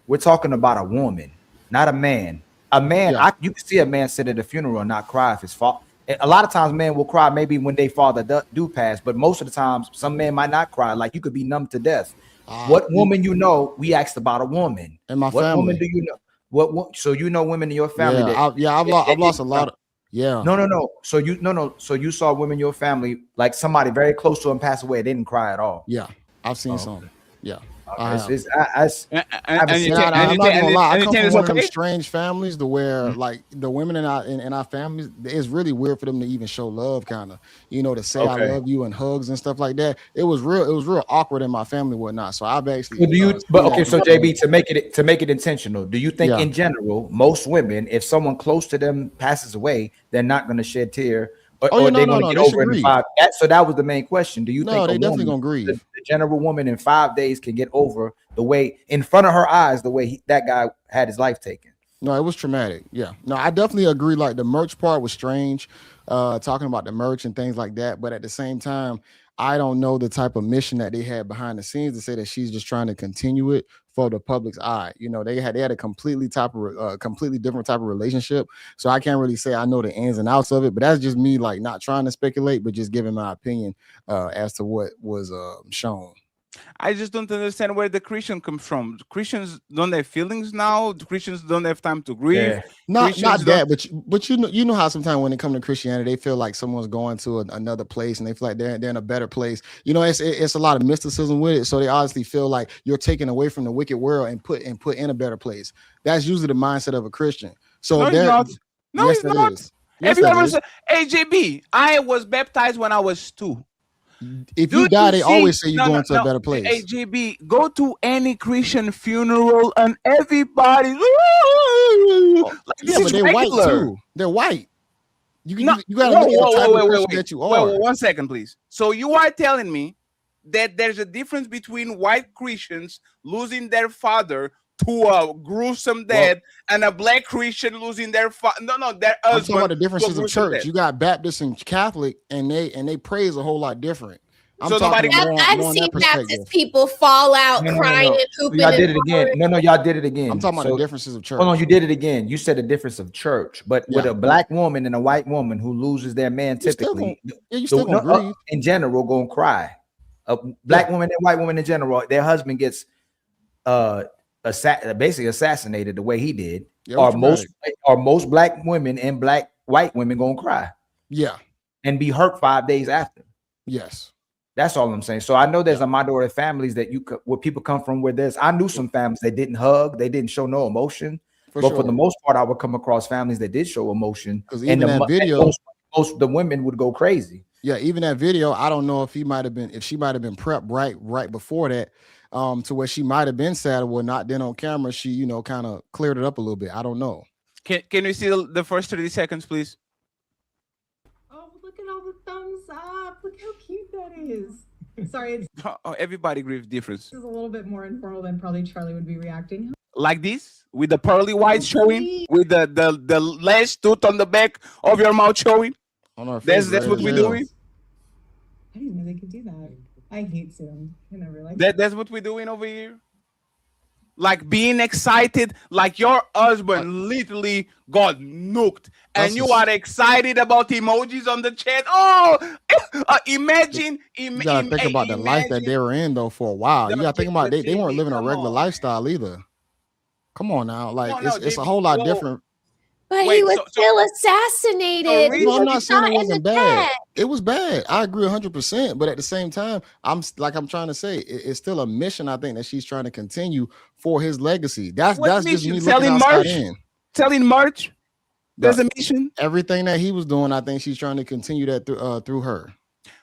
We're talking about a woman, not a man. A man, Yeah. you can see a man sit at a funeral and not cry if his fault. A lot of times, men will cry maybe when they father do pass, but most of the times, some men might not cry. Like you could be numb to death. What In, woman you know? We asked about a woman. in my What woman family. do you know? So you know women in your family Yeah, that I've lost a lot of. Yeah, no, no, no. So you no, no. So you saw women in your family, like somebody very close to them pass away, they didn't cry at all. yeah, I've seen Oh, some. Yeah, I okay. have. I haven't And seen it. I'm not gonna lie, I and you come think from it's one of them okay? strange families to where Mhm. like the women in our families, it's really weird for them to even show love, kind of, to say I Okay. love you and hugs and stuff like that. It was real awkward in my family, and whatnot. So I've actually So do you? But seen that okay. from So family. JB, to make it intentional, do you think Yeah. in general most women, if someone close to them passes away, they're not going to shed tear, Oh yeah, or no, they're no, going to no. get They should over it in grieve. five? So that was the main question. Do you think No, a they definitely woman, gonna grieve. the general woman, in 5 days can get over the way in front of her eyes the way that guy had his life taken? No, it was traumatic. Yeah. No, I definitely agree. Like the merch part was strange, talking about the merch and things like that. But at the same time, I don't know the type of mission that they had behind the scenes to say that she's just trying to continue it for the public's eye. They had a completely different type of relationship. So I can't really say I know the ins and outs of it. But that's just me, like not trying to speculate, but just giving my opinion as to what was shown. I just don't understand where the Christian comes from. Christians don't have feelings now. The Christians don't have time to grieve. Yeah. Not Christians don't. that, but you know how sometimes when it comes to Christianity, they feel like someone's going to another place and they feel like they're in a better place. It's a lot of mysticism with it, so they honestly feel like you're taken away from the wicked world and put in a better place. That's usually the mindset of a Christian. So No, it's there, not. No, yes, it's that not. is. Have Yes, you that ever is. said, "Hey, JB, I was baptized when I was 2." If Do you die, you they see? always say you're No, no, going to a no. better Hey, place. JB, go to any Christian funeral and everybody like Oh, this yeah, but is they're white regular. too. They're white. You No, you got to whoa, look at the whoa, type whoa, of wait, wait, Christian wait. that you Wait, are. wait, 1 second, please. So you are telling me that there's a difference between white Christians losing their father to a gruesome Well, death and a black Christian losing their their I'm talking about husband the to a differences of gruesome church. death. You got Baptist and Catholic, and they praise a whole lot different. I'm So talking nobody about go. I've more on seen that perspective. Baptist people fall out, No, no, no, crying, no. So hooping, y'all and did it again. hollering. No, no, y'all did it I'm again. talking about the So differences of hold on, church. you did it again. You said the difference of church, but with Yeah, a black woman and a white woman who loses their man, you still gonna typically, yeah, you still gonna no, grieve. in general, gonna cry. A Yeah, black woman and white woman in general, their husband gets uh basically assassinated the way he did. yeah, it was Are most traumatic. are most black women and black white women gonna cry Yeah, and be hurt 5 days after? yes, That's all I'm saying. So I know yeah, there's a minority of families where people come from where I knew some families that didn't hug, they didn't show no emotion, for but for the sure. most part, I would come across families that did show emotion, Because and even that and video, most the women would go crazy. yeah, even that video, I don't know if she might have been prepped right before that, to where she might have been sad or not. Then on camera, she kind of cleared it up a little bit. I don't know. Can we see the first 30 seconds, please? Oh, look at all the thumbs up. Look how cute that is. Sorry, it's Oh, everybody grieves difference. a little bit more informal than probably Charlie would be reacting. Like this, with the pearly whites showing, Sweet. with the last tooth on the back of your mouth showing. On her face, That's red what as we're hell. doing. I didn't know they could do that. I hate Zoom. I never liked That's what we're doing over here. Like being excited, like your husband literally got nuked, and That's you just- are excited about emojis on the chat. Oh, imagine, You gotta think about the life that they were in though for a while. You gotta think about they weren't living a regular lifestyle either. Come on now, like No, it's a JB, whole lot whoa. different. But Wait, he was so- still assassinated. So He No, I'm was not saying shot it in wasn't the bad. neck. It was bad. I agree 100%. But at the same time, I'm trying to say it's still a mission. I think that she's trying to continue for his legacy. That's What just mission? me looking Selling outside merch? in. Selling merch. There's The- a mission. everything that he was doing, I think she's trying to continue that through her.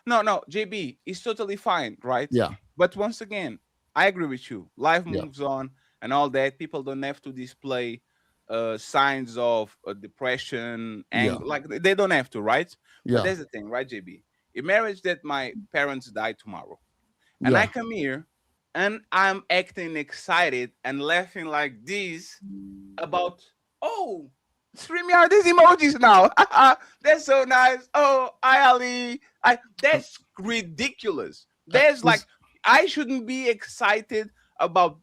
No, JB, it's totally fine, right? Yeah, But once again, I agree with you. Life yeah, moves on and all that. People don't have to display signs of depression, yeah, anger. Like they don't have to, right? But yeah, that's the thing, right, JB? A marriage that my parents die tomorrow, and I yeah. come here and I'm acting excited and laughing like this about, oh, StreamYard these emojis now. That's so nice. Oh, Ali. That's ridiculous. There's like It's- I shouldn't be excited about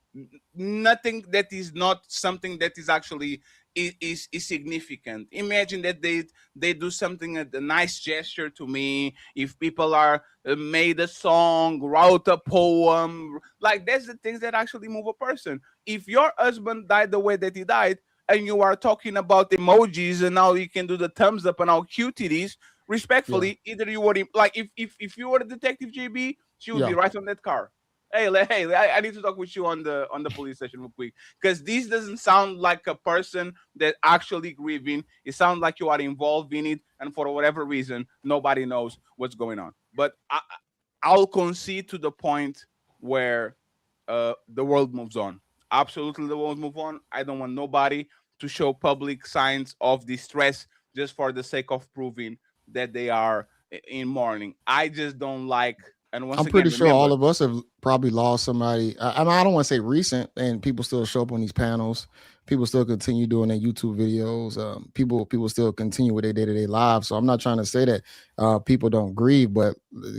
nothing that is not something that is actually is significant. Imagine that they do something, a nice gesture to me. If people are made a song, wrote a poem, like that's the things that actually move a person. If your husband died the way that he died, and you are talking about emojis and now you can do the thumbs up and how cute it is, respectfully, either you would like if you were a detective JB, she would be right on that car. Hey, I need to talk with you on the police station real quick, because this doesn't sound like a person that actually grieving. It sounds like you are involved in it, and for whatever reason, nobody knows what's going on. But I'll concede to the point where the world moves on. Absolutely, the world move on. I don't want nobody to show public signs of distress just for the sake of proving that they are in mourning. I just don't like. And once I'm pretty sure all of us have probably lost somebody. I mean, I don't want to say recent, and people still show up on these panels. People still continue doing their YouTube videos. People still continue with their day-to-day lives. So I'm not trying to say that people don't grieve, but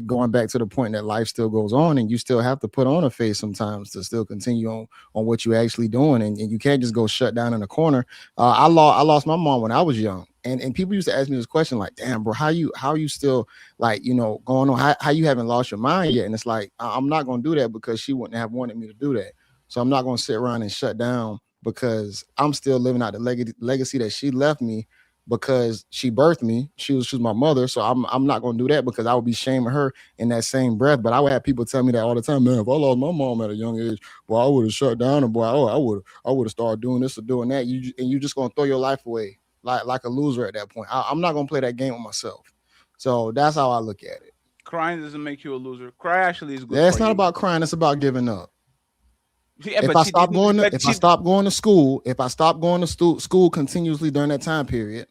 going back to the point that life still goes on, and you still have to put on a face sometimes to still continue on what you're actually doing, and you can't just go shut down in a corner. I lost my mom when I was young. And people used to ask me this question like, damn, bro, how you still like, going on? How you haven't lost your mind yet? And it's like, I'm not going to do that because she wouldn't have wanted me to do that. So I'm not going to sit around and shut down because I'm still living out the legacy that she left me because she birthed me. She was my mother. So I'm not going to do that because I would be shaming her in that same breath. But I would have people tell me that all the time, man, if I lost my mom at a young age, boy, I would have shut down and boy, I would have started doing this or doing that. You just going to throw your life away. Like a loser at that point. I'm not gonna play that game with myself. So that's how I look at it. Crying doesn't make you a loser. Cry actually is good. Yeah, it's not about crying. It's about giving up. Yeah, if I stop going to school, if I stop going to school continuously during that time period,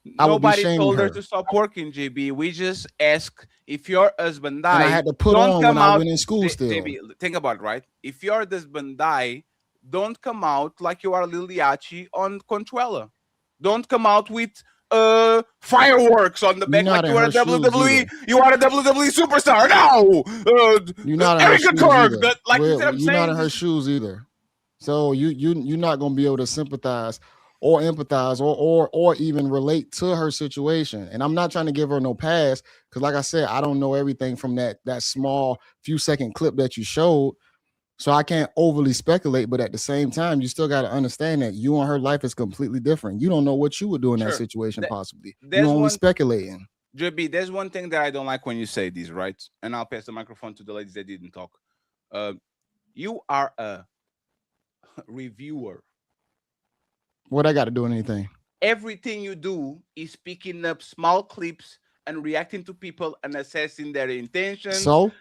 nobody told her to stop working. JB, we just ask if your husband died. And I had to put on when I went in school. Still, JB, think about it, right? If your husband died, don't come out like you are Lil Yachty on Conchuela. Don't come out with fireworks on the back like you are a WWE. You are a WWE superstar. No, you're not Erica Clark. Like you're not in her shoes either. So you're not gonna be able to sympathize or empathize or even relate to her situation. And I'm not trying to give her no pass because, like I said, I don't know everything from that small few second clip that you showed. So I can't overly speculate, but at the same time, you still got to understand that you and her life is completely different. You don't know what you would do in that situation, possibly. You're only speculating. JB, there's one thing that I don't like when you say this, right? And I'll pass the microphone to the ladies that didn't talk. You are a reviewer. What I got to do in anything? Everything you do is picking up small clips and reacting to people and assessing their intentions. So?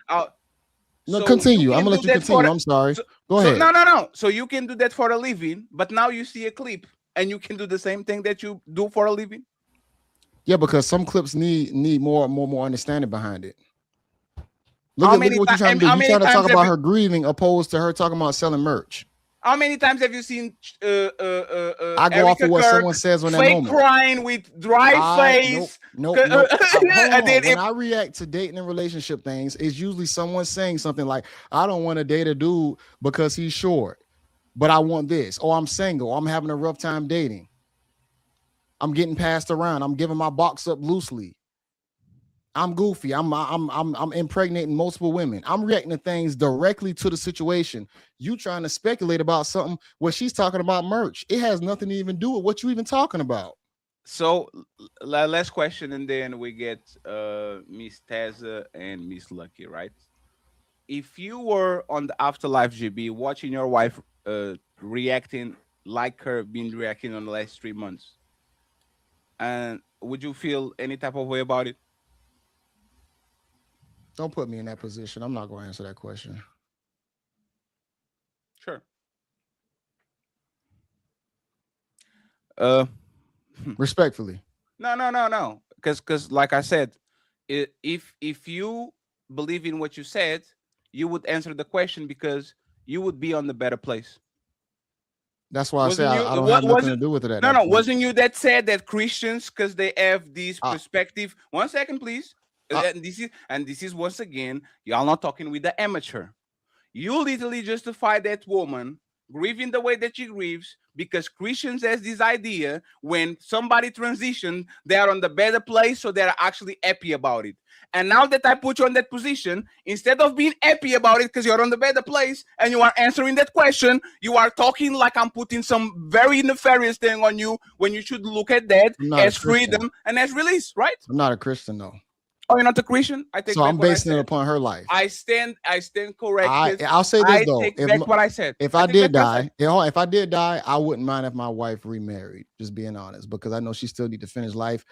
No, continue. I'm gonna let you continue. I'm sorry. Go ahead. No. So you can do that for a living, but now you see a clip and you can do the same thing that you do for a living. Yeah, because some clips need more understanding behind it. Look at what you're trying to do. You're trying to talk about her grieving opposed to her talking about selling merch. How many times have you seen I go off of what someone says on that moment. Fake crying with dry face. Nope. When I react to dating and relationship things, it's usually someone saying something like, I don't want to date a dude because he's short, but I want this. Or I'm single. I'm having a rough time dating. I'm getting passed around. I'm giving my box up loosely. I'm goofy. I'm impregnating multiple women. I'm reacting to things directly to the situation. You trying to speculate about something where she's talking about merch. It has nothing to even do with what you even talking about. So last question, and then we get Miss Tazza and Miss Lucky, right? If you were on the Afterlife JB watching your wife reacting like her been reacting on the last 3 months, and would you feel any type of way about it? Don't put me in that position. I'm not going to answer that question. Sure. Respectfully. No. Because like I said, if you believe in what you said, you would answer the question because you would be on the better place. That's why I say I don't have nothing to do with it. No. Wasn't you that said that Christians, because they have this perspective? 1 second, please. And this is once again, y'all not talking with the amateur. You literally justify that woman grieving the way that she grieves because Christians has this idea when somebody transition, they are on the better place, so they're actually happy about it. And now that I put you in that position, instead of being happy about it because you're on the better place and you are answering that question, you are talking like I'm putting some very nefarious thing on you when you should look at that I'm not a as Christian. freedom and as release, right? I'm not a Christian though. Oh, you're not a Christian? I take So back I'm what I basing it said. upon her life. I stand corrected. I'll say this I though. take back what I said. If I I take did back what I said. die, if I did die, I wouldn't mind if my wife remarried. Just being honest, because I know she still need to finish life.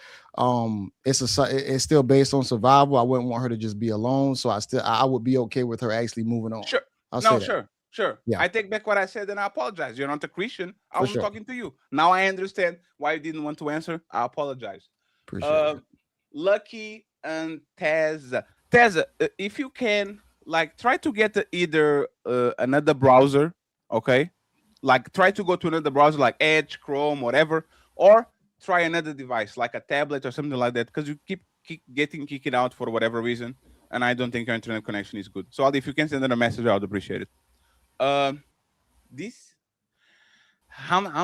It's still based on survival. I wouldn't want her to just be alone. So I would be okay with her actually moving on. Sure. I'll say that. Sure. Yeah. I take back what I said and I apologize. You're not a Christian. I For wasn't sure. talking to you. Now I understand why you didn't want to answer. I apologize. Appreciate it. Lucky and Tez. Tez, if you can, like, try to get either another browser, okay? Like, try to go to another browser like Edge, Chrome, whatever, or try another device like a tablet or something like that, because you keep getting kicked out for whatever reason, and I don't think your internet connection is good. So if you can send her a message, I would appreciate it. I'm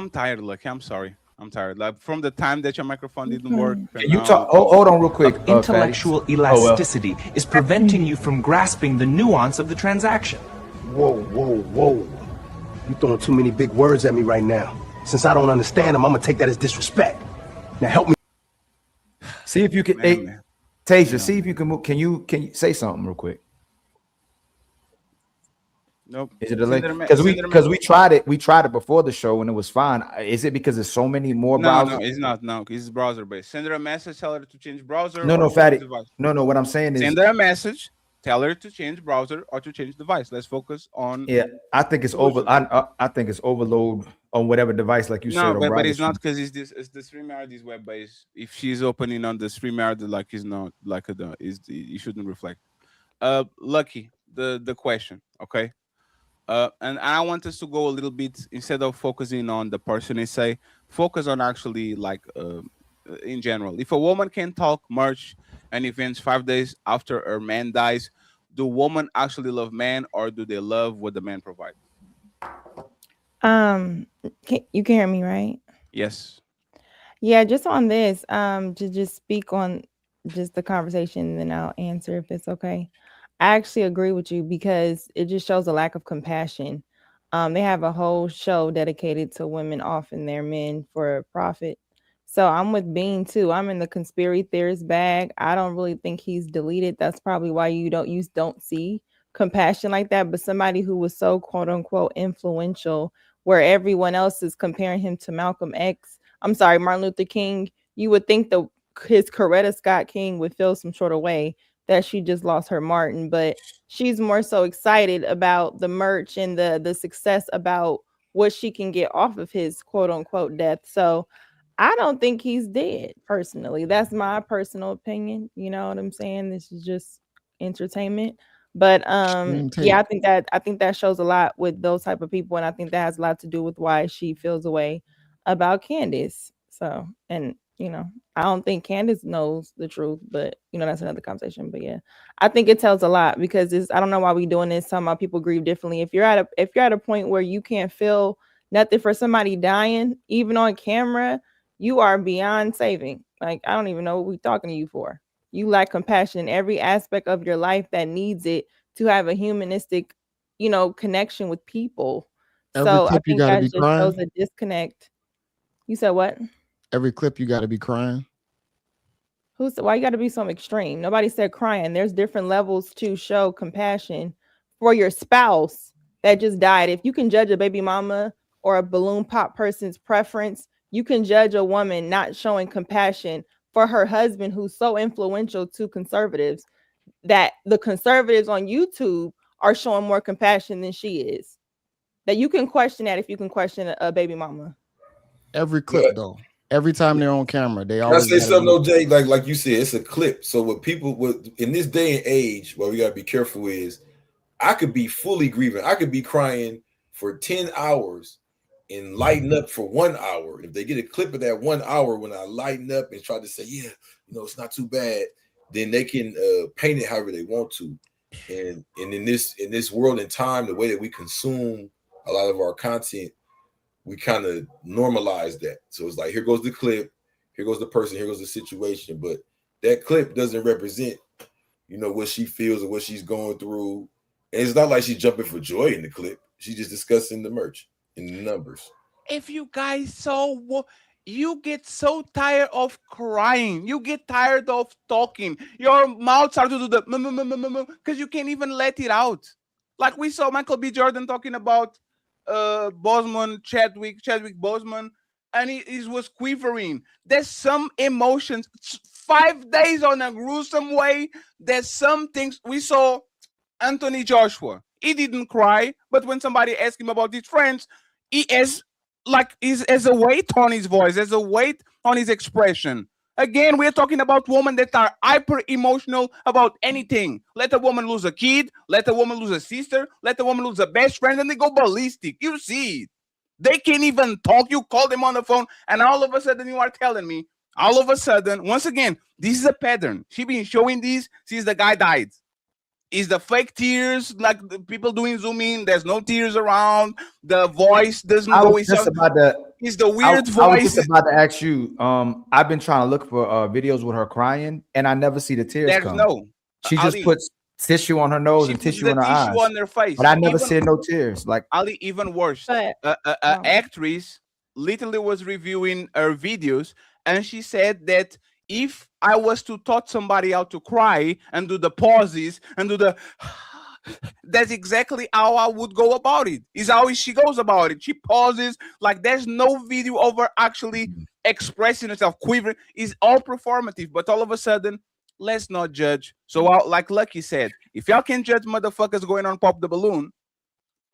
tired, Lucky. I'm sorry. I'm tired. Like from the time that your microphone didn't work. Can you talk? Hold on, real quick. Intellectual elasticity is preventing you from grasping the nuance of the transaction. Whoa. You throwing too many big words at me right now. Since I don't understand them, I'm gonna take that as disrespect. Now help me. See if you can. Tasia, see if you can move. Can you say something real quick? Nope. Is it a link? Because we tried it. We tried it before the show and it was fine. Is it because there's so many more browsers? No, it's not. No, it's browser based. Send her a message. Tell her to change browser. No, Fatty. No. What I'm saying is send her a message. Tell her to change browser or to change device. Let's focus on. Yeah, I think it's over. I think it's overload on whatever device, like you said. No, but it's not because it's the StreamYard is web based. If she's opening on the StreamYard, like is not like you shouldn't reflect. Lucky the question, okay. And I want us to go a little bit, instead of focusing on the person and say, focus on actually like in general. If a woman can talk merch and events 5 days after her man dies, do women actually love men, or do they love what the man provides? You can hear me, right? Yes. Yeah, just on this, to just speak on just the conversation, and then I'll answer if it's okay. I actually agree with you because it just shows a lack of compassion. They have a whole show dedicated to women offing their men for profit. So I'm with Bean too. I'm in the conspiracy theorist bag. I don't really think he's deleted. That's probably why you don't see compassion like that. But somebody who was so quote unquote influential, where everyone else is comparing him to Martin Luther King, you would think his Coretta Scott King would feel some sort of way that she just lost her Martin, but she's more so excited about the merch and the success about what she can get off of his quote unquote death. So I don't think he's dead personally. That's my personal opinion. You know what I'm saying? This is just entertainment. But yeah, I think that shows a lot with those type of people, and I think that has a lot to do with why she feels a way about Candace. So, and I don't think Candace knows the truth, but that's another conversation. But yeah, I think it tells a lot because I don't know why we doing this. Some people grieve differently. If you're at a point where you can't feel nothing for somebody dying, even on camera, you are beyond saving. Like, I don't even know what we're talking to you for. You lack compassion in every aspect of your life that needs it to have a humanistic, connection with people. So I think that just shows a disconnect. You said what? Every clip you got to be crying. Why you got to be so extreme? Nobody said crying. There's different levels to show compassion for your spouse that just died. If you can judge a baby mama or a balloon pop person's preference, you can judge a woman not showing compassion for her husband who's so influential to conservatives that the conservatives on YouTube are showing more compassion than she is. That you can question that if you can question a baby mama. Every clip though. Every time they're on camera, they always. Can I say something, OJ? Like you said, it's a clip. So what people in this day and age, what we gotta be careful is, I could be fully grieving. I could be crying for 10 hours and lighten up for 1 hour. If they get a clip of that 1 hour when I lighten up and try to say, yeah, it's not too bad, then they can paint it however they want to. And in this world and time, the way that we consume a lot of our content, we kind of normalize that. So it's like, here goes the clip, here goes the person, here goes the situation. But that clip doesn't represent, what she feels or what she's going through. And it's not like she's jumping for joy in the clip. She's just discussing the merch and the numbers. If you guys saw what you get so tired of crying, you get tired of talking, your mouth starts to do the because you can't even let it out. Like we saw Michael B. Jordan talking about Chadwick Boseman, and he was quivering. There's some emotions. 5 days on a gruesome way. There's some things we saw. Anthony Joshua, he didn't cry, but when somebody asked him about his friends, he has a weight on his voice, there's a weight on his expression. Again, we're talking about women that are hyper emotional about anything. Let a woman lose a kid, let a woman lose a sister, let a woman lose a best friend, and they go ballistic. You see it. They can't even talk. You call them on the phone, and all of a sudden you are telling me, all of a sudden, once again, this is a pattern. She been showing this since the guy died. Is the fake tears, like the people doing zoom in? There's no tears around. The voice doesn't go. It's the weird voice. I was just about to ask you. I've been trying to look for videos with her crying, and I never see the tears come. No. She just puts tissue on her nose and tissue in her eyes. On their face. But I never see no tears. Like Ali, even worse. Actress literally was reviewing her videos, and she said that if I was to taught somebody how to cry and do the pauses and do the that's exactly how I would go about it. Is how she goes about it. She pauses, like there's no video of her actually expressing herself, quivering. It's all performative, but all of a sudden, let's not judge. So like Lucky said, if y'all can judge motherfuckers going on Pop the Balloon,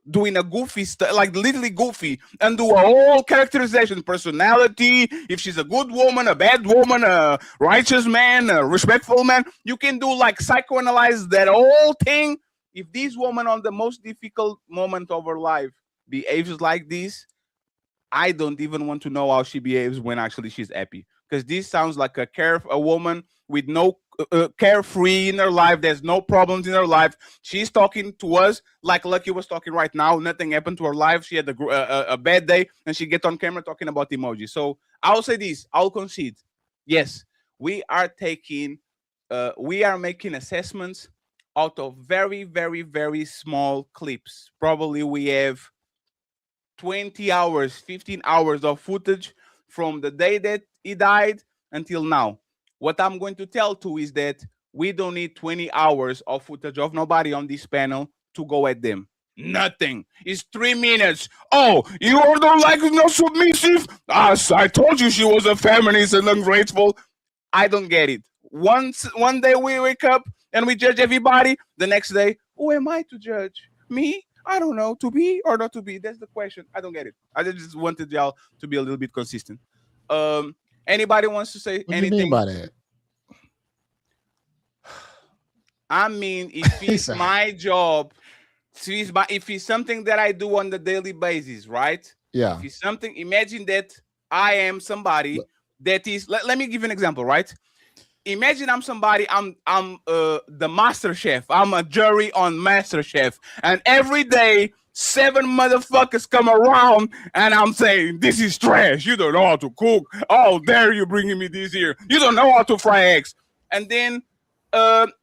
doing a goofy stuff, like literally goofy, and do a whole characterization, personality, if she's a good woman, a bad woman, a righteous man, a respectful man, you can do like psychoanalyze that whole thing. If this woman on the most difficult moment of her life behaves like this, I don't even want to know how she behaves when actually she's happy, because this sounds like a woman with no carefree in her life. There's no problems in her life. She's talking to us like Lucky was talking right now. Nothing happened to her life. She had a bad day, and she gets on camera talking about emojis. So I'll say this. I'll concede. Yes, we are making assessments out of very, very, very small clips. Probably we have 20 hours, 15 hours of footage from the day that he died until now. What I'm going to tell you is that we don't need 20 hours of footage of nobody on this panel to go at them. Nothing. It's 3 minutes. Oh, you are not like no submissive. I told you she was a feminist and ungrateful. I don't get it. One day we wake up and we judge everybody. The next day, who am I to judge? Me? I don't know. To be or not to be? That's the question. I don't get it. I just wanted y'all to be a little bit consistent. Anybody wants to say anything? What do you mean by that? I mean, if it's my job, if it's something that I do on the daily basis, right? Yeah. If it's something, imagine that I am somebody that is. Let me give you an example, right? Imagine I'm somebody. I'm the master chef. I'm a jury on Master Chef, and every day 7 motherfuckers come around and I'm saying, this is trash. You don't know how to cook. How dare you bringing me this here? You don't know how to fry eggs. And then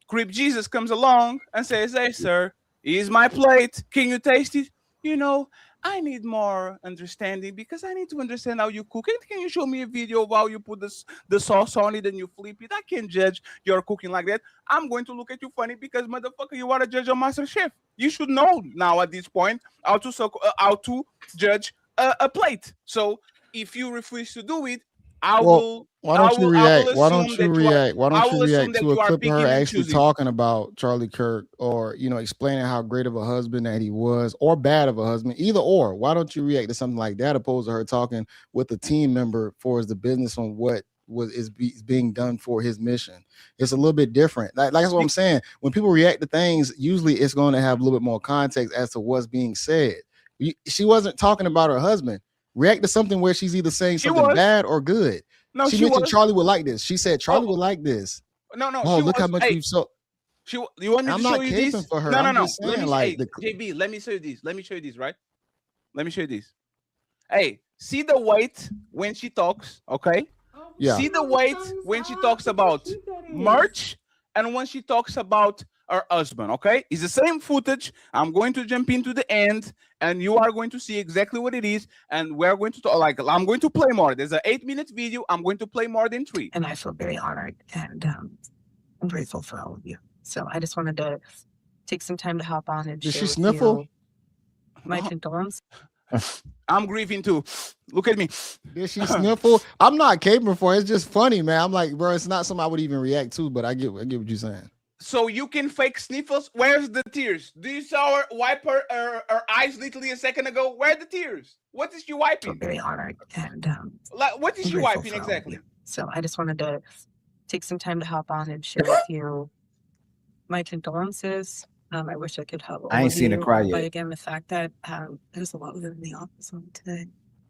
Creep Jesus comes along and says, hey, sir, here's my plate. Can you taste it? You know, I need more understanding because I need to understand how you cook. Can you show me a video of how you put the sauce on it and you flip it? I can't judge your cooking like that. I'm going to look at you funny because, motherfucker, you want to judge a master chef. You should know now at this point how to judge a plate. So if you refuse to do it, Why don't you react? Why don't you react to a clip of her actually talking about Charlie Kirk, or explaining how great of a husband that he was, or bad of a husband, either or? Why don't you react to something like that opposed to her talking with a team member for the business on what is being done for his mission? It's a little bit different. Like that's what I'm saying. When people react to things, usually it's going to have a little bit more context as to what's being said. She wasn't talking about her husband. React to something where she's either saying something bad or good. No, she mentioned Charlie would like this. She said Charlie would like this. No. Oh, look how much we've so. You want me I'm to not show you caping this? for her. No. I'm just Let saying, me like, JB. Let me show you this. Let me show you this. Right. Let me show you this. Hey, see the weight when she talks. Okay. Yeah. See the weight when she talks about merch and when she talks about her husband. Okay, it's the same footage. I'm going to jump into the end, and you are going to see exactly what it is. And we're going to talk. Like, I'm going to play more. There's an 8-minute video. I'm going to play more than 3. And I feel very honored and I'm grateful for all of you. So I just wanted to take some time to hop on and Did share she with sniffle? you my condolences. I'm grieving too. Look at me. Did she sniffle? I'm not caping for it. It's just funny, man. I'm like, bro, it's not something I would even react to, but I get what you're saying. So you can fake sniffles. Where's the tears? Do you saw her wipe her eyes literally a second ago? Where are the tears? What is she I feel wiping? very honored and Like, what is I'm she grateful wiping for all of exactly? you. So I just wanted to take some time to hop on and share with you my condolences. I wish I could help all I ain't of seen her you, cry but yet. again, the fact that there's a lot of them in the office on today.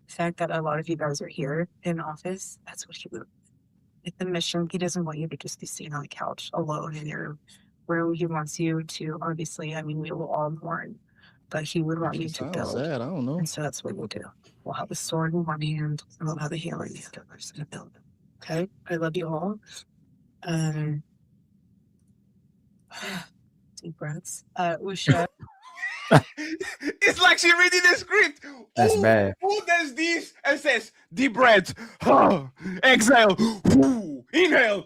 The fact that a lot of you guys are here in office, that's what he would. Like the mission, he doesn't want you to just be sitting on the couch alone in your room. He wants you to, obviously, I mean, we will all mourn, but he would want you to Sounds build. sad. I don't know. And so that's what we'll do. We'll have a sword in one hand, and we'll have a hammer in the other, and build. Okay? I love you all. Deep breaths. Usha. It's like she reading the script. That's bad. Who does this and says deep breath, exhale, inhale?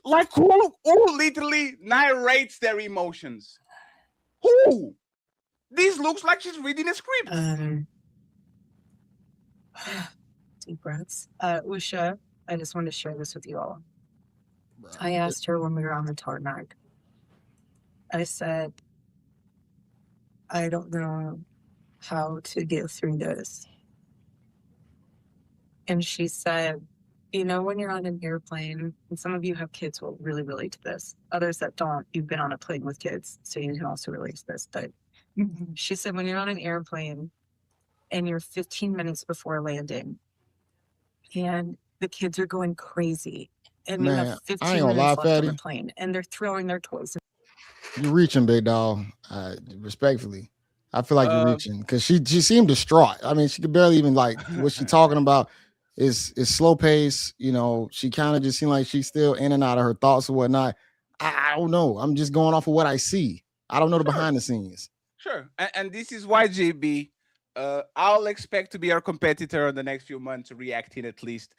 Like who literally narrates their emotions? Who? This looks like she's reading a script. Deep breaths. Usha, I just wanted to share this with you all. I asked her when we were on the tarmac. I said, I don't know how to get through this. And she said, you know, when you're on an airplane, and some of you have kids who will really relate to this, others that don't, you've been on a plane with kids, so you can also relate to this. But she said, when you're on an airplane and you're 15 minutes before landing and the kids are going crazy and you Man, have I 15 ain't gonna minutes lie, left on the Fatty. plane and they're throwing their toys. You're reaching, big dog. Respectfully, I feel like you're Uh, reaching because she seemed distraught. I mean, she could barely even like what she talking about is slow pace. You know, she kind of just seemed like she's still in and out of her thoughts or whatnot. I don't know. I'm just going off of what I see. I don't know the Sure. behind the scenes. Sure. And this is why, JB, I'll expect to be our competitor in the next few months, reacting at least.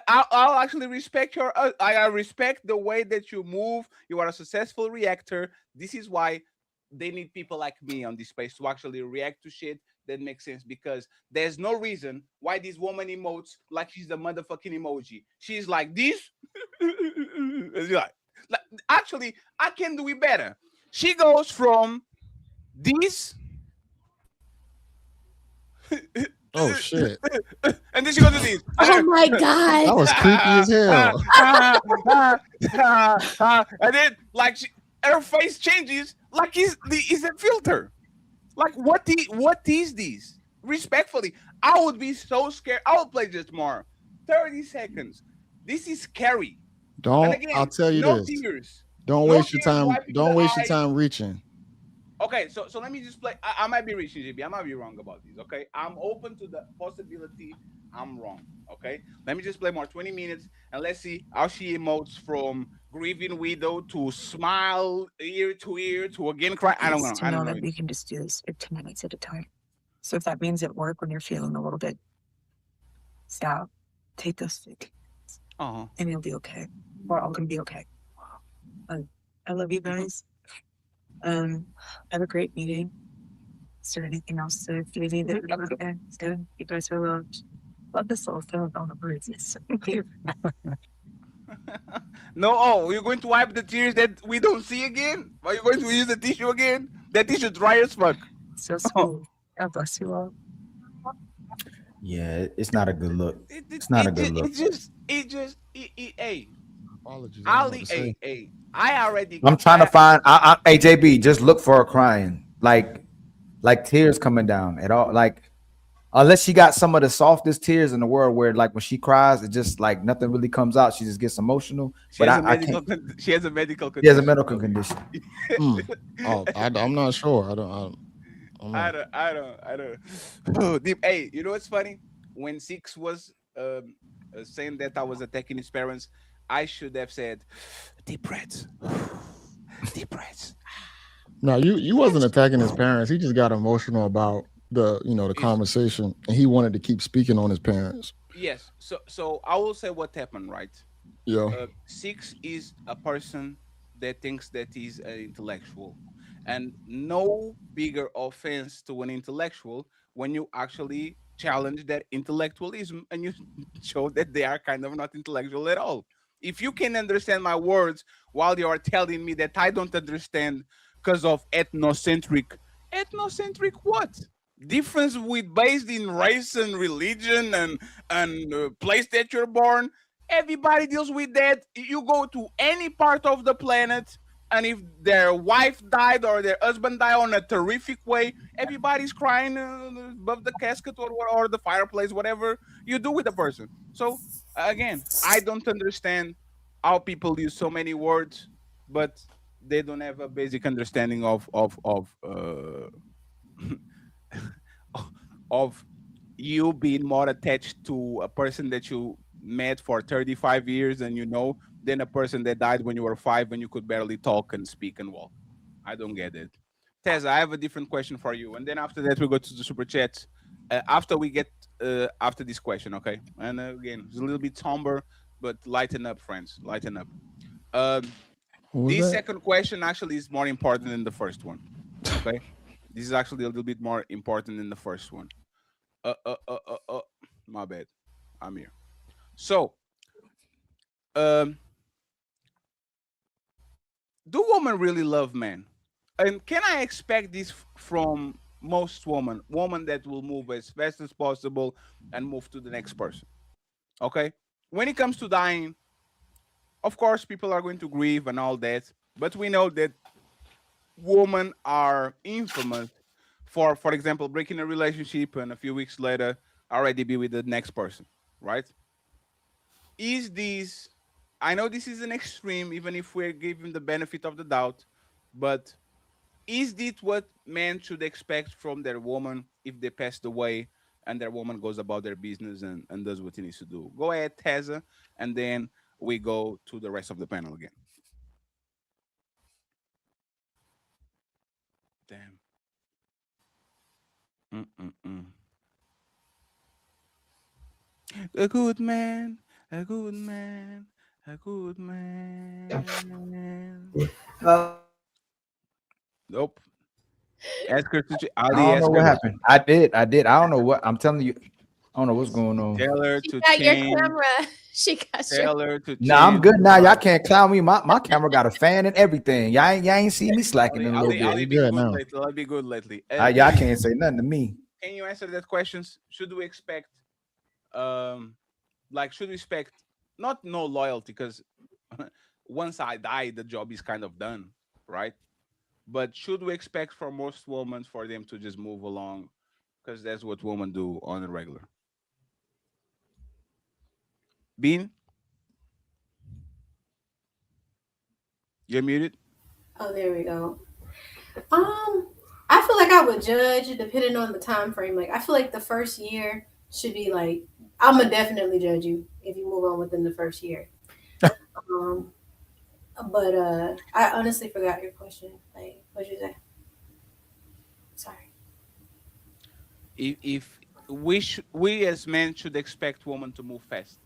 I'll actually respect your. I respect the way that you move. You are a successful reactor. This is why they need people like me on this space to actually react to shit that makes sense, because there's no reason why this woman emotes like she's the motherfucking emoji. She's like this. like, actually, I can do it better. She goes from this. Oh shit! And then she goes to this. Oh my God. That was creepy as hell. And then, like, her face changes like is a filter. Like, what is this? Respectfully, I would be so scared. I would play just more. 30 seconds. This is scary. And Don't. again, I'll tell you no this. tears. Don't No waste your tears time. wiping Don't the waste your eyes. time reaching. Okay, so let me just play. I might be reaching, JB. I might be wrong about this. Okay, I'm open to the possibility I'm wrong. Okay, let me just play more 20 minutes and let's see how she emotes from grieving widow to smile ear to ear to again cry. I don't know. To I know don't know. that we can just do this 15 minutes at a time. So if that means at work when you're feeling a little bit, stop, take those 15 minutes, Uh-huh. and you'll be okay. We're all gonna be okay. I love you guys. Have a great meeting. Is there anything else to do? Okay, it's good. You guys are loved. Love this little film on the birds. It's so cute. No, oh, you're going to wipe the tears that we don't see again? Are you going to use the tissue again? That tissue dry as fuck. So sweet. God bless you all. Yeah, it's not a good look. It's not a good look. Hey, Apologies. Ali, hey, I already. I'm trying to find. Hey, JB, just look for her crying, like tears coming down at all. Like unless she got some of the softest tears in the world, where like when she cries, it just like nothing really comes out. She just gets emotional. She But has a I medical. can't. She has a medical She has condition. a medical condition. Oh, I'm not sure. I don't know. I don't. Oh, deep. Hey, you know what's funny? When Six was saying that I was attacking his parents, I should have said, deep breaths, deep breaths. No, you wasn't attacking his parents. He just got emotional about the conversation, and he wanted to keep speaking on his parents. Yes. So I will say what happened, right? Yeah. Six is a person that thinks that he's an intellectual, and no bigger offense to an intellectual when you actually challenge that intellectualism and you show that they are kind of not intellectual at all. If you can understand my words while you are telling me that I don't understand because of ethnocentric what? Difference with based in race and religion and place that you're born. Everybody deals with that. You go to any part of the planet, and if their wife died or their husband died on a terrific way, everybody's crying above the casket or the fireplace, whatever you do with the person. So again, I don't understand how people use so many words, but they don't have a basic understanding of you being more attached to a person that you met for 35 years and than a person that died when you were 5 and you could barely talk and speak and walk. I don't get it. Tez, I have a different question for you, and then after that we go to the super chats. After we get after this question, okay? And again, it's a little bit somber, but lighten up, friends, lighten up. This second question actually is more important than the first one. Okay, this is actually a little bit more important than the first one. My bad. I'm here. So, do women really love men? And can I expect this from most women that will move as fast as possible and move to the next person? Okay. When it comes to dying, of course, people are going to grieve and all that, but we know that women are infamous for example, breaking a relationship and a few weeks later already be with the next person, right? Is this, I know this is an extreme, even if we're giving the benefit of the doubt, but is this what men should expect from their woman if they passed away and their woman goes about their business and does what he needs to do? Go ahead, Teza, and then we go to the rest of the panel again. Damn. A good man, a good man, a good man. Nope. Ask her to. I don't know what happened. I did. I don't know what. I'm telling you. I don't know what's going on. Tell her She to got your change. camera. She got Tell your. her to change. Nah, I'm good now. Y'all can't clown me. My camera got a fan and everything. Y'all ain't see me slacking in a little I'll bit. be good lately. I'll be good lately. Y'all can't say nothing to me. Can you answer that questions? Should we expect, should we expect not no loyalty because once I die, the job is kind of done, right? But should we expect for most women for them to just move along because that's what women do on a regular? Bean, you're muted. Oh, there we go. I feel like I would judge depending on the time frame. Like, I feel like the first year should be like, I'm gonna definitely judge you if you move on within the first year. But I honestly forgot your question. Like, what'd you say? Sorry. If we as men should expect women to move fast,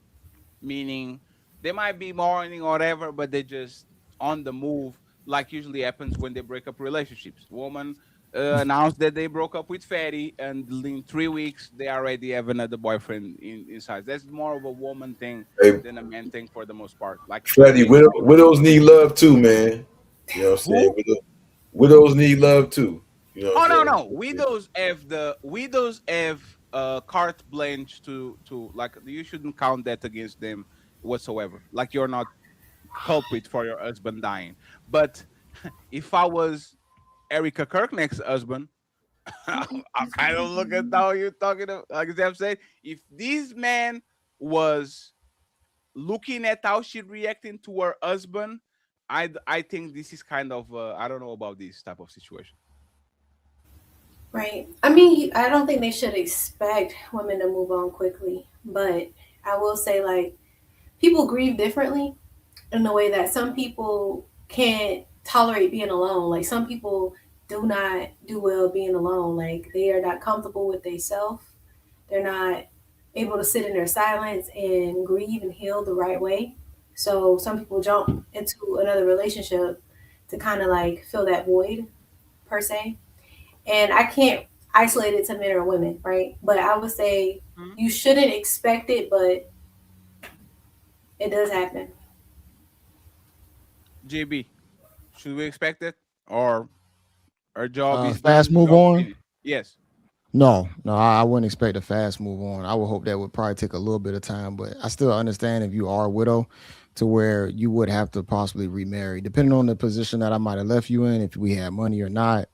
meaning they might be mourning or whatever, but they just on the move, like usually happens when they break up relationships. Woman announced that they broke up with Fatty, and in 3 weeks they already have another boyfriend inside. That's more of a woman thing than a man thing for the most part. Like Fatty, widows need love too, man. You know what I'm saying? Widows need love too. You know no. Widows have carte blanche to like you shouldn't count that against them whatsoever. Like you're not culprit for your husband dying. But if I was Erica Kirknecht's husband, I don't look at how you're talking about. Like I'm saying, if this man was looking at how she reacting to her husband, I think this is kind of I don't know about this type of situation. Right. I mean, I don't think they should expect women to move on quickly, but I will say, like, people grieve differently in the way that some people can't tolerate being alone. Like, some people do not do well being alone. Like, they are not comfortable with themselves. They're not able to sit in their silence and grieve and heal the right way. So some people jump into another relationship to kind of like fill that void, per se. And I can't isolate it to men or women, right? But I would say you shouldn't expect it, but it does happen. JB, should we expect it, or our job is fast done, move job on? finished? Yes. No, I wouldn't expect a fast move on. I would hope that would probably take a little bit of time, but I still understand if you are a widow to where you would have to possibly remarry, depending on the position that I might have left you in, if we had money or not.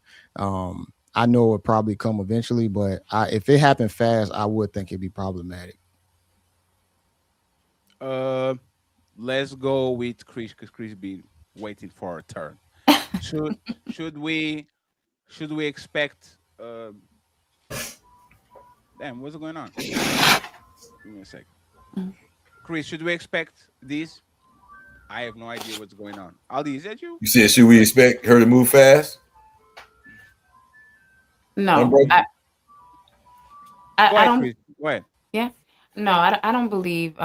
I know it would probably come eventually, but if it happened fast, I would think it'd be problematic. Let's go with Chris, because Chris be waiting for a turn. Should we expect? Damn, what's going on? Give me a sec. Chris, should we expect this? I have no idea what's going on. Aldi, is that you? You said, should we expect her to move fast? No, Go I ahead, don't. Chris. Go ahead. Yeah, no, I don't believe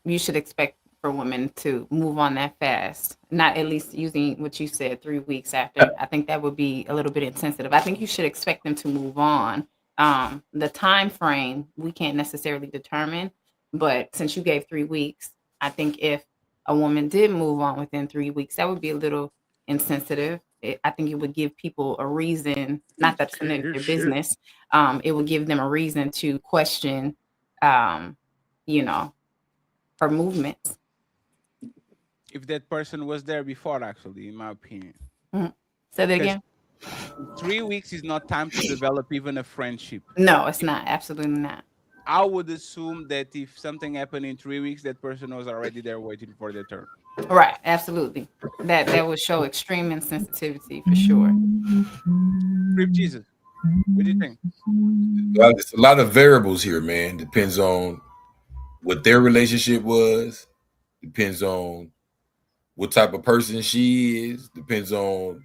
you should expect for women to move on that fast. Not at least using what you said, 3 weeks after. I think that would be a little bit insensitive. I think you should expect them to move on. The time frame we can't necessarily determine, but since you gave 3 weeks, I think if a woman did move on within 3 weeks, that would be a little insensitive. I think it would give people a reason, not that's none of their business. It would give them a reason to question, you know, her movements. If that person was there before, actually, in my opinion. Say that again. 3 weeks is not time to develop even a friendship. No, it's not. Absolutely not. I would assume that if something happened in 3 weeks, that person was already there waiting for their turn. Right. Absolutely. That would show extreme insensitivity for sure. Rip Jesus, what do you think? It's a lot of variables here, man. Depends on what their relationship was. Depends on what type of person she is. Depends on,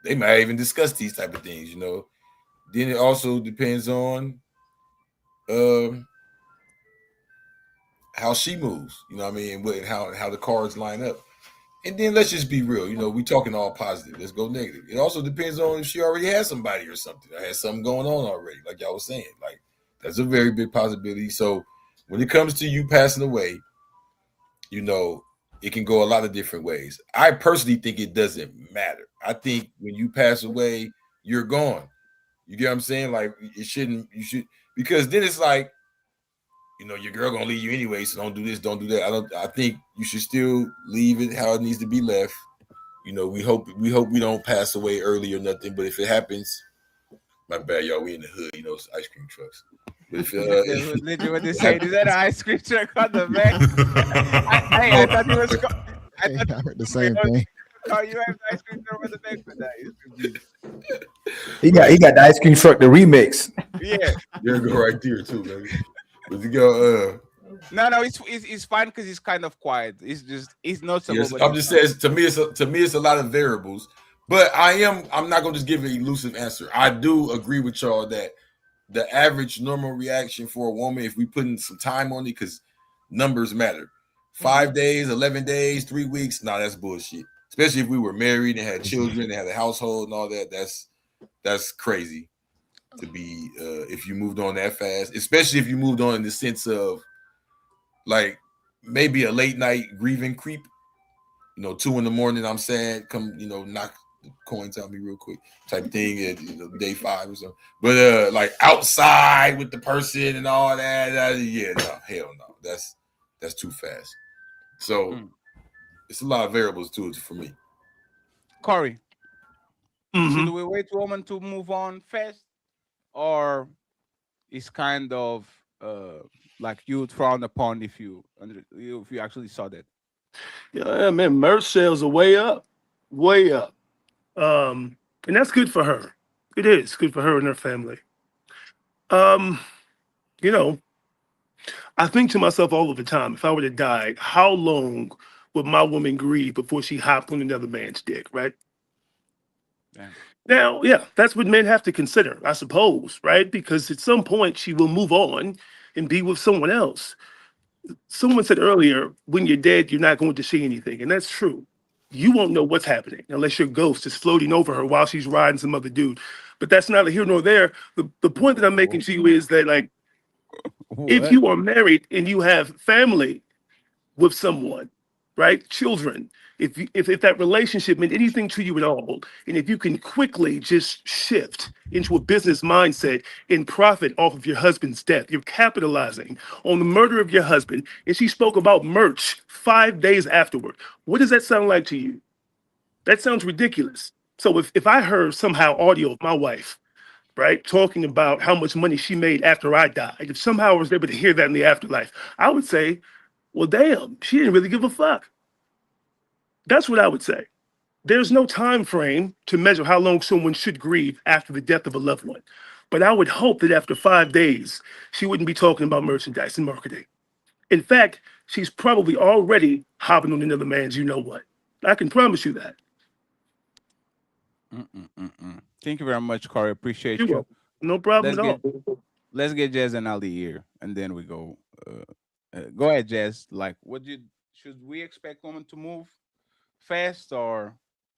they might even discuss these type of things, you know. Then it also depends on how she moves, you know what I mean, and how the cards line up. And then let's just be real, you know, we talking all positive. Let's go negative. It also depends on if she already has somebody or something. I had something going on already, like y'all was saying. Like, that's a very big possibility. So when it comes to you passing away, you know, it can go a lot of different ways. I personally think it doesn't matter. I think when you pass away, you're gone. You get what I'm saying? Like, you should, because then it's like, you know, your girl gonna leave you anyway, so don't do this, don't do that. I think you should still leave it how it needs to be left. You know, we hope we don't pass away early or nothing, but if it happens, my bad, y'all, we in the hood, you know, it's ice cream trucks. But if, literally what they say, is that an ice cream truck on the back? I thought it was. I heard the same thing. Oh, you have the ice cream truck on the back for that. He got the ice cream truck, the remix. Yeah, there you go, right there too, baby. But you go, no, it's fine because it's kind of quiet. It's not so. Yes, I'm just saying, to me it's a lot of variables. But I'm not gonna just give an elusive answer. I do agree with y'all that the average normal reaction for a woman, if we put in some time on it, because numbers matter. 5 days, 11 days, 3 weeks, that's bullshit. Especially if we were married and had children and had a household and all that. That's crazy to be if you moved on that fast, especially if you moved on in the sense of like maybe a late night grieving creep, you know, 2 a.m, I'm sad, come, you know, knock the coins out me real quick type thing at, you know, day 5 or something. But like outside with the person and all that, yeah, no, hell no, that's too fast. So it's a lot of variables to it for me. Corey, Should we wait for women to move on fast, or it's kind of like you would frown upon if you actually saw that? Yeah, man, merch sales are way up, way up. And that's good for her. It is good for her and her family. You know, I think to myself all of the time, if I were to die, how long would my woman grieve before she hopped on another man's dick, right? Yeah. Now, yeah, that's what men have to consider, I suppose, right? Because at some point she will move on and be with someone else. Someone said earlier, when you're dead, you're not going to see anything. And that's true. You won't know what's happening unless your ghost is floating over her while she's riding some other dude. But that's neither here nor there. The point that I'm making to you is that, like, if you are married and you have family with someone, right? Children, if that relationship meant anything to you at all, and if you can quickly just shift into a business mindset and profit off of your husband's death, you're capitalizing on the murder of your husband, and she spoke about merch 5 days afterward. What does that sound like to you? That sounds ridiculous. So if I heard somehow audio of my wife, right, talking about how much money she made after I died, if somehow I was able to hear that in the afterlife, I would say, well, damn, she didn't really give a fuck. That's what I would say. There's no time frame to measure how long someone should grieve after the death of a loved one. But I would hope that after 5 days, she wouldn't be talking about merchandise and marketing. In fact, she's probably already hopping on another man's you know what. I can promise you that. Thank you very much, Corey. Appreciate You're you. welcome. No problem at all. Let's get Jazz and Ali here, and then we go. Go ahead, Jazz. Like, should we expect women to move fast, or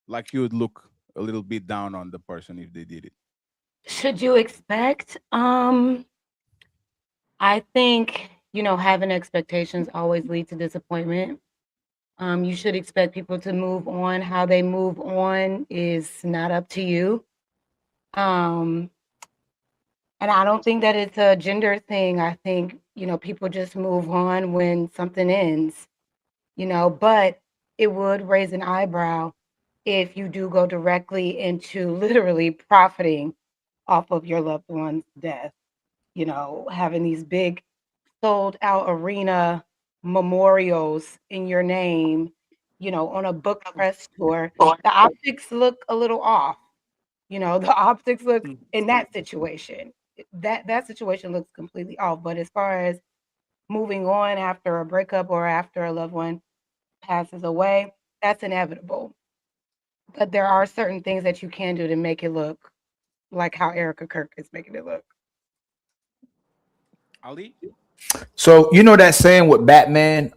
like you would look a little bit down on the person if they did it? Should you expect? I think, having expectations always lead to disappointment. You should expect people to move on. How they move on is not up to you. And I don't think that it's a gender thing. I think, people just move on when something ends, but it would raise an eyebrow if you do go directly into literally profiting off of your loved one's death, having these big sold out arena memorials in your name, on a book press tour. The optics look a little off. The optics look in that situation. That situation looks completely off. But as far as moving on after a breakup or after a loved one passes away, that's inevitable. But there are certain things that you can do to make it look like how Erica Kirk is making it look. Ali? So that saying with Batman,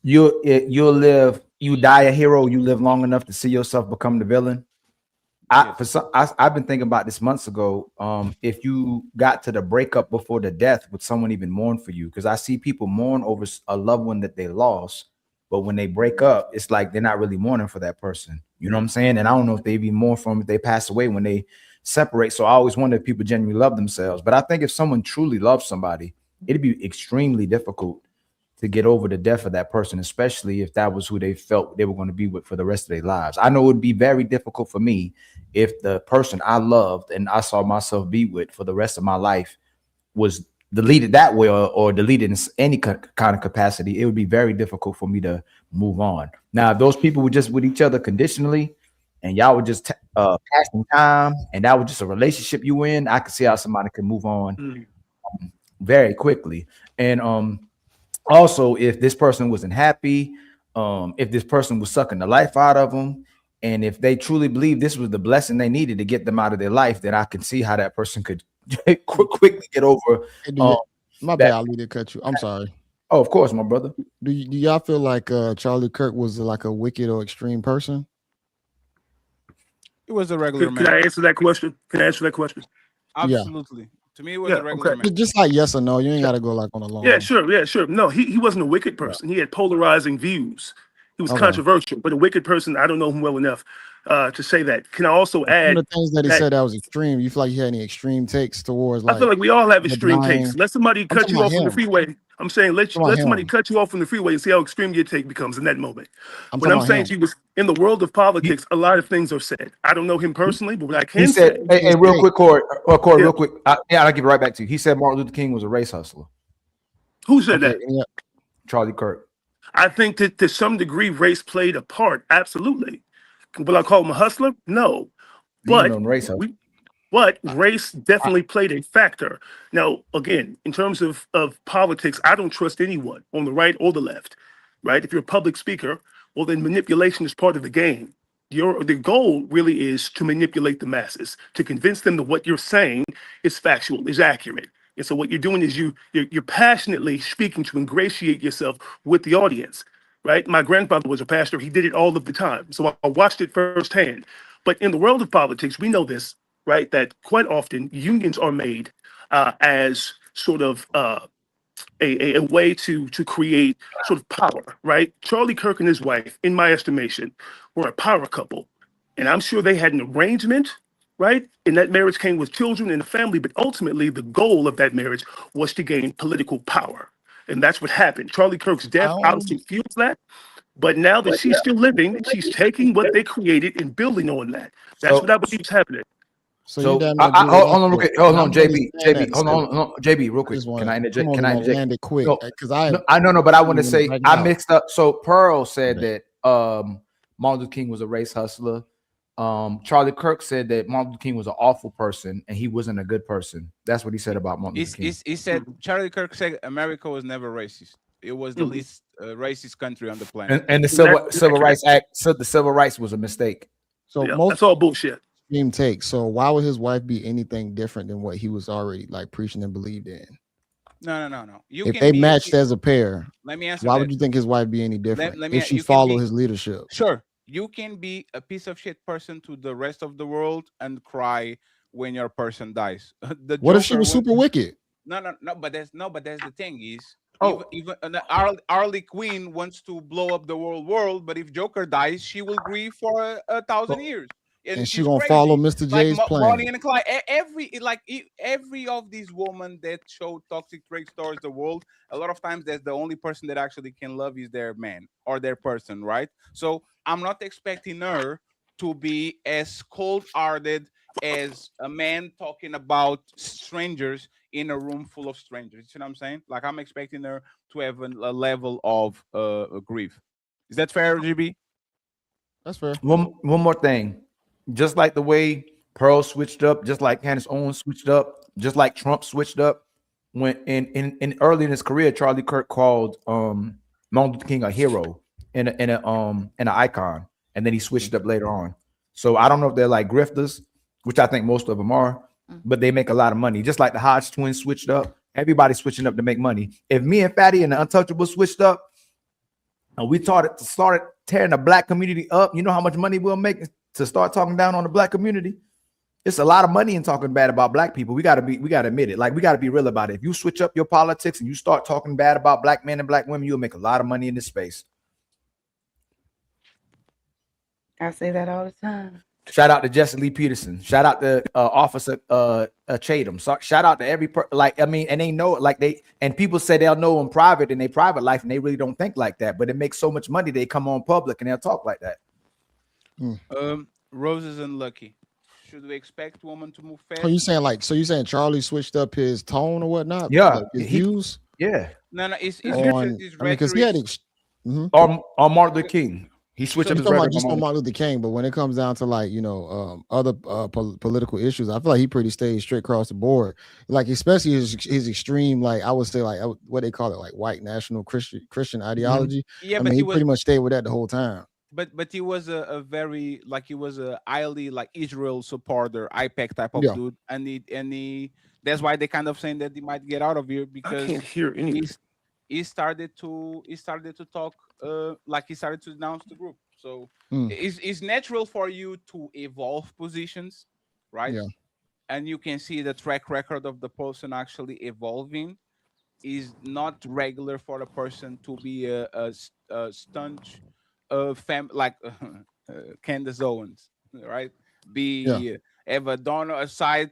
you die a hero, you live long enough to see yourself become the villain. I've been thinking about this months ago. If you got to the breakup before the death, would someone even mourn for you? Because I see people mourn over a loved one that they lost, but when they break up, it's like they're not really mourning for that person. You know what I'm saying? And I don't know if they even mourn for them if they pass away when they separate. So I always wonder if people genuinely love themselves. But I think if someone truly loves somebody, it'd be extremely difficult to get over the death of that person, especially if that was who they felt they were going to be with for the rest of their lives. I know it would be very difficult for me if the person I loved and I saw myself be with for the rest of my life was deleted that way or deleted in any kind of capacity. It would be very difficult for me to move on. Now, if those people were just with each other conditionally and y'all were just passing time and that was just a relationship you in, I could see how somebody could move on very quickly. And also, if this person wasn't happy, if this person was sucking the life out of them, and if they truly believe this was the blessing they needed to get them out of their life, then I can see how that person could quickly get over. My bad, I need to cut you. I'm sorry. Oh, of course, my brother. Do y'all feel like Charlie Kirk was like a wicked or extreme person? It was a regular man. Can I answer that question? Absolutely. To me, it was a regular man. Just like yes or no. You ain't got to go like on a long. Yeah, sure. No, he wasn't a wicked person. He had polarizing views. He was controversial, but a wicked person, I don't know him well enough. to say that. Can I also Some add of the things that he that said that was extreme. You feel like he had any extreme takes towards I feel like we all have extreme denying? takes. Let somebody I'm cut talking you about off on the him. freeway. I'm saying let I'm talking about somebody him. cut you off on the freeway and see how extreme your take becomes in that moment. I'm When talking I'm about saying him. she was in the world of politics, a lot of things are said. I don't know him personally, but what I He can said, say, hey, real quick, Corey, Yeah. real quick. I'll give it right back to you. He said Martin Luther King was a race hustler. Who said Okay, that? yeah. Charlie Kirk. I think that to some degree race played a part. Absolutely. Will I call him a hustler? No. You But know, race hustler. But race definitely played a factor. Now, again, in terms of politics, I don't trust anyone on the right or the left, right? If you're a public speaker, well, then manipulation is part of the game. The goal really is to manipulate the masses, to convince them that what you're saying is factual, is accurate. And so what you're doing is you're passionately speaking to ingratiate yourself with the audience, right? My grandfather was a pastor. He did it all of the time. So I watched it firsthand. But in the world of politics, we know this, right? That quite often unions are made as sort of a way to create sort of power, right? Charlie Kirk and his wife, in my estimation, were a power couple. And I'm sure they had an arrangement, right? And that marriage came with children and a family, but ultimately the goal of that marriage was to gain political power. And that's what happened. Charlie Kirk's death obviously fuels that. But now that she's still living, she's taking what they created and building on that. That's what I believe is happening. So you damn hold agree with on, Uncle, hold and on, I'm JB, only saying that JB, to hold say- on, JB, real quick. just wanna- Can I I'm interject? only Can I gonna interject? land it quick, No, 'cause I know, but I want to say bring it I out. mixed up. So Pearl said that Martin Luther King was a race hustler. Charlie Kirk said that Martin Luther King was an awful person and he wasn't a good person. That's what he said about Martin Luther King. He said Charlie Kirk said America was never racist. It was the least racist country on the planet. And the Civil Rights Act, so the Civil Rights was a mistake. So Yeah, most that's all bullshit. extreme takes. So why would his wife be anything different than what he was already like preaching and believed in? No. If they matched as a pair, let me answer why that. would you think his wife be any different let me- if she you can followed be- his leadership? Sure, you can be a piece of shit person to the rest of the world and cry when your person dies. What if she was super wicked? No, but that's the thing is, Oh. even Harley Quinn wants to blow up the world, but if Joker dies, she will grieve for 1,000 years. And she she's gonna crazy. follow Mr. Like J's plan. Bonnie and Clyde. Every of these women that show toxic traits towards the world, a lot of times that's the only person that actually can love is their man or their person, right? So I'm not expecting her to be as cold-hearted as a man talking about strangers in a room full of strangers. You see what I'm saying? Like I'm expecting her to have a level of grief. Is that fair, GB? That's fair. One more thing. Just like the way Pearl switched up, just like Candace Owens switched up, just like Trump switched up. When in early in his career, Charlie Kirk called Martin Luther King a hero and an icon, and then he switched up later on. So I don't know if they're like grifters, which I think most of them are, but they make a lot of money. Just like the Hodge twins switched up, everybody's switching up to make money. If me and Fatty and the Untouchables switched up, and we started tearing the black community up, you know how much money we'll make to start talking down on the black community? It's a lot of money in talking bad about black people. We gotta admit it. Like we gotta be real about it. If you switch up your politics and you start talking bad about black men and black women, you'll make a lot of money in this space. I say that all the time. Shout out to Jesse Lee Peterson. Shout out to Officer Chatham. So, shout out to every and they know it. Like people say they'll know in private in their private life, and they really don't think like that. But it makes so much money they come on public and they'll talk like that. Roses and Lucky. Should we expect women to move fast? Oh, you saying Charlie switched up his tone or whatnot? Yeah, like his views. Yeah. No, it's because he had on Martin Luther King. He switched up his rhetoric. Just on Martin Luther King, but when it comes down to like other political issues, I feel like he pretty stayed straight across the board. Like especially his extreme, like I would say, like what they call it, like white national Christian ideology. Yeah, I but mean, he was, pretty much stayed with that the whole time. But he was a very he was a highly like Israel supporter, IPAC type of dude, and he that's why they kind of saying that he might get out of here because I can't hear anything. He started to talk like he started to announce the group. So it's natural for you to evolve positions, right? Yeah. And you can see the track record of the person actually evolving is not regular for a person to be a staunch like Candace Owens. right? Have a Donald side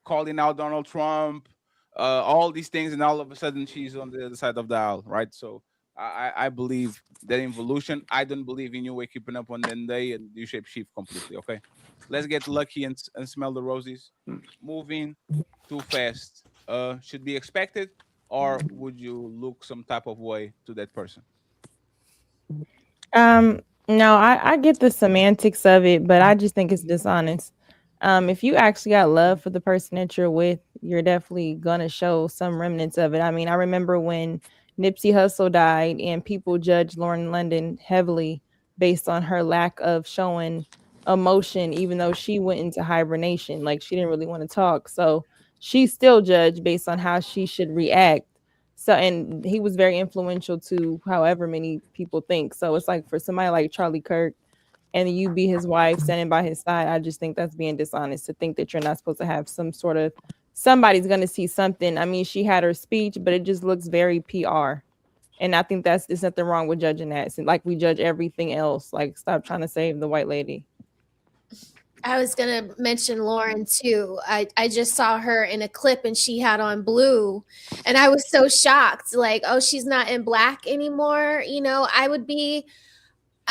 calling out Donald Trump, all these things, and all of a sudden she's on the other side of the aisle, right? So I believe that involution. I don't believe in you waking up one day and you shape shift completely. Okay, let's get lucky and smell the roses. Moving too fast should be expected, or would you look some type of way to that person? No, I get the semantics of it, but I just think it's dishonest. If you actually got love for the person that you're with, you're definitely gonna show some remnants of it. I mean, I remember when Nipsey Hussle died and people judged Lauren London heavily based on her lack of showing emotion, even though she went into hibernation. Like she didn't really want to talk. So she's still judged based on how she should react. So, and he was very influential to however many people think. So it's like for somebody like Charlie Kirk and you be his wife standing by his side, I just think that's being dishonest to think that you're not supposed to have some sort of, somebody's going to see something. I mean, she had her speech, but it just looks very PR. And I think there's nothing wrong with judging that. It's like we judge everything else. Like stop trying to save the white lady. I was gonna mention Lauren too. I just saw her in a clip and she had on blue, and I was so shocked. Like, oh, she's not in black anymore. You know, I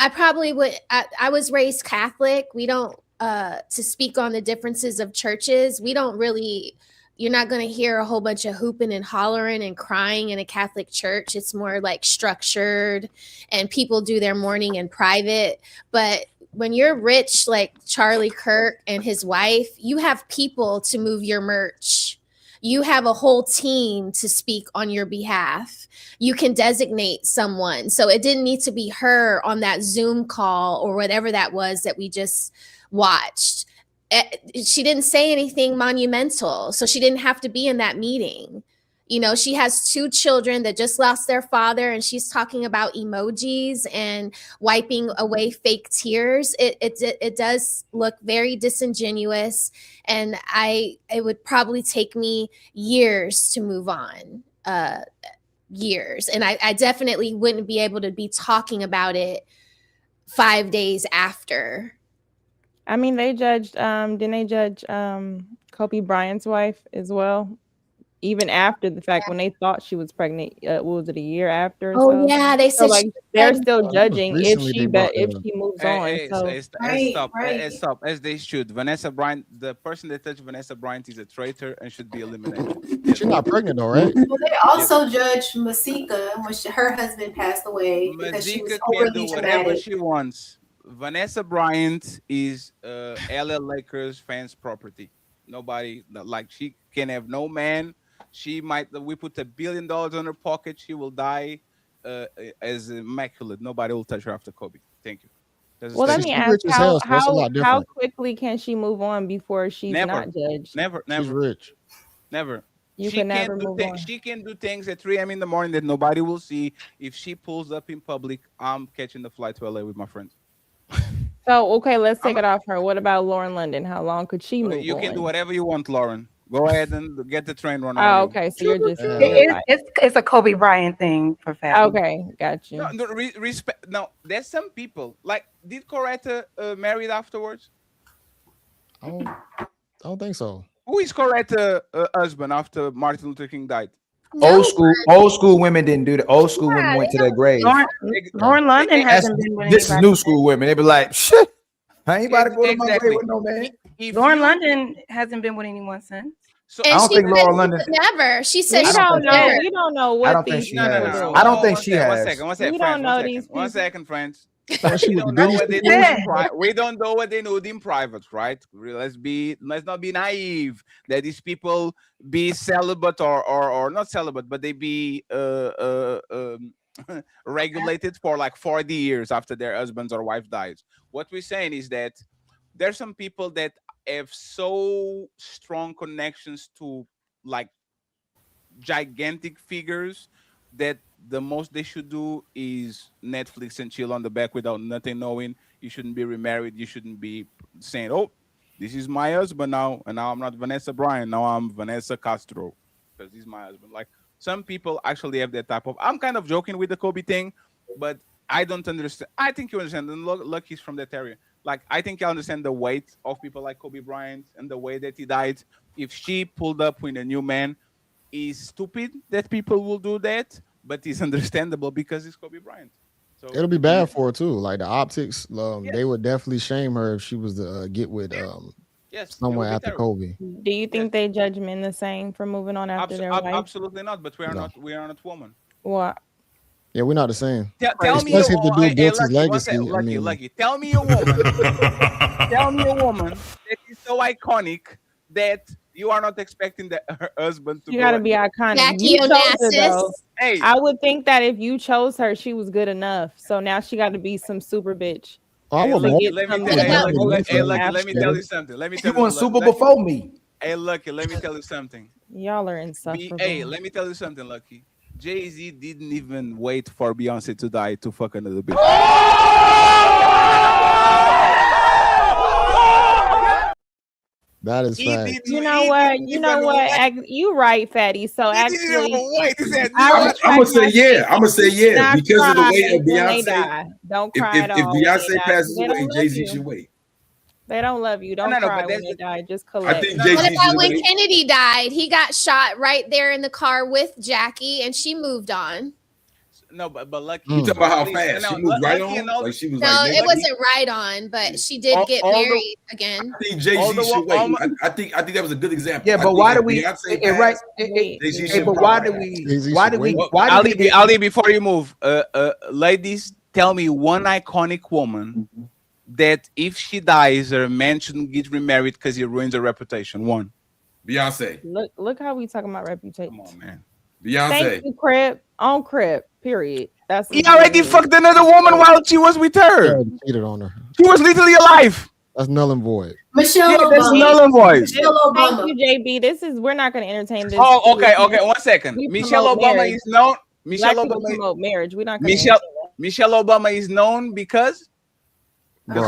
probably would. I was raised Catholic. We don't to speak on the differences of churches. We don't really. You're not going to hear a whole bunch of hooping and hollering and crying in a Catholic church. It's more like structured, and people do their mourning in private. But when you're rich like Charlie Kirk and his wife, you have people to move your merch. You have a whole team to speak on your behalf. You can designate someone. So it didn't need to be her on that Zoom call or whatever that was that we just watched. She didn't say anything monumental, so she didn't have to be in that meeting. You know, she has 2 children that just lost their father, and she's talking about emojis and wiping away fake tears. It does look very disingenuous, and it would probably take me years to move on. Years, and I definitely wouldn't be able to be talking about it 5 days after. I mean, they judged, didn't they judge Kobe Bryant's wife as well? Even after the fact, when they thought she was pregnant, what was it, a year after? Oh yeah, they said like they're still judging if she moves on. Stop, as they should. Vanessa Bryant, the person that touched Vanessa Bryant is a traitor and should be eliminated. She's not pregnant though, right? Well, they also judged Masika when her husband passed away because she was Masika can overly do whatever dramatic. she wants. Vanessa Bryant is LA Lakers fans' property. Nobody, like, she can have no man. We put $1 billion on her pocket. She will die as immaculate. Nobody will touch her after Kobe. Thank you. Well, let me ask, how quickly can she move on before she's not judged? Never. She's rich. Never. You can never move on. She can do things at 3 a.m. in the morning that nobody will see. If she pulls up in public, I'm catching the flight to LA with my friends. So, okay, let's take it off her. What about Lauren London? How long could she move on? You can do whatever you want, Lauren. Go ahead and get the train run. Oh, okay. So you're just it's a Kobe Bryant thing for fashion. Okay, got you. No, respect. No, there's some people like, did Coretta married afterwards? I don't think so. Who is Coretta husband after Martin Luther King died? Old school women didn't do that. Old school women went to their grave. Lauren London hasn't been with This is anybody. new school women. They be like, shit, I ain't about to go to my grave with no man. Lauren London hasn't been with anyone since. So I don't think Lauren London. Never. She said we don't know. We don't know what I don't think these she people has. do. I don't think she has. One second, We don't know these One people. second, friends. She We was don't the know what they do goodies. in we don't know what they do in private, right? Let's not be naive that these people be celibate or not celibate, but they be regulated for like 40 years after their husbands or wife dies. What we're saying is that there's some people that have so strong connections to like gigantic figures that the most they should do is Netflix and chill on the back without nothing knowing. You shouldn't be remarried. You shouldn't be saying, oh, this is my husband now, and now I'm not Vanessa Bryant. Now I'm Vanessa Castro because he's my husband. Like, some people actually have that type of. I'm kind of joking with the Kobe thing, but I don't understand. I think you understand. And Lucky's from that area. like I think I understand the weight of people like Kobe Bryant and the way that he died. If she pulled up with a new man, it's stupid that people will do that, but it's understandable because it's Kobe Bryant. So It'll be bad for her too. Like the optics, they Yes. would definitely shame her if she was to get with yes, it someone will be after terrible. Kobe. Do you think they judge men the same for moving on after their wife? Absolutely not. But we are No. not. We are not woman. What? Yeah, we're not the same. Tell me, Especially if the dude hey, built his Lucky, one legacy. second, I Lucky, mean, Lucky. Tell me a woman. Tell me a woman that is so iconic that you are not expecting that her husband to. You go gotta and- be iconic. Jackie You chose her, though. Onassis. Hey, I would think that if you chose her, she was good enough. So now she got to be some super bitch. I hey, would Lucky, more. let me some tell, good hey, enough Lucky, woman hey, Lucky, let me after. tell you something. Let me You tell won you. super Let- before me. Hey, Lucky, let me tell you something. Y'all are insufferable. Hey, let me tell you something, Lucky. Jay-Z didn't even wait for Beyonce to die to fuck another bitch. That is He fact. didn't. You know he what? didn't You know even what? wait. You right, Fatty. So He didn't actually, even wait. He said, I "No, I'm retract gonna say my yeah. statement. I'm gonna say Do yeah not because of the cry way of when they Beyonce. die. Don't cry If at all when they Beyonce die. passes They away, don't love Jay Z you. should wait. They don't love you. Don't no, cry but when that's they die. Just I collect. think No, Jay no. What Z about should when wait. Kennedy died? He got shot right there in the car with Jackie, and she moved on. no, but Lucky. You talking about how please, fast no, she moved right Lucky and on? all Like she was No, like it next wasn't right on, but she did get all the married again. I think Jay all Z the should wo- all wait. my- I think that was a good example. Yeah, I but think why if do we? Beyonce Right? passed, Jay-Z Jay hey, should but why probably do pass. we? Jay-Z Why should do we? wait. Why do Ali, we? Ali, before you move, ladies, tell me one iconic woman that if she dies, her man shouldn't get remarried because he ruins her reputation. One. Beyonce. Look how we talking about reputation. Come on, man. Thank Beyonce. you, Crip. On Crip. Period. That's He already fucked another woman while she was with her. Yeah, cheated on her. She was literally alive. That's null and void. Michelle Yeah, that's Obama. null and void. Michelle Thank Obama. you, JB. We're not going to entertain this. Oh, okay. 1 second. We Michelle promote Obama marriage. is known. Michelle Black people Obama. promote marriage. We're not going to. Michelle Obama is known because Barack.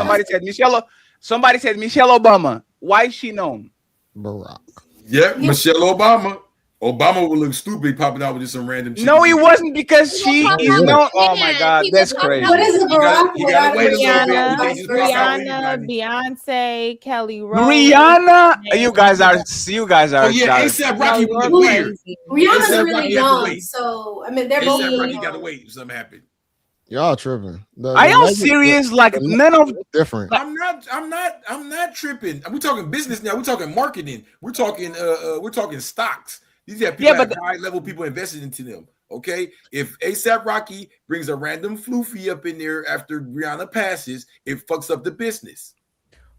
somebody said Michelle Obama. Why is she known? Barack. Yep, Michelle Obama. Obama would look stupid popping out with just some random shit. No, it wasn't because He she will pop is out known. with Oh a my man. God, He that's will pop crazy. out What is a You Barack you gotta without wait a little bit. You Rihanna, can't just pop out with Rihanna, anybody. Beyonce, Kelly Rowland. Rihanna, you guys are. Oh yeah, ASAP Rocky No, would you're look weird. crazy. Rihanna's A$AP really Rocky have to young, wait. so I mean they're both ASAP really Rocky young. gotta wait if something happened. Y'all tripping. Are y'all serious? Like none of different. I'm not tripping. We're talking business now. We're talking marketing. We're talking stocks. These are people Yeah, but high level people invested into them. Okay. If ASAP Rocky brings a random floofy up in there after Rihanna passes, it fucks up the business.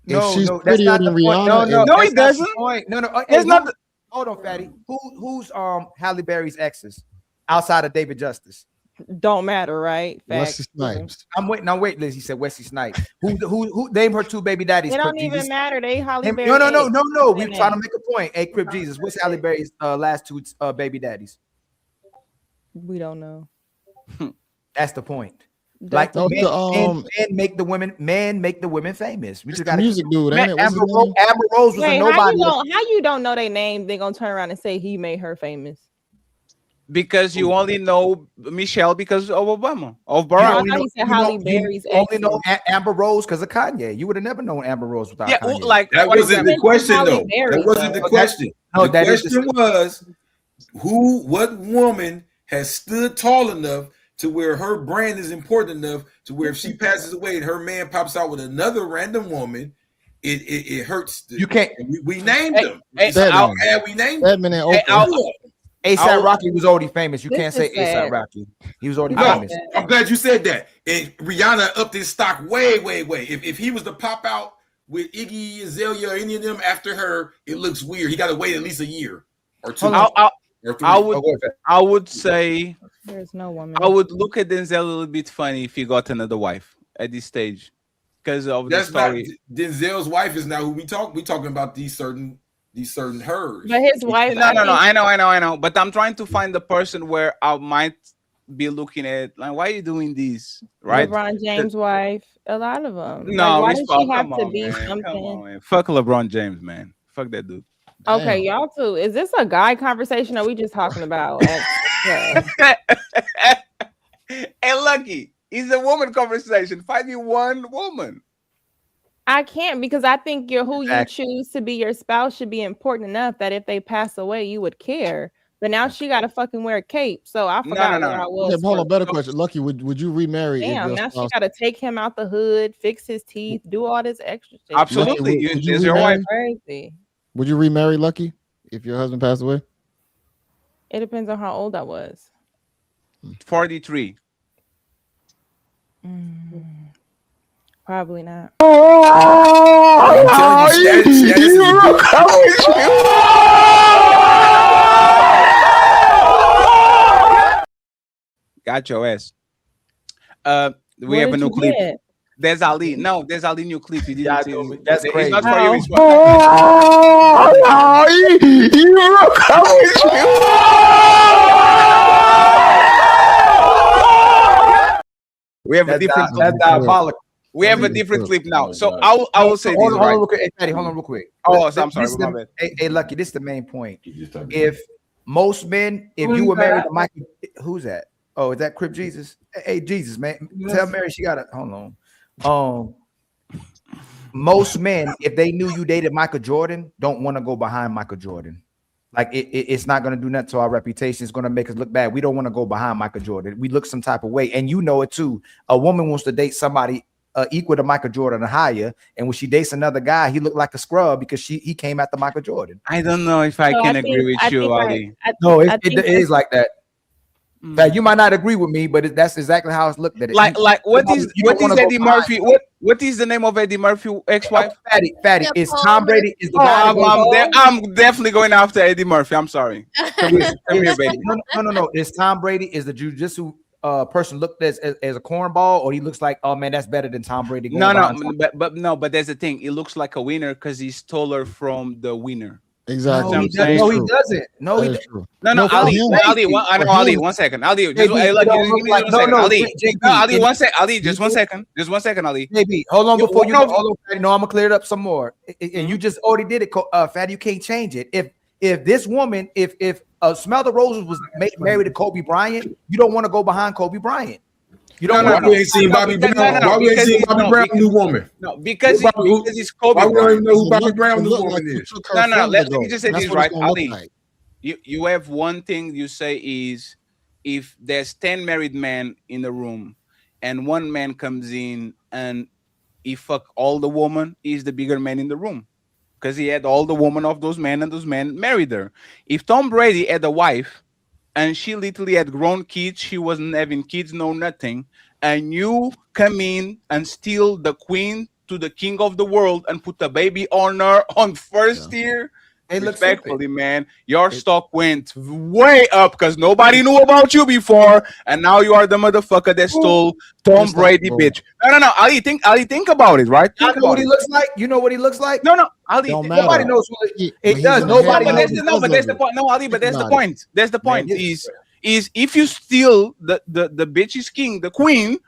No, she's no, that's prettier not the than point. Rihanna, No, and- no, No, that's it not the doesn't. point. No, no. Hey, It's not. hold on, Fatty. Who's Halle Berry's exes outside of David Justice? Don't matter, right? Wesley Facts. Snipes. I'm waiting, Liz. He said Wesley Snipes. Who name her two baby daddies? It don't Crip even Jesus. matter. They Holly Name- Berry. No. ex. We're trying to make a point. Hey, Crip Jesus. What's Halle Berry's last two baby daddies? We don't know. That's the point. That's Like No, men make the women famous. We It's just the got music dude, ain't it? What's his name? Amber Rose was Wait, a nobody. how you don't know their name? They gonna turn around and say he made her famous. Because you only know Michelle because of Obama, of I Barack. thought he said Halle Berry's only know exes. Amber Rose because of Kanye. You would have never known Amber Rose without Yeah, Kanye. like That for wasn't example, the question Halle though. Berry, That wasn't the though. question. No, The that is question was what woman has stood tall enough to where her brand is important enough to where if she passes away and her man pops out with another random woman, it hurts. You can't. We named them. Hey, We named them. Batman and Oprah. ASAP Rocky was already famous. You This can't say is sad. ASAP Rocky. He was already No, famous. I'm glad you said that. And Rihanna upped his stock way. If he was to pop out with Iggy Azalea or any of them after her, it looks weird. He got to wait at least a year or two. Or three. I would say There's no woman. I would look at Denzel a little bit funny if he got another wife at this stage because of That's the not story. Denzel's wife is not who we talk. We talking about these certain hers. But his wife. No. I know. But I'm trying to find the person where I might be looking at like, why are you doing this? Right? LeBron James' wife. A lot of them. No, why we does fuck- she have come to on, be man. something? Come on, man. Fuck LeBron James, man. Fuck that dude. Okay, y'all too. Is this a guy conversation or are we just talking about? Hey, Lucky, it's a woman conversation. Find me one woman. I can't because I think who you Exactly. choose to be your spouse should be important enough that if they pass away, you would care. But now she got to fucking wear a cape. So I No, forgot no, where I no. was. Okay, hold on. Better So question. Lucky, would you remarry if Damn, your now she spouse? got to take him out the hood, fix his teeth, do all this extra shit. Lucky, absolutely, would you is your wife. remarry? Crazy. Would you remarry Lucky if your husband passed away? It depends on how old I was. 43. Probably not. I'm telling you, status is Got your ass. We What have a did new you clip. get? There's Ali. No, there's Ali new clip. You Yeah, didn't see. that's It's crazy. not for you. How? It's we have a different clip. That's diabolical. We have a Really different good. clip now. Oh, So God. I will say this, Hold on right? real quick. Hey, Patty, hold on real quick. Oh, so I'm This is sorry, my the- bad. Hey, Lucky, this is the main point. You just talking If most men, if you were married to Michael, who's that? Oh, is that Crip Jesus? Hey, Jesus, man, tell Mary she got to hold on. Most men, if they knew you dated Michael Jordan, don't want to go behind Michael Jordan. Like it's not going to do nothing to our reputation. It's going to make us look bad. We don't want to go behind Michael Jordan. We look some type of way, and you know it too. A woman wants to date somebody equal to Michael Jordan or higher, and when she dates another guy, he looked like a scrub because he came after Michael Jordan. I don't know if I So can I agree think- with I you, think Ali. No, I it think is like that. Mm. That you might not agree with me, but that's exactly how it's looked at it. Like what is you don't wanna go Eddie behind Murphy? What is the name of Eddie Murphy ex-wife? Fatty, Yeah, is Paul Tom Brady is the Oh, guy that goes- I'm definitely going after Eddie Murphy. I'm sorry. Come here, baby. No. Is Tom Brady is the jujitsu person looked as a cornball, or he looks like, oh man, that's better than Tom Brady? going behind Tom- But there's the thing. It looks like a winner because he's taller from the winner. Exactly. No, he That is doesn't. No, he doesn't. No, he That is doesn't. true. No, No, for Ali, him. Ali, I know For Ali. him. 1 second, Ali. Just, JB, hey, look, it don't give look me like- 1 no, second, no, Ali. JB, No, Ali, it- 1 second, Ali. Just 1 second. Just 1 second, Ali. Maybe hold on You- before you no, hold on, Fatty. No, I'm gonna clear it up some more. And you just already did it, Fatty. You can't change it. If this woman, if Smell the Roses was married to Kobe Bryant, you don't want to go behind Kobe Bryant. You don't. No, Why we ain't seen Bobby Brown? Why we ain't seen Bobby Brown, new woman? No, because Who- it's Kobe Why we don't Bryant. even know who It Bobby look- Brown, it new look woman like you is? took her No, from let the me goat. just say That's this, what it's right, gonna look Ali? like. You have one thing you say is if there's 10 married men in the room and one man comes in and he fuck all the woman, he's the bigger man in the room because he had all the woman of those men and those men married her. If Tom Brady had a wife and she literally had grown kids, she wasn't having kids, no nothing, and you come in and steal the queen to the king of the world and put the baby on her on first year. They look Respectfully, man, your stock went way up because nobody knew about you before, and now you are the motherfucker that stole Tom Just like Brady, Lord. bitch. No. Ali, think about it, right? I Think know what about he it. looks like. You know what he looks like. No, Ali. Don't think- matter. Nobody knows who He- it but does. he's Nobody ahead but knows. of that's because that's of the it. point. No, Ali, but Think that's the about it. point. That's the point. this Is if you steal the bitch is king, the queen.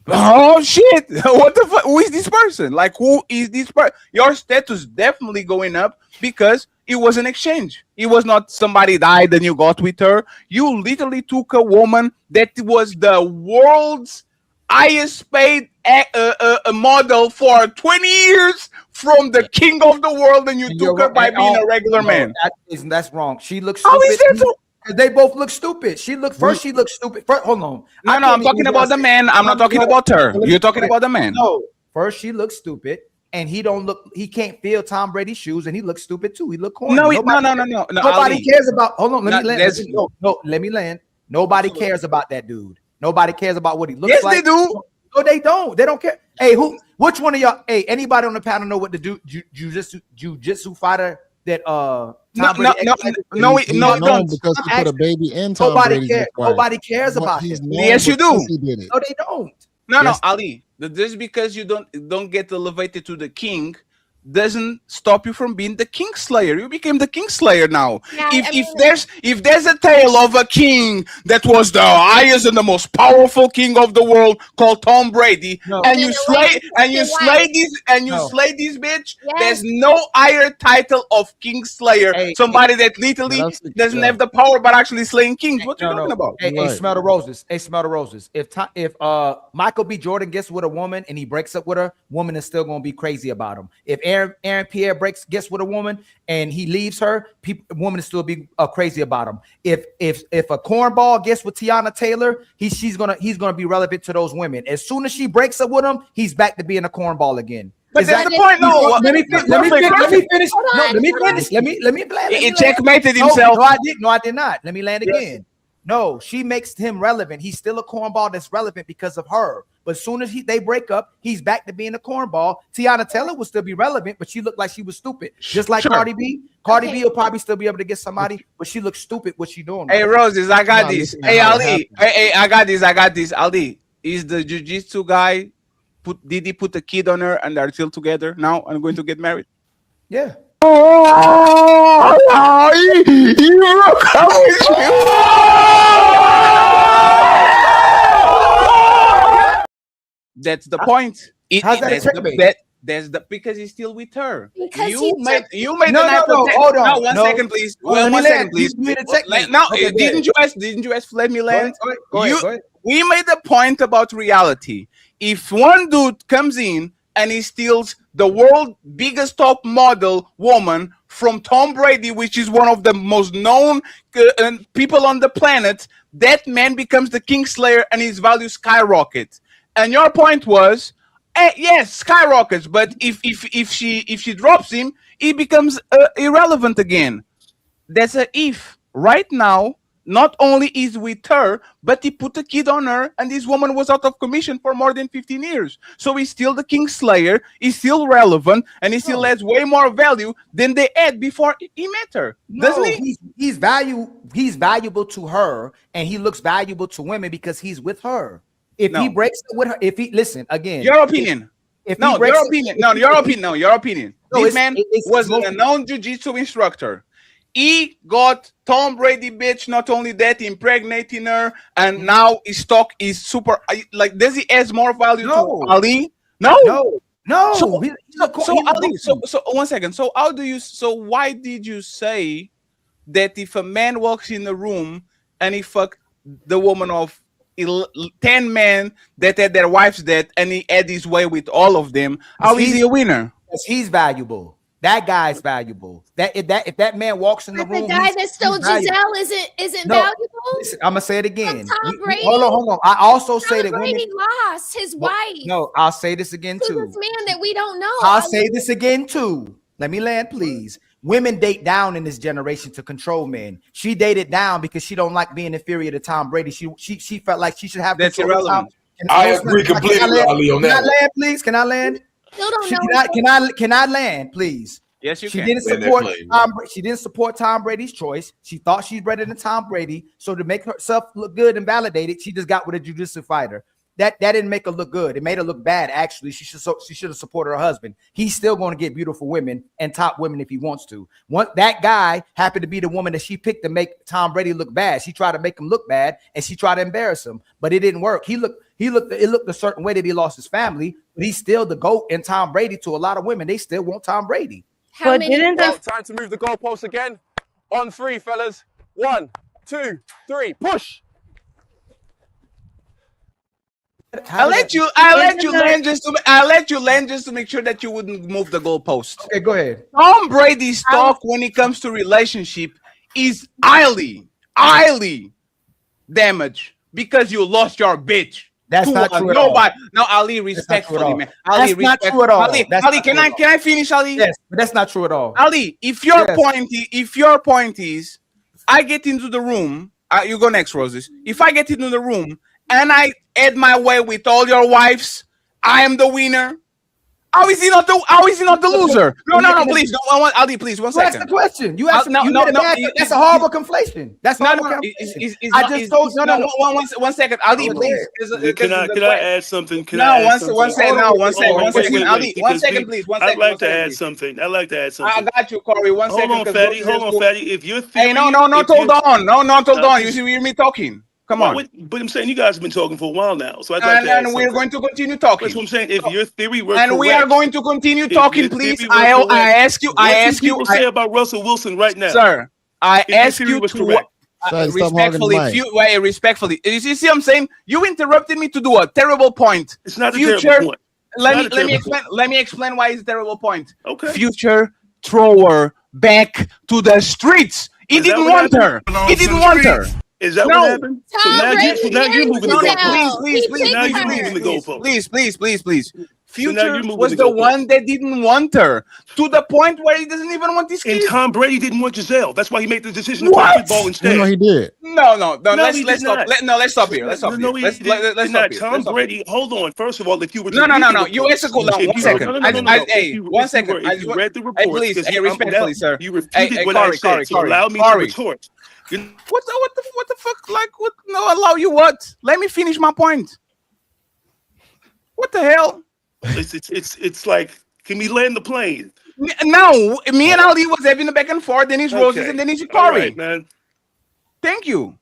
Oh shit! What the fuck? Who is this person? Like, who is this person? Your status definitely going up because it was an exchange. It was not somebody died and you got with her. You literally took a woman that was the world's highest paid a model for 20 years from the king of the world, and you And took you're her by right. being a regular No, man. That's wrong. She looks How stupid. is that so? They both look stupid. She looked stupid. First, hold on. No, I I'm can't talking even about the say- man. I'm not talking No, about her. no, You're talking about the man. No, first she looks stupid, and he don't look. He can't feel Tom Brady's shoes, and he looks stupid too. He look corny. No, Nobody- no. Nobody Ali. cares about. Hold on, let No, me land. there's- Let me land. Nobody cares about that dude. Nobody cares about what he looks Yes, like. they do. No, they don't. They don't care. Hey, which one of y'all? Hey, anybody on the panel know what the jujitsu fighter that Tom Brady? No, He's no, known don't. because he put a baby in Tom Nobody Brady's cares. wife. Nobody cares But about he's him. known Yes, you because do. He did it. No, they don't. No, Yes. Ali. Just because you don't get elevated to the king doesn't stop you from being the Kingslayer. You became the Kingslayer now. Yeah, If there's a tale of a king that was the highest and the most powerful king of the world called Tom Brady, and you slay this bitch, there's no higher title of Kingslayer. Somebody that literally doesn't have the power but actually slaying kings. What you talking about? Hey, smell the roses. Hey, smell the roses. If Michael B. Jordan gets with a woman and he breaks up with her, woman is still gonna be crazy about him. If Aaron Pierre gets with a woman and he leaves her, woman is still be crazy about him. If a cornball gets with Tiana Taylor, he's gonna be relevant to those women. As soon as she breaks up with him, he's back to being a cornball again. But that's the point. No, let me finish. No, let me finish. Let me land. He checkmated himself. No, I did not. Let me land again. No, she makes him relevant. He's still a cornball that's relevant because of her. But as soon as they break up, he's back to being a cornball. Tiana Taylor will still be relevant, but she looked like she was stupid. Just like Cardi B. Cardi B will probably still be able to get somebody, but she looks stupid what she doing. Hey, Roses, I got this. Hey, Ali. Hey, I got this. Ali, is the jiu-jitsu guy, did he put a kid on her and they're still together now and going to get married? Yeah. That's the point. How's that a checkmate? Because he's still with her. Because you made no, hold on. One second, please. One second, please. Didn't you ask let me land? Go ahead. We made a point about reality. If one dude comes in and he steals the world's biggest top model woman from Tom Brady, which is one of the most known people on the planet, that man becomes the Kingslayer and his value skyrockets. And your point was, yes, skyrockets. But if she drops him, he becomes irrelevant again. That's a if. Right now, not only is with her, but he put a kid on her, and this woman was out of commission for more than 15 years. So he's still the Kingslayer. He's still relevant, and he still has way more value than they had before he met her. Doesn't he? He's valuable to her, and he looks valuable to women because he's with her. If he breaks up with her, listen again. Your opinion. Your opinion. This man was a known jiu-jitsu instructor. He got Tom Brady bitch. Not only that, impregnating her, and now his stock is super. Like, does he has more value to Ali? No. So 1 second. So why did you say that if a man walks in the room and he fucked the woman of 10 men that had their wives dead and he had his way with all of them, how is he a winner? Because he's valuable. That guy's valuable. If that man walks in the room, the guy that stole Giselle isn't valuable. Listen, I'm gonna say it again. Tom Brady. Hold on. I also say that Brady lost his wife. No, I'll say this again to too. this man that we don't know. I'll say this again too. Let me land, please. Women date down in this generation to control men. She dated down because she don't like being inferior to Tom Brady. She felt like she should have. That's irrelevant. I agree completely, Ali, on that. Can I land, please? Can I land? Still don't know. Can I land, please? Yes, you she can. Didn't support Tom. She didn't support Tom Brady's choice. She thought she's better than Tom Brady. So to make herself look good and validated, she just got with a jiu-jitsu fighter. That didn't make her look good. It made her look bad. Actually, she should have supported her husband. He's still going to get beautiful women and top women if he wants to. That guy happened to be the woman that she picked to make Tom Brady look bad. She tried to make him look bad, and she tried to embarrass him, but it didn't work. It looked a certain way that he lost his family, but he's still the GOAT and Tom Brady to a lot of women. They still want Tom Brady. Time to move the goalpost again. On 3, fellas. 1, 2, 3, push. I let you land just to make sure that you wouldn't move the goalpost. Okay, go ahead. Tom Brady's talk when it comes to relationship is highly damaged because you lost your bitch. That's not true at all. No, Ali, respectfully, man. Ali, that's not true at all. Ali, can I finish, Ali? Yes, but that's not true at all. Ali, if your point is, I get into the room. You go next, Roses. If I get into the room and I had my way with all your wives, I am the winner. How is he not the loser? No, please. No, Ali, please, 1 You asked the second. question. You asked. No, you no, did a no, bad- it- That's it- a horrible conflation. That's No, horrible no, conflation. it's I not- just it's- told no. 1 second, Ali, Go please. ahead. Can I add something? Can No, I add one something? second, no, 1 second, Hold on, 1 second, wait, Ali, 1 because second, please, 1 I'd second. like 1 to second, add please. something. I'd like to add I something. got you, Corey. 1 second. Hold on, 'cause Fatty. those Hold on, go- Fatty. If your theory, Hey, no, if hold you- on. No, hold on. just- You hear me talking. Come Well, on. but I'm saying you guys have been talking for a while now, so I'd like to add And we're something. going to continue talking. That's what I'm saying. If your theory were And correct, we are going to continue if talking, your please. theory were I correct, ask you, what do people say about Russell Wilson right now? Sir, I If your ask theory you was to correct. Say, stop hogging the respectfully, mic. respectfully. You see what I'm saying? You interrupted me to do a terrible point. It's not a Future, terrible point. let Not me a terrible explain. Let me explain why it's a terrible point. Okay. Future thrower back to the streets. He Is that didn't what want her. happened? He didn't want her. Is that No. what happened? So Tom now, Brady so now you're married moving the Giselle. goalpost. Please, He please, picked Now you're her. moving the goalpost. Please. So now Future you're moving was the the goalpost. one that didn't want her to the point where he doesn't even want his And kids. Tom Brady didn't want Giselle. That's why he made the decision to What? play football instead. No, he did. No, No, let's he let's did stop. not. Let's stop here. Let's stop No, here. he Let's did stop not. here. Tom Let's stop Brady, hold on. First of all, if you were to No. read the You reports, answer cool down. if 1 you- second. No. Hey, 1 second. If you read the Hey, reports, please. 'cause Hey, I'm respectfully, now, sir. you refuted what Corey, I said, so allow me to Corey. retort. What the fuck? Like what? No, allow you what? Let me finish my point. What the hell? It's like, can we land the plane? No, me and Ali was having a back and forth. Then it's Roses, Okay. and then it's All Corey. right, man. Thank you.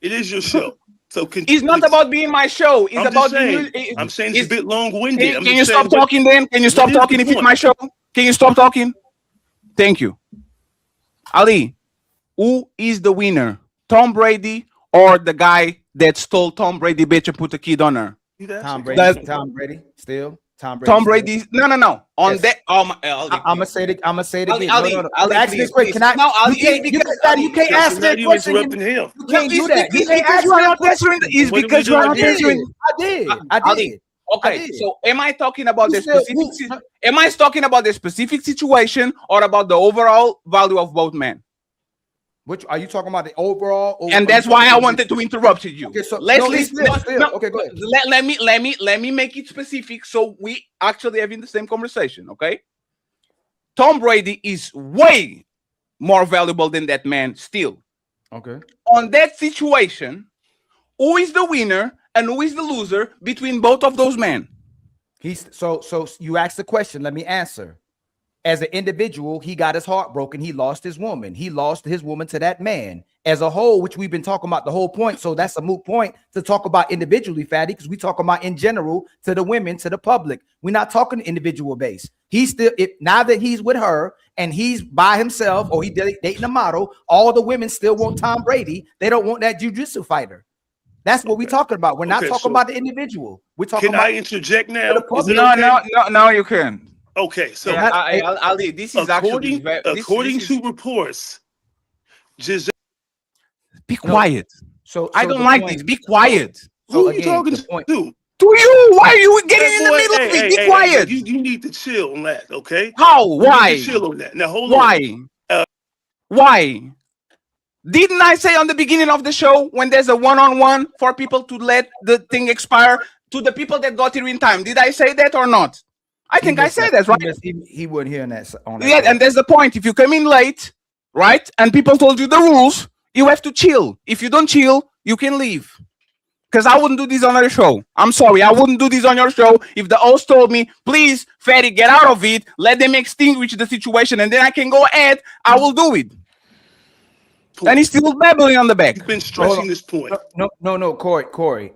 It is your show. So It's not about being my show. It's I'm about just saying, you. I'm saying it's a bit long-winded. Can you stop talking then? Can you stop talking if it's my show? Can you stop talking? Thank you. Ali, who is the winner? Tom Brady or the guy that stole Tom Brady bitch and put the kid on her? Tom That's- Brady. Tom Brady. Still. Tom Brady. Tom Brady. No. On Yes. that. I'm gonna say it. I'm gonna say it again. Ali, No. Ali, Ask me please, this quick. please. Can I? No, Ali, you can't. You can't So ask now that you question. interrupting him. You can't do It's that. You because can't ask you are that not question. answering. It's What do we because do you are with not this? answering. I did. Ali, okay, did. so am I talking about the You said specific? who- Am I talking about the specific situation or about the overall value of both men? Which are you talking about? The overall? Or And that's why I wanted to interrupt you. Okay, so Let's no, listen. still. Okay, go ahead. Let me make it specific so we actually having the same conversation. Okay. Tom Brady is way more valuable than that man still. Okay. On that situation, who is the winner and who is the loser between both of those men? He's so you asked the question. Let me answer. As an individual, he got his heart broken. He lost his woman. He lost his woman to that man. As a whole, which we've been talking about the whole point. So that's a moot point to talk about individually, Fatty, because we talk about in general to the women, to the public. We're not talking individual base. He's still now that he's with her and he's by himself or he's dating a model. All the women still want Tom Brady. They don't want that jiu-jitsu fighter. That's what we're talking about. We're not Okay, talking so about the individual. We're talking Can about I interject now? the Is it No, okay? no, you can. Okay, so Ali, this is actually according to reports, Giselle. Be quiet. So I don't like this. Be quiet. Who are you talking to? To you? Why are you getting in the middle of it? Be quiet. You need to chill on that, okay? How? You need Why? to chill on that. Now hold Why? on. Why? Didn't I say on the beginning of the show when there's a one-on-one for people to let the thing expire to the people that got here in time? Did I say that or not? I think I said that, right? He wasn't hearing that on that. Yeah, and there's the point. If you come in late, right, and people told you the rules, you have to chill. If you don't chill, you can leave. Because I wouldn't do this on your show. I'm sorry, I wouldn't do this on your show if the host told me, please, Fatty, get out of it, let them extinguish the situation, and then I can go ahead, I will do it. And he's still babbling on the back. You've been stressing this point. No, Corey.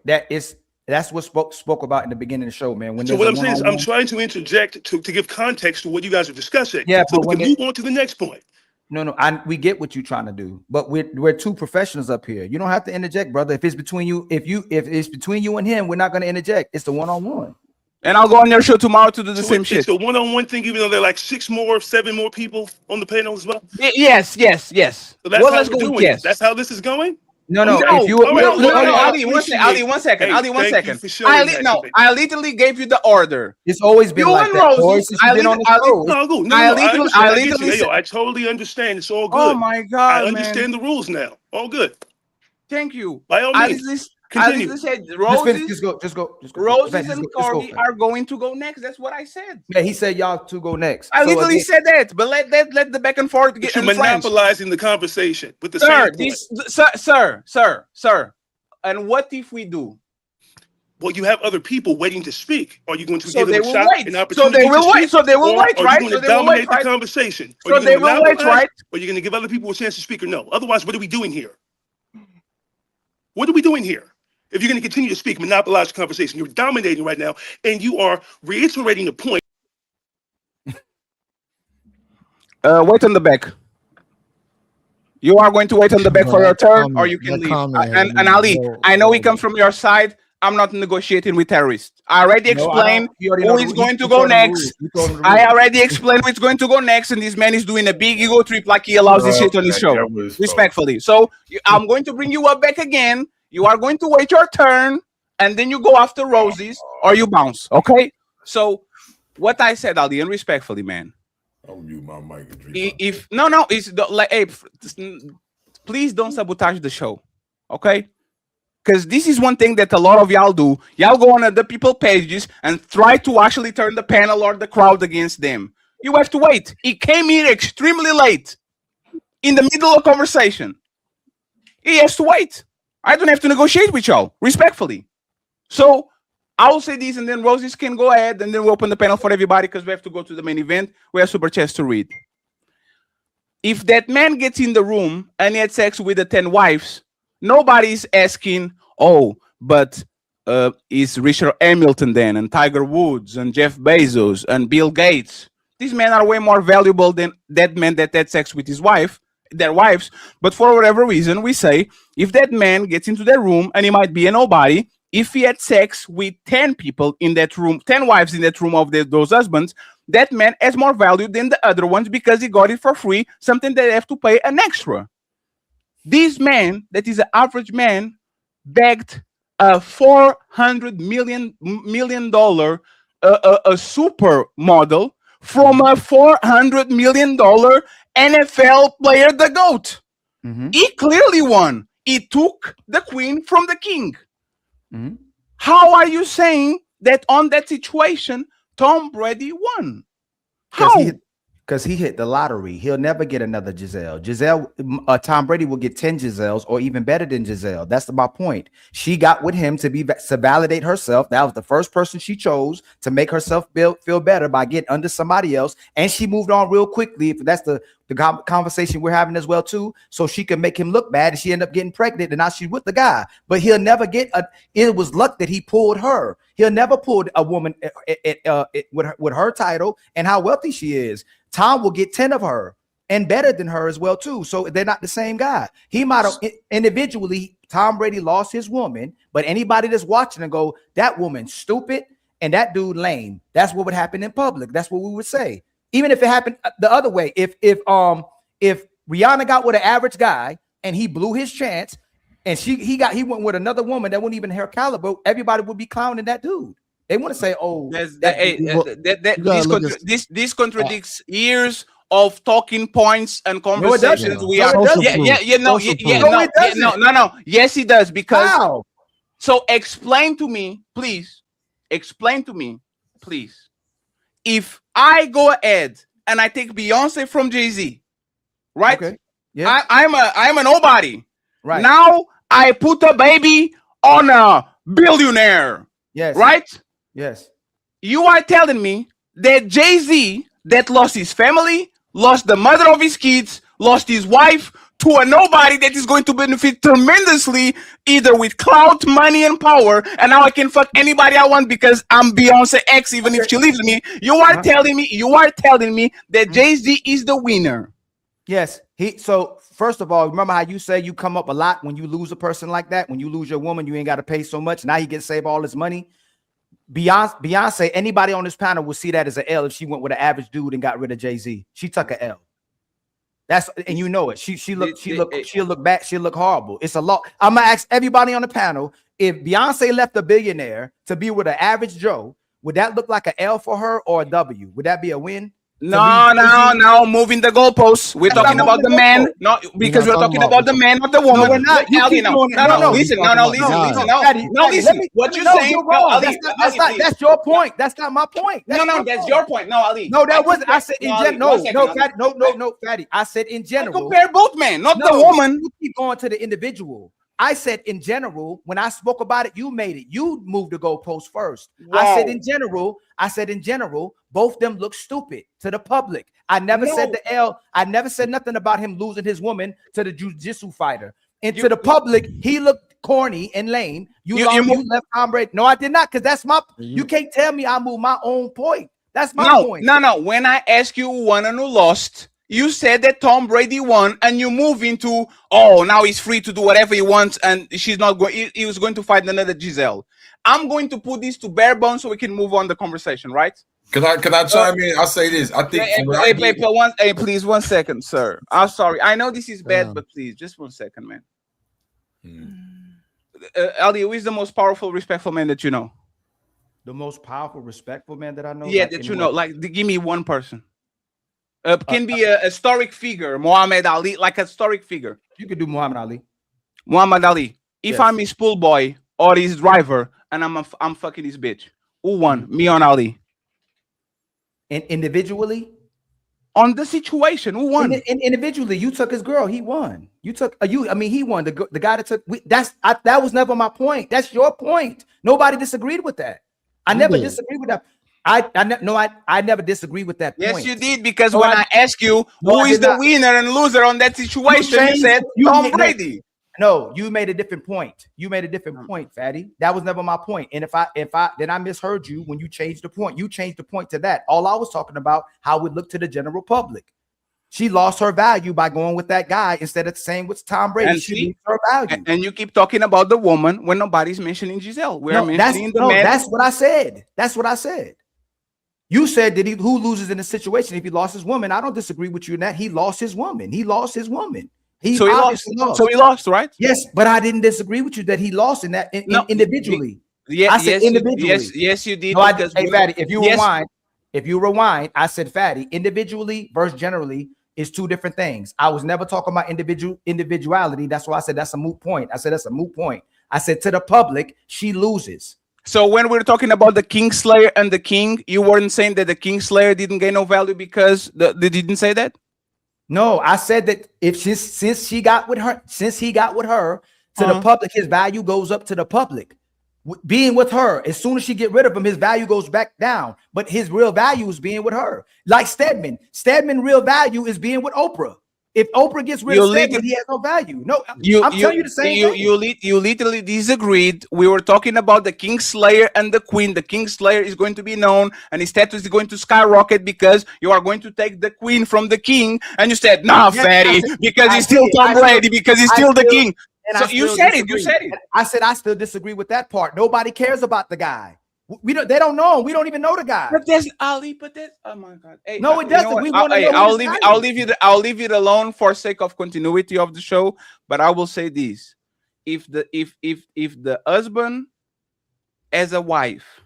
That's what spoke about in the beginning of the show, man. When So there's what a I'm saying is I'm one-on-one- trying to interject to give context to what you guys are discussing. Yeah, so but we when can it- move on to the next point. No, we get what you're trying to do, but we're two professionals up here. You don't have to interject, brother. If it's between you, if it's between you and him, we're not going to interject. It's the one-on-one. And I'll go on your show tomorrow to do the So same it's shit. a one-on-one thing, even though there are like 7 more people on the panel as well. Yes. So that's Well, how let's we're go doing with it. yes. That's how this is going. No. No, If you, all right, no, Ali, Ali, one second. Hey, Ali, one thank you second. for showing that to me. I literally gave you the order. it's always been You like and that, Corey, Roses, since you've been on the show. No, I I literally- understand. I I get you. literally Hey, yo, said- I totally understand. It's all good. Oh my God, I understand the rules now. All good. Thank you. By all means. Continue. I said, Just finish. Just go. Roses Finish. and Just go, Corey are going to go next. That's what I said. Yeah, he said y'all two go next. I So literally again- said that, but let the back and forth get You're in French. monopolizing the conversation with the Sir, same point. sir. And what if we do? Well, you have other people waiting to speak. Are you going to So give they them a will shot, wait. an So opportunity they will to wait. speak? So they will Or wait, are right? you So going they to will wait, dominate the right? conversation? So Are you they gonna will wait, monopolize, right? Or are you going to give other people a chance to speak or no? Otherwise, what are we doing here? What are we doing here? If you're going to continue to speak, monopolize the conversation, you're dominating right now, and you are reiterating the point. Wait on the back. You are going to wait on the back for your turn, or you can that leave. comment had And me Ali, roll- I know we come rolling. from your side. I'm not negotiating with terrorists. I already No, I explained don't. He already know who the is ru- going he to told go him the next. rules. He told him the I rules. already explained who's going to go next, and this man is doing a big ego trip like he allows this shit on his Okay, show. that was Respectfully. So I'm going to bring you up back again. You are going to wait your turn, and then you go after Roses, or you bounce. Okay? So what I said, Ali, and respectfully, man. I'll mute my mic and drink. If no, it's like, hey, please don't sabotage the show, okay? Because this is one thing that a lot of y'all do. Y'all go on other people's pages and try to actually turn the panel or the crowd against them. You have to wait. He came here extremely late, in the middle of conversation. He has to wait. I don't have to negotiate with y'all, respectfully. So I will say this, and then Roses can go ahead, and then we'll open the panel for everybody because we have to go to the main event. We have super chats to read. If that man gets in the room and he had sex with the 10 wives, nobody's asking, oh, but is Richard Hamilton then, and Tiger Woods, and Jeff Bezos, and Bill Gates? These men are way more valuable than that man that had sex with his wife, their wives. But for whatever reason, we say, if that man gets into that room, and he might be a nobody, if he had sex with 10 people in that room, 10 wives in that room of those husbands, that man has more value than the other ones because he got it for free, something they have to pay an extra. This man, that is an average man, begged a $400 million a supermodel from a $400 million NFL player, the GOAT. Mhm. He clearly won. He took the queen from the king. Mhm. How are you saying that on that situation, Tom Brady won? How? Because he hit the lottery. He'll never get another Giselle. Tom Brady will get 10 Giselles or even better than Giselle. That's my point. She got with him to validate herself. That was the first person she chose to make herself feel better by getting under somebody else. And she moved on real quickly. If that's the conversation we're having as well too. So she can make him look bad, and she ended up getting pregnant, and now she's with the guy. But he'll never get it was luck that he pulled her. He'll never pull a woman with her title and how wealthy she is. Tom will get 10 of her and better than her as well too. So they're not the same guy. He might have individually, Tom Brady lost his woman, but anybody that's watching and go, that woman's stupid and that dude lame. That's what would happen in public. That's what we would say. Even if it happened the other way, if Rihanna got with an average guy and he blew his chance, and he went with another woman that wasn't even her caliber, everybody would be clowning that dude. They want to say, "Oh, this contradicts years of talking points and conversations." No, we are, no. Yes, it does because. How? So explain to me, please. Explain to me, please. If I go ahead and I take Beyonce from Jay-Z, right? Okay. Yeah. I'm a nobody. Right. Now I put a baby on a billionaire. Yes. Right? Yes. You are telling me that Jay-Z, that lost his family, lost the mother of his kids, lost his wife to a nobody that is going to benefit tremendously either with clout, money, and power, and now I can fuck anybody I want because I'm Beyonce X, even if she leaves me. You are telling me that Jay-Z is the winner. Yes. So first of all, remember how you say you come up a lot when you lose a person like that? When you lose your woman, you ain't got to pay so much. Now he can save all his money. Beyonce, anybody on this panel will see that as an L if she went with an average dude and got rid of Jay-Z. She took an L. And you know it. She'll look back, she'll look horrible. It's a lot. I'm gonna ask everybody on the panel, if Beyonce left a billionaire to be with an average Joe, would that look like an L for her or a W? Would that be a win? No, moving the goalposts. We're talking about the man, no, because we're talking about the man, not the woman. No, we're not. Look, You Ali, keep no, doing it. no, listen, no, listen. What you're saying, that's your point. That's not my point. That's your point. No, Ali. No, that wasn't. I said in general. No, Fatty. I said in general. Compare both men, not the woman. You keep going to the individual. I said in general, when I spoke about it, you made it. You moved the goalpost first. Wow. I said in general, both them look stupid to the public. I never said I never said nothing about him losing his woman to the jiu-jitsu fighter. And to the public, he looked corny and lame. You left Tom Brady. No, I did not, because that's my you can't tell me I moved my own point. That's my point. No. When I asked you who won and who lost, you said that Tom Brady won, and you move into, now he's free to do whatever he wants, and she's not going. He was going to fight another Giselle. I'm going to put this to bare bones so we can move on the conversation, right? Can I chime in? I'll say this. I think. Please, 1 second, sir. I'm sorry. I know this is bad, but please, just 1 second, man. Ali, who is the most powerful, respectful man that you know? The most powerful, respectful man that I know. Yeah, that you know. Like, give me one person. Can be a historic figure, Muhammad Ali, like a historic figure. You could do Muhammad Ali. Muhammad Ali. If I'm his pool boy or his driver, and I'm fucking his bitch, who won? Me on Ali. And individually, on the situation, who won? Individually, you took his girl. He won. You took you. I mean, he won. The guy that took. That was never my point. That's your point. Nobody disagreed with that. I never disagreed with that. I never disagree with that point. Yes, you did, because when I asked you who is the winner and loser on that situation, you said Tom Brady. No, you made a different point. You made a different point, Fatty. That was never my point. And if I then I misheard you when you changed the point. You changed the point to that. All I was talking about how it looked to the general public. She lost her value by going with that guy instead of saying with Tom Brady. And she lost her value. And you keep talking about the woman when nobody's mentioning Giselle. We're mentioning the man. That's what I said. That's what I said. You said that who loses in a situation if he lost his woman? I don't disagree with you in that. He lost his woman. He lost his woman. So he lost, right? Yes, but I didn't disagree with you that he lost in that individually. I said individually. Yes, you did. No, hey, Fatty, if you rewind, I said, Fatty, individually versus generally is two different things. I was never talking about individuality. That's why I said that's a moot point. I said that's a moot point. I said to the public, she loses. So when we're talking about the Kingslayer and the King, you weren't saying that the Kingslayer didn't gain no value because they didn't say that? No, I said that since he got with her to the public, his value goes up to the public. Being with her, as soon as she get rid of him, his value goes back down. But his real value is being with her. Like Stedman. Stedman real value is being with Oprah. If Oprah gets rid of Stedman, he has no value. No, I'm telling you the same thing. You literally disagreed. We were talking about the Kingslayer and the Queen. The Kingslayer is going to be known, and his status is going to skyrocket because you are going to take the Queen from the King. And you said, "Nah, Fatty, because he's still Tom Brady, because he's still the King." So you said it. You said it. I said I still disagree with that part. Nobody cares about the guy. They don't know him. We don't even know the guy. But there's Ali. But there's oh my God. Hey, no, it doesn't. We want to know. I'll leave it alone for sake of continuity of the show. But I will say this: if the husband as a wife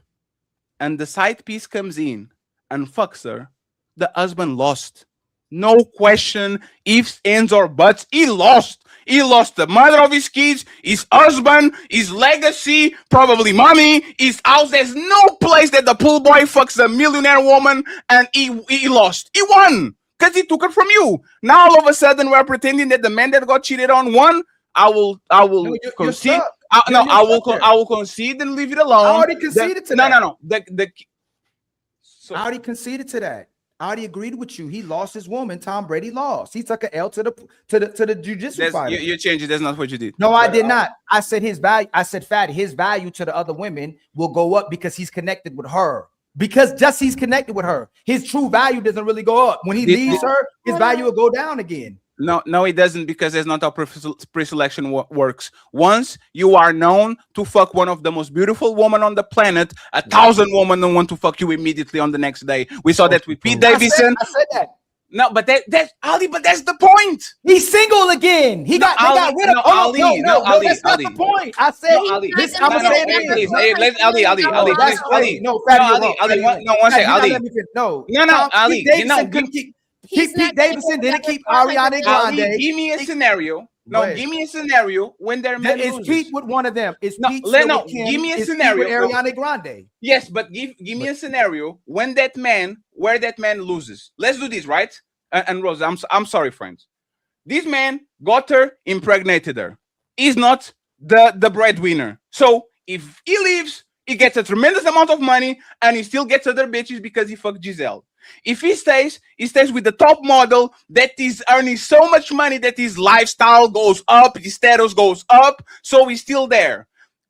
and the side piece comes in and fucks her, the husband lost. No question, ifs, ands, or buts. He lost. He lost the mother of his kids, his husband, his legacy, probably mommy, his house. There's no place that the pool boy fucks a millionaire woman and he lost. He won because he took it from you. Now all of a sudden we're pretending that the man that got cheated on won. I will concede. I will concede and leave it alone. I already conceded to that. No. I already conceded to that. I already agreed with you. He lost his woman. Tom Brady lost. He took an L to the jiu-jitsu fighter. You changed it. That's not what you did. No, I did not. I said his value. I said, Fatty, his value to the other women will go up because he's connected with her. Because just he's connected with her. His true value doesn't really go up. When he leaves her, his value will go down again. No, it doesn't, because that's not how pre-selection works. Once you are known to fuck one of the most beautiful women on the planet, 1,000 women don't want to fuck you immediately on the next day. We saw that with Pete Davidson. I said that. No, but that's Ali. But that's the point. He's single again. They got rid of Ali. That's not the point. I said Ali. I'm gonna say it again. Let's Ali. That's Ali. No, Ali. No, one second. Ali. No, Ali. Pete Davidson didn't keep Ariana Grande. Give me a scenario. No, give me a scenario when they're men Is loses. Pete with one of them? Is Pete give me a scenario. With Ariana Grande. Yes, but give me a scenario when that man loses. Let's do this, right? And Rosa, I'm sorry, friends. This man got her, impregnated her. He's not the breadwinner. So if he leaves, he gets a tremendous amount of money, and he still gets other bitches because he fucked Giselle. If he stays with the top model that is earning so much money that his lifestyle goes up, his status goes up, so he's still there.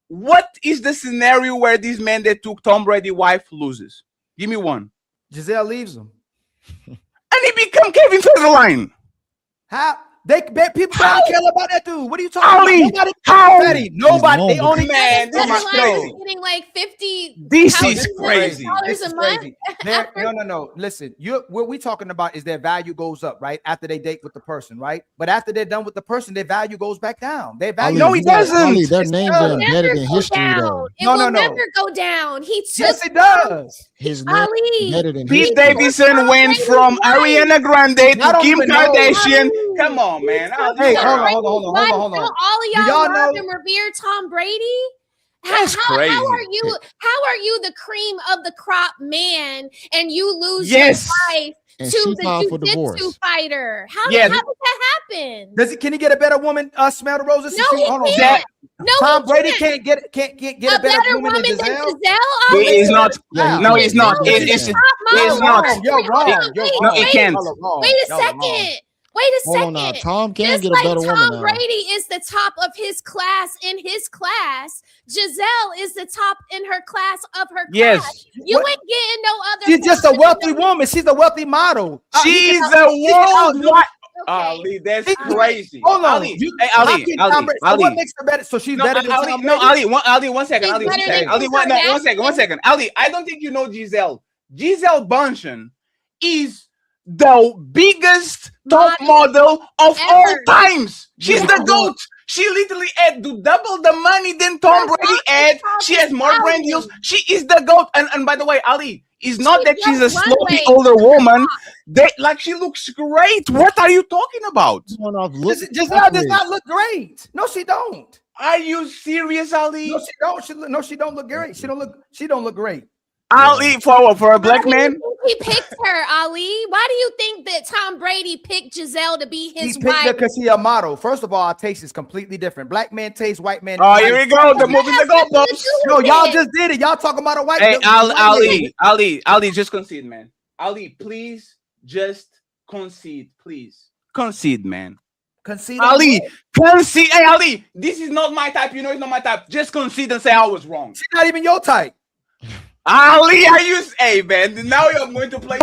What is the scenario where this man that took Tom Brady's wife loses? Give me one. Giselle leaves him. And he become Kevin Federline. How? People don't care about that dude. What are you talking about? Nobody. They only man. This is crazy. Getting like 50. This is crazy. This is crazy. No. Listen, what we talking about is their value goes up, right? After they date with the person, right? But after they're done with the person, their value goes back down. Their value. No, he doesn't. Their names are embedded in history, though. It will never go down. Yes, it does. His name embedded in Pete history. Davidson went from Ariana Grande to Kim Kardashian. Come on, man. Hey, hold on. All of y'all love and revere Tom Brady. That's crazy. How are you the cream of the crop man and you lose your wife And to she the filed for jiu-jitsu divorce. fighter? How does that happen? Can he get a better woman? Smell the roses. No, he can't. No, Tom he Brady can't. can't get a better woman than Giselle. He is not. No, he's not. It's not. You're wrong. No, he can't. Wait a second. Wait a Hold on now. second. Tom can Just get a like better woman Tom now. Brady is the top of his class in his class, Giselle is the top in her class of her Yes. class. You ain't getting no other. She's just a woman wealthy woman. She's a wealthy model. She's a worldwide. Ali, that's crazy. Hold on. Ali, What makes her better? So she's better than Tom Brady? One second. She's better than Ali, one second. Ali, I don't think you know Giselle. Giselle Bündchen is the biggest top model of all times. She's the GOAT. She literally had to double the money than Tom Brady had. She has more brand deals. She is the GOAT. And by the way, Ali, it's not that she's a sloppy older woman. She looks great. What are you talking about? Giselle does not look great. No, she don't. Are you serious, Ali? No, she don't. She don't look great. She don't look great. Ali, for a black man. He picked her, Ali. Why do you think that Tom Brady picked Giselle to be his He picked wife? her because she's a model. First of all, our taste is completely different. Black man taste, white man. Oh, here we go. They're moving the goalposts. No, y'all just did it. Y'all talking about a white. Hey, Ali, just concede, man. Ali, please just concede, please. Concede, man. Concede. Ali, concede. Hey, Ali, this is not my type. You know it's not my type. Just concede and say I was wrong. She's not even your type. Ali, are you? Hey, man, now you're going to play.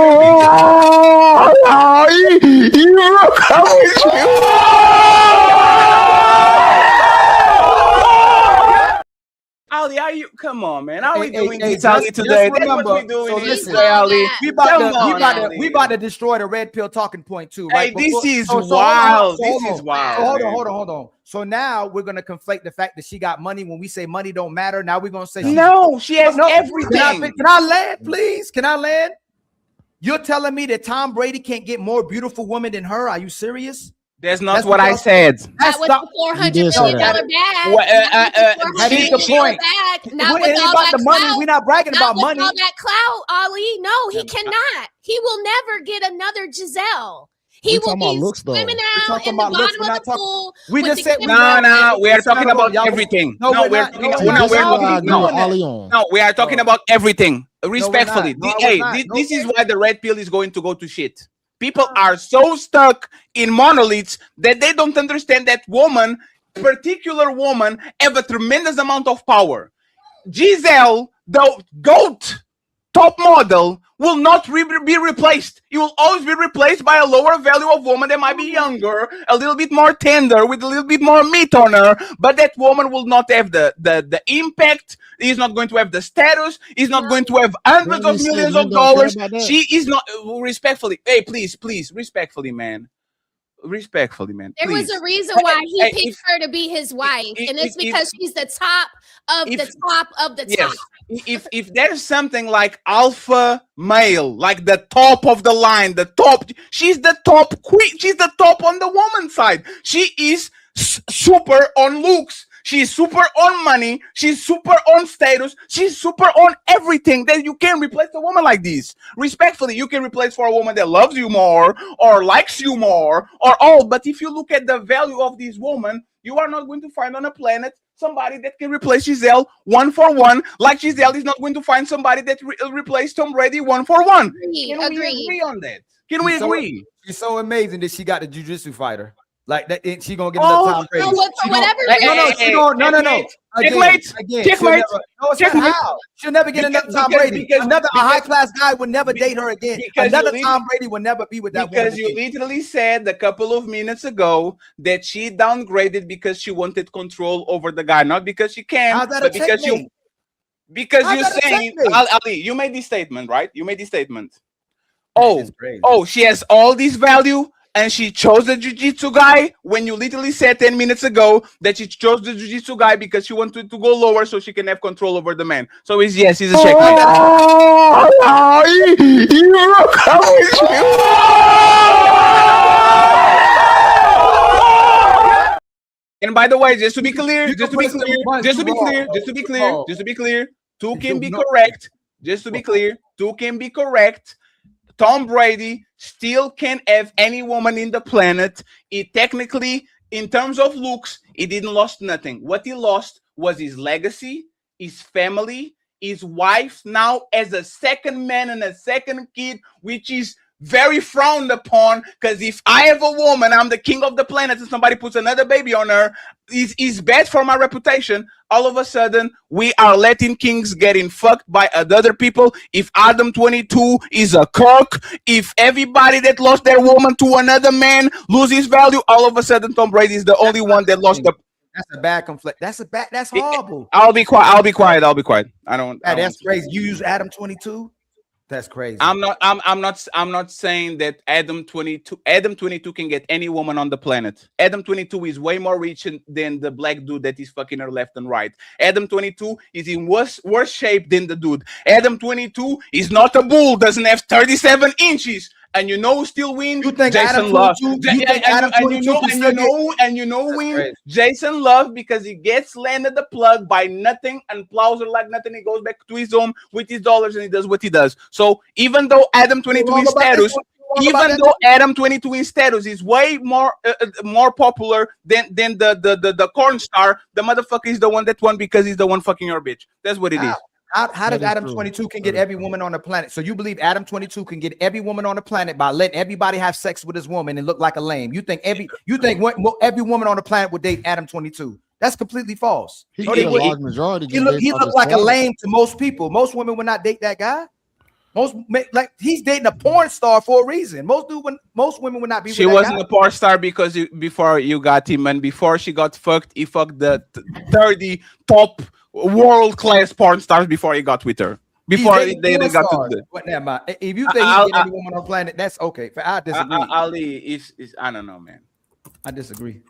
Ali, are you? Come on, man. How are we doing this, Ali, today? That's what we're doing. Listen, Ali. We about to destroy the red pill talking point too, right? Hey, this is wild. This is wild. Hold on. So now we're gonna conflate the fact that she got money when we say money don't matter. Now we're gonna say no, she has everything. Can I land, please? Can I land? You're telling me that Tom Brady can't get more beautiful women than her? Are you serious? That's not what I said. That was the $400 million bag. That is the point. Not It with ain't all about that the money. clout. We're not bragging Not about with money. all that clout, Ali. No, he cannot. He will never get another Giselle. He will be swimming out in the bottom of the pool. We just said no. We are talking about everything. No, we are talking about everything. Respectfully, this is why the red pill is going to go to shit. People are so stuck in monoliths that they don't understand that particular woman, have a tremendous amount of power. Giselle, the GOAT top model, will not be replaced. You will always be replaced by a lower value of woman that might be younger, a little bit more tender, with a little bit more meat on her, but that woman will not have the impact. He's not going to have the status. He's not going to have hundreds of millions of dollars. She is not, respectfully, hey, please, respectfully, man. Respectfully, man. There please. was a reason why he picked her to be his wife, and it's because she's the top of the top of the top. Yes. If there's something like alpha male, like the top of the line, the top, she's the top queen. She's the top on the woman side. She is super on looks. She's super on money. She's super on status. She's super on everything. That you can't replace a woman like this. Respectfully, you can replace for a woman that loves you more or likes you more or all. But if you look at the value of this woman, you are not going to find on a planet somebody that can replace Giselle 1-for-1. Like Giselle is not going to find somebody that replace Tom Brady 1-for-1. Can we agree on that? Can we agree? She's so amazing that she got the jiu-jitsu fighter. Like that, she gonna get another Tom Brady. No. Checkmate. She'll never get another Tom Brady. Another high class guy would never date her again. Another Tom Brady would never be with that woman. Because you literally said a couple of minutes ago that she downgraded because she wanted control over the guy, not because she can, but because you're saying, Ali, you made this statement, right? You made this statement. Oh, she has all this value. And she chose the jiu-jitsu guy when you literally said 10 minutes ago that she chose the jiu-jitsu guy because she wanted to go lower so she can have control over the man. So he's a checkmate. And by the way, just to be clear, two can be correct. Just to be clear, two can be correct. Tom Brady still can have any woman in the planet. He technically, in terms of looks, he didn't lost nothing. What he lost was his legacy, his family, his wife now as a second man and a second kid, which is very frowned upon. Because if I have a woman, I'm the king of the planet, and somebody puts another baby on her, is bad for my reputation. All of a sudden, we are letting kings getting fucked by other people. If Adam 22 is a cock, if everybody that lost their woman to another man loses value, all of a sudden Tom Brady is the only one that lost the. That's a bad conflict. That's horrible. I'll be quiet. I don't. That's crazy. You use Adam 22. That's crazy. I'm not saying that Adam 22 can get any woman on the planet. Adam 22 is way more rich than the black dude that is fucking her left and right. Adam 22 is in worse shape than the dude. Adam 22 is not a bull, doesn't have 37 inches. And you know who still win? You think Jason Love. And you know win? Jason Love, because he gets landed the plug by nothing and plows her like nothing. He goes back to his home with his dollars and he does what he does. So even though Adam 22 in status, Adam 22 in status is way more popular than the corn star, the motherfucker is the one that won because he's the one fucking your bitch. That's what it is. How does Adam 22 can get every woman on the planet? So you believe Adam 22 can get every woman on the planet by letting everybody have sex with his woman and look like a lame? You think every woman on the planet would date Adam 22? That's completely false. He look like a lame to most people. Most women would not date that guy. Like he's dating a porn star for a reason. Most women would not be. She wasn't a porn star because before you got him, and before she got fucked, he fucked the 30 top world-class porn stars before he got with her. Before they got to the. If you think he can get any woman on the planet, that's okay. I disagree. Ali is I don't know, man. I disagree.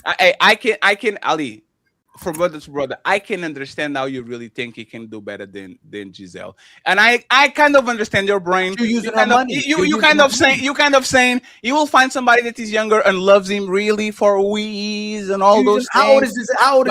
I can Ali. From brother to brother, I can understand how you really think he can do better than Giselle, and I kind of understand your brain. You're using her money. You kind of saying you will find somebody that is younger and loves him really for wheeze and all those. How old is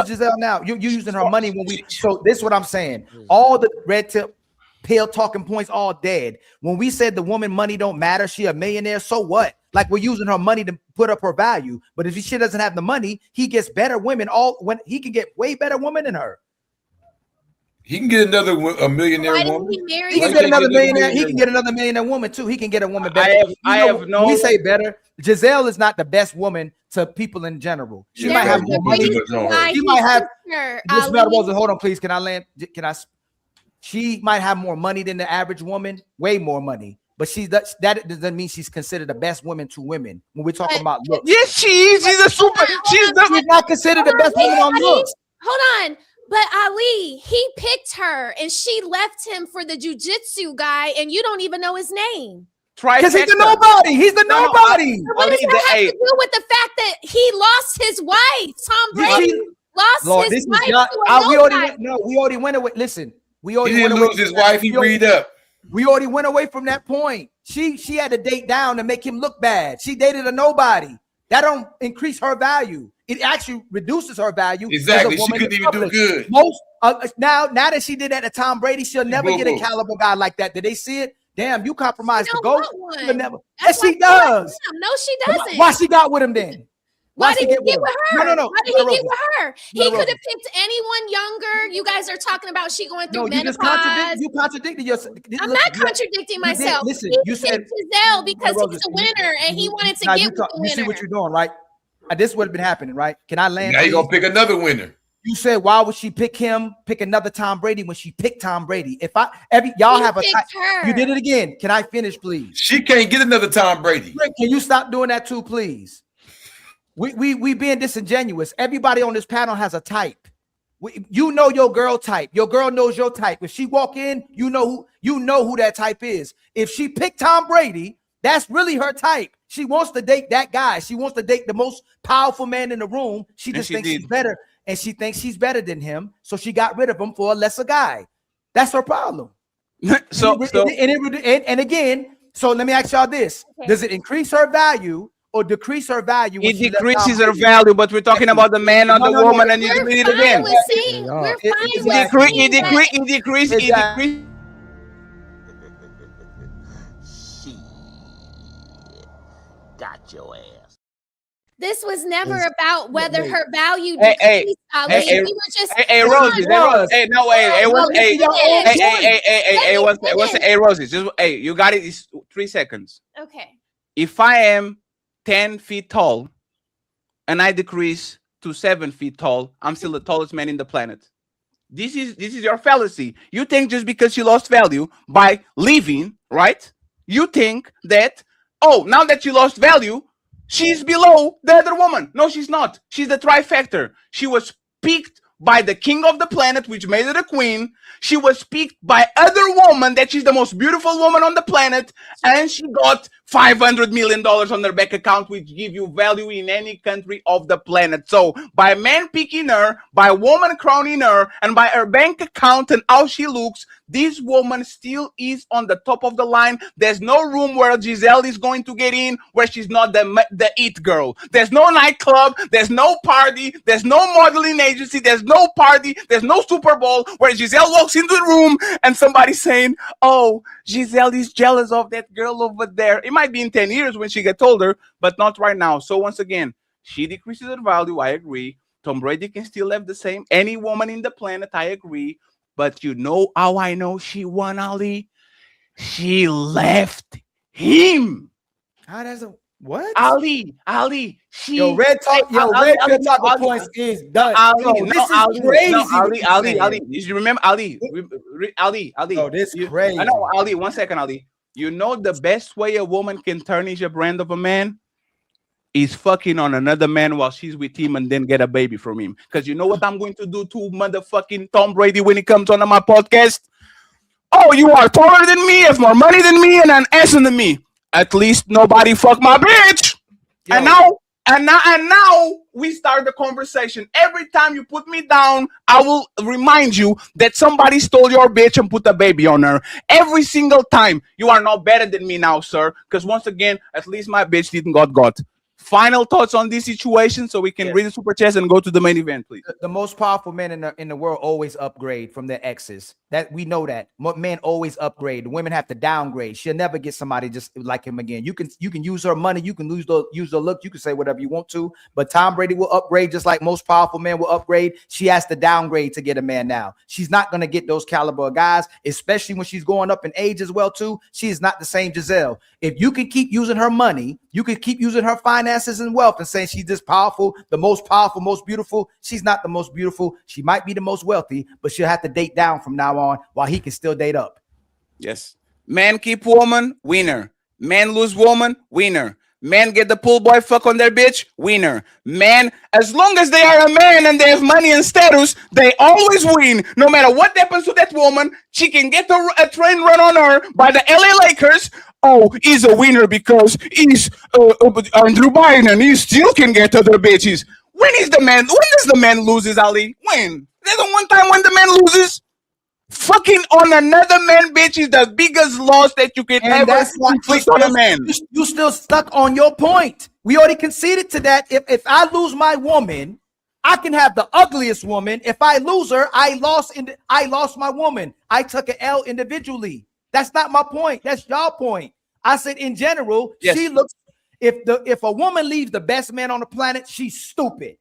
Giselle now? You're using her money when we. So this is what I'm saying. All the red tip pill talking points all dead. When we said the woman money don't matter, she a millionaire. So what? Like we're using her money to put up her value, but if she doesn't have the money, he gets better women. When he can get way better women than her. He can get a millionaire woman. He can get another millionaire. He can get another millionaire woman too. He can get a woman better. We say better. Giselle is not the best woman to people in general. She might have more money. She might have. Hold on, please. Can I land? Can I? She might have more money than the average woman, way more money. But that doesn't mean she's considered the best woman to women when we're talking about looks. Yes, she is. She's a super. She's not considered the best woman on looks. Hold on. But Ali, he picked her and she left him for the jujitsu guy, and you don't even know his name. Because he's the nobody. He's the nobody. What does that have to do with the fact that he lost his wife? Tom Brady lost his wife to a nobody. We already went away. Listen, we already He didn't went away lose his wife. He read up. We already went away from that point. She had to date down to make him look bad. She dated a nobody. That don't increase her value. It actually reduces her value. Exactly. She couldn't even do good. Most now that she did that to Tom Brady, she'll never get a caliber guy like that. Did they see it? Damn, you compromised the GOAT. Yes, she does. No, she doesn't. Why she got with him then? Why did he get with her? No. Why did he get with her? He could have picked anyone younger. You guys are talking about she going through menopause. You contradicted yourself. I'm not contradicting myself. Listen, he you said Giselle because he's a winner and he wanted to get with the winner. You see what you're doing, right? This would have been happening, right? Can I land? Now you're gonna pick another winner. You said, why would she pick another Tom Brady when she picked Tom Brady? Y'all have you did it again. Can I finish, please? She can't get another Tom Brady. Can you stop doing that too, please? We being disingenuous. Everybody on this panel has a type. You know your girl type. Your girl knows your type. If she walk in, you know who that type is. If she picked Tom Brady, that's really her type. She wants to date that guy. She wants to date the most powerful man in the room. She just thinks she's better, and she thinks she's better than him. So she got rid of him for a lesser guy. That's her problem. So again, so let me ask y'all this: does it increase her value or decrease her value? It decreases her value, but we're talking about the man on the woman, and you did it again. It decreases. Got your ass. This was never about whether her value decreased, Ali. We were just Rosie. Rosie. Just you got it. It's 3 seconds. Okay. If I am 10 feet tall and I decrease to 7 feet tall, I'm still the tallest man in the planet. This is your fallacy. You think just because you lost value by leaving, right? You think that, oh, now that you lost value, she's below the other woman. No, she's not. She's the trifecta. She was picked by the king of the planet, which made her a queen. She was picked by other woman that she's the most beautiful woman on the planet, and she got $500 million on her bank account, which give you value in any country of the planet. So by man picking her, by woman crowning her, and by her bank account and how she looks, this woman still is on the top of the line. There's no room where Giselle is going to get in where she's not the it girl. There's no nightclub, there's no party, there's no modeling agency, there's no party, there's no Super Bowl where Giselle walks into the room and somebody's saying, oh, Giselle is jealous of that girl over there. It might be in 10 years when she gets older, but not right now. So once again, she decreases her value. I agree. Tom Brady can still have the same. Any woman in the planet, I agree. But you know how I know she won, Ali? She left him. How does it? What? Ali. Red talk points is done. This is crazy. Ali. You remember Ali? Ali. Oh, this is crazy. I know, Ali. 1 second, Ali. You know the best way a woman can tarnish a brand of a man is fucking on another man while she's with him and then get a baby from him. Because you know what I'm going to do to motherfucking Tom Brady when he comes on my podcast? Oh, you are taller than me, have more money than me, and an ass than me. At least nobody fuck my bitch. Yo. And now we start the conversation. Every time you put me down, I will remind you that somebody stole your bitch and put a baby on her. Every single time. You are not better than me now, sir. Because once again, at least my bitch didn't got. Final thoughts on this situation so we can read the super chats and go to the main event, please. The most powerful men in the world always upgrade from their exes. That we know that. Men always upgrade. Women have to downgrade. She'll never get somebody just like him again. You can use her money. You can use the look. You can say whatever you want to. But Tom Brady will upgrade just like most powerful men will upgrade. She has to downgrade to get a man now. She's not going to get those caliber of guys, especially when she's going up in age as well too. She is not the same Giselle. If you can keep using her money You could keep using her finances and wealth and saying she's this powerful, most beautiful. She's not the most beautiful. She might be the most wealthy, but she'll have to date down from now on while he can still date up. Yes. Man keep woman, winner. Man lose woman, winner. Men get the pool boy fuck on their bitch, winner. Men, as long as they are a man and they have money and status, they always win. No matter what happens to that woman, she can get a train run on her by the LA Lakers. Oh, he's a winner because he's Andrew Biden and he still can get other bitches. When does the man loses, Ali? When? There's the one time when the man loses. Fucking on another man, bitch, is the biggest loss that you can ever inflict on a man. You still stuck on your point. We already conceded to that. If I lose my woman, I can have the ugliest woman. If I lose her, I lost my woman. I took an L individually. That's not my point. That's your point. I said in general, yes. She looks. If a woman leaves the best man on the planet, she's stupid.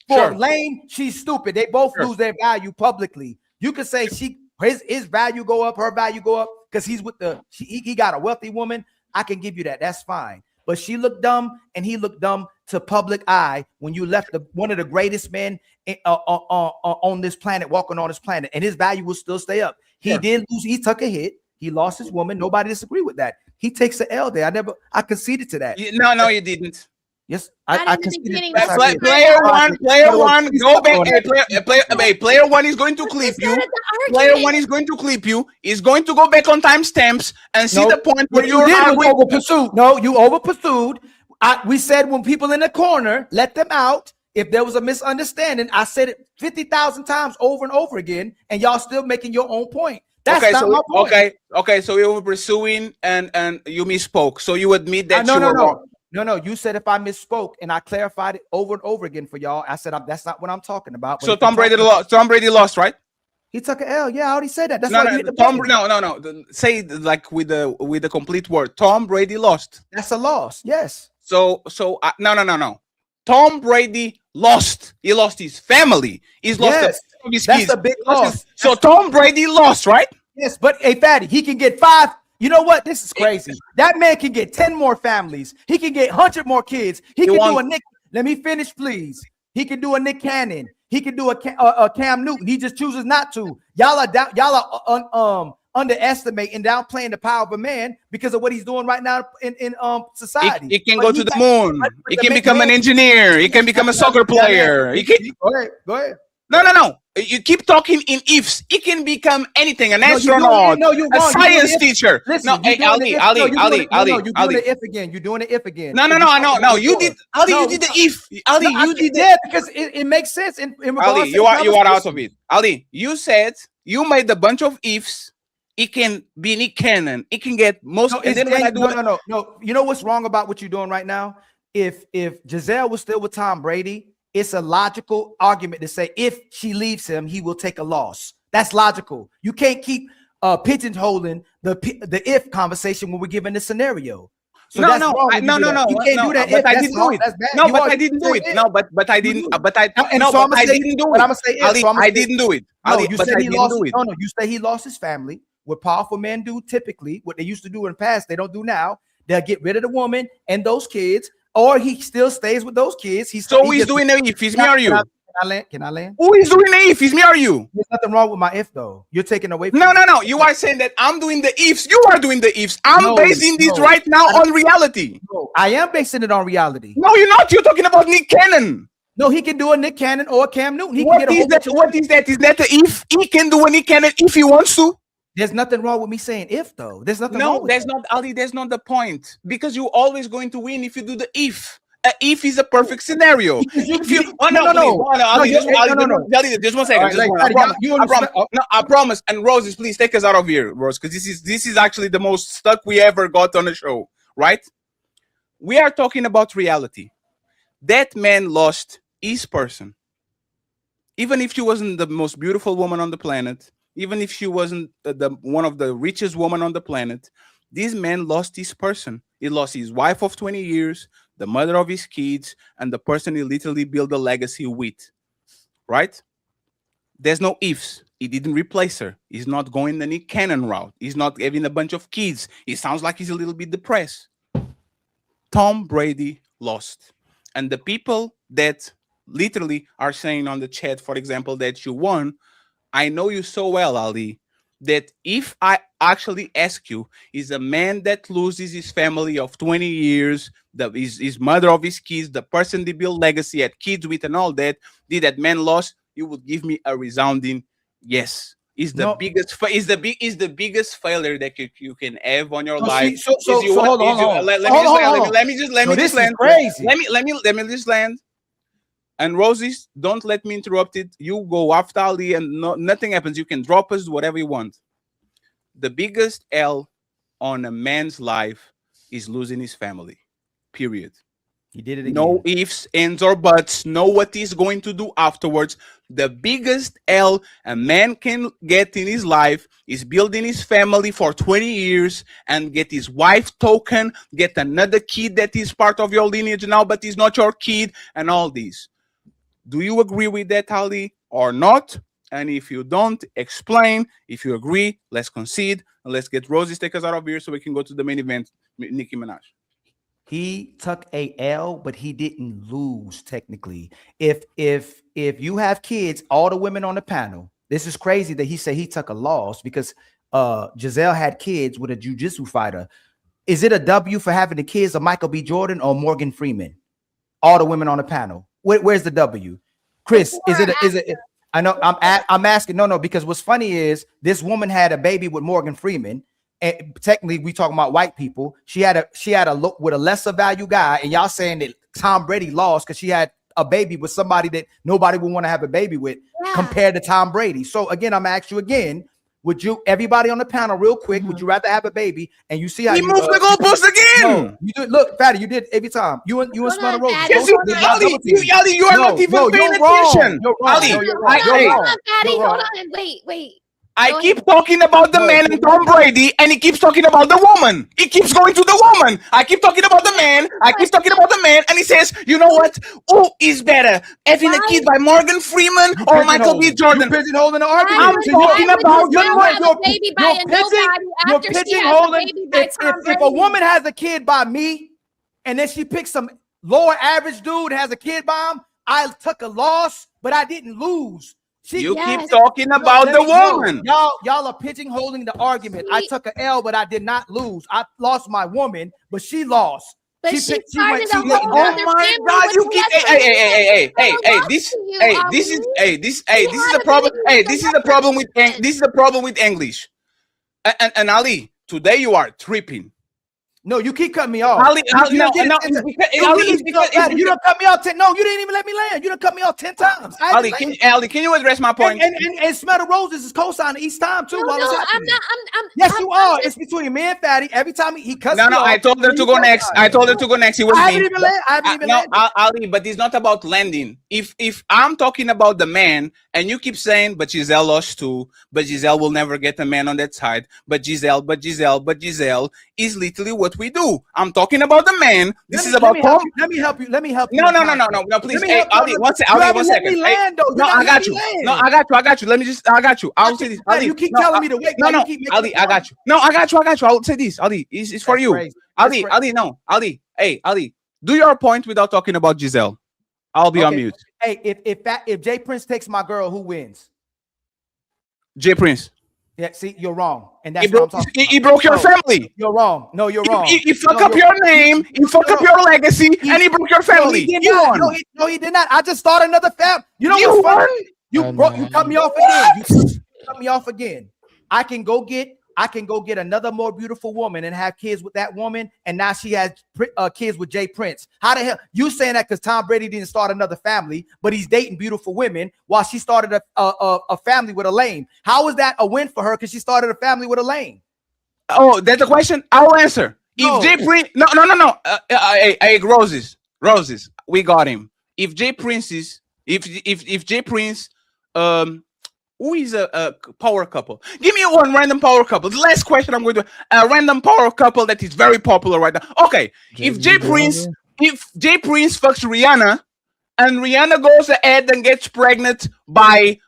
For Lane, she's stupid. They both lose their value publicly. You could say his value go up, her value go up because he's with he got a wealthy woman. I can give you that. That's fine. But she looked dumb and he looked dumb to public eye when you left one of the greatest men on this planet, walking on this planet, and his value will still stay up. He did lose. He took a hit. He lost his woman. Nobody disagree with that. He takes the L there. I conceded to that. No, you didn't. Yes, I conceded. Player one, go back. Player one is going to clip you. Player one is going to clip you. He's going to go back on timestamps and see the point where you're over pursued. No, you over pursued. We said when people in the corner, let them out. If there was a misunderstanding, I said it 50,000 times over and over again, and y'all still making your own point. That's not my point. Okay. So you were pursuing and you misspoke. So you admit that you were wrong. No. You said if I misspoke and I clarified it over and over again for y'all. I said that's not what I'm talking about. So Tom Brady lost. Tom Brady lost, right? He took an L. Yeah, I already said that. That's no. Say like with the complete word. Tom Brady lost. That's a loss. Yes. So no. Tom Brady lost. He lost his family. He's lost his kids. That's a big loss. So Tom Brady lost, right? Yes, but hey, Fatty, he can get 5. You know what? This is crazy. That man can get 10 more families. He can get 100 more kids. He can do a Nick. Let me finish, please. He can do a Nick Cannon. He can do a Cam Newton. He just chooses not to. Y'all are underestimating, downplaying the power of a man because of what he's doing right now in society. He can go to the moon. He can become an engineer. He can become a soccer player. Go ahead. No. You keep talking in ifs. He can become anything, an astronaut, a science teacher. Listen, Ali. You're doing the if again. You're doing the if again. No. You did, Ali. You did the if. Ali, you did that because it makes sense. In Ali, you are out of it. Ali, you said you made a bunch of ifs. It can be Nick Cannon. It can get most. No. You know what's wrong about what you're doing right now? If Giselle was still with Tom Brady, it's a logical argument to say if she leaves him, he will take a loss. That's logical. You can't keep pigeonholing the if conversation when we're given the scenario. So no. You can't do that. But I didn't do it. No, but I didn't do it. No, but I didn't. But I didn't do it. I'm gonna say I didn't do it. No, you said he lost. No, you say he lost his family. What powerful men do typically, what they used to do in the past, they don't do now. They'll get rid of the woman and those kids. Or he still stays with those kids. He's doing the if. He's me or you? Can I land? Who is doing the if? He's me or you? There's nothing wrong with my if though. You're taking away from No. You are saying that I'm doing the ifs. You are doing the ifs. I'm basing this right now on reality. No, I am basing it on reality. No, you're not. You're talking about Nick Cannon. No, he can do a Nick Cannon or a Cam Newton. What is that? Is that the if? He can do a Nick Cannon if he wants to. There's nothing wrong with me saying if though. There's nothing wrong with there's not, Ali. There's not the point because you're always going to win if you do the if. If is a perfect scenario. If you, just 1 second. I promise. And Roses, please take us out of here, Rose, because this is actually the most stuck we ever got on the show, right? We are talking about reality. That man lost his person. Even if she wasn't the most beautiful woman on the planet, even if she wasn't one of the richest women on the planet, this man lost his person. He lost his wife of 20 years, the mother of his kids, and the person he literally built a legacy with, right? There's no ifs. He didn't replace her. He's not going the Nick Cannon route. He's not having a bunch of kids. It sounds like he's a little bit depressed. Tom Brady lost. And the people that literally are saying on the chat, for example, that you won, I know you so well, Ali, that if I actually ask you, is a man that loses his family of 20 years, his mother of his kids, the person they build legacy, had kids with and all that, did that man lost? You would give me a resounding yes. Is the biggest failure that you can have on your life. Hold on. Let me just land. Crazy. Let me just land. And Roses, don't let me interrupt it. You go after Ali and nothing happens. You can drop us, whatever you want. The biggest L on a man's life is losing his family. Period. He did it again. No ifs, ands, or buts. Know what he's going to do afterwards. The biggest L a man can get in his life is building his family for 20 years and get his wife token, get another kid that is part of your lineage now, but is not your kid, and all these. Do you agree with that, Ali, or not? And if you don't, explain. If you agree, let's concede and let's get Rosie's take us out of here so we can go to the main event, Nicki Minaj. He took a L, but he didn't lose technically. If you have kids, all the women on the panel, this is crazy that he said he took a loss because Giselle had kids with a jiu-jitsu fighter. Is it a W for having the kids of Michael B. Jordan or Morgan Freeman? All the women on the panel. Where's the W? Chris, is it? I know I'm asking. No, because what's funny is this woman had a baby with Morgan Freeman. And technically, we talking about white people. She had a look with a lesser value guy, and y'all saying that Tom Brady lost because she had a baby with somebody that nobody would want to have a baby with compared to Tom Brady. So again, I'm asking you again. Would you, everybody on the panel, real quick, would you rather have a baby? And you see how he moved the goalpost again. No, you did. Look, Fatty, you did every time. You and Smell the Rose. Yes, Ali, you are not even paying attention. Ali, hold on. Wait. I keep talking about the man and Tom Brady, and he keeps talking about the woman. He keeps going to the woman. I keep talking about the man. And he says, you know what? Who is better, having a kid by Morgan Freeman or Michael B. Jordan? You're pigeonholing the argument. I'm talking about you're pigeonholing. If a woman has a kid by me, and then she picks some lower average dude has a kid by him, I took a loss, but I didn't lose. You keep talking about the woman. Y'all are pigeonholing the argument. I took an L, but I did not lose. I lost my woman, but she lost. But she started a whole other my God! You keep this is the problem. This is the problem with English. And Ali, today you are tripping. No, you keep cutting me off. Ali, you don't cut me off 10. No, you didn't even let me land. You done cut me off 10 times. Ali, can you address my point? And Smell the Roses is co-signing each time too. No, I'm not. Yes, you are. It's between me and Fatty. Every time he cuts me off. No, I told her to go next. I told her to go next. It was I haven't even landed. Ali, but it's not about landing. If I'm talking about the man, and you keep saying, but Giselle lost too, but Giselle will never get a man on that side, but Giselle is literally what we do. I'm talking about the man. This is about Tom. Let me help you. No, please. Hey, Ali, one second. No, I got you. I got you. I got you. I'll say this. Ali, you keep telling me to wait. No, Ali, I got you. No, I got you. I'll say this. Ali, it's for you. Ali, Ali, hey, Ali, do your point without talking about Giselle. I'll be on mute. Hey, if Jay Prince takes my girl, who wins? Jay Prince. Yeah, see, you're wrong. And that's what I'm talking about. He broke your family. You're wrong. No, you're wrong. He fucked up your name. He fucked up your legacy, and he broke your family. No, he did not. I just started another family. You know what's funny? You cut me off again. You cut me off again. I can go get another more beautiful woman and have kids with that woman, and now she has kids with Jay Prince. How the hell you saying that? Because Tom Brady didn't start another family, but he's dating beautiful women while she started a family with a lame. How is that a win for her? Because she started a family with a lame. Oh, that's the question. I'll answer. No. If Jay Prince, no. Hey, Roses, we got him. If Jay Prince, who is a power couple? Give me one random power couple. The last question I'm going to a random power couple that is very popular right now. Okay, if Jay Prince fucks Rihanna, and Rihanna goes ahead and gets pregnant by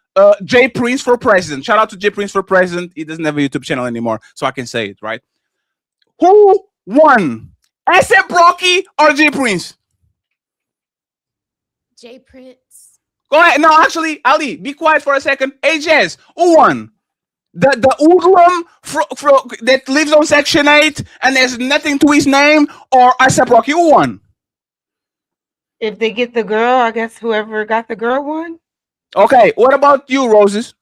Jay Prince for president. Shout out to Jay Prince for president. He doesn't have a YouTube channel anymore, so I can say it, right? Who won? ASAP Rocky or J Prince? J Prince. Go ahead. No, actually, Ali, be quiet for a second. Hey, Jazz, who won? The hoodlum that lives on Section 8 and there's nothing to his name, or ASAP Rocky? Who won? If they get the girl, I guess whoever got the girl won. Okay, what about you, Roses?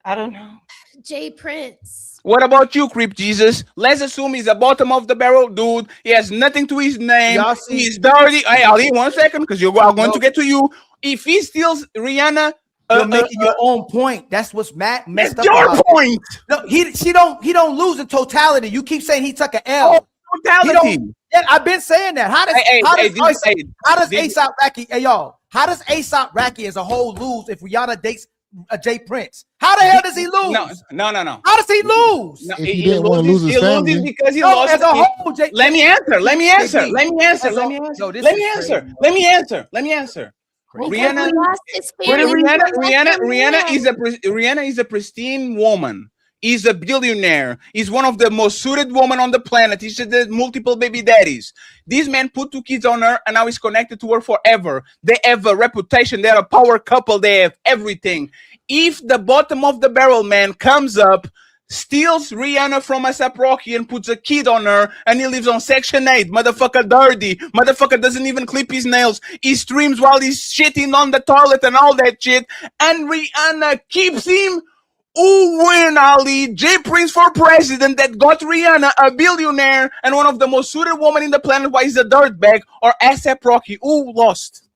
I don't know. J Prince. What about you, Creep Jesus? Let's assume he's a bottom of the barrel dude. He has nothing to his name. Y'all see- He's dirty. Hey, Ali, 1 second, because you're going to get to you. If he steals Rihanna, You're making your own point. That's what's messed that's up. your about point. it. No, he don't lose in totality. You keep saying he took an L. Totality. Yeah, I've been saying that. How does this- ASAP Rocky, hey y'all, how does ASAP Rocky as a whole lose if Rihanna dates Jay Prince? How the hell does he lose? No. How does he lose? No, If he didn't want to lose his he family. loses because he No, lost. as a whole, Jay. Let me answer. Let me answer. JB. Let me answer. As a- Let me answer. Yo, this Let is me crazy, answer. man. Let me answer. Let me answer. Because Rihanna, he lost his family. Rihanna is a pristine woman. He's a billionaire. He's one of the most suited women on the planet. He's had multiple baby daddies. This man put 2 kids on her, and now he's connected to her forever. They have a reputation. They're a power couple. They have everything. If the bottom of the barrel man comes up, steals Rihanna from ASAP Rocky and puts a kid on her, and he lives on Section 8, motherfucker dirty, motherfucker doesn't even clip his nails, he streams while he's shitting on the toilet and all that shit, and Rihanna keeps him, who win, Ali? J Prince for president that got Rihanna, a billionaire, and one of the most suited women in the planet, why he's a dirtbag, or ASAP Rocky? Who lost?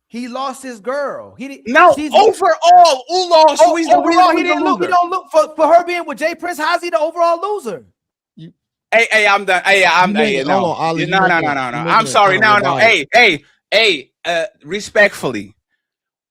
He lost his girl. He didn't. No, overall, who lost? Who is the winner? Overall, Who he is the didn't look. He loser? don't look for her being with Jay Prince. How's he the overall loser? Hey, I'm done. Hey, I'm making- hey, no. hold on, Ali, you No. making- you I'm making sorry. it No. kind of Hey, respectfully.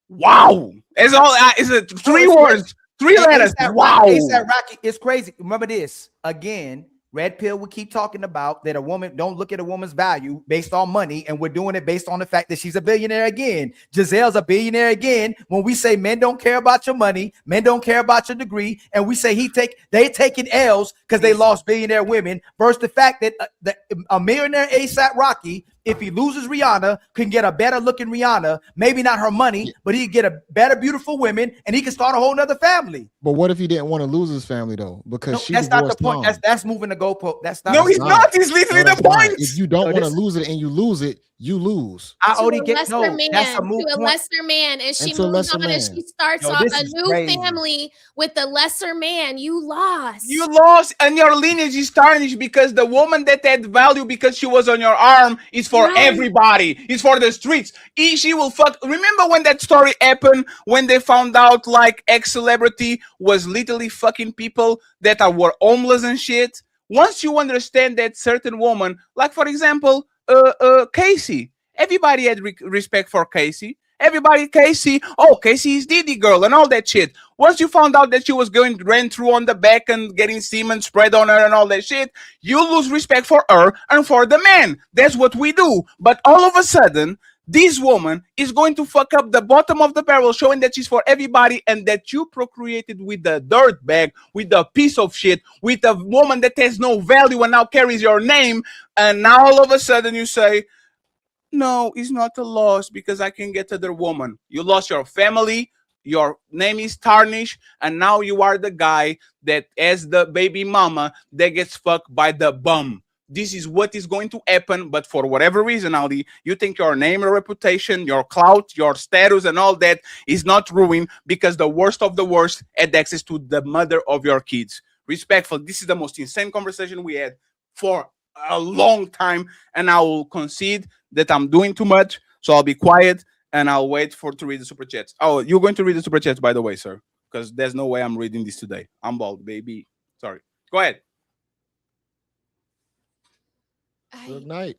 Wow. It's all it's a 3 it's words, 3 letters. Wow. ASAP Rocky, it's crazy. Remember this again. Red Pill, we keep talking about that a woman don't look at a woman's value based on money, and we're doing it based on the fact that she's a billionaire again. Giselle's a billionaire again. When we say men don't care about your money, men don't care about your degree, and we say they taking L's because they lost billionaire women, versus the fact that a millionaire ASAP Rocky, if he loses Rihanna, can get a better looking Rihanna, maybe not her money, but he can get a better, beautiful women, and he can start a whole nother family. But what if he didn't want to lose his family though? Because No, she that's not the divorced point. mom. That's moving the goalpost. That's not. No, he's not. He's literally the that's not. point. If you don't No, want to this- lose it and you lose it, you lose. I To already a get lesser no. man, That's a moot to a point. lesser man, and she to a moves lesser on and man. she starts Yo, off this a is new crazy. family with the lesser man. You lost. You lost, and your lineage is tarnished because the woman that had value because she was on your arm is for Right. everybody. It's for the streets. She will fuck. Remember when that story happened when they found out like ex-celebrity was literally fucking people that were homeless and shit? Once you understand that certain woman, like for example, Casey, everybody had respect for Casey. Casey is Diddy girl and all that shit. Once you found out that she was going ran through on the back and getting semen spread on her and all that shit, you lose respect for her and for the man. That's what we do. But all of a sudden, this woman is going to fuck up the bottom of the barrel, showing that she's for everybody and that you procreated with the dirt bag, with the piece of shit, with a woman that has no value and now carries your name. And now all of a sudden you say, no, it's not a loss because I can get other woman. You lost your family, your name is tarnished, and now you are the guy that as the baby mama that gets fucked by the bum. This is what is going to happen, but for whatever reason, Ali, you think your name, your reputation, your clout, your status, and all that is not ruined because the worst of the worst had access to the mother of your kids. Respectful, this is the most insane conversation we had for a long time, and I will concede that I'm doing too much, so I'll be quiet and I'll wait to read the super chats. Oh, you're going to read the super chats, by the way, sir, because there's no way I'm reading this today. I'm bald, baby. Sorry. Go ahead. Good night.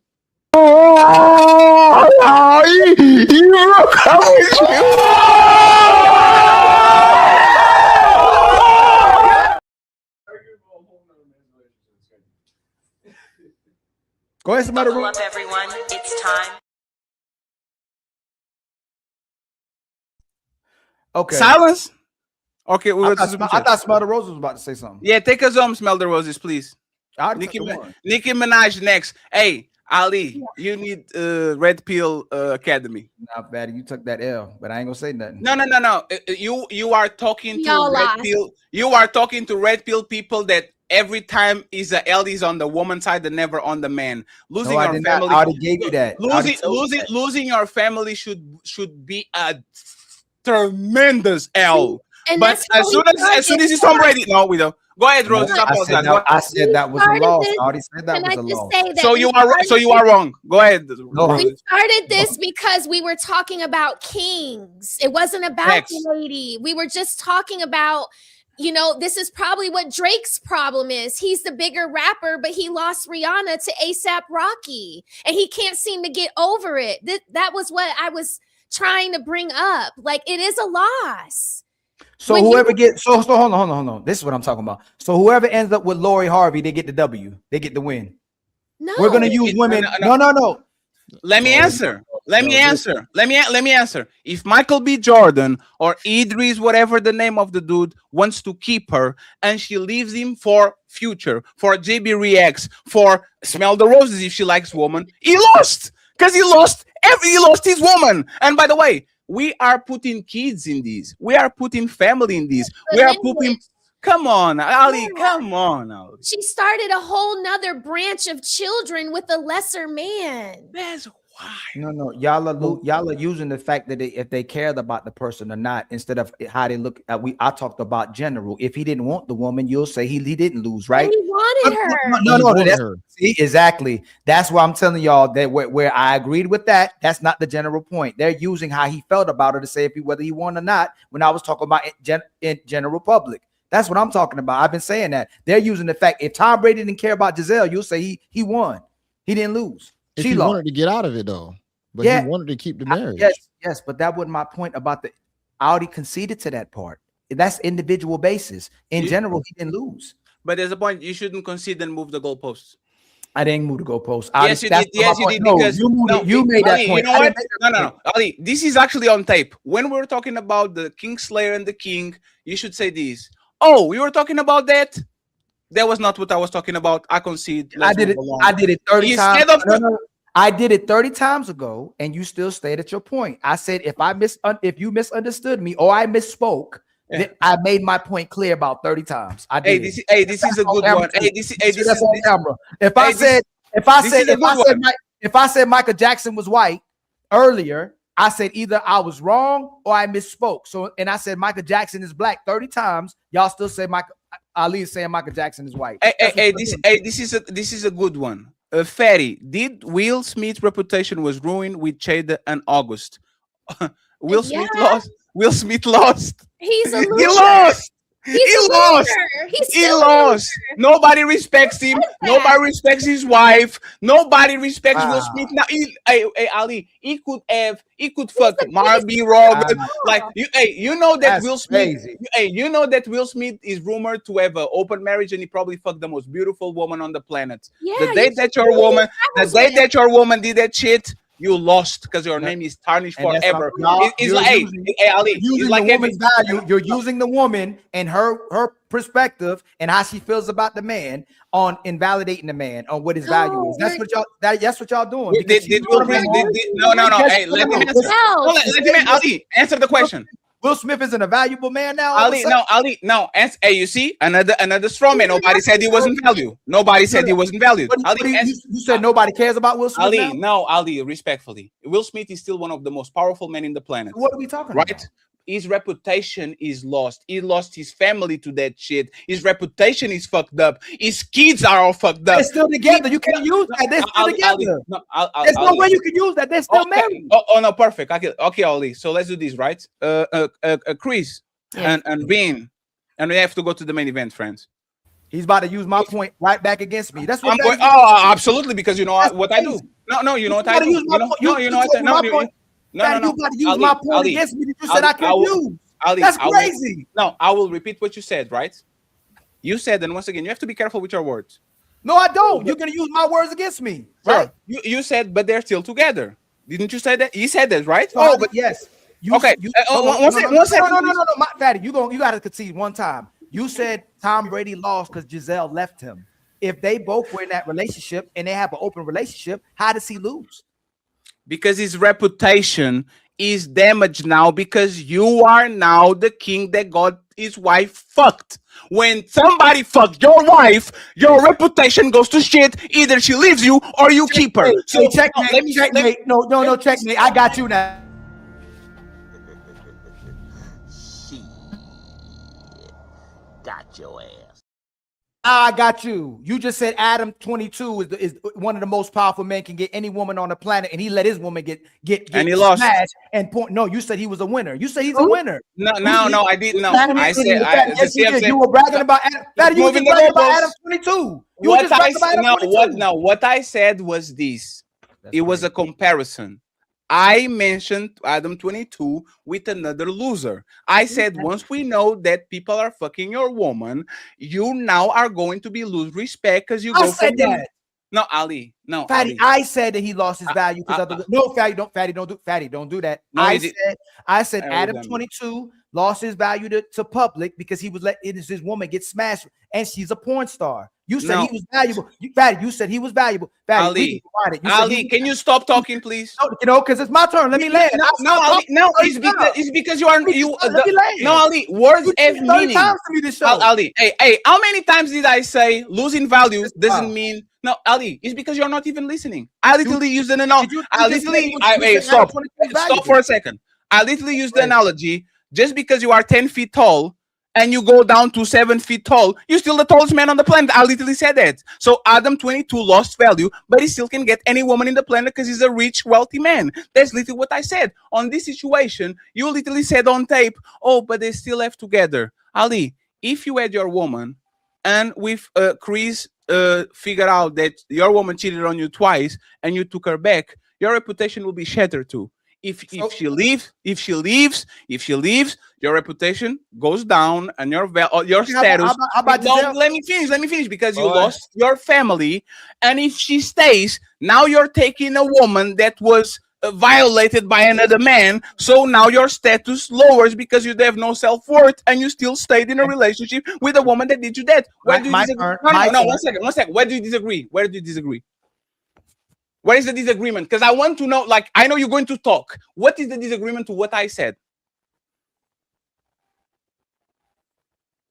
Go ahead, somebody. Buckle up, everyone. It's time. Okay. Silence. Okay, I thought Smell the Roses was about to say something. Yeah, take us home, Smell the Roses, please. Audi Nicki, took the one. Nicki Minaj next. Hey, Ali, you need Red Pill Academy. Not bad. You took that L, but I ain't gonna say nothing. No. You are talking to Y'all Red lost. Pill. You are talking to Red Pill people that every time is a L is on the woman side and never on the man. Losing No, I your did not. family. I already gave you that. I already told you that. Losing your family should be a tremendous L. And But that's how as soon as it's Tom Brady, no, we don't. Go ahead, Rose. I said that was a started loss. this- I already said that Can was I a just loss. say that So we you are started wrong. Go ahead. No. Rose. We started this because we were talking about kings. It wasn't about Facts. the lady. We were just talking about, this is probably what Drake's problem is. He's the bigger rapper, but he lost Rihanna to ASAP Rocky, and he can't seem to get over it. That was what I was trying to bring up. Like, it is a loss. So When whoever you- gets hold on. This is what I'm talking about. So whoever ends up with Lori Harvey, they get the W. They get the win. No, We're gonna use women. No. Let me answer. Let me answer. If Michael B. Jordan or Idris, whatever the name of the dude, wants to keep her and she leaves him for Future, for JB Reacts, for Smell the Roses if she likes woman, he lost. Because he lost his woman. And by the way, we are putting kids in these. We are putting family in these. We are putting. Come on, Ali. Come on, Ali. She started a whole nother branch of children with a lesser man. That's No. Y'all are using the fact that if they cared about the person or not, instead of how they look at. I talked about general. If he didn't want the woman, you'll say he didn't lose, right? He wanted her. No. See, exactly. That's why I'm telling y'all that where I agreed with that. That's not the general point. They're using how he felt about her to say whether he won or not. When I was talking about in general public, that's what I'm talking about. I've been saying that they're using the fact if Tom Brady didn't care about Giselle, you'll say he won. He didn't lose. If She he lost. wanted to get out of it though, but Yeah. he wanted to keep the marriage. Yes, but that wasn't my point about the. I already conceded to that part. That's individual basis. In general, he didn't lose. But there's a point. You shouldn't concede and move the goalposts. I didn't move the goalpost. Yes, you did. Yes, you did. No, Because you made that Ali, point. You know I what? didn't make that No. point. Ali, this is actually on tape. When we were talking about the Kingslayer and the King, you should say this. Oh, we were talking about that. That was not what I was talking about. I concede. I did it. I did it 30 times. Instead of No. I did it 30 times ago, and you still stayed at your point. I said if you misunderstood me or I misspoke, then I made my point clear about 30 times. I did. This is a good one. This That's on camera. If I said Michael Jackson was white earlier, I said either I was wrong or I misspoke. So, and I said Michael Jackson is black 30 times. Y'all still say Ali is saying Michael Jackson is white. This is a good one. Fatty, did Will Smith's reputation was ruined with Jada and August? Will Smith lost. Will Smith lost. He's a loser. He lost. He's He a lost. loser. He's He still a lost. loser. Nobody respects him. Nobody respects his wife. Nobody respects Will Smith. Now, Ali, he could fuck Marby Robert. Like you know that That's Will Smith. crazy. You know that Will Smith is rumored to have an open marriage, and he probably fucked the most beautiful woman on the planet. Yeah, the day you that should your really woman, the have day one. that your woman did that shit, you lost because your name is tarnished And that's forever. how- y'all- It's you're like, using- Ali, you're using it's like the woman's value. You're using the woman and her perspective and how she feels about the man on invalidating the man on what his value is. That's what y'all. That's what y'all doing. because you know what I mean? No. Yes, Hey, let him no. answer. No, let him, Ali, answer the question. Will Smith isn't a valuable man now. all of a Ali, sudden? no. Hey, you see, another straw man. Nobody said he wasn't valued. Nobody said he wasn't valued. You said nobody cares about Will Smith. Ali, now? no, Ali, respectfully, Will Smith is still one of the most powerful men in the planet. What are we talking right? about? His reputation is lost. He lost his family to that shit. His reputation is fucked up. His kids are all fucked up. They're still together. You can't use that. They're still together. There's no way you can use that. They're still married. Oh no, perfect. Okay, Ali. So let's do this, right? Chris Yes. and Bean, and we have to go to the main event, friends. He's about to use my point right back against me. That's what I'm that going. is. Oh, absolutely, because you know what I do. crazy. No, you know what I gotta do. use my point. You You know what I took my do. point. No. You got to use Ali, my point Ali, against me that you said I Ali, can't use. Ali, That's I will- crazy. No, I will repeat what you said, right? You said, and once again, you have to be careful with your words. No, I don't. You're gonna use my words against me, right? You said, but they're still together. Didn't you say that? You said that, right? Oh, but yes. Okay. One second. No, Fatty, you got to concede one time. You said Tom Brady lost because Giselle left him. if they both were in that relationship and they have an open relationship, how does he lose? Because his reputation is damaged now because you are now the king that got his wife fucked. When somebody fucks your wife, your reputation goes to shit. Either she leaves you or you keep her. So checkmate. No, checkmate. I got you now. Got your ass. I got you. You just said Adam 22 is one of the most powerful men can get any woman on the planet, and he let his woman get and he lost. And point. No, you said he was a winner. You said he's a winner. No, I didn't know. I said yes, you were bragging about Adam. Fatty, you were just bragging about Adam 22. What I said was this. It was a comparison. I mentioned Adam 22 with another loser. I said, once we know that people are fucking your woman, you now are going to be lose respect because you go from that. No, Ali. No, Fatty. Ali. I said that he lost his value because no, Fatty, don't do that. No, I said Adam 22 lost his value to public because he was letting his woman get smashed, and she's a porn star. You said he was valuable. Fatty, you said he was valuable. Fatty, Ali, can you stop talking, please? No, because it's my turn. Let me land. It's because you are you. No, Ali, words have meaning. Ali, hey, how many times did I say losing value doesn't mean? No, Ali, it's because you're not even listening. I literally used an analogy. Stop for a second. I literally used the analogy. Just because you are 10 feet tall and you go down to 7 feet tall, you're still the tallest man on the planet. I literally said that. So Adam 22 lost value, but he still can get any woman in the planet because he's a rich, wealthy man. That's literally what I said. On this situation, you literally said on tape, oh, but they still left together. Ali, if you had your woman and with Chris figured out that your woman cheated on you twice and you took her back, your reputation will be shattered too. If she leaves, your reputation goes down and your status. Let me finish because you lost your family. And if she stays, now you're taking a woman that was violated by another man. So now your status lowers because you have no self-worth and you still stayed in a relationship with a woman that did you that. Where do you disagree? No, one second. Where do you disagree? Where is the disagreement? Because I want to know, like, I know you're going to talk. What is the disagreement to what I said?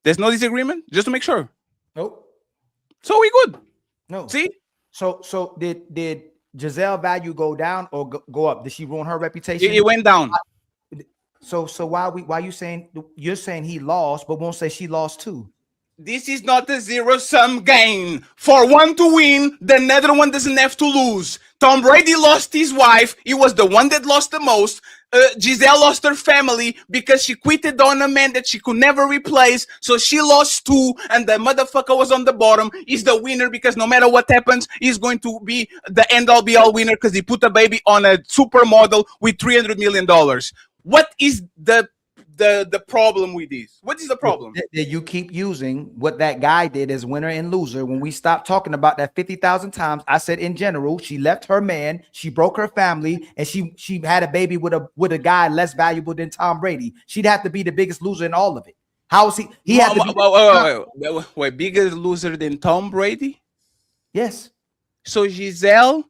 There's no disagreement? Just to make sure. Nope. So we good. No. See? So did Giselle value go down or go up? Did she ruin her reputation? It went down. So why you saying you're saying he lost, but won't say she lost too? This is not a zero-sum game. For one to win, the other one doesn't have to lose. Tom Brady lost his wife. He was the one that lost the most. Giselle lost her family because she quitted on a man that she could never replace. So she lost too, and the motherfucker was on the bottom. He's the winner because no matter what happens, he's going to be the end-all be-all winner because he put a baby on a supermodel with $300 million. What is the problem with this? What is the problem? That you keep using what that guy did as winner and loser. When we stopped talking about that 50,000 times, I said in general, she left her man, she broke her family, and she had a baby with a guy less valuable than Tom Brady. She'd have to be the biggest loser in all of it. How is he? He had to be wait, bigger loser than Tom Brady? Yes. So Giselle.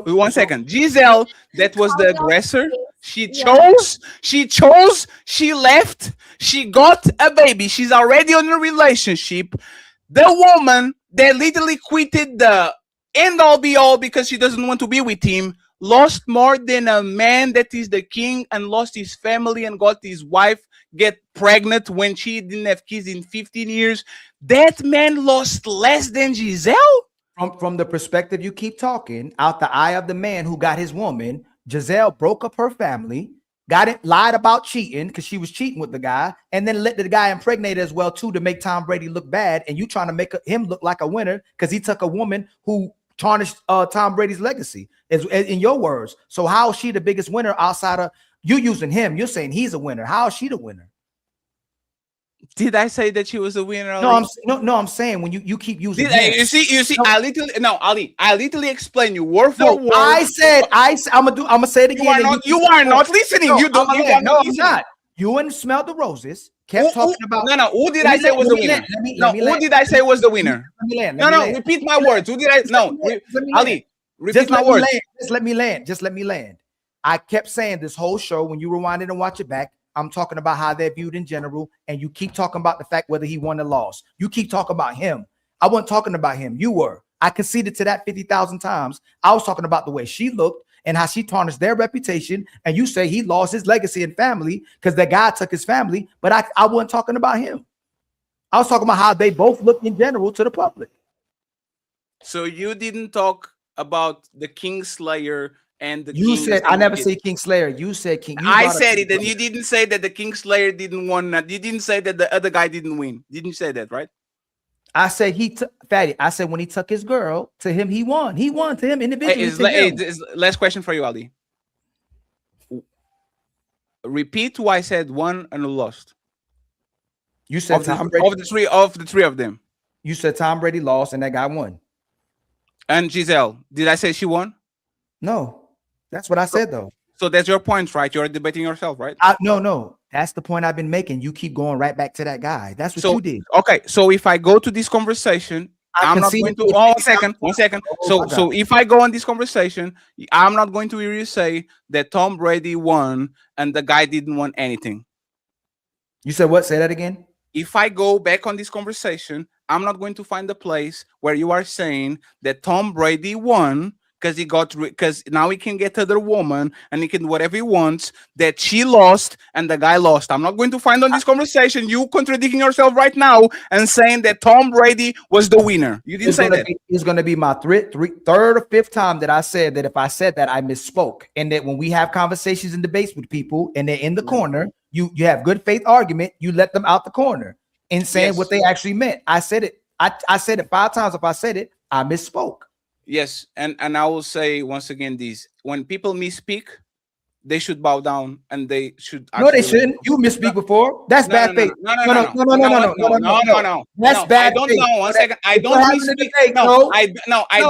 One second. Giselle, that was the aggressor. She chose, she left, she got a baby. She's already in a relationship. The woman that literally quitted the end all be all because she doesn't want to be with him, lost more than a man that is the king and lost his family and got his wife get pregnant when she didn't have kids in 15 years. That man lost less than Giselle? From the perspective you keep talking, out the eye of the man who got his woman, Giselle broke up her family, lied about cheating because she was cheating with the guy, and then let the guy impregnate as well too to make Tom Brady look bad. And you trying to make him look like a winner because he took a woman who tarnished Tom Brady's legacy, in your words. So how is she the biggest winner outside of you using him? You're saying he's a winner. How is she the winner? Did I say that she was a winner? No, I'm saying when you keep using. You see. No. Ali, I literally explain you word for word. I'm gonna say it again. You are not listening. I'm You and Smell the Roses kept talking about. No, who did Let I me say land- was let the me winner? land, let me- No, let me who land. did I say was the winner? Let me land. No, let me no, land. repeat my words. Who did I? No, Let me land. Ali, repeat Just my let me words. land. Just let me land. Just let me land. I kept saying this whole show, when you rewind it and watch it back, I'm talking about how they're viewed in general, and you keep talking about the fact whether he won or lost. You keep talking about him. I wasn't talking about him. You were. I conceded to that 50,000 times. I was talking about the way she looked and how she tarnished their reputation. And you say he lost his legacy and family because that guy took his family. But I wasn't talking about him. I was talking about how they both look in general to the public. So you didn't talk about the Kingslayer and the You Kings said, that I never did. say Kingslayer. You said King. You I brought up said it, and Kingslayer. you didn't say that the Kingslayer didn't win. You didn't say that the other guy didn't win. Didn't say that, right? I said he took Fatty. I said when he took his girl to him, he won. He won to him individually. To him. Last question for you, Ali. Repeat who I said won and who lost. You said Tom Brady. Of the three of them. You said Tom Brady lost and that guy won. And Giselle, did I say she won? No, that's what I said though. So that's your point, right? You're debating yourself, right? No. That's the point I've been making. You keep going right back to that guy. That's what you did. Okay, so if I go to this conversation, I'm not going to. Oh, one second. So if I go on this conversation, I'm not going to hear you say that Tom Brady won and the guy didn't win anything. You said what? Say that again. If I go back on this conversation, I'm not going to find a place where you are saying that Tom Brady won because now he can get other woman and he can do whatever he wants, that she lost and the guy lost. I'm not going to find on this conversation you contradicting yourself right now and saying that Tom Brady was the winner. You didn't say that. It's going to be my third or fifth time that I said that if I said that, I misspoke. And that when we have conversations and debates with people and they're in the corner, you have good faith argument, you let them out the corner and saying what they actually meant. I said it. I said it 5 times. If I said it, I misspoke. Yes, and I will say once again this: when people misspeak, they should bow down and they should. No, they shouldn't. You misspeak before. That's bad faith. No. That's bad faith. I don't know. 1 second. I don't misspeak. No, I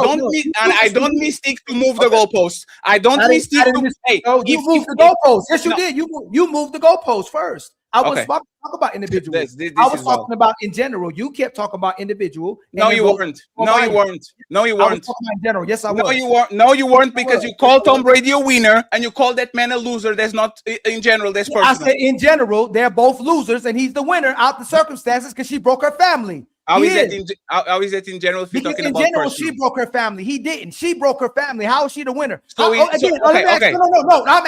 don't misspeak to move the goalposts. I don't misspeak to. Hey, you moved the goalposts. Yes, you did. You moved the goalposts first. I was talking about individuals. I was talking about in general. You kept talking about individual. No, you weren't. No, you weren't. No, you weren't. I was talking about in general. Yes, I was. No, you weren't. No, you weren't because you called Tom Brady a winner and you called that man a loser. That's not in general. That's personal. I said in general, they're both losers, and he's the winner out the circumstances because she broke her family. How is that in general? If you're talking about general, personal? she broke her family. He didn't. She broke her family. How is she the winner? So No, I'm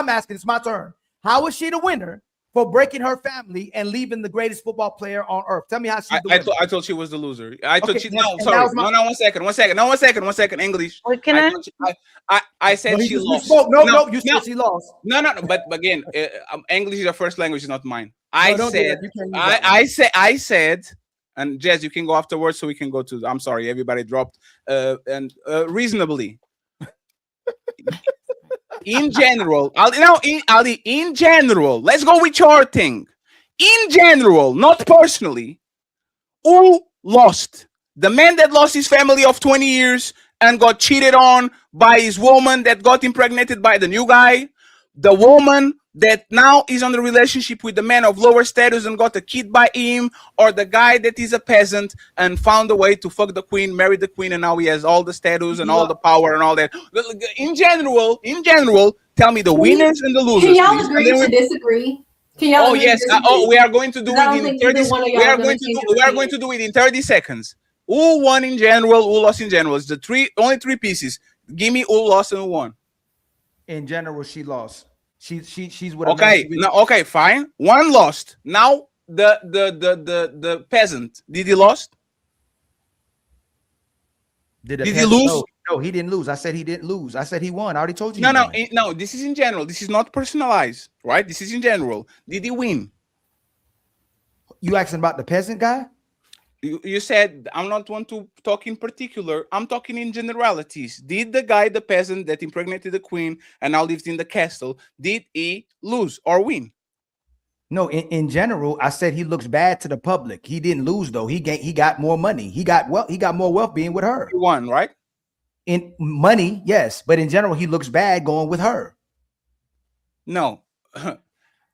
asking. It's my turn. How is she the winner for breaking her family and leaving the greatest football player on earth? Tell me how she's the winner. I thought she was the loser. I thought she. No, and sorry. that was my- No, 1 second. English. Wait, can I said No, she you lost. spoke. No, you said she lost. No. But again, English is your first language, is not mine. No, don't do that. You can't use that one. I said, and Jez, you can go afterwards, so we can go to. I'm sorry, everybody dropped. And reasonably. In general, in general, let's go with your thing. In general, not personally, who lost? The man that lost his family of 20 years and got cheated on by his woman that got impregnated by the new guy, the woman that now is on the relationship with the man of lower status and got a kid by him, or the guy that is a peasant and found a way to fuck the queen, marry the queen, and now he has all the status and all the power and all that. In general, tell me the winners and the losers. Can y'all please. agree to disagree? Can y'all Oh agree yes. to disagree? We are going to do I don't it in think 30. either one of y'all We are gonna going to change do. your We are going to do it in 30 seconds. Who won in general? Who lost in general? It's the only three pieces. Give me who lost and who won. In general, she lost. She's what. Okay. Okay. Fine. One lost. Now the peasant. Did he lost? Did he lose? No, he didn't lose. I said he didn't lose. I said he won. I already told you. No. This is in general. This is not personalized, right? This is in general. Did he win? You asking about the peasant guy? You said I'm not want to talk in particular. I'm talking in generalities. Did the guy, the peasant that impregnated the queen and now lives in the castle, did he lose or win? No, in general, I said he looks bad to the public. He didn't lose though. He got more money. He got more wealth being with her. He won, right? In money, yes, but in general, he looks bad going with her. No.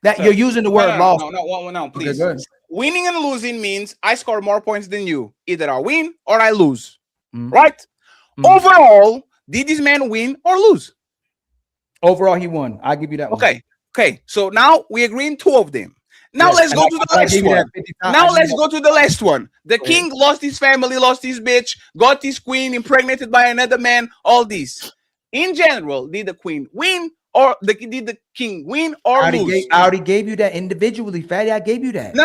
That you're using the word loss. No, Okay, please. go ahead. Winning and losing means I score more points than you. Either I win or I lose. Mhm. Right? Mhm. Overall, did this man win or lose? Overall, he won. I'll give you that one. Okay. So now we agree in two of them. Now Yes, let's and go I- to the I last give you that one. 50 times. I Now give you let's that- go to the last one. The Go ahead. king lost his family, lost his bitch, got his queen impregnated by another man. All this. In general, did the queen win or did the king win or lose? I already gave you that individually, Fatty. I gave you that. No.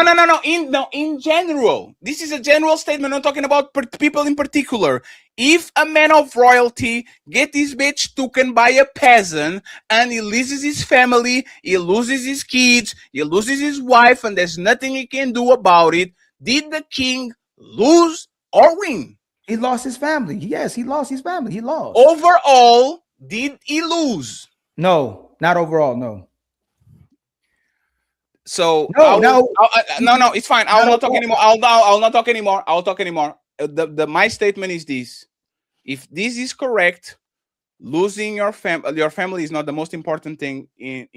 In general, this is a general statement. I'm talking about people in particular. If a man of royalty get his bitch taken by a peasant and he loses his family, he loses his kids, he loses his wife, and there's nothing he can do about it, did the king lose or win? He lost his family. Yes, he lost his family. He lost. Overall, did he lose? No, not overall. No. So No, no, it's fine. I'll not talk anymore. I'll not talk anymore. I'll talk anymore. My statement is this: if this is correct, losing your family is not the most important thing in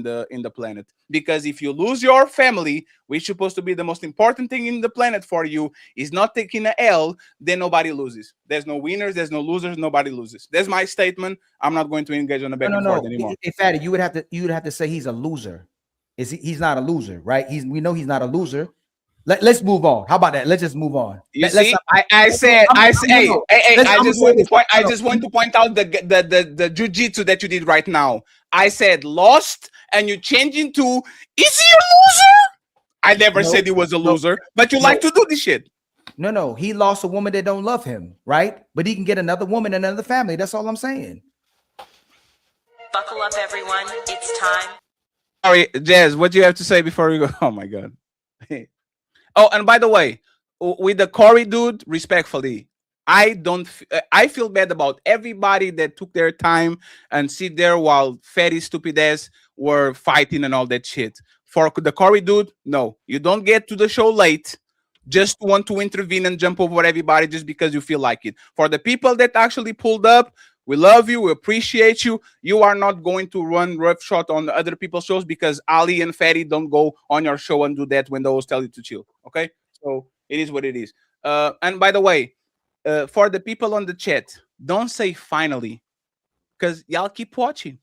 the planet. Because if you lose your family, which is supposed to be the most important thing in the planet for you, is not taking an L, then nobody loses. There's no winners, there's no losers, nobody loses. That's my statement. I'm not going to engage on the back and forth anymore. Hey, Fatty, you would have to say he's a loser. He's not a loser, right? We know he's not a loser. Let's move on. How about that? Let's just move on. You see, I just want to point out the jujitsu that you did right now. I said lost, and you changed into is he a loser? I never said he was a loser, but you like to do this shit. No, he lost a woman that don't love him, right? But he can get another woman, another family. That's all I'm saying. Buckle up, everyone. It's time. Sorry, Jazz, what do you have to say before we go? Oh my god. Oh, and by the way, with the Corey dude, respectfully, I feel bad about everybody that took their time and sit there while Fatty stupid ass were fighting and all that shit. For the Corey dude, no, you don't get to the show late. Just want to intervene and jump over everybody just because you feel like it. For the people that actually pulled up, we love you. We appreciate you. You are not going to run roughshod on other people's shows because Ali and Fatty don't go on your show and do that when those tell you to chill. Okay? So it is what it is. And by the way, for the people on the chat, don't say finally because y'all keep watching.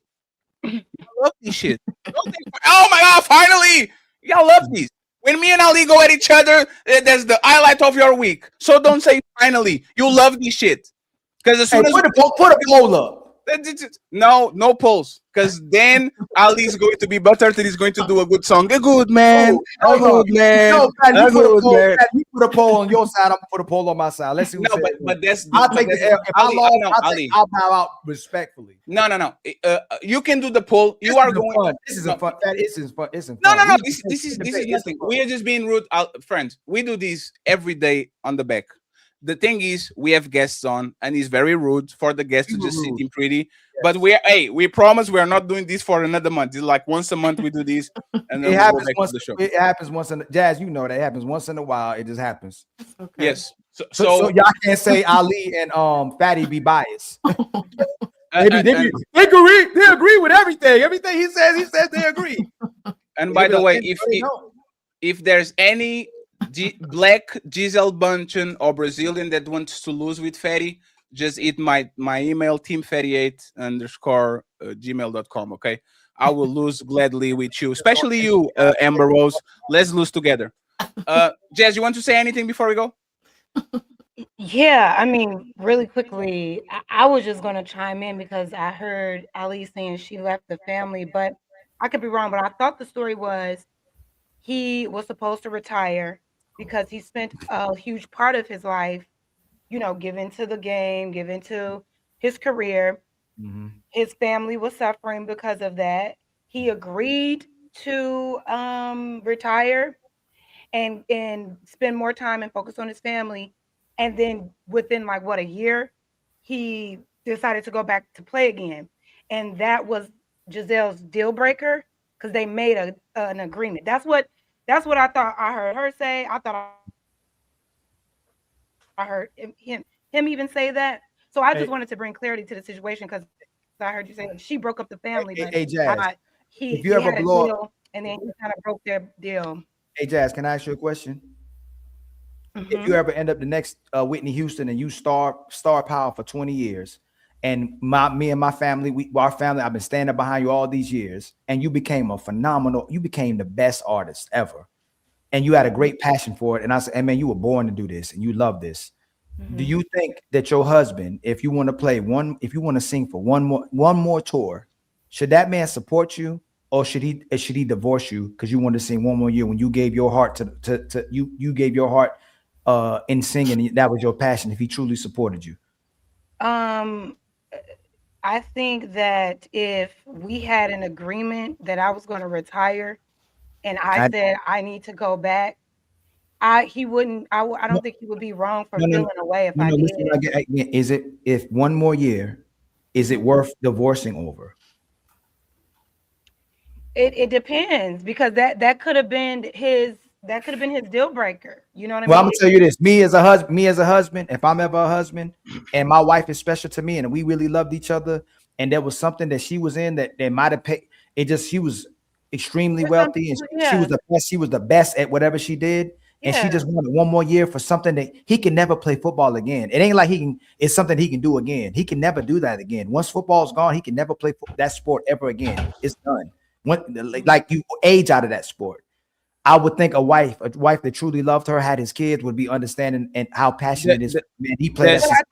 Y'all love this shit. Don't say, oh my God, finally. Y'all love these. When me and Ali go at each other, that's the highlight of your week. So don't say finally. You love this shit. Because as soon as put a poll up. No polls. Because then Ali's going to be buttered and he's going to do a good song. A good man. A good man. No, Pat, you put a poll on your side. I'm gonna put a poll on my side. Let's see. No, but that's. I'll take the L. If Ali, I no, lost, Ali. I'll bow out respectfully. No. You can do the poll. You are going. Fun. This isn't fun. That isn't fun. No. This is nothing. We are just being rude, friends. We do this every day on the back. The thing is, we have guests on, and it's very rude for the guests to just sit in pretty. Yes. But we promise we are not doing this for another month. It's like once a month we do this, and then it happens once. The show. It happens once in Jazz. You know that it happens once in a while. It just happens. Okay. Yes. So y'all can't say Ali and Fatty be biased. They agree with everything. Everything he says they agree. And by the way, if there's any black Giselle Bundchen or Brazilian that wants to lose with Fatty, just hit my email team38_gmail.com. Okay, I will lose gladly with you, especially you, Amber Rose. Let's lose together. Jazz, you want to say anything before we go? Yeah, I mean, really quickly, I was just going to chime in because I heard Ali saying she left the family, but I could be wrong. But I thought the story was he was supposed to retire because he spent a huge part of his life, given to the game, given to his career. Mm-hmm. His family was suffering because of that. He agreed to retire and spend more time and focus on his family. And then within a year, he decided to go back to play again. And that was Giselle's deal breaker because they made an agreement. That's what I thought I heard her say. I thought I heard him even say that. So I just wanted to bring clarity to the situation because I heard you say she broke up the family. But Jazz, he if you ever blow up, and then he kind of broke their deal. Hey, Jazz, can I ask you a question? If Mhm. you ever end up the next Whitney Houston and you star power for 20 years, and me and my family, our family, I've been standing behind you all these years, and you became you became the best artist ever, and you had a great passion for it. And I said, hey man, you were born to do this, and you love this. Do you think that your husband, if you want to sing for one more tour, should that man support you, or should he divorce you because you wanted to sing one more year when you gave your heart to you gave your heart in singing, and that was your passion, if he truly supported you? I think that if we had an agreement that I was going to retire, and I said I need to go back, he wouldn't. I don't think he would be wrong for feeling away if I did. Listen, is it, if one more year, is it worth divorcing over? It depends, because that could have been his deal breaker. You know what I Well, mean? I'm gonna tell you this: me as a husband, if I'm ever a husband, and my wife is special to me, and we really loved each other, and there was something that she was in that might have paid. She was extremely wealthy, and she was the best at whatever she did. And she just wanted one more year for something that he can never play football again. It ain't like it's something he can do again. He can never do that again. Once football's gone, he can never play that sport ever again. It's done. Like you age out of that sport. I would think a wife that truly loved her, had his kids, would be understanding and how passionate it is. Man, he played. But I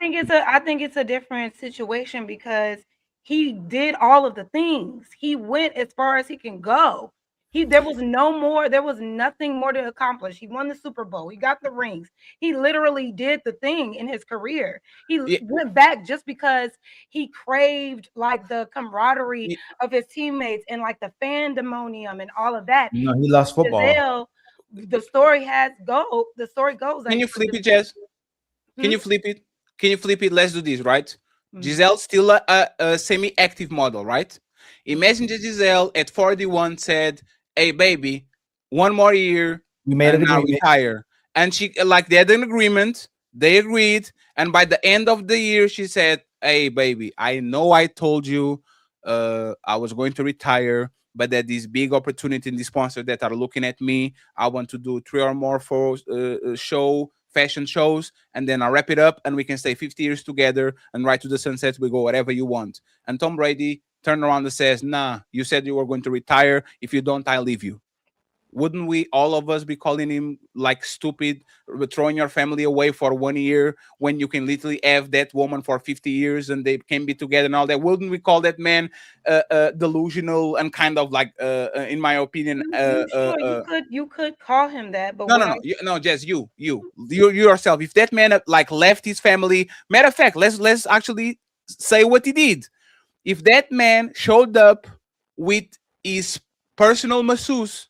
think it's a different situation, because he did all of the things. He went as far as he can go. There was nothing more to accomplish. He won the Super Bowl. He got the rings. He literally did the thing in his career. He went back just because he craved like the camaraderie of his teammates and like the fandemonium and all of that. No, he loves football. Giselle, the story goes. Can you flip it, Jess? Can you flip it? Can you flip it? Let's do this, right? Giselle's still a semi-active model, right? Imagine that Giselle at 41 said, hey baby, one more year, we made and I'll retire. And she, like, they had an agreement, they agreed, and by the end of the year she said, hey baby, I know I told you I was going to retire, but that this big opportunity in the sponsors that are looking at me, I want to do 3 or more fashion shows, and then I'll wrap it up and we can stay 50 years together and right to the sunset, we go whatever you want. And Tom Brady turned around and says, nah, you said you were going to retire. If you don't, I'll leave you. Wouldn't we, all of us, be calling him like stupid, throwing your family away for 1 year when you can literally have that woman for 50 years and they can be together and all that? Wouldn't we call that man delusional and kind of like, in my opinion, you could call him that, but no, Jess, you yourself. If that man like left his family, matter of fact, let's actually say what he did. If that man showed up with his personal masseuse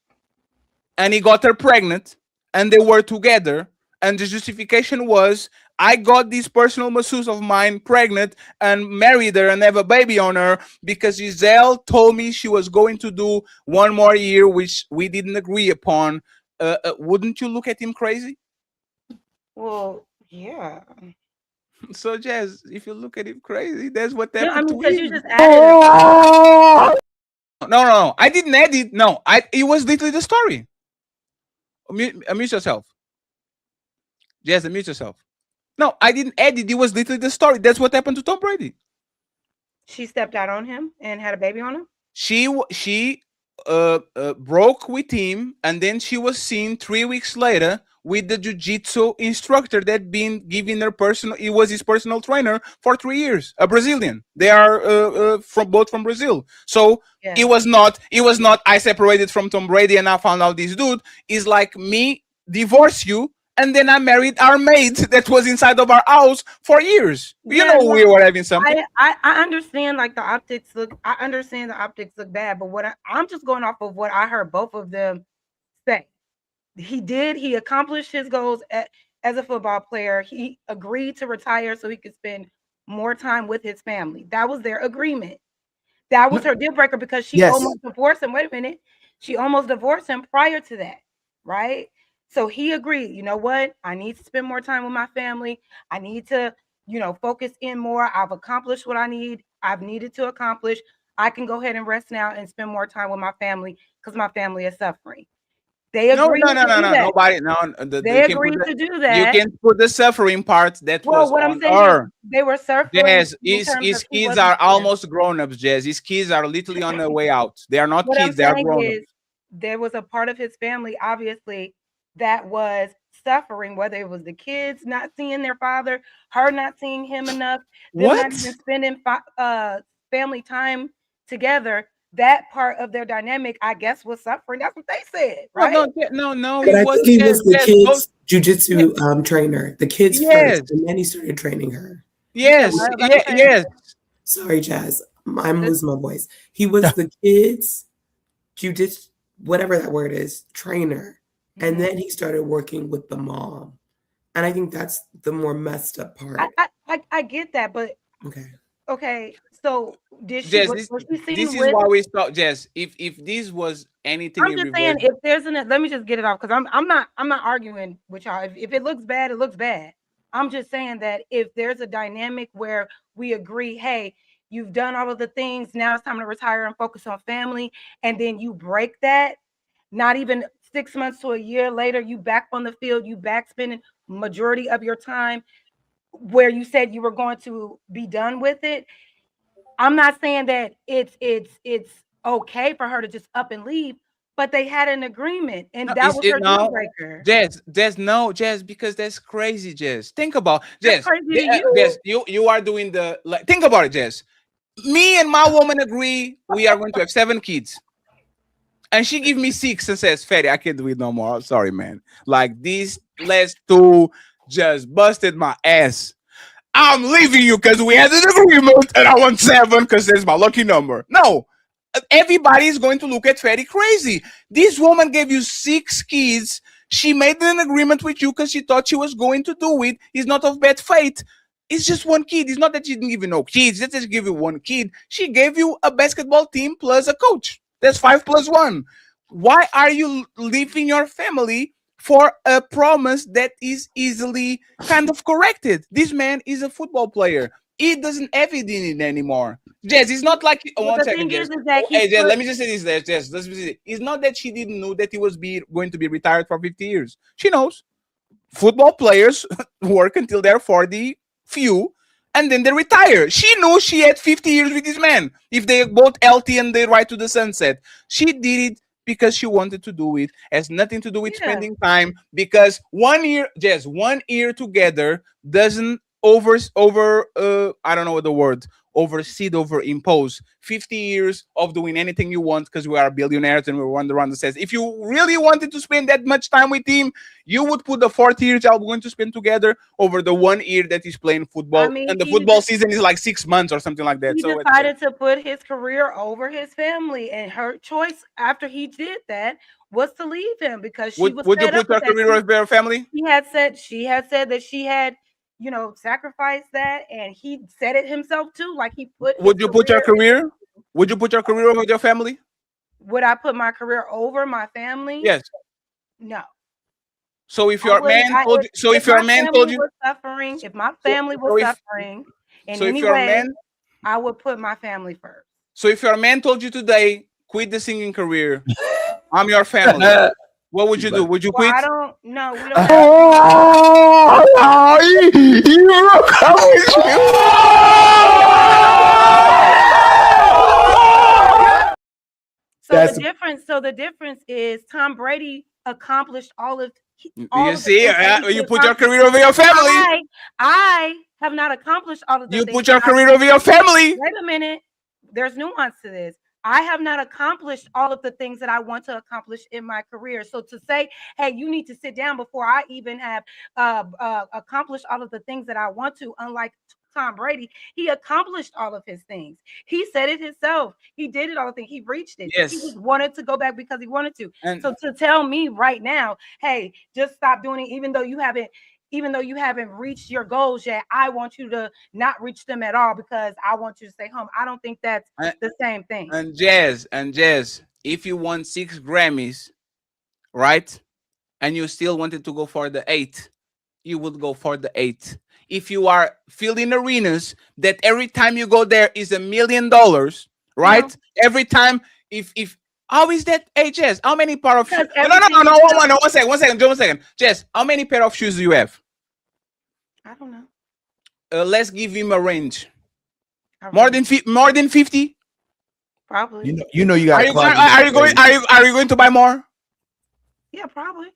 and he got her pregnant and they were together, and the justification was, I got this personal masseuse of mine pregnant and married her and have a baby on her because Giselle told me she was going to do 1 more year, which we didn't agree upon, wouldn't you look at him crazy? Well, yeah. So, Jazz, if you look at him crazy, that's what happened to because him. you just added No, I didn't add it. No, it was literally the story. Unmute yourself. Jazz, unmute yourself. No, I didn't add it. It was literally the story. That's what happened to Tom Brady. She stepped out on him and had a baby on him? She broke with him, and then she was seen 3 weeks later with the jiu-jitsu instructor that been giving her he was his personal trainer for 3 years, a Brazilian. They are both from Brazil. So it was not I separated from Tom Brady and I found out this dude. Is like me divorce you and then I married our maid that was inside of our house for years. We were having something. I understand, like, the optics look. I understand the optics look bad, but I'm just going off of what I heard both of them say. He accomplished his goals as a football player. He agreed to retire so he could spend more time with his family. That was their agreement. That was her deal breaker, because she almost divorced him. Wait a minute. She almost divorced him prior to that, right? So he agreed, you know what? I need to spend more time with my family. I need to, focus in more. I've accomplished what I've needed to accomplish. I can go ahead and rest now and spend more time with my family because my family is suffering. They No, agreed no, no, to no, do no. that. Nobody. No, They you can agreed put to do you that. can put the suffering part that Well, was what I'm on saying is her. they were suffering Yes, in his terms his of he kids wasn't are there. almost grown ups. Jazz. His kids are literally on their way out. They are not What I'm kids. They are saying grown ups. is there was a part of his family, obviously, that was suffering, whether it was the kids not seeing their father, her not seeing him enough, them not What? even spending family time together. That part of their dynamic, I guess, was suffering. That's what they said, No, right? no. But It I was think he was the Jazz. kids' jujitsu trainer, the kids Yes, first, and then he started training her. You said yes, what about the trainer? yes. Sorry, Jazz. I'm losing my voice. He was the kids' jujitsu, whatever that word is, trainer. And then he started working with the mom. And I think that's the more messed up part. I get that, but okay. So did she Jazz, was she this seen is with? why we stop. Jazz, if this was anything I'm in just saying, reverse, if there's an, let me just get it off because I'm not arguing with y'all. If it looks bad, it looks bad. I'm just saying that if there's a dynamic where we agree, hey, you've done all of the things, now it's time to retire and focus on family, and then you break that, not even 6 months to a year later, you back on the field, you back spending majority of your time where you said you were going to be done with it. I'm not saying that it's okay for her to just up and leave, but they had an agreement, and no, that was her deal no, breaker. Jazz, because that's crazy, Jazz. Think about That's Jazz. crazy to you. Jazz, you are doing the like. Think about it, Jazz. Me and my woman agree we are going to have 7 kids, and she give me 6 and says, "Fatty, I can't do it no more. I'm sorry, man. Like these last 2 just busted my ass. I'm leaving you because we had an agreement, and I want 7 because that's my lucky number." No, everybody is going to look at Fatty crazy. This woman gave you 6 kids. She made an agreement with you because she thought she was going to do it. It's not of bad faith. It's just 1 kid. It's not that she didn't give you no kids. She just give you 1 kid. She gave you a basketball team plus a coach. That's 5 plus 1. Why are you leaving your family for a promise that is easily kind of corrected? This man is a football player. He doesn't have it in it anymore. Jazz, it's not like Well, 1 the second, thing Jazz. is that Hey, he Jazz, put, let me just say this, there, Jazz. Let's be serious. It's not that she didn't know that he was going to be retired for 50 years. She knows. Football players work until they're 40 few, and then they retire. She knew she had 50 years with this man. If they both healthy and they ride to the sunset, she did it because she wanted to do it. Has nothing to do with yeah. spending time. Because 1 year, just 1 year together doesn't I don't know what the word, overimpose 50 years of doing anything you want because we are billionaires and we wander around the says. If you really wanted to spend that much time with him, you would put the 40 years y'all going to spend together over the 1 year that he's playing football. I mean, And the he football just- season is like 6 months or something like that. He So decided to put his career over his family, and her choice after he did that was to leave him because she was would you fed up put your with that. career over your family? She had said that she had, sacrificed that, and he said it himself too. Like he put. Would you put your career? Would you put your career over your family? Would I put my career over my family? Yes. No. So if your man told you, so if your man told you, was suffering, if my family was so if- suffering in so if any your way, man- I would put my family first. So if your man told you today, quit the singing career, I'm your family, what would you do? Would you Well, quit? I don't. No, we don't. Have That's- So the difference is Tom Brady accomplished all of. You see, you put your accomplished. career over your family. I have not accomplished all of the You things put your that I- career over your family. Wait a minute. There's nuance to this. I have not accomplished all of the things that I want to accomplish in my career. So to say, hey, you need to sit down before I even have accomplished all of the things that I want to, unlike Tom Brady, he accomplished all of his things. He said it himself. He did it all the things. He reached it. Yes. He just wanted to go back because he wanted to. And- so to tell me right now, hey, just stop doing it, even though you haven't reached your goals yet, I want you to not reach them at all because I want you to stay home. I don't think that's the same thing. And Jazz, if you won 6 Grammys, right, and you still wanted to go for the 8, you would go for the 8. If you are filling arenas that every time you go there is $1 million, right? Every time, if how is that? Hey, Jess, how many pair of shoes? Because No, everything no, is one second, John, 1 second. Jess, how many pair of shoes do you have? I don't know. Let's give him a range. I More really- than 50? Probably. You got Are you going to buy more? Yeah, probably.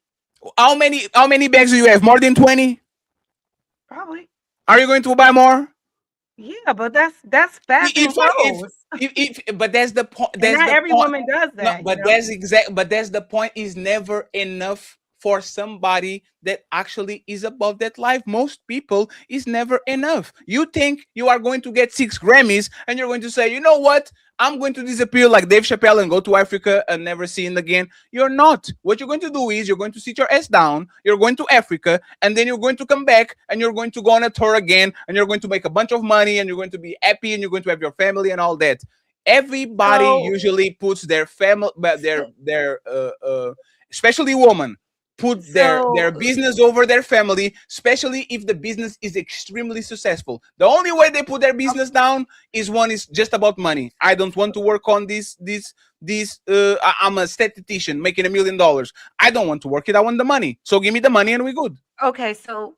How many bags do you have? More than 20? Probably. Are you going to buy more? Yeah, but that's fashion clothes. But that's the point. And not every woman does that. No, but you know? that's the point. Is never enough for somebody that actually is above that life. Most people is never enough. You think you are going to get 6 Grammys and you're going to say, you know what? I'm going to disappear like Dave Chappelle and go to Africa and never seen again. You're not. What you're going to do is you're going to sit your ass down, you're going to Africa, and then you're going to come back and you're going to go on a tour again, and you're going to make a bunch of money, and you're going to be happy, and you're going to have your family and all that. Everybody usually puts their family, but their especially women, put their business over their family, especially if the business is extremely successful. The only way they put their business down is one is just about money. I don't want to work on this. I'm a statistician making $1 million. I don't want to work it. I want the money. So give me the money and we're good. Okay, so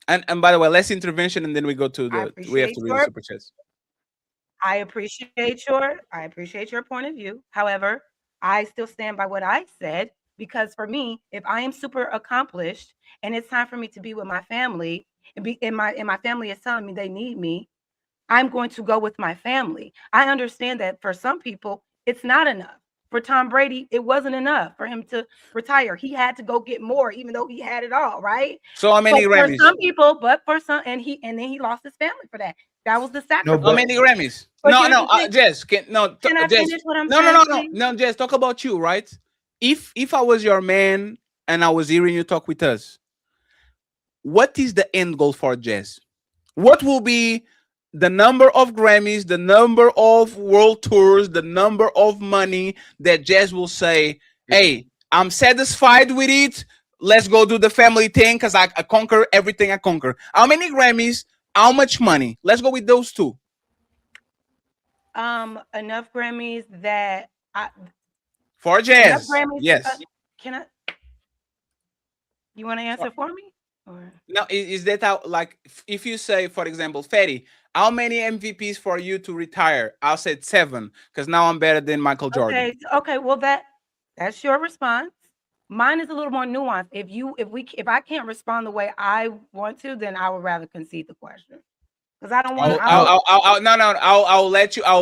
and by the way, less intervention and then we go to we have to read the super chats. I appreciate your point of view. However, I still stand by what I said. Because for me, if I am super accomplished and it's time for me to be with my family, and my family is telling me they need me, I'm going to go with my family. I understand that for some people, it's not enough. For Tom Brady, it wasn't enough for him to retire. He had to go get more, even though he had it all, right? So how many Grammys? For some people, but for some, and then he lost his family for that. That was the sacrifice. How many Grammys? Jess, Jess, talk about you, right? If I was your man and I was hearing you talk with us, what is the end goal for Jess? What will be the number of Grammys, the number of world tours, the number of money that Jess will say, hey, I'm satisfied with it. Let's go do the family thing because I conquer everything I conquer. How many Grammys? How much money? Let's go with those two. Enough Grammys that for Jazz, yes. Can I? You want to answer for me? Or? No, is that how? Like, if you say, for example, Fetty, how many MVPs for you to retire? I'll say 7 because now I'm better than Michael Jordan. Okay. Well, that's your response. Mine is a little more nuanced. If I can't respond the way I want to, then I would rather concede the question because I don't want. I'll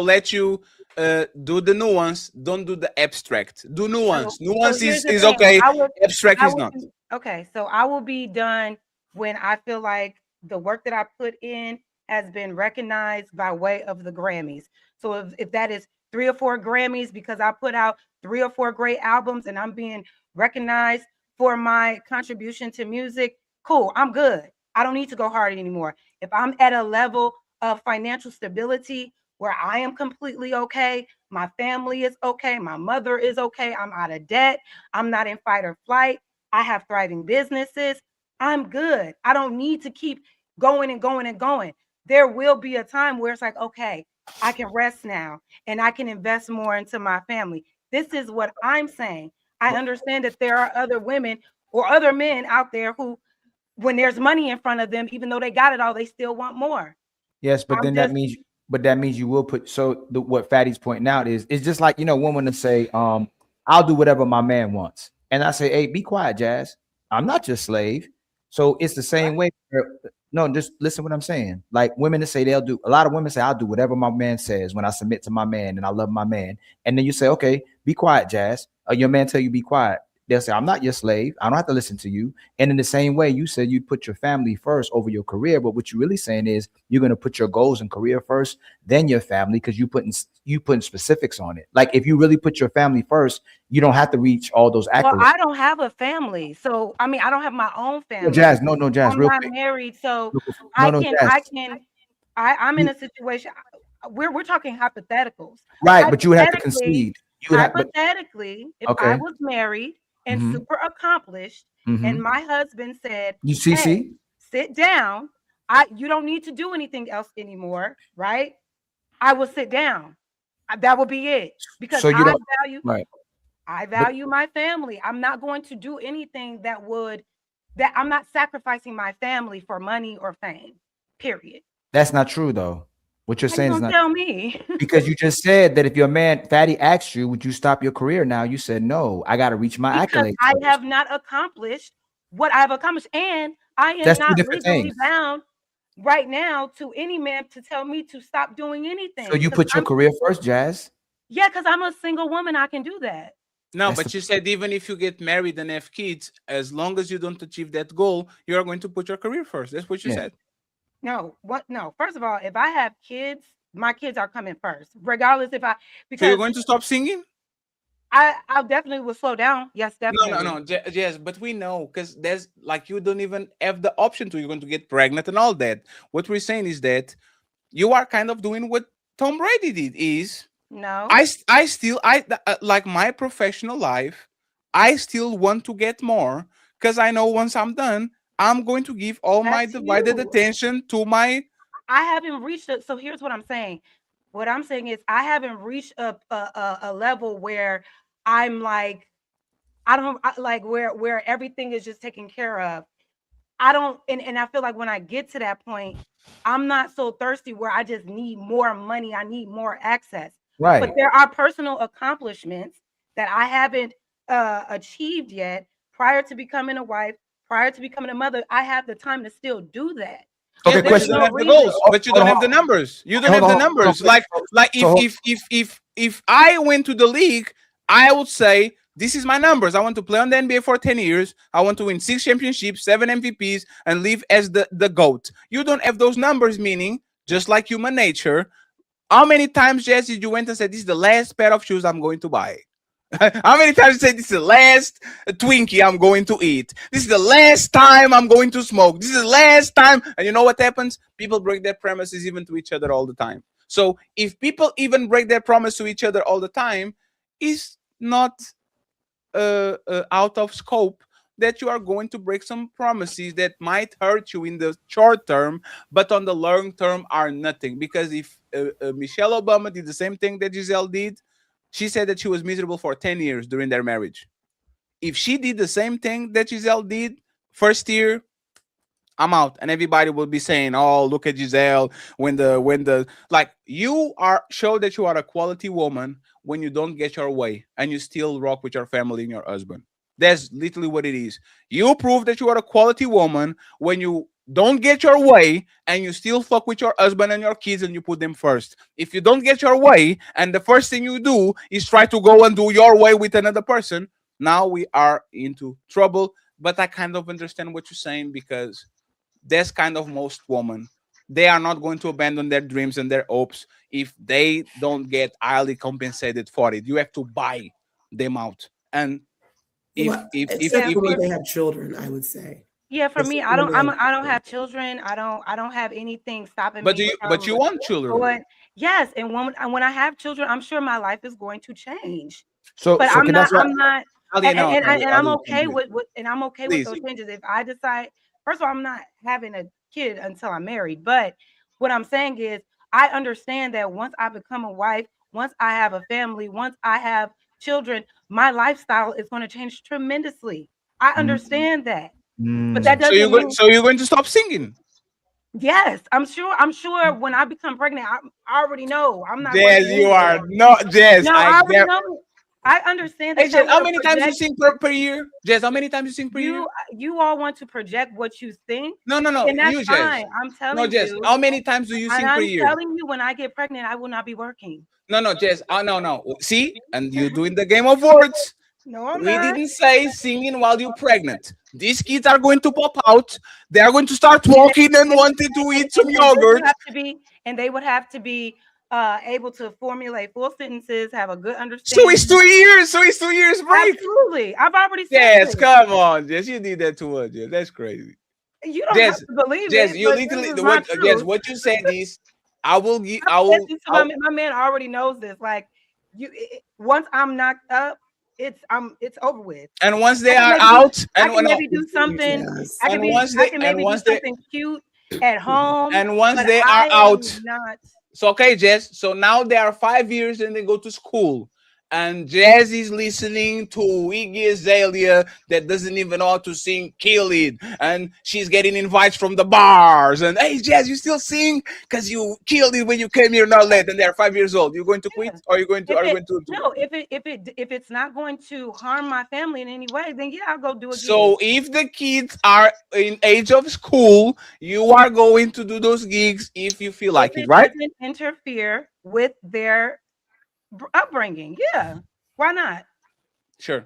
let you. Do the nuance, don't do the abstract. Do nuance. Nuance is okay. Abstract is not. Okay, so I will be done when I feel like the work that I put in has been recognized by way of the Grammys. So if that is 3 or 4 Grammys because I put out 3 or 4 great albums and I'm being recognized for my contribution to music, cool, I'm good. I don't need to go hard anymore. If I'm at a level of financial stability where I am completely okay, my family is okay, my mother is okay, I'm out of debt, I'm not in fight or flight, I have thriving businesses, I'm good. I don't need to keep going and going and going. There will be a time where it's like, okay, I can rest now and I can invest more into my family. This is what I'm saying. I understand that there are other women or other men out there who, when there's money in front of them, even though they got it all, they still want more. Yes, but then that means you will put. So what Fatty's pointing out is it's just like, women to say, I'll do whatever my man wants, and I say, hey, be quiet, Jazz. I'm not your slave. So it's the same way. No, just listen what I'm saying. Like women to say a lot of women say, I'll do whatever my man says when I submit to my man and I love my man. And then you say, okay, be quiet, Jazz. Your man tell you be quiet. They'll say, I'm not your slave. I don't have to listen to you. And in the same way, you said you put your family first over your career. But what you're really saying is you're going to put your goals and career first, then your family, because you putting specifics on it. Like if you really put your family first, you don't have to reach all those accolades. Well, I don't have a family. So, I don't have my own family. No, Jazz, I'm real not quick. married. So I'm in a situation. We're talking hypotheticals. Right. But you would have to concede. Hypothetically, if I was married and super accomplished, and my husband said, hey, sit down. You don't need to do anything else anymore, right? I will sit down. That would be it. Because So you don't value right. I But value my family. I'm not going to do anything that I'm not sacrificing my family for money or fame. Period. that's not true though. What you're How you saying is gonna not tell me? because you just said that if your man Fatty asked you, would you stop your career now? You said no. I got to reach my Because accolades I first. have not accomplished what I've accomplished, and I am That's two not different legally things. bound right now to any man to tell me to stop doing anything. So you put your career first, Jazz. Yeah, because I'm a single woman. I can do that. No, That's but you said even if you get married and have kids, as long as you don't achieve that goal, you are going to put your career first. That's what you Yeah. said. No, what? No. First of all, if I have kids, my kids are coming first, regardless if I So because you're going to stop singing? I definitely will slow down. Yes, No, definitely. no, no. Yes, but we know because there's like you don't even have the option to. You're going to get pregnant and all that. What we're saying is that you are kind of doing what Tom Brady did. Is No. I still like my professional life. I still want to get more because I know once I'm done, I'm going to give all my That's divided you. attention to my. I haven't reached it. So here's what I'm saying. What I'm saying is I haven't reached a level where I'm like like where everything is just taken care of. I don't and I feel like when I get to that point, I'm not so thirsty where I just need more money. I need more access. Right. But there are personal accomplishments that I haven't achieved yet prior to becoming a wife, prior to becoming a mother. I have the time to still do that. Okay, Yeah, but question. you don't have the goals, but you don't have the numbers. You don't have the numbers. Like if I went to the league, I would say this is my numbers. I want to play on the NBA for 10 years. I want to win 6 championships, 7 MVPs, and live as the GOAT. You don't have those numbers, meaning just like human nature. How many times, Jesse, you went and said, this is the last pair of shoes I'm going to buy? How many times you said, this is the last Twinkie I'm going to eat? This is the last time I'm going to smoke. This is the last time. And you know what happens? People break their promises even to each other all the time. So if people even break their promise to each other all the time, it's not out of scope that you are going to break some promises that might hurt you in the short term, but on the long term are nothing. Because if Michelle Obama did the same thing that Giselle did, she said that she was miserable for 10 years during their marriage. If she did the same thing that Giselle did, first year, I'm out, and everybody will be saying, "Oh, look at Giselle." When the like you are show that you are a quality woman when you don't get your way and you still rock with your family and your husband. That's literally what it is. You prove that you are a quality woman when you don't get your way and you still fuck with your husband and your kids and you put them first. If you don't get your way and the first thing you do is try to go and do your way with another person, now we are into trouble. But I kind of understand what you're saying because that's kind of most women. They are not going to abandon their dreams and their hopes if they don't get highly compensated for it. You have to buy them out. And except for when they have children, I would say. Yeah, for me, I don't have children. I don't have anything stopping But me. but you want children. Yes, and when I have children, I'm sure my life is going to change. So, but I'm not. Ali, no, and I'm Ali, okay with Please. those changes. If I decide, first of all, I'm not having a kid until I'm married. But what I'm saying is, I understand that once I become a wife, once I have a family, once I have children, my lifestyle is going to change tremendously. I understand that. But that doesn't mean. So you're going to stop singing? Yes, I'm sure when I become pregnant, I already know. I'm not. Jazz, you are not Jazz. No, I already know. I understand that. Hey, Jazz, how many times you sing per year? Jazz, how many times you sing per year? You all want to project what you think. No. And that's you, fine. Jazz. I'm telling no, Jazz, you. How many times do you sing per year? I'm telling you, when I get pregnant, I will not be working. No, Jazz. No. See, and you're doing the game of words. No, I'm we not. didn't say singing while you're pregnant. These kids are going to pop out. They are going to start walking and wanting to eat some yogurt. They would have to be able to formulate full sentences, have a good understanding. So it's 2 years. So it's 2 years break. Absolutely. I've already said Yes, this. come on, Jess. You did that too much, Jess. That's crazy. You don't have to believe Jess, it. you literally what you said is I will my man already knows this. Like once I'm knocked up, it's over with. And once they are out, I can maybe do something. I can maybe do something cute at home. And once they are out, So okay, Jess. So now they are 5 years and they go to school. And Jazz is listening to Iggy Azalea that doesn't even know how to sing Kill It. And she's getting invites from the bars. And hey, Jazz, you still sing? Because you killed it when you came here not late. And they're 5 years old. You going to quit? Or are you going to No, if it's not going to harm my family in any way, then yeah, I'll go do it. So if the kids are in age of school, you are going to do those gigs if you feel like it, right? Doesn't interfere with their upbringing. Yeah, why not? Sure.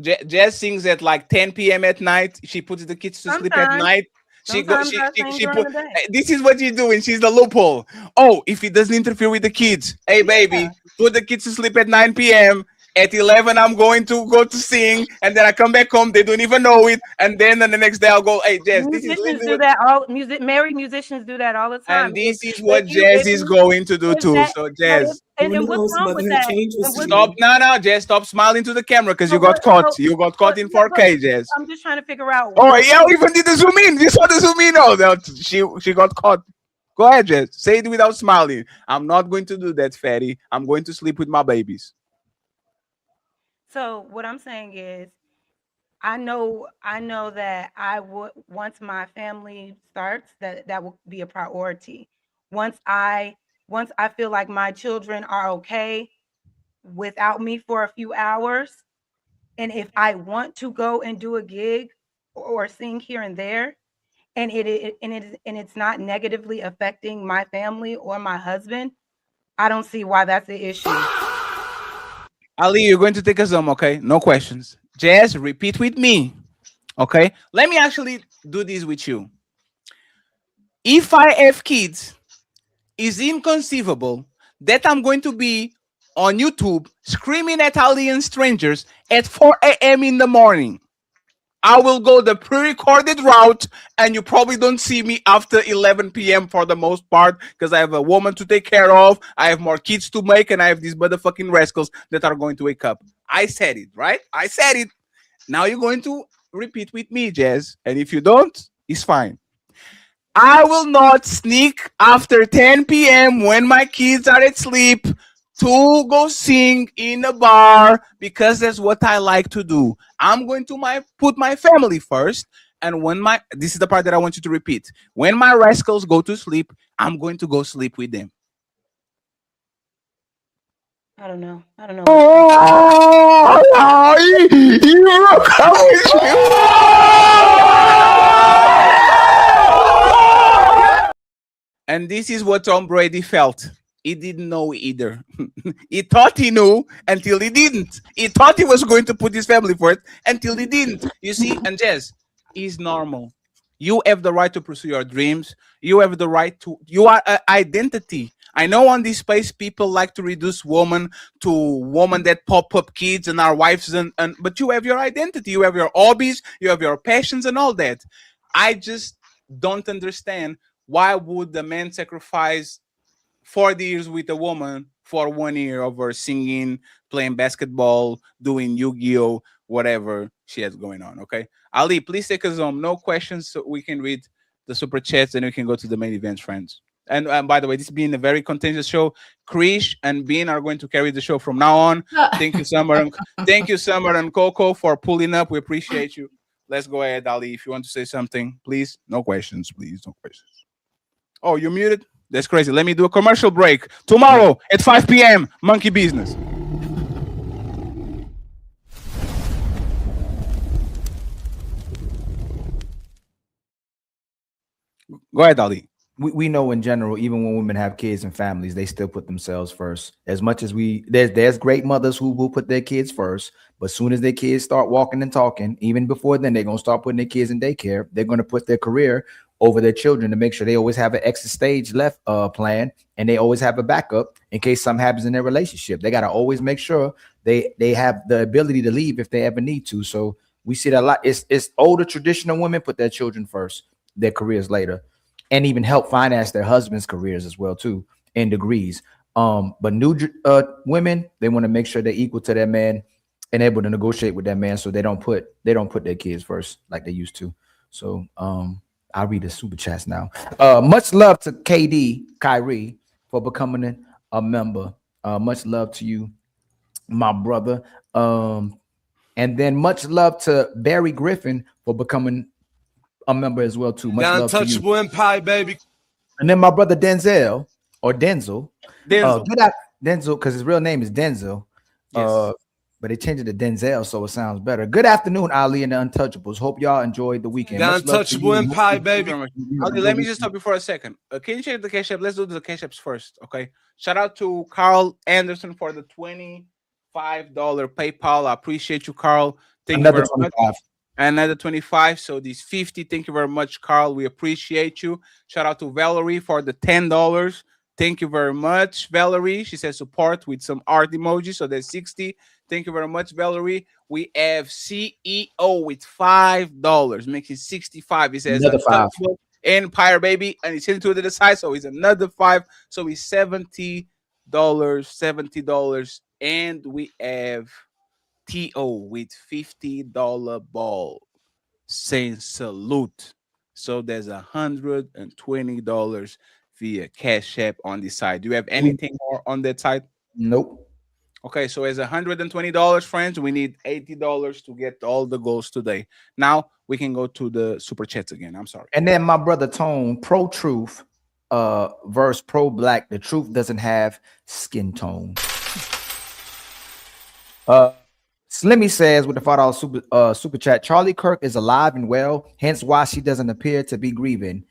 Jazz sings at like 10 p.m. at night. She puts the kids to sleep at Sometimes. night. Sometimes I sing She during put. the day. This is what you're doing. She's the loophole. Oh, if it doesn't interfere with the kids, hey baby, put the kids to sleep at 9 p.m. At 11, I'm going to go to sing, and then I come back home. They don't even know it, and then on the next day I'll go, hey Jazz, this is Musicians do that. Married musicians do that all the time. and this is what Jazz is going to do too. So Jazz, and what's wrong with that? stop no, Jazz, stop smiling to the camera because you got caught. You got caught in 4K, Jazz. I'm just trying to figure out. Oh yeah, we even did the zoom in. You saw the zoom in. Oh, she got caught. Go ahead, Jess. Say it without smiling. I'm not going to do that, fatty. I'm going to sleep with my babies. So what I'm saying is, I know that I would, once my family starts, that will be a priority. Once I feel like my children are okay without me for a few hours, and if I want to go and do a gig or sing here and there, and it's not negatively affecting my family or my husband, I don't see why that's the issue. Ali, you're going to take a Zoom, okay? No questions. Jazz, repeat with me, okay? Let me actually do this with you. If I have kids, it's inconceivable that I'm going to be on YouTube screaming at alien strangers at 4 a.m. in the morning. I will go the pre-recorded route, and you probably don't see me after 11 p.m. for the most part, because I have a woman to take care of, I have more kids to make, and I have these motherfucking rascals that are going to wake up. I said it, right? I said it. Now you're going to repeat with me, Jazz, and if you don't, it's fine. I will not sneak after 10 p.m. when my kids are asleep to go sing in a bar, because that's what I like to do. I'm going to put my family first, and this is the part that I want you to repeat. When my rascals go to sleep, I'm going to go sleep with them. I don't know. And this is what Tom Brady felt. He didn't know either. He thought he knew until he didn't. He thought he was going to put his family first until he didn't. You see, and Jess, is normal. You have the right to pursue your dreams. You have the right to. You are an identity. I know on this space people like to reduce women to women that pop up kids and our wives, but you have your identity. You have your hobbies. You have your passions and all that. I just don't understand why would the man sacrifice 40 years with a woman for 1 year of her singing, playing basketball, doing Yu-Gi-Oh, whatever she has going on. Okay, Ali, please take us home. No questions, so we can read the super chats and we can go to the main event, friends. And by the way, this being a very contentious show, Krish and Bean are going to carry the show from now on. Thank you, Summer. Thank you, Summer and Coco, for pulling up. We appreciate you. Let's go ahead, Ali. If you want to say something, please. No questions, please. No questions. Oh, you're muted? That's crazy. Let me do a commercial break. Tomorrow at 5 p.m., Monkey Business. Go ahead, Ali. We know in general, even when women have kids and families, they still put themselves first. As much as there's great mothers who will put their kids first, but as soon as their kids start walking and talking, even before then, they're gonna start putting their kids in daycare. They're gonna put their career over their children to make sure they always have an exit stage left plan, and they always have a backup in case something happens in their relationship. They gotta always make sure they have the ability to leave if they ever need to. So we see that a lot. It's older traditional women put their children first, their careers later, and even help finance their husbands' careers as well too in degrees. But new women, they want to make sure they're equal to their man and able to negotiate with that man, so they don't put their kids first like they used to. So I'll read the super chats now. Much love to KD Kyrie for becoming a member. Much love to you, my brother. And then much love to Barry Griffin for becoming a member as well too. Much The love to you. untouchable empire, baby. And then my brother Denzel or Denzel. Denzel. Denzel, because his real name is Denzel. Yes. But they changed it to Denzel, so it sounds better. Good afternoon, Ali and the Untouchables. Hope y'all enjoyed the weekend. The Much love to untouchable you. empire, baby. Ali, let me just stop you for a second. Can you check the cash app? Let's do the cash apps first, okay? Shout out to Carl Anderson for the $25 PayPal. I appreciate you, Carl. Thank Another you very 25. much. Another 25. So these 50. Thank you very much, Carl. We appreciate you. Shout out to Valerie for the $10. Thank you very much, Valerie. She says support with some art emojis. So there's 60. Thank you very much, Valerie. We have CEO with $5, making 65. He says Another 5. Empire, baby, and he's hitting to the side, so it's another 5. So it's $70, $70, and we have TO with $50 ball saying salute. So there's $120 via Cash App on the side. Do you have anything more on that side? Nope. Okay, so as $120, friends, we need $80 to get all the goals today. Now we can go to the super chats again. I'm sorry. And then my brother Tone, pro truth, verse pro black. The truth doesn't have skin tone. Slimmy says with the $5 super chat, Charlie Kirk is alive and well, hence why she doesn't appear to be grieving.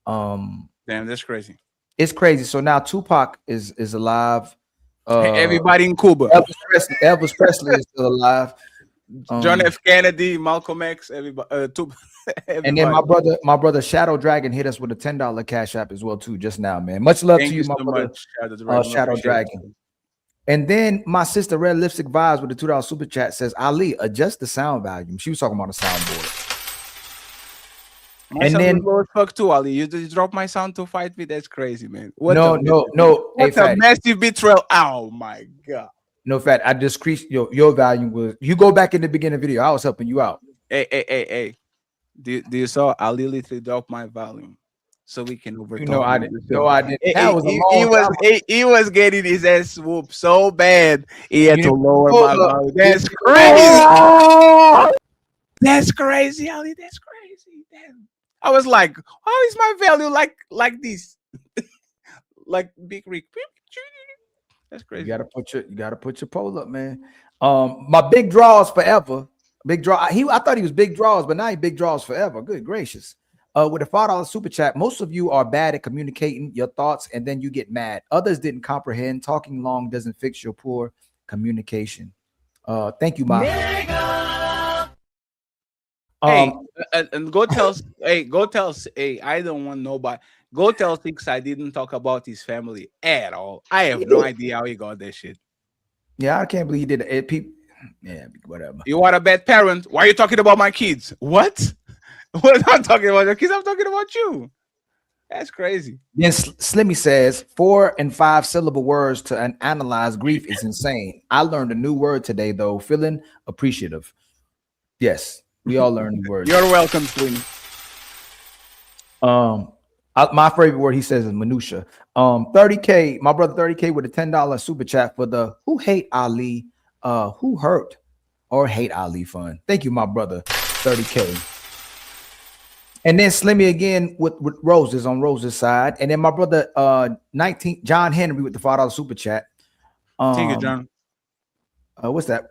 Damn, that's crazy. It's crazy. So now Tupac is alive. Everybody in Cuba. Elvis Presley is still alive. John F. Kennedy, Malcolm X, everybody. And then my brother Shadow Dragon hit us with a $10 Cash App as well too just now, man. Much love Thank to you, you my so brother. much, Shadow Dragon. Shadow Appreciate Dragon. And then my sister Red Lipstick Vibes with the $2 super chat says, Ali, adjust the sound volume. She was talking about a soundboard. My And sound then- was low as fuck too, Ali. You drop my sound to fight me. That's crazy, man. No. Hey, What a Fat. massive betrayal. Oh my god. No, Fat. I decreased your volume was. You go back in the beginning video. I was helping you out. Hey. Do you saw Ali literally drop my volume so we can overtalk? You know I him. didn't. No, I didn't. That was a He long was time. he was getting his ass whooped so bad he had to lower my Hold up. volume. That's crazy. That's crazy, Ali. That's crazy. Damn. I was like, how is my value like this? Like Big Rick. That's crazy. You gotta put your pole up, man. My big draws forever. Big draw. I thought he was big draws, but now he big draws forever. Good gracious. With a $5 super chat, most of you are bad at communicating your thoughts and then you get mad. Others didn't comprehend. Talking long doesn't fix your poor communication. Thank you, Ma. And go tell I don't want nobody. Go tell Six I didn't talk about his family at all. I have no idea how he got that shit. Yeah, I can't believe he did it. People, yeah, whatever. You are a bad parent. Why are you talking about my kids? What? What am I talking about your kids? I'm talking about you. That's crazy. Then Slimmy says 4 and 5 syllable words to analyze grief is insane. I learned a new word today, though. Feeling appreciative. Yes, we all learn new words. You're welcome, Sweeney. My favorite word he says is minutia. 30K, my brother 30K with a $10 super chat for the who hate Ali, who hurt or hate Ali fund. Thank you, my brother 30K. And then Slimmy again with roses on Rose's side. And then my brother 19 John Henry with the $5 super chat. Thank you, John. What's that?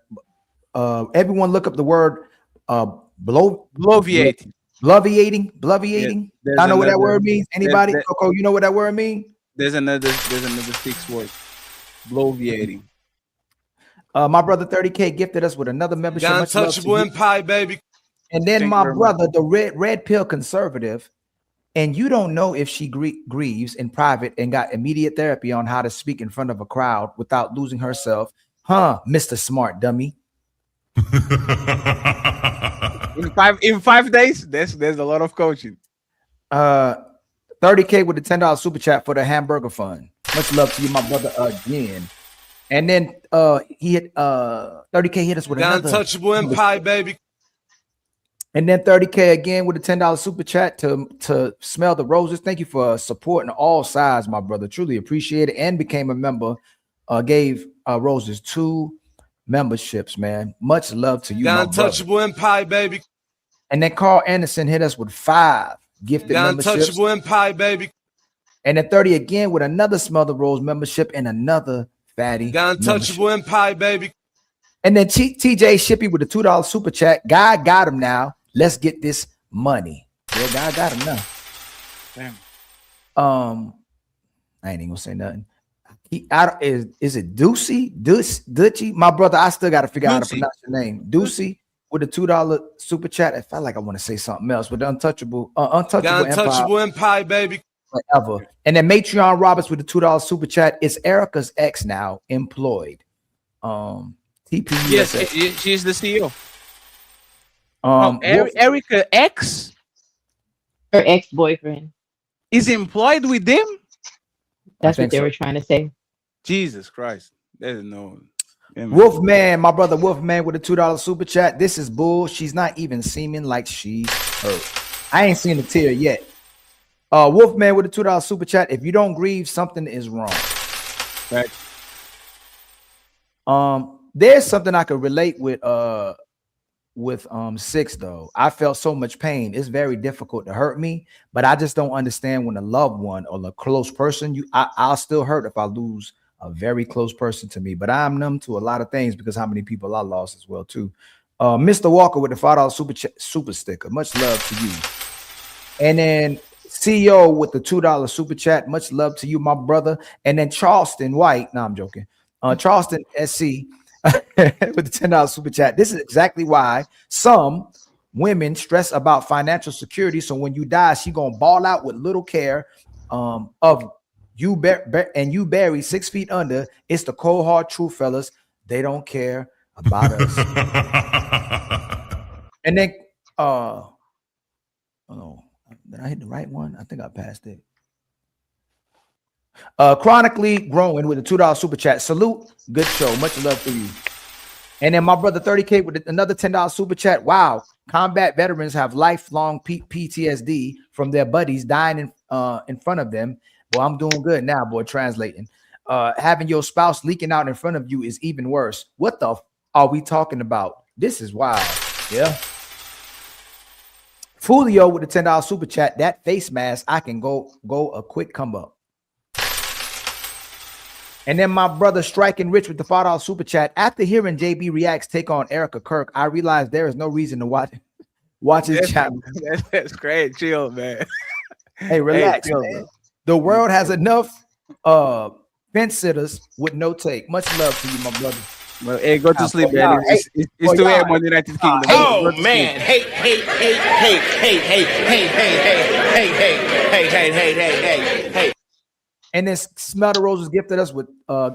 Everyone look up the word bloviating. Bloviating. Yeah, I know what that word means. Anybody? Coco, you know what that word means? There's another 6 word. Bloviating. My brother 30K gifted us with another membership. The Much love to untouchable you. empire, baby. And then Thank my you very brother, the red pill conservative, and you don't know if she grieves in private and got immediate therapy on how to speak in front of a crowd without losing herself, huh, Mr. Smart Dummy? In 5 days, there's a lot of coaching. 30K with the $10 super chat for the hamburger fund. Much love to you, my brother, again. And then he hit 30K hit us with The another untouchable empire, baby. And then 30K again with a $10 super chat to smell the roses. Thank you for supporting all sides, my brother. Truly appreciate it. And became a member. Gave Roses 2 memberships, man. Much love to you, The my Untouchable brother. Empire, baby. And then Carl Anderson hit us with 5 gifted The memberships. Untouchable Empire, baby. And then 30 again with another Smell the Rose membership and another fatty. The Untouchable Empire, baby. And then TJ Shippy with a $2 super chat. God got him now. Let's get this money. Yeah, God got him now. Damn. I ain't even gonna say nothing. Is it Ducey? Ducey? My brother, I still gotta figure out how to Ducey. pronounce your name. Ducey with a $2 super chat. I felt like I want to say something else, but the Untouchable Empire, baby. Forever. And then Matreon Roberts with the $2 super chat. It's Erica's ex now, employed. TPU. Yes, she's the CEO. Wolf- Erica X Her ex-boyfriend. is employed with them. That's what think they so. were trying to say. Jesus Christ. There's no. Yeah, man. Wolfman, my brother Wolfman with a $2 super chat. This is bull. She's not even seeming like she's hurt. I ain't seen a tear yet. Wolfman with a $2 super chat. If you don't grieve, something is wrong. Right. There's something I could relate with 6 though. I felt so much pain. It's very difficult to hurt me, but I just don't understand when a loved one or a close person, I'll still hurt if I lose a very close person to me, but I'm numb to a lot of things because how many people I lost as well too. Mr. Walker with the $5 super sticker. Much love to you. And then CEO with the $2 super chat. Much love to you, my brother. And then Charleston White. No, I'm joking. Charleston SC with the $10 super chat. This is exactly why some women stress about financial security. So when you die, she gonna ball out with little care of you and you bury 6 feet under. It's the cold hard truth, fellas. They don't care about us. And then oh, did I hit the right one? I think I passed it. Chronically Growing with a $2 super chat. Salute, good show. Much love to you. And then my brother 30K with another $10 super chat. Wow, combat veterans have lifelong PTSD from their buddies dying in front of them. Well, I'm doing good now, boy. Translating. Having your spouse leaking out in front of you is even worse. What the are we talking about? This is wild. Yeah. Fulio with the $10 super chat. That face mask, I can go a quick come up. And then my brother Striking Rich with the $5 super chat. After hearing JB Reacts take on Erica Kirk, I realized there is no reason to watch his channel. That's great. Chill, man. Hey, relax, chill, man. bro. The world has enough fence sitters with no take. Much love to you, my brother. Well, hey, go to sleep, man. It's 2 a.m. on the United Kingdom. Oh man! Hey! And then Smell the Rose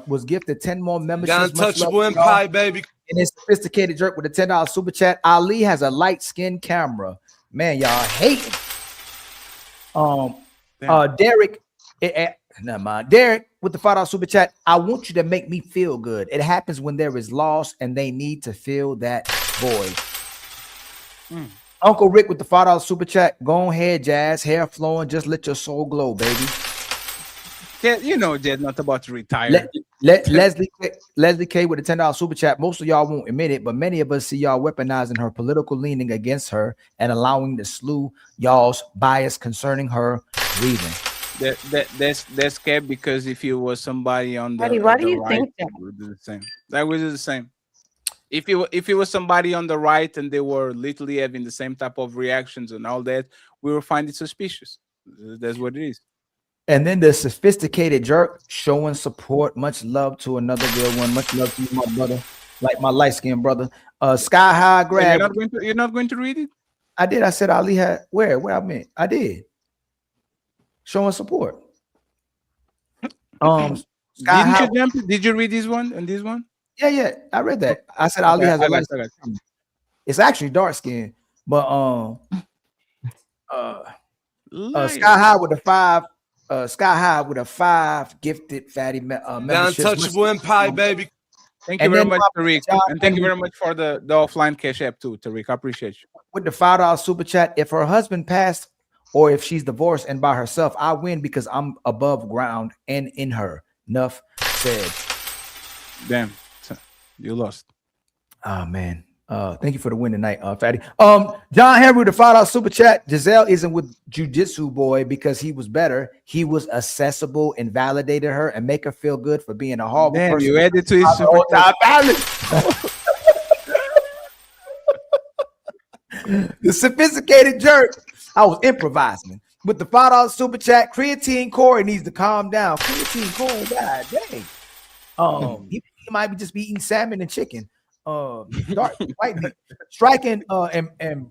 was gifted 10 more memberships. The Untouchable Empire, baby. And then Sophisticated Jerk with a $10 super chat. Ali has a light skinned camera. Man, y'all hating. Derek, never mind. Derek with the $5 super chat. I want you to make me feel good. It happens when there is loss and they need to fill that void. Uncle Rick with the $5 super chat. Go ahead, Jazz. Hair flowing. Just let your soul glow, baby. Yeah, you know, Jed's not about to retire. Leslie K with a $10 super chat. Most of y'all won't admit it, but many of us see y'all weaponizing her political leaning against her and allowing to slew y'all's bias concerning her breathing. That's scared because if you was somebody on the, Buddy, why on do the you right, think that? we would do the same. That would do the same. If it was somebody on the right and they were literally having the same type of reactions and all that, we will find it suspicious. That's what it is. And then the Sophisticated Jerk showing support. Much love to another real one. Much love to you, my brother. Like my light-skinned brother. Sky High Grab. You're not going to read it? I did. I said Ali had where I meant. I did. Showing support. Sky High. Did you read this one and this one? Yeah. I read that. I said Ali has a light. It's actually dark skin, but Sky High with a 5. Sky High with a 5 gifted fatty The Untouchable Empire, baby. Thank you And very then much, Tariq. John And thank you Henry very much for the offline cash app too, Tariq. I appreciate you. with the $5 super chat. If her husband passed or if she's divorced and by herself, I win because I'm above ground and in her. Enough said. Damn, you lost. Oh man. Thank you for the win tonight, Fatty. John Henry, the $5 super chat. Giselle isn't with Jiu-Jitsu boy because he was better. He was accessible and validated her and make her feel good for being a horrible Damn, person. you added to his super chat balance. The sophisticated jerk. I was improvising with the $5 super chat. Creatine Corey needs to calm down. Creatine Corey, god dang. He might be just be eating salmon and chicken. Dark white meat. Striking and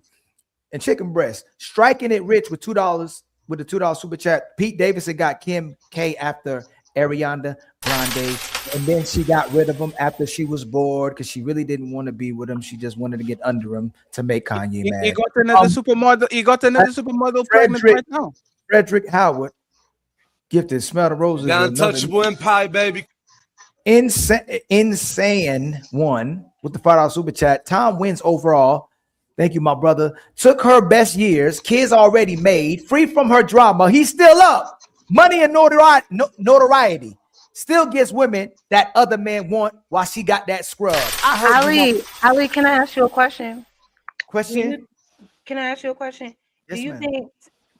chicken breast. Striking it rich with $2 with the $2 super chat. Pete Davidson got Kim K after Ariana Grande, and then she got rid of him after she was bored because she really didn't want to be with him. She just wanted to get under him to make Kanye mad. He got another supermodel. He got another supermodel pregnant right now. Frederick Howard, gifted Smell the Roses. The untouchable empire, baby. Insane one with the $5 super chat. Tom wins overall. Thank you, my brother. Took her best years. Kids already made. Free from her drama. He's still up. Money and notoriety. Still gets women that other men want while she got that scrub. I heard Ali, can I ask you a question? Question? Can I ask you a question? Yes, Do you ma'am. think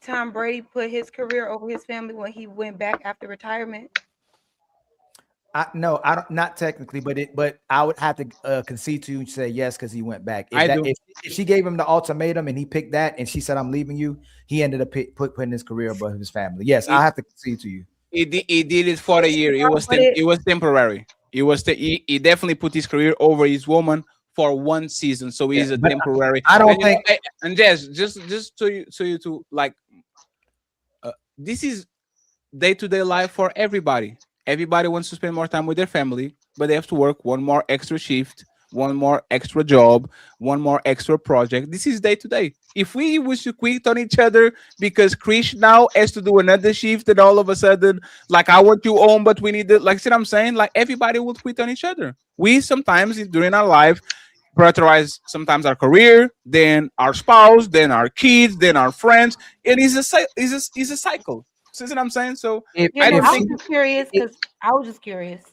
Tom Brady put his career over his family when he went back after retirement? No, I don't. Not technically, but I would have to concede to you and say yes because he went back. If she gave him the ultimatum and he picked that, and she said, "I'm leaving you," he ended up putting his career above his family. Yes, I have to concede to you. He did it for a year. It was temporary. He definitely put his career over his woman for one season. So he's a temporary. I don't think. And Jess, just so you to like, this is day-to-day life for everybody. Everybody wants to spend more time with their family, but they have to work one more extra shift, one more extra job, one more extra project. This is day to day. If we wish to quit on each other because Krish now has to do another shift, and all of a sudden, like, I want you home, but we need it. Like, see what I'm saying? Like, everybody would quit on each other. We sometimes during our life prioritize sometimes our career, then our spouse, then our kids, then our friends. It is a cycle. See what I'm saying? So I was just curious because I was just curious.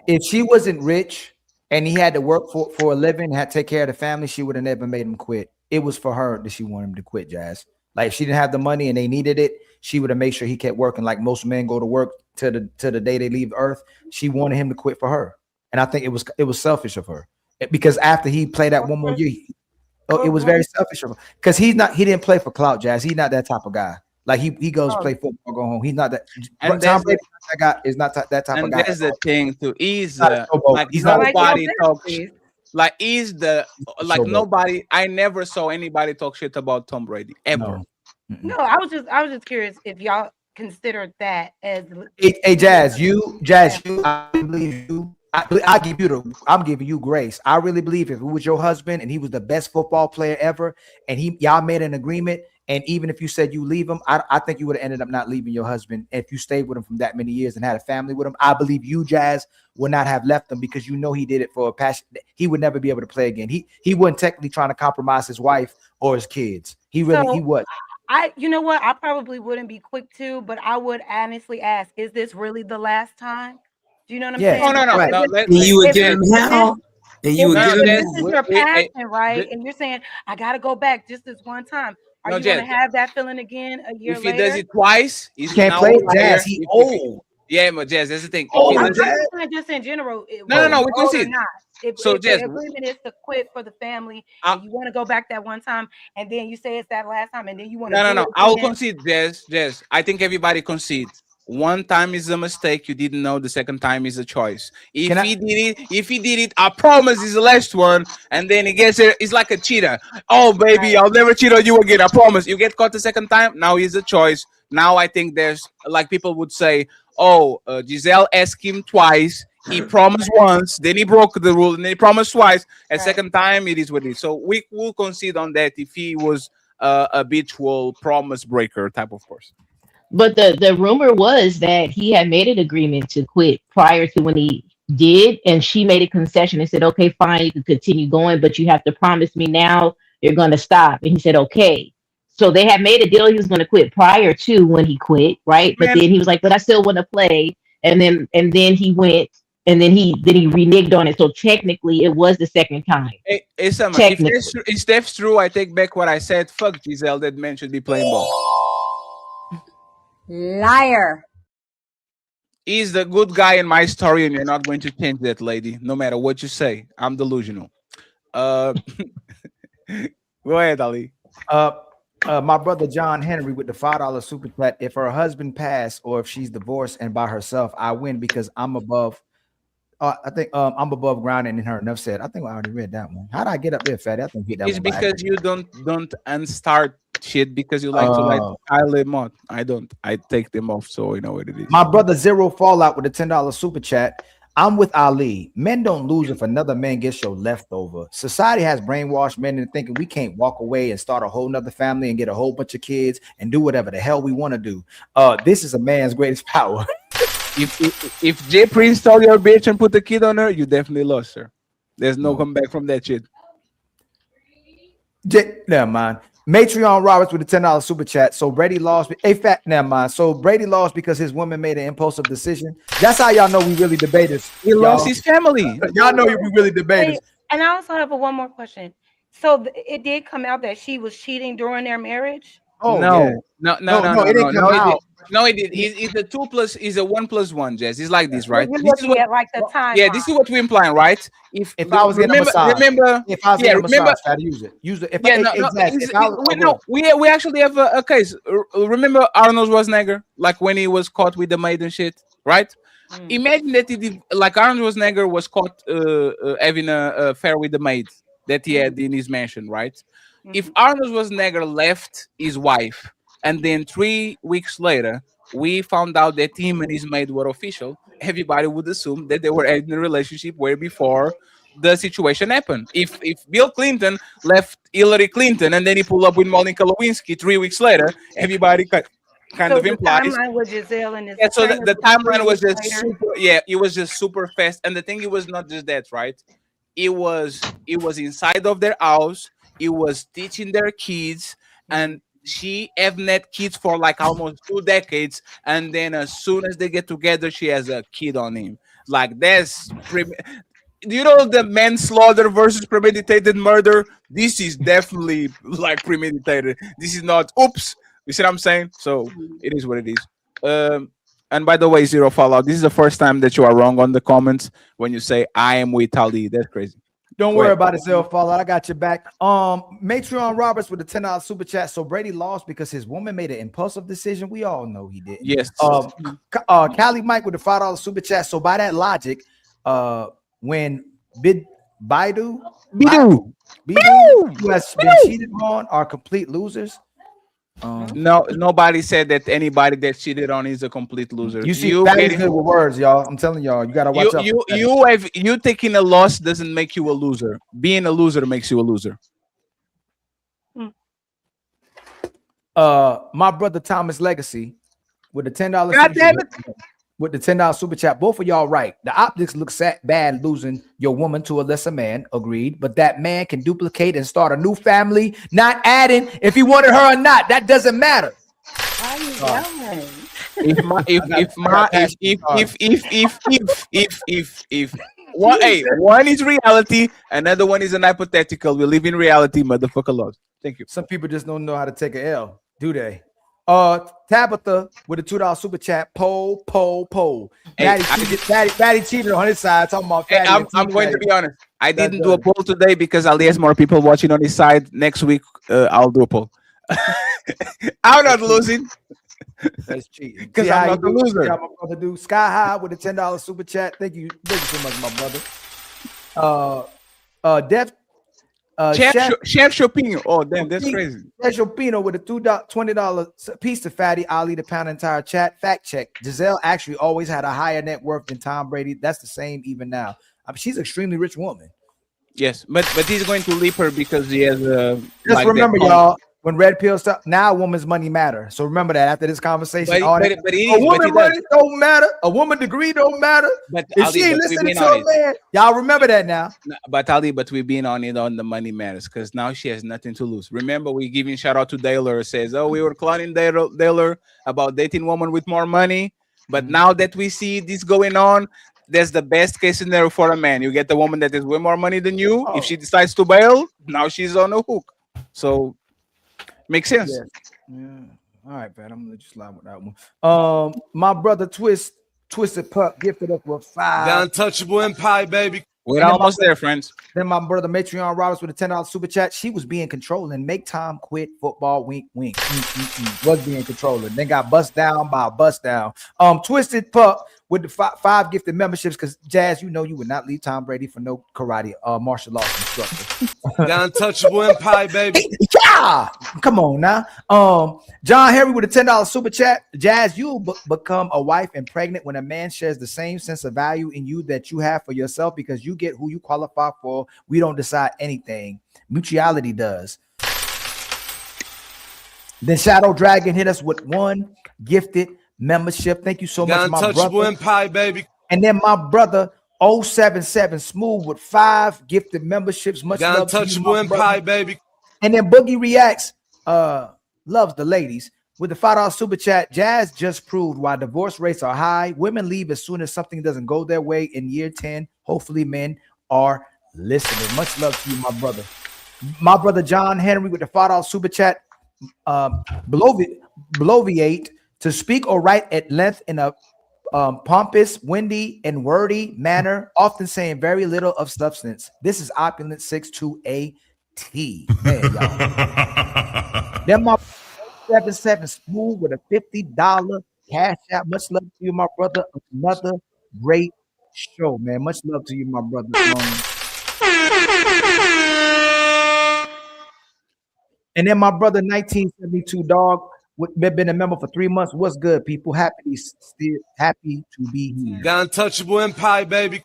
If she wasn't rich and he had to work for a living, had to take care of the family, she would have never made him quit. It was for her that she wanted him to quit, Jazz. Like, if she didn't have the money and they needed it, she would have made sure he kept working. Like most men go to work to the day they leave Earth. She wanted him to quit for her, and I think it was selfish of her because after he played that one more year, it was very selfish of her because he didn't play for clout, Jazz. He's not that type of guy. Like he goes play football, go home. He's not that. And Tom Brady is not that type of guy. And there's the thing too. He's like he's nobody talks. Like he's the like nobody. I never saw anybody talk shit about Tom Brady ever. No, I was just curious if y'all considered that as. Hey, Jazz, I believe you. I'm giving you grace. I really believe if it was your husband and he was the best football player ever, and y'all made an agreement. And even if you said you leave him, I think you would have ended up not leaving your husband. If you stayed with him from that many years and had a family with him, I believe you, Jazz, would not have left him because you know he did it for a passion. He would never be able to play again. He wasn't technically trying to compromise his wife or his kids. He was. You know what? I probably wouldn't be quick to, but I would honestly ask, is this really the last time? Do you know what I'm saying? No. And you would give him hell. And you would give him this is your passion, right? And you're saying, I got to go back just this one time. Are you going to have that feeling again a year later? If he does it twice, he can't play Jazz. He's old. Yeah, but Jazz, that's the thing. I'm just in general. No, we can see it. So Jazz, the agreement is to quit for the family, and you want to go back that one time, and then you say it's that last time, and then you want to. No. I'll concede, Jazz. I think everybody concedes. One time is a mistake. You didn't know. The second time is a choice. If he did it, I promise is the last one. And then he gets it. It's like a cheater. Oh, baby, I'll never cheat on you again. I promise. You get caught the second time. Now he's a choice. Now I think there's like people would say, oh, Giselle asked him twice. He promised once, then he broke the rule, and then he promised twice. And second time, it is what it is. So we will concede on that if he was a habitual promise breaker type of person. But the rumor was that he had made an agreement to quit prior to when he did, and she made a concession and said, okay, fine, you can continue going, but you have to promise me now you're going to stop. And he said, okay. So they had made a deal he was going to quit prior to when he quit, right? But Man, then he was like, but I still want to play. And then he went, and then he reneged on it. So technically it was the second time. Hey, Summer, Technically. if that's true, I take back what I said. Fuck Giselle, that man should be playing ball. Liar. He's the good guy in my story, and you're not going to change that, lady. No matter what you say, I'm delusional. Go ahead, Ali. My brother John Henry with the $5 super chat. If her husband passed or if she's divorced and by herself, I win because I'm above. I think I'm above ground and in her. Enough said. I think I already read that one. How did I get up there, Fatty? I think hit that It's one by because you don't unstart shit because you like to like pile them on. I don't. I take them off, so you know what it is. My brother Zero Fallout with a $10 super chat. I'm with Ali. Men don't lose if another man gets your leftover. Society has brainwashed men into thinking we can't walk away and start a whole nother family and get a whole bunch of kids and do whatever the hell we want to do. This is a man's greatest power. If Jay Prince stole your bitch and put the kid on her, you definitely lost her. There's no comeback from that shit. Never mind. Matreon Roberts with a $10 super chat. So Brady lost. Never mind. So Brady lost because his woman made an impulsive decision. That's how y'all know we really debaters. He lost his family. Y'all know we really debaters. And I also have one more question. So it did come out that she was cheating during their marriage? Oh no, yeah. no, it didn't come out. No, it did. It's a 2 plus. Is a 1 plus 1, Jess. It's like this, right? We're This is looking what, at like the time. yeah, this is what we're implying, right? If I was getting a massage, remember, if I was yeah, getting a remember, massage, I'd use it. Use it. If yeah, we actually have a case. Remember Arnold Schwarzenegger, like when he was caught with the maid and shit, right? Imagine that he did, like Arnold Schwarzenegger was caught having a affair with the maid that he had in his mansion, right? If Arnold Schwarzenegger left his wife, and then 3 weeks later, we found out that him and his maid were official, everybody would assume that they were in a relationship way before the situation happened. If Bill Clinton left Hillary Clinton and then he pulled up with Monica Lewinsky 3 weeks later, everybody kind of implies. The timeline with Giselle and his So the timeline was just super, it was just super fast. And the thing, it was not just that, right? It was inside of their house. It was teaching their kids, and she haven't had kids for like almost 2 decades, and then as soon as they get together, she has a kid on him. Like that's you know, the manslaughter versus premeditated murder. This is definitely like premeditated. This is not oops. You see what I'm saying? So it is what it is. And by the way, Zero Fallout, this is the first time that you are wrong on the comments when you say I am with Ali. That's crazy. Don't worry about it, Zero Fallout. I got your back. Matreon Roberts with a $10 super chat. So Brady lost because his woman made an impulsive decision. We all know he did. Yes. Cali Mike with a $5 super chat. So by that logic, when Baidu, who has been cheated on, are complete losers. No, nobody said that anybody that cheated on is a complete loser. You see, Fatty's good with words, y'all. I'm telling y'all, you gotta watch out. You taking a loss doesn't make you a loser. Being a loser makes you a loser. My brother Thomas Legacy with the $10. With the $10 super chat. Both of y'all right. The optics look bad losing your woman to a lesser man. Agreed. But that man can duplicate and start a new family, not adding if he wanted her or not. That doesn't matter. Why are you yelling? If one is reality, another one is an hypothetical. We live in reality, motherfucker laws. Thank you. Some people just don't know how to take an L, do they? Tabitha with a $2 super chat. Poll. Hey, Fatty cheated on his side. Talking about Fatty. I'm going to be honest. I didn't do a poll today because Ali has more people watching on his side. Next week, I'll do a poll. I'm not losing. That's cheating. Because I'm not the loser. My brother do. Sky High with a $10 super chat. Thank you so much, my brother. Chef Chopino. Oh, damn, that's crazy. Chef Chopino with a $20 piece to Fatty Ali to pound entire chat. Fact check. Giselle actually always had a higher net worth than Tom Brady. That's the same even now. I mean, she's an extremely rich woman. Yes, but he's going to leap her because he has a. Just remember, y'all. when red pill stuff. Now, a woman's money matter. So remember that after this conversation, But, all but, that, but it a is, but woman it money does. don't matter. A woman degree don't matter. But If Ali, she ain't but we've listening been to on a it. man, y'all remember that now. No, but Ali, but we've been on it on the money matters because now she has nothing to lose. Remember, we giving shout out to Daylor. Says, oh, we were clowning Daylor about dating woman with more money. But now that we see this going on, that's the best case scenario for a man. You get the woman that has way more money than you. If she decides to bail, now she's on the hook. So makes sense. Yeah. All right, man. I'm gonna let you slide with that one. My brother Twisted Pup gifted us with 5. The untouchable empire, baby. We're almost there, friends. Then my brother Matreon Roberts with a $10 super chat. She was being controlling. Make time quit football. Wink, wink. Was being controlling. Then got bust down by a bust down. Twisted Pup with the 5 gifted memberships. Because Jazz, you know you would not leave Tom Brady for no karate martial arts instructor. The untouchable empire, baby. Yeah! Come on now. John Henry with a $10 super chat. Jazz, you'll become a wife and pregnant when a man shares the same sense of value in you that you have for yourself because you get who you qualify for. We don't decide anything. Mutuality does. Then Shadow Dragon hit us with 1 gifted membership. Thank you so The much, my untouchable brother. empire, baby. And then my brother 077 Smooth with 5 gifted memberships. Much The love to you, untouchable my brother. empire, baby. And then Boogie Reacts loves the ladies with the $5 super chat. Jazz just proved why divorce rates are high. Women leave as soon as something doesn't go their way in year 10. Hopefully men are listening. Much love to you, my brother. My brother John Henry with the $5 super chat. Bloviate to speak or write at length in a pompous, windy, and wordy manner, often saying very little of substance. This is Opulent 62A. Man, y'all. Then my 77 Smooth with a $50 cash out. Much love to you, my brother. Another great show, man. Much love to you, my brother. And then my brother 1972 Dog been a member for 3 months. What's good, people? Happy to be here. The untouchable empire, baby.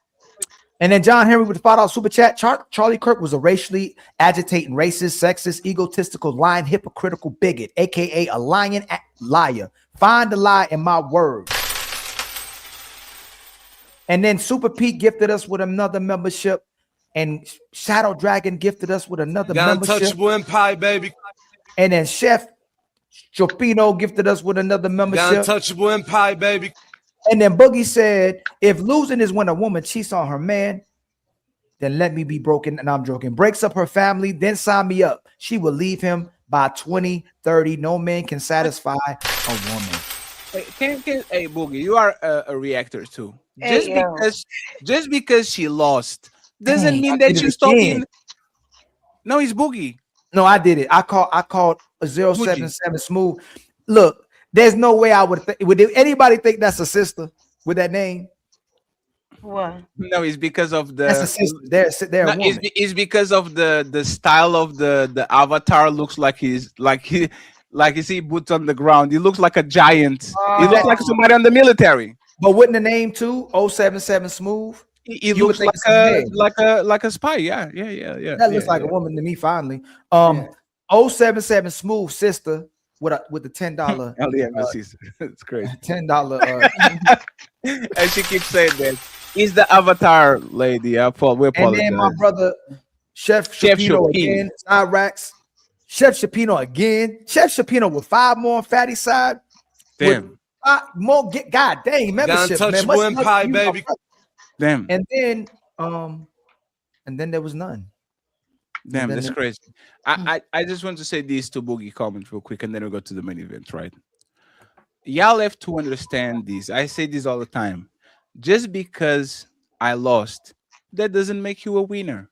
And then John Henry with the $5 super chat. Charlie Kirk was a racially agitating, racist, sexist, egotistical, lying, hypocritical bigot, aka a lying liar. Find the lie in my words. And then Super Pete gifted us with another membership, and Shadow Dragon gifted us with another The membership. untouchable empire, baby. And then Chef Chopino gifted us with another The membership. untouchable empire, baby. And then Boogie said, if losing is when a woman cheats on her man, then let me be broken. And I'm joking. Breaks up her family, then sign me up. She will leave him by 2030. No man can satisfy a woman. Hey, Boogie, you are a reactor too. Hey, Just because she lost doesn't Dang, mean I that did it you stop again. being. No, it's Boogie. No, I did it. I called a 077 Smooth. Look, there's no way I would would anybody think that's a sister with that name? What? No, it's because of the. That's a sister. They're a No, woman. it's because of the style of the avatar. Looks like he's like you see boots on the ground. He looks like a giant. He looks like somebody on the military. But wouldn't the name too 077 Smooth? He You would looks think like it's a man. like a spy. Yeah. That looks like a woman to me. Finally, 077 Smooth sister with the $10. It's crazy. $10. And she keeps saying that he's the avatar lady. We And apologize. then my brother Chef Shapino again. Cyrax. Chef Shapino again. Chef Shapino with 5 more on fatty side. Damn. With 5 more. God dang membership, man. untouchable Much love to empire, you, my baby. brother. Damn. And then there was none. Damn, then that's the- crazy. I just want to say these to Boogie comments real quick, and then we'll go to the main event, right? Y'all have to understand this. I say this all the time. Just because I lost, that doesn't make you a winner.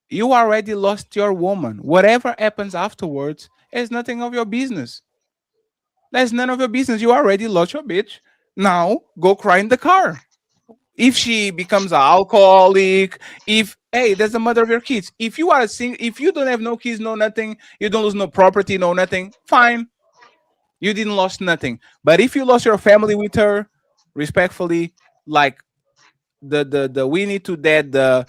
You already lost your woman. Whatever happens afterwards is nothing of your business. That's none of your business. You already lost your bitch. Now go cry in the car. If she becomes an alcoholic, that's the mother of your kids. If you are if you don't have no kids, no nothing, you don't lose no property, no nothing, fine. You didn't lose nothing. But if you lost your family with her, respectfully, like we need to that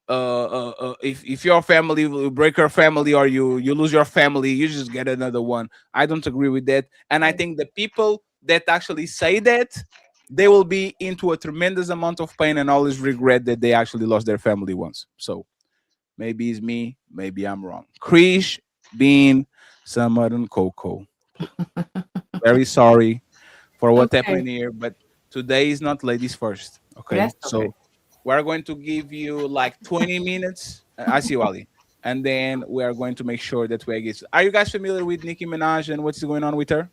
if your family will break your family or you lose your family, you just get another one. I don't agree with that, and I think the people that actually say that, they will be into a tremendous amount of pain and always regret that they actually lost their family once. So maybe it's me, maybe I'm wrong. Krish, Bean, Summer, and Coco, very sorry for what happened here, but today is not ladies first. Okay, That's so okay. we're going to give you like 20 minutes. I see you, Ali. And then we are going to make sure that we get. Are you guys familiar with Nicki Minaj and what's going on with her?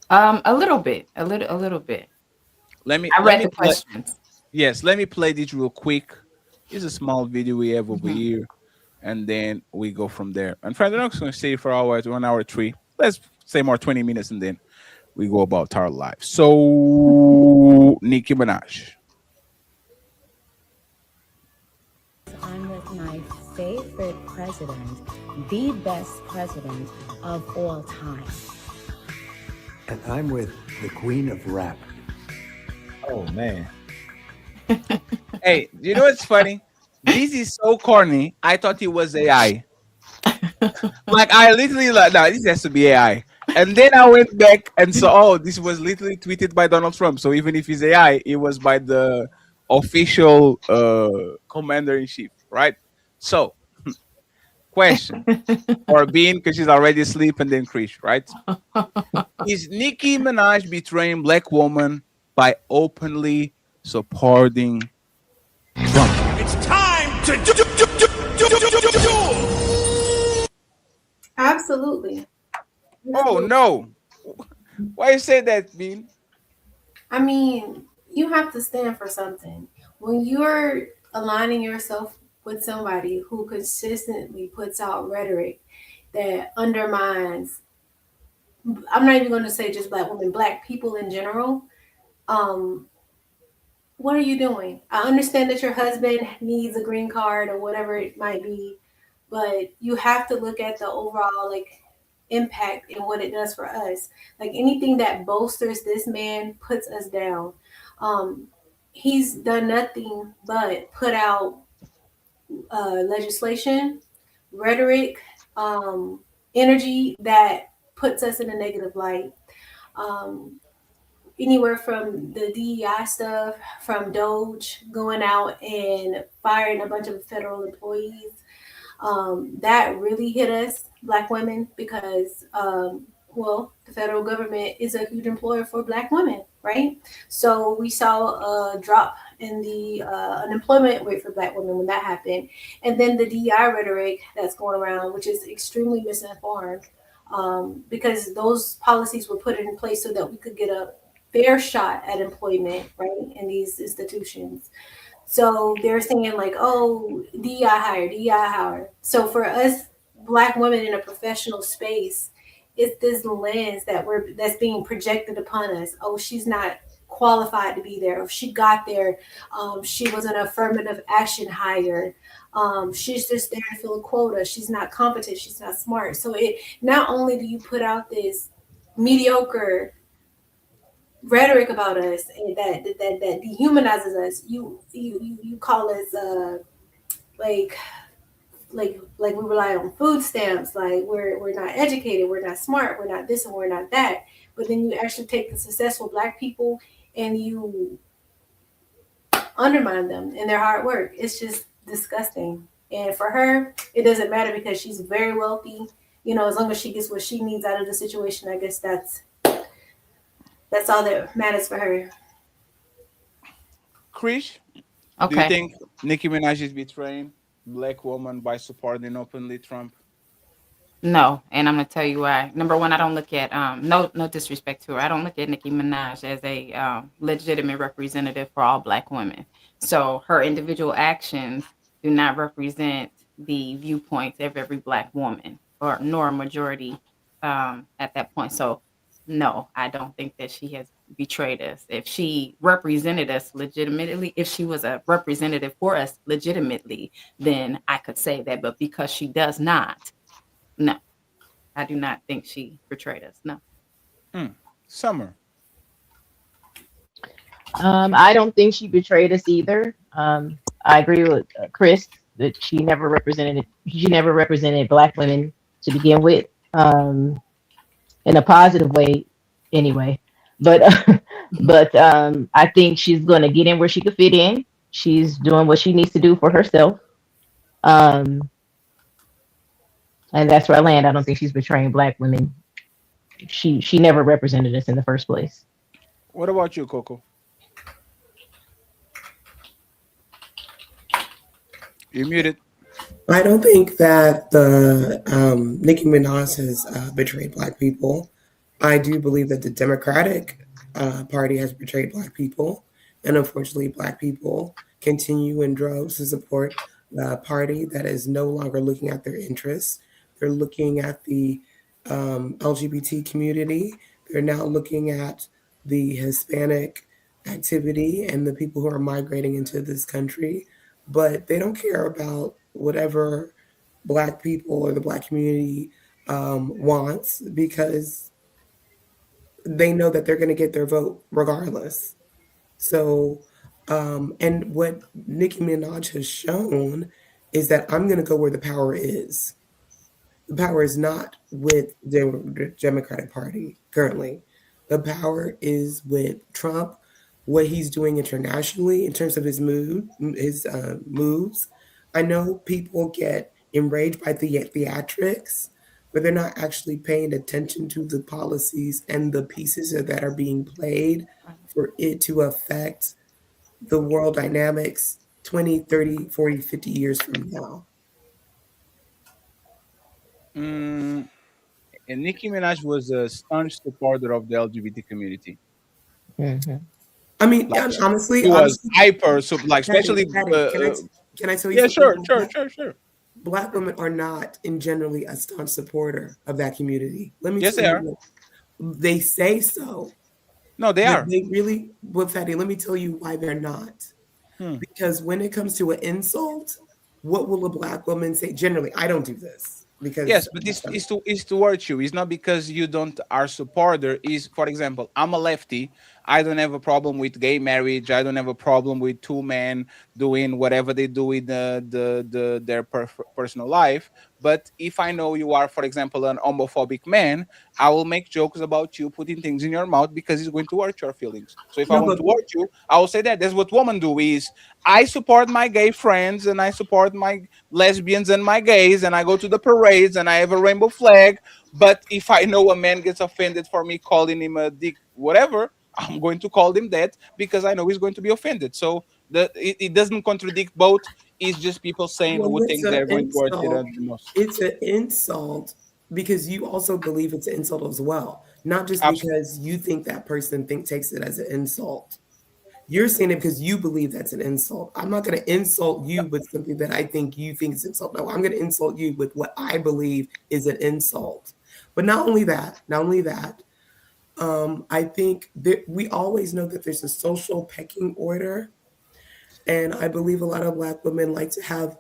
A little bit, a little bit. Let me. I let read me the play- questions. Yes, let me play this real quick. It's a small video we have over here, and then we go from there. And friends, we're not going to stay for hours, 1 hour 3. Let's say more 20 minutes, and then we go about our lives. So, Nicki Minaj. I'm with my favorite president, the best president of all time. And I'm with the queen of rap. Oh man. Hey, you know what's funny? This is so corny. I thought it was AI. Like I literally like, no, this has to be AI. And then I went back and saw, oh, this was literally tweeted by Donald Trump. So even if it's AI, it was by the official commander in chief, right? So, question or Bean, because she's already asleep, and then Krish, right? Is Nicki Minaj betraying black woman by openly supporting Trump? It's time to do. Absolutely. Oh no! Why you say that, Bean? I mean, you have to stand for something. When you're aligning yourself with somebody who consistently puts out rhetoric that undermines, I'm not even going to say just black women, black people in general, what are you doing? I understand that your husband needs a green card or whatever it might be, but you have to look at the overall like impact and what it does for us. Like anything that bolsters this man puts us down. He's done nothing but put out legislation, rhetoric, energy that puts us in a negative light. Anywhere from the DEI stuff, from Doge going out and firing a bunch of federal employees, that really hit us, black women, because, well, the federal government is a huge employer for black women, right? So we saw a drop in the unemployment rate for black women when that happened. And then the DEI rhetoric that's going around, which is extremely misinformed, because those policies were put in place so that we could get a fair shot at employment, right, in these institutions. So they're saying like, oh, DEI hire, DEI hire. So for us black women in a professional space, it's this lens that's being projected upon us. Oh, she's not qualified to be there. If she got there, she was an affirmative action hire. She's just there to fill a quota. She's not competent. She's not smart. So it not only do you put out this mediocre rhetoric about us and that dehumanizes us. You call us like we rely on food stamps, like we're not educated, we're not smart, we're not this and we're not that. But then you actually take the successful black people and you undermine them in their hard work. It's just disgusting. And for her, it doesn't matter because she's very wealthy. You know, as long as she gets what she needs out of the situation, I guess that's all that matters for her. Krish, do Okay. you think Nicki Minaj is betraying black woman by supporting openly Trump? No, and I'm gonna tell you why. Number one, I don't look at no disrespect to her. I don't look at Nicki Minaj as a legitimate representative for all black women. So her individual actions do not represent the viewpoints of every black woman or nor a majority at that point. So no, I don't think that she has betrayed us. If she represented us legitimately, if she was a representative for us legitimately, then I could say that. But because she does not, no, I do not think she betrayed us. No. Summer. I don't think she betrayed us either. I agree with Chris that she never represented Black women to begin with, in a positive way, anyway. But I think she's going to get in where she could fit in. She's doing what she needs to do for herself, and that's where I land. I don't think she's betraying Black women. She never represented us in the first place. What about you, Coco? You're muted. I don't think that the Nicki Minaj has betrayed Black people. I do believe that the Democratic Party has betrayed Black people, and unfortunately, Black people continue in droves to support a party that is no longer looking at their interests. They're looking at the LGBT community. They're now looking at the Hispanic activity and the people who are migrating into this country, but they don't care about whatever Black people or the Black community wants, because they know that they're going to get their vote regardless. So, and what Nicki Minaj has shown is that I'm going to go where the power is. The power is not with the Democratic Party currently. The power is with Trump, what he's doing internationally in terms of his moves. I know people get enraged by the theatrics, but they're not actually paying attention to the policies and the pieces that are being played for it to affect the world dynamics 20, 30, 40, 50 years from now. And Nicki Minaj was a staunch supporter of the LGBT community. I mean, honestly, she was hyper, so like, especially. Can I tell you? Yeah, something? Sure. Black women are not, in generally, a staunch supporter of that community. Let me. Yes, tell they you are. what, they say so. No, they are. They really. Well, Fatty, let me tell you why they're not. Because when it comes to an insult, what will a Black woman say? Generally, I don't do this. Because yes, but it's towards you. It's not because you don't are supporter. Is, for example, I'm a lefty. I don't have a problem with gay marriage. I don't have a problem with two men doing whatever they do in their personal life. But if I know you are, for example, an homophobic man, I will make jokes about you putting things in your mouth because it's going to hurt your feelings. So if I want to hurt you, I will say that. That's what women do. Is I support my gay friends and I support my lesbians and my gays, and I go to the parades and I have a rainbow flag. But if I know a man gets offended for me calling him a dick, whatever, I'm going to call him that because I know he's going to be offended. So it doesn't contradict both. It's just people saying what things they're going to hurt the most. It's an insult because you also believe it's an insult as well, not just because you think that person takes it as an insult. You're saying it because you believe that's an insult. I'm not going to insult you with something that I think you think is an insult. No, I'm going to insult you with what I believe is an insult. But not only that, I think that we always know that there's a social pecking order. And I believe a lot of Black women like to have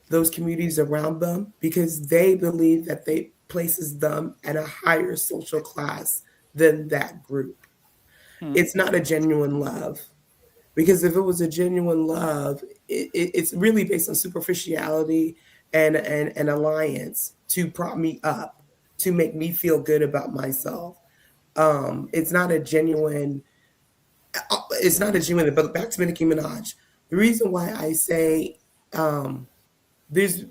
those communities around them because they believe that they places them at a higher social class than that group. It's not a genuine love. Because if it was a genuine love, it's really based on superficiality and an alliance to prop me up, to make me feel good about myself. It's not a genuine, but back to Nicki Minaj. The reason why I say there's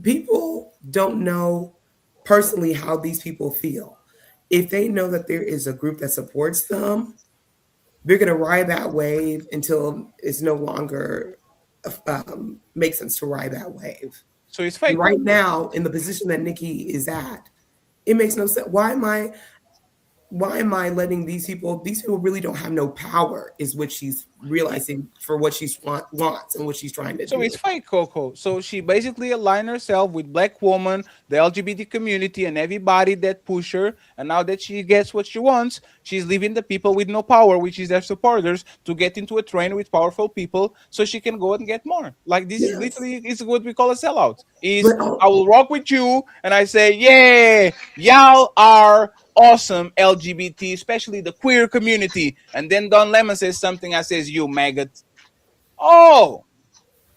people don't know personally how these people feel. If they know that there is a group that supports them, they're going to ride that wave until it's no longer makes sense to ride that wave. So it's fake. Right now, in the position that Nicki is at, it makes no sense. Why am I letting these people really don't have no power, is what she's realizing for what she wants and what she's trying to do. So it's fake, Coco. So she basically aligned herself with Black women, the LGBT community, and everybody that push her. And now that she gets what she wants, she's leaving the people with no power, which is their supporters, to get into a train with powerful people so she can go and get more. Like, this is literally is what we call a sellout. I will rock with you and I say, yeah, y'all are awesome LGBT, especially the queer community. And then Don Lemon says something, I says, you maggot. Oh,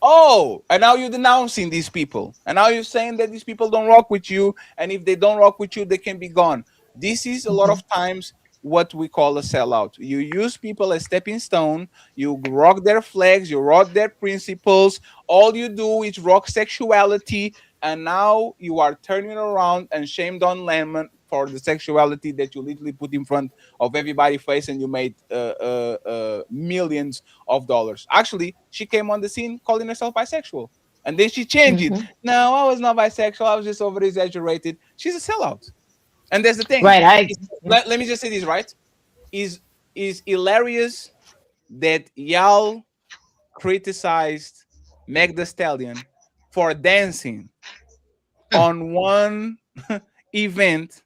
Oh, and now you're denouncing these people. And now you're saying that these people don't rock with you. And if they don't rock with you, they can be gone. This is a lot of times what we call a sellout. You use people as stepping stone. You rock their flags. You rock their principles. All you do is rock sexuality. And now you are turning around and shame Don Lemon for the sexuality that you literally put in front of everybody's face, and you made millions of dollars. Actually, she came on the scene calling herself bisexual, and then she changed it. No, I was not bisexual. I was just over exaggerated. She's a sellout, and that's the thing. Right. Let me just say this, right? Is hilarious that y'all criticized Meg Thee Stallion for dancing on one event,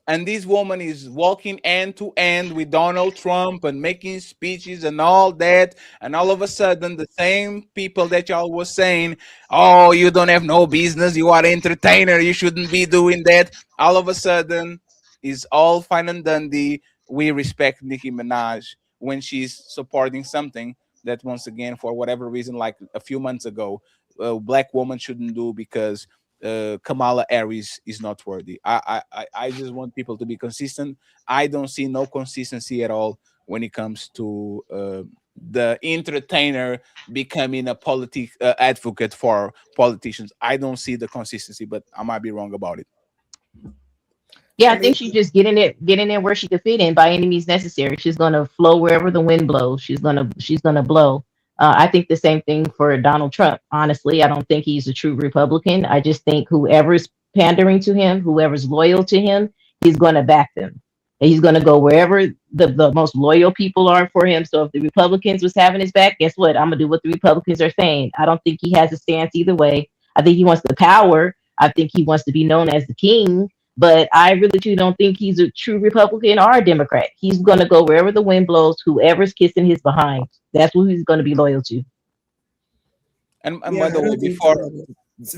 and this woman is walking end to end with Donald Trump and making speeches and all that, and all of a sudden the same people that y'all was saying, oh, you don't have no business, you are an entertainer, you shouldn't be doing that, all of a sudden is all fine and dandy. We respect Nicki Minaj when she's supporting something that, once again, for whatever reason, like a few months ago, a black woman shouldn't do because Kamala Harris is not worthy. I just want people to be consistent. I don't see no consistency at all when it comes to the entertainer becoming a advocate for politicians. I don't see the consistency, but I might be wrong about it. Yeah, I think she's just getting in where she could fit in by any means necessary. She's gonna flow wherever the wind blows. She's gonna blow. I think the same thing for Donald Trump. Honestly, I don't think he's a true Republican. I just think whoever's pandering to him, whoever's loyal to him, he's gonna back them. And he's gonna go wherever the most loyal people are for him. So if the Republicans was having his back, guess what? I'm gonna do what the Republicans are saying. I don't think he has a stance either way. I think he wants the power. I think he wants to be known as the king. But I really too don't think he's a true Republican or a Democrat. He's going to go wherever the wind blows, whoever's kissing his behind. That's who he's going to be loyal to. And by the way,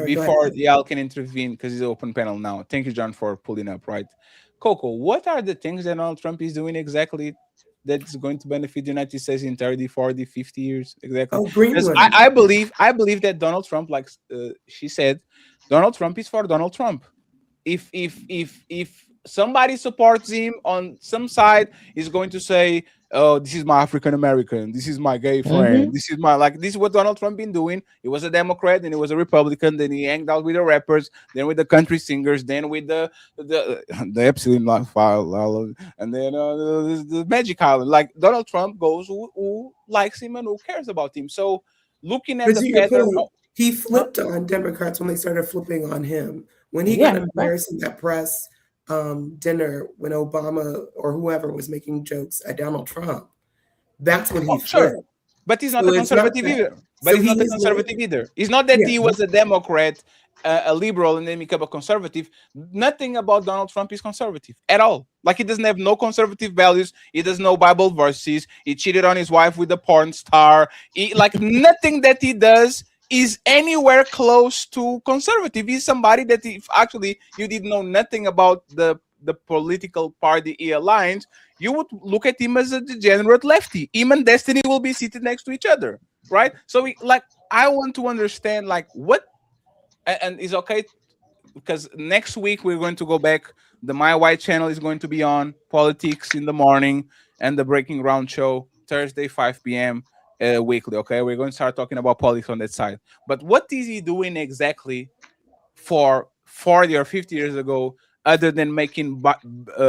before y'all can intervene, because it's an open panel now. Thank you, John, for pulling up, right? Coco, what are the things that Donald Trump is doing exactly that's going to benefit the United States in 30, 40, 50 years? Exactly. Oh, Greenland. I believe that Donald Trump, like she said, Donald Trump is for Donald Trump. If somebody supports him on some side, he's going to say, oh, this is my African American, this is my gay friend, this is what Donald Trump been doing. He was a Democrat, then he was a Republican, then he hanged out with the rappers, then with the country singers, then with the Epstein file, and then the Magic Island. Like, Donald Trump goes who likes him and who cares about him. So looking at the pattern, he flipped on Democrats when they started flipping on him. When he got embarrassed in that press dinner when Obama or whoever was making jokes at Donald Trump, that's when he flipped. Sure. But he's not a conservative either. But he's not a conservative either. It's not that he was a Democrat, a liberal, and then became a conservative. Nothing about Donald Trump is conservative at all. Like, he doesn't have no conservative values. He doesn't know Bible verses. He cheated on his wife with a porn star. Nothing that he does is anywhere close to conservative. He's somebody that, if actually you did know nothing about the political party he aligns, you would look at him as a degenerate lefty. Him and Destiny will be sitting next to each other, right? So I want to understand what, and it's okay because next week we're going to go back. The My White channel is going to be on politics in the morning, and the Breaking Ground show Thursday 5 p.m. Weekly. Okay, we're going to start talking about politics on that side. But what is he doing exactly for 40 or 50 years ago, other than making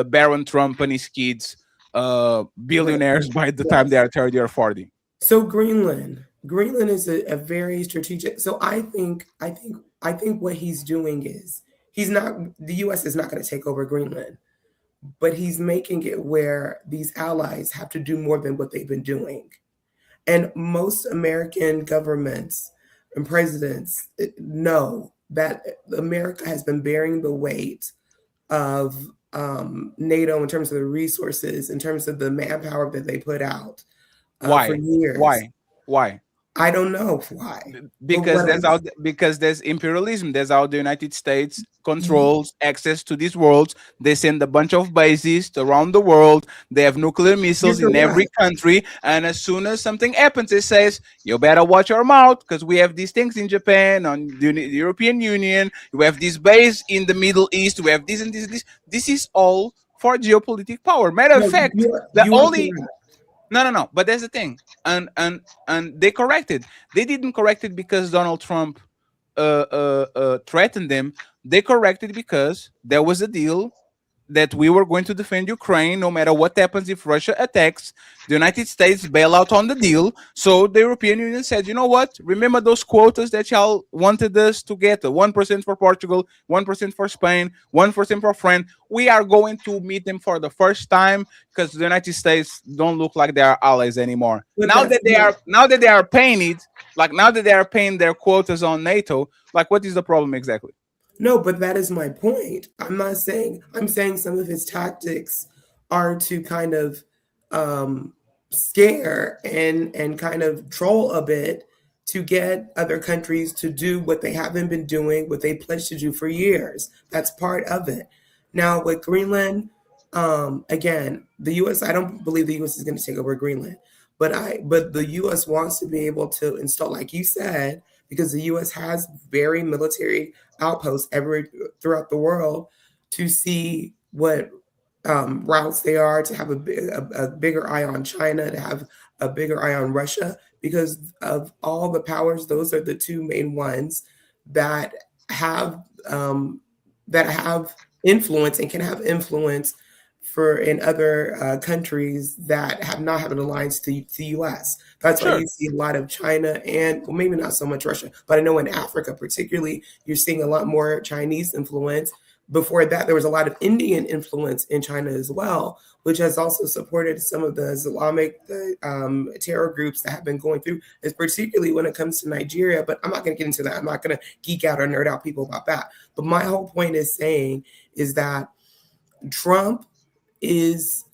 Baron Trump and his kids billionaires by the time they are 30 or 40? So Greenland is a very strategic. So I think what he's doing is the U.S. is not going to take over Greenland, but he's making it where these allies have to do more than what they've been doing. And most American governments and presidents know that America has been bearing the weight of NATO in terms of the resources, in terms of the manpower that they put out for years. Why? I don't know why. Because there's imperialism. There's how the United States controls access to these worlds. They send a bunch of bases around the world. They have nuclear missiles in every country, and as soon as something happens, it says you better watch your mouth because we have these things in Japan, on the European Union. We have this base in the Middle East. We have this and this. This is all for geopolitical power. Matter of fact, No. But that's the thing, and they corrected. They didn't correct it because Donald Trump threatened them. They corrected because there was a deal that we were going to defend Ukraine no matter what happens if Russia attacks. The United States bail out on the deal. So the European Union said, you know what? Remember those quotas that y'all wanted us to get, 1% for Portugal, 1% for Spain, 1% for France. We are going to meet them for the first time because the United States don't look like they are allies anymore. Now that they are paying it, like now that they are paying their quotas on NATO, like what is the problem exactly? No, but that is my point. I'm saying some of his tactics are to kind of scare and kind of troll a bit to get other countries to do what they haven't been doing, what they pledged to do for years. That's part of it. Now with Greenland, again, the US, I don't believe the US is going to take over Greenland, but the US wants to be able to install, like you said, because the U.S. has very military outposts throughout the world to see what routes they are, to have a bigger eye on China, to have a bigger eye on Russia, because of all the powers. Those are the two main ones that have influence and can have influence in other countries that have not had an alliance to the U.S. That's why you see a lot of China and maybe not so much Russia, but I know in Africa particularly, you're seeing a lot more Chinese influence. Before that, there was a lot of Indian influence in China as well, which has also supported some of the Islamic terror groups that have been going through, particularly when it comes to Nigeria. But I'm not going to get into that. I'm not going to geek out or nerd out people about that. But my whole point is that Trump is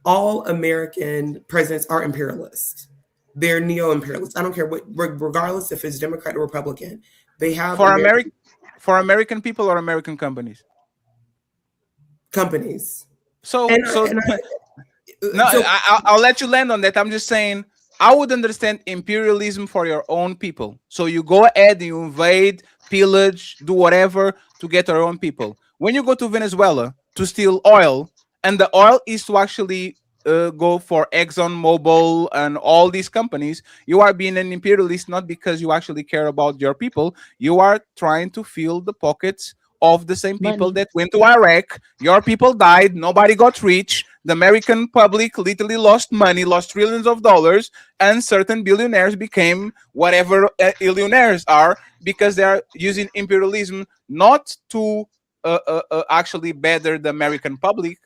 all American presidents are imperialists. They're neo-imperialists. I don't care what, regardless if it's Democrat or Republican. They have for American people or American companies. Companies. I'll let you land on that. I'm just saying I would understand imperialism for your own people. So you go ahead, you invade, pillage, do whatever to get your own people. When you go to Venezuela to steal oil, and the oil is to actually go for ExxonMobil and all these companies, you are being an imperialist not because you actually care about your people. You are trying to fill the pockets of the same people that went to Iraq. Your people died. Nobody got rich. The American public literally lost money, lost trillions of dollars, and certain billionaires became whatever billionaires are because they are using imperialism not to actually better the American public.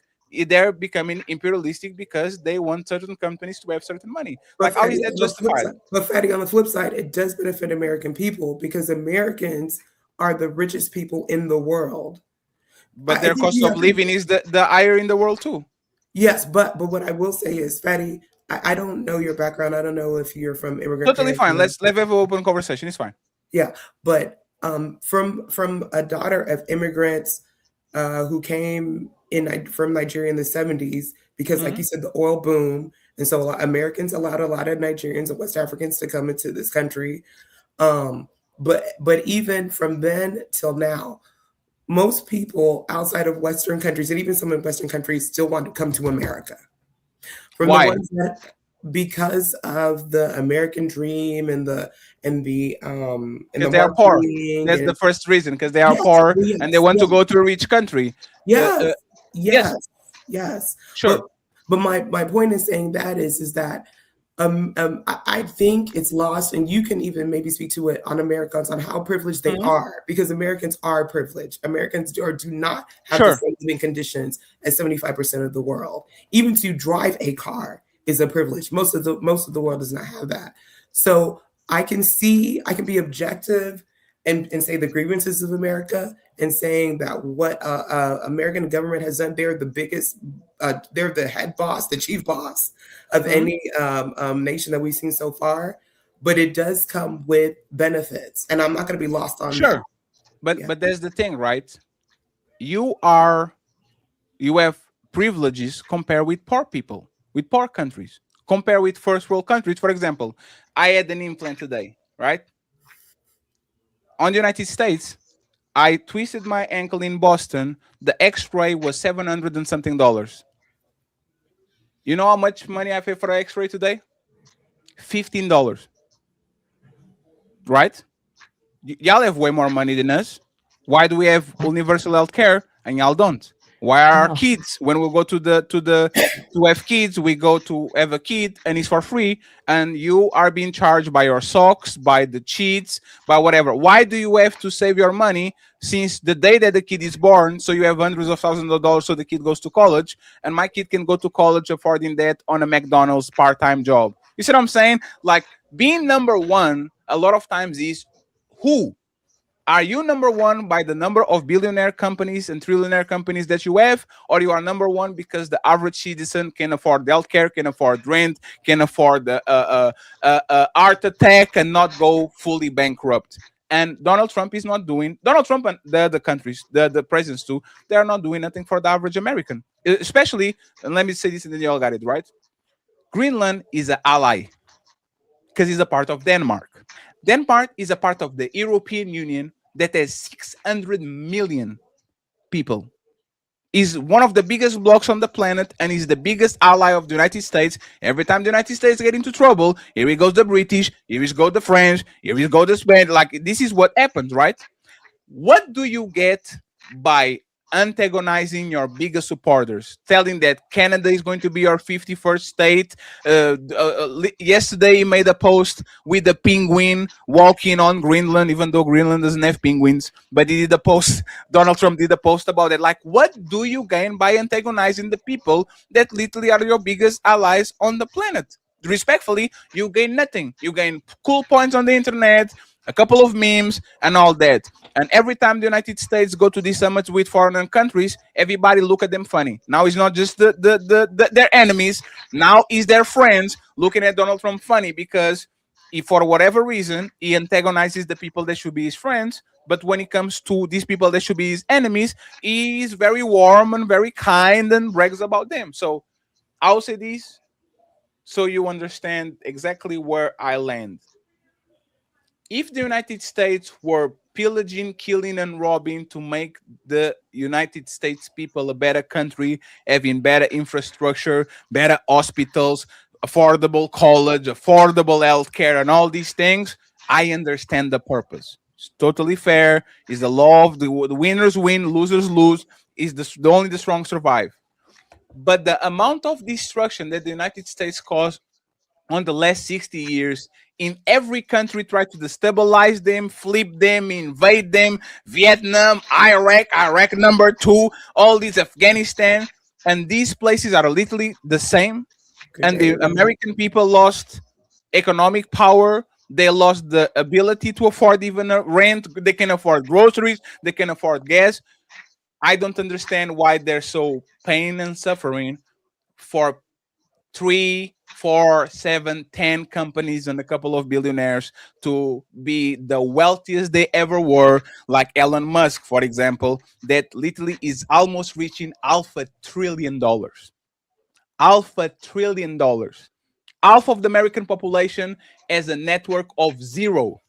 They're becoming imperialistic because they want certain companies to have certain money. Like, how is that justified? But Fatty, on the flip side, it does benefit American people because Americans are the richest people in the world. But their cost of living is the higher in the world too. Yes, but what I will say is, Fatty, I don't know your background. I don't know if you're from immigrant. Totally fine. Let's have an open conversation. It's fine. Yeah, but from a daughter of immigrants who came from Nigeria in the 70s, because like you said, the oil boom, and so Americans allowed a lot of Nigerians and West Africans to come into this country. But even from then till now, most people outside of Western countries, and even some in Western countries, still want to come to America. Why? The ones that, because of the American dream and the because they are poor. That's the first reason, because they are poor and they want to go to a rich country. Yes. Sure. But my point in saying that is that I think it's lost, and you can even maybe speak to it on Americans on how privileged they are, because Americans are privileged. Americans do not have the same living conditions as 75% of the world. Even to drive a car is a privilege. Most of the world does not have that. So I can be objective and say the grievances of America and saying that what American government has done, they're the biggest, they're the head boss, the chief boss of any nation that we've seen so far. But it does come with benefits, and I'm not going to be lost on Sure. that. But there's the thing, right? You have privileges compared with poor people, with poor countries, compare with first world countries. For example, I had an implant today, right? On the United States, I twisted my ankle in Boston. The X-ray was $700 and something. You know how much money I paid for an X-ray today? $15. Right? Y'all have way more money than us. Why do we have universal health care and y'all don't? Why are our kids, when we go to have kids, we go to have a kid and it's for free, and you are being charged by your socks, by the cheats, by whatever? Why do you have to save your money since the day that the kid is born, so you have hundreds of thousands of dollars so the kid goes to college, and my kid can go to college affording that on a McDonald's part-time job? You see what I'm saying? Like, being number one a lot of times is who? Are you number one by the number of billionaire companies and trillionaire companies that you have, or you are number one because the average citizen can afford healthcare, can afford rent, can afford the heart attack and not go fully bankrupt? And Donald Trump is not doing. Donald Trump and the other countries, the presidents too, they are not doing nothing for the average American. Especially, and let me say this, and then you all got it right. Greenland is an ally because it's a part of Denmark. Denmark is a part of the European Union that has 600 million people. Is one of the biggest blocks on the planet and is the biggest ally of the United States. Every time the United States get into trouble, here we goes the British, here we go the French, here we go the Spanish. Like, this is what happens, right? What do you get by antagonizing your biggest supporters, telling that Canada is going to be your 51st state? Yesterday he made a post with the penguin walking on Greenland, even though Greenland doesn't have penguins, but he did a post. Donald Trump did a post about it. Like, what do you gain by antagonizing the people that literally are your biggest allies on the planet? Respectfully, you gain nothing. You gain cool points on the internet, a couple of memes and all that. And every time the United States go to these summits with foreign countries, everybody look at them funny. Now it's not just their enemies. Now it's their friends looking at Donald Trump funny because if for whatever reason he antagonizes the people that should be his friends, but when it comes to these people that should be his enemies, he is very warm and very kind and brags about them. So I'll say this so you understand exactly where I land. If the United States were pillaging, killing, and robbing to make the United States people a better country, having better infrastructure, better hospitals, affordable college, affordable healthcare, and all these things, I understand the purpose. It's totally fair. It's the law of the winners win, losers lose. Is the only the strong survive. But the amount of destruction that the United States caused on the last 60 years in every country, try to destabilize them, flip them, invade them, Vietnam, Iraq number 2, all these, Afghanistan, and these places are literally the same. And the American people lost economic power. They lost the ability to afford even a rent. They can afford groceries. They can afford gas. I don't understand why they're so pain and suffering for 3, 4, 7, 10 companies and a couple of billionaires to be the wealthiest they ever were, like Elon Musk, for example, that literally is almost reaching $500 billion. $500 billion. Half of the American population has a network of 0.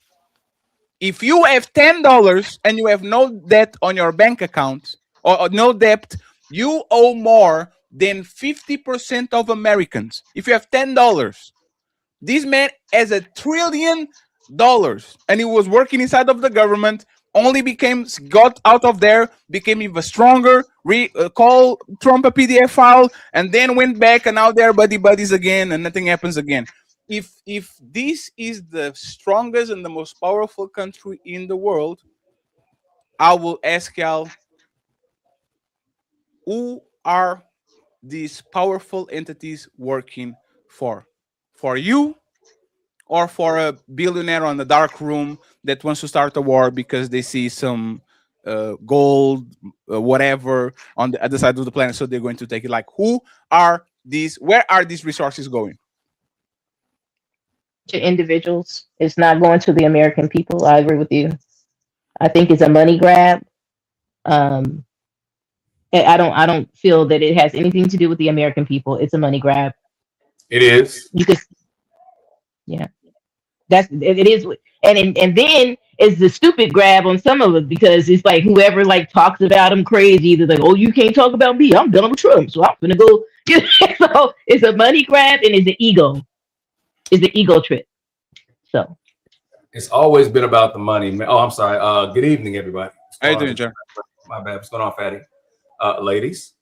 If you have $10 and you have no debt on your bank account or no debt, you owe more than 50% of Americans. If you have $10, this man has $1 trillion, and he was working inside of the government. Only got out of there, became even stronger. Call Trump a PDF file, and then went back, and now they're buddies again, and nothing happens again. If this is the strongest and the most powerful country in the world, I will ask y'all, who are these powerful entities working for? For you, or for a billionaire on the dark room that wants to start a war because they see some gold, whatever on the other side of the planet. So they're going to take it. Like, who are these? Where are these resources going? To individuals. It's not going to the American people. I agree with you. I think it's a money grab. And I don't feel that it has anything to do with the American people. It's a money grab. It is. You could, yeah. It is, and then it's the stupid grab on some of it, because it's like whoever like talks about him crazy, they're like, oh, you can't talk about me, I'm Donald Trump, so I'm gonna go. So it's a money grab and it's an ego. It's the ego trip. So it's always been about the money. Oh, I'm sorry. Good evening, everybody. How you doing, John? My bad. What's going on, Fatty? Ladies.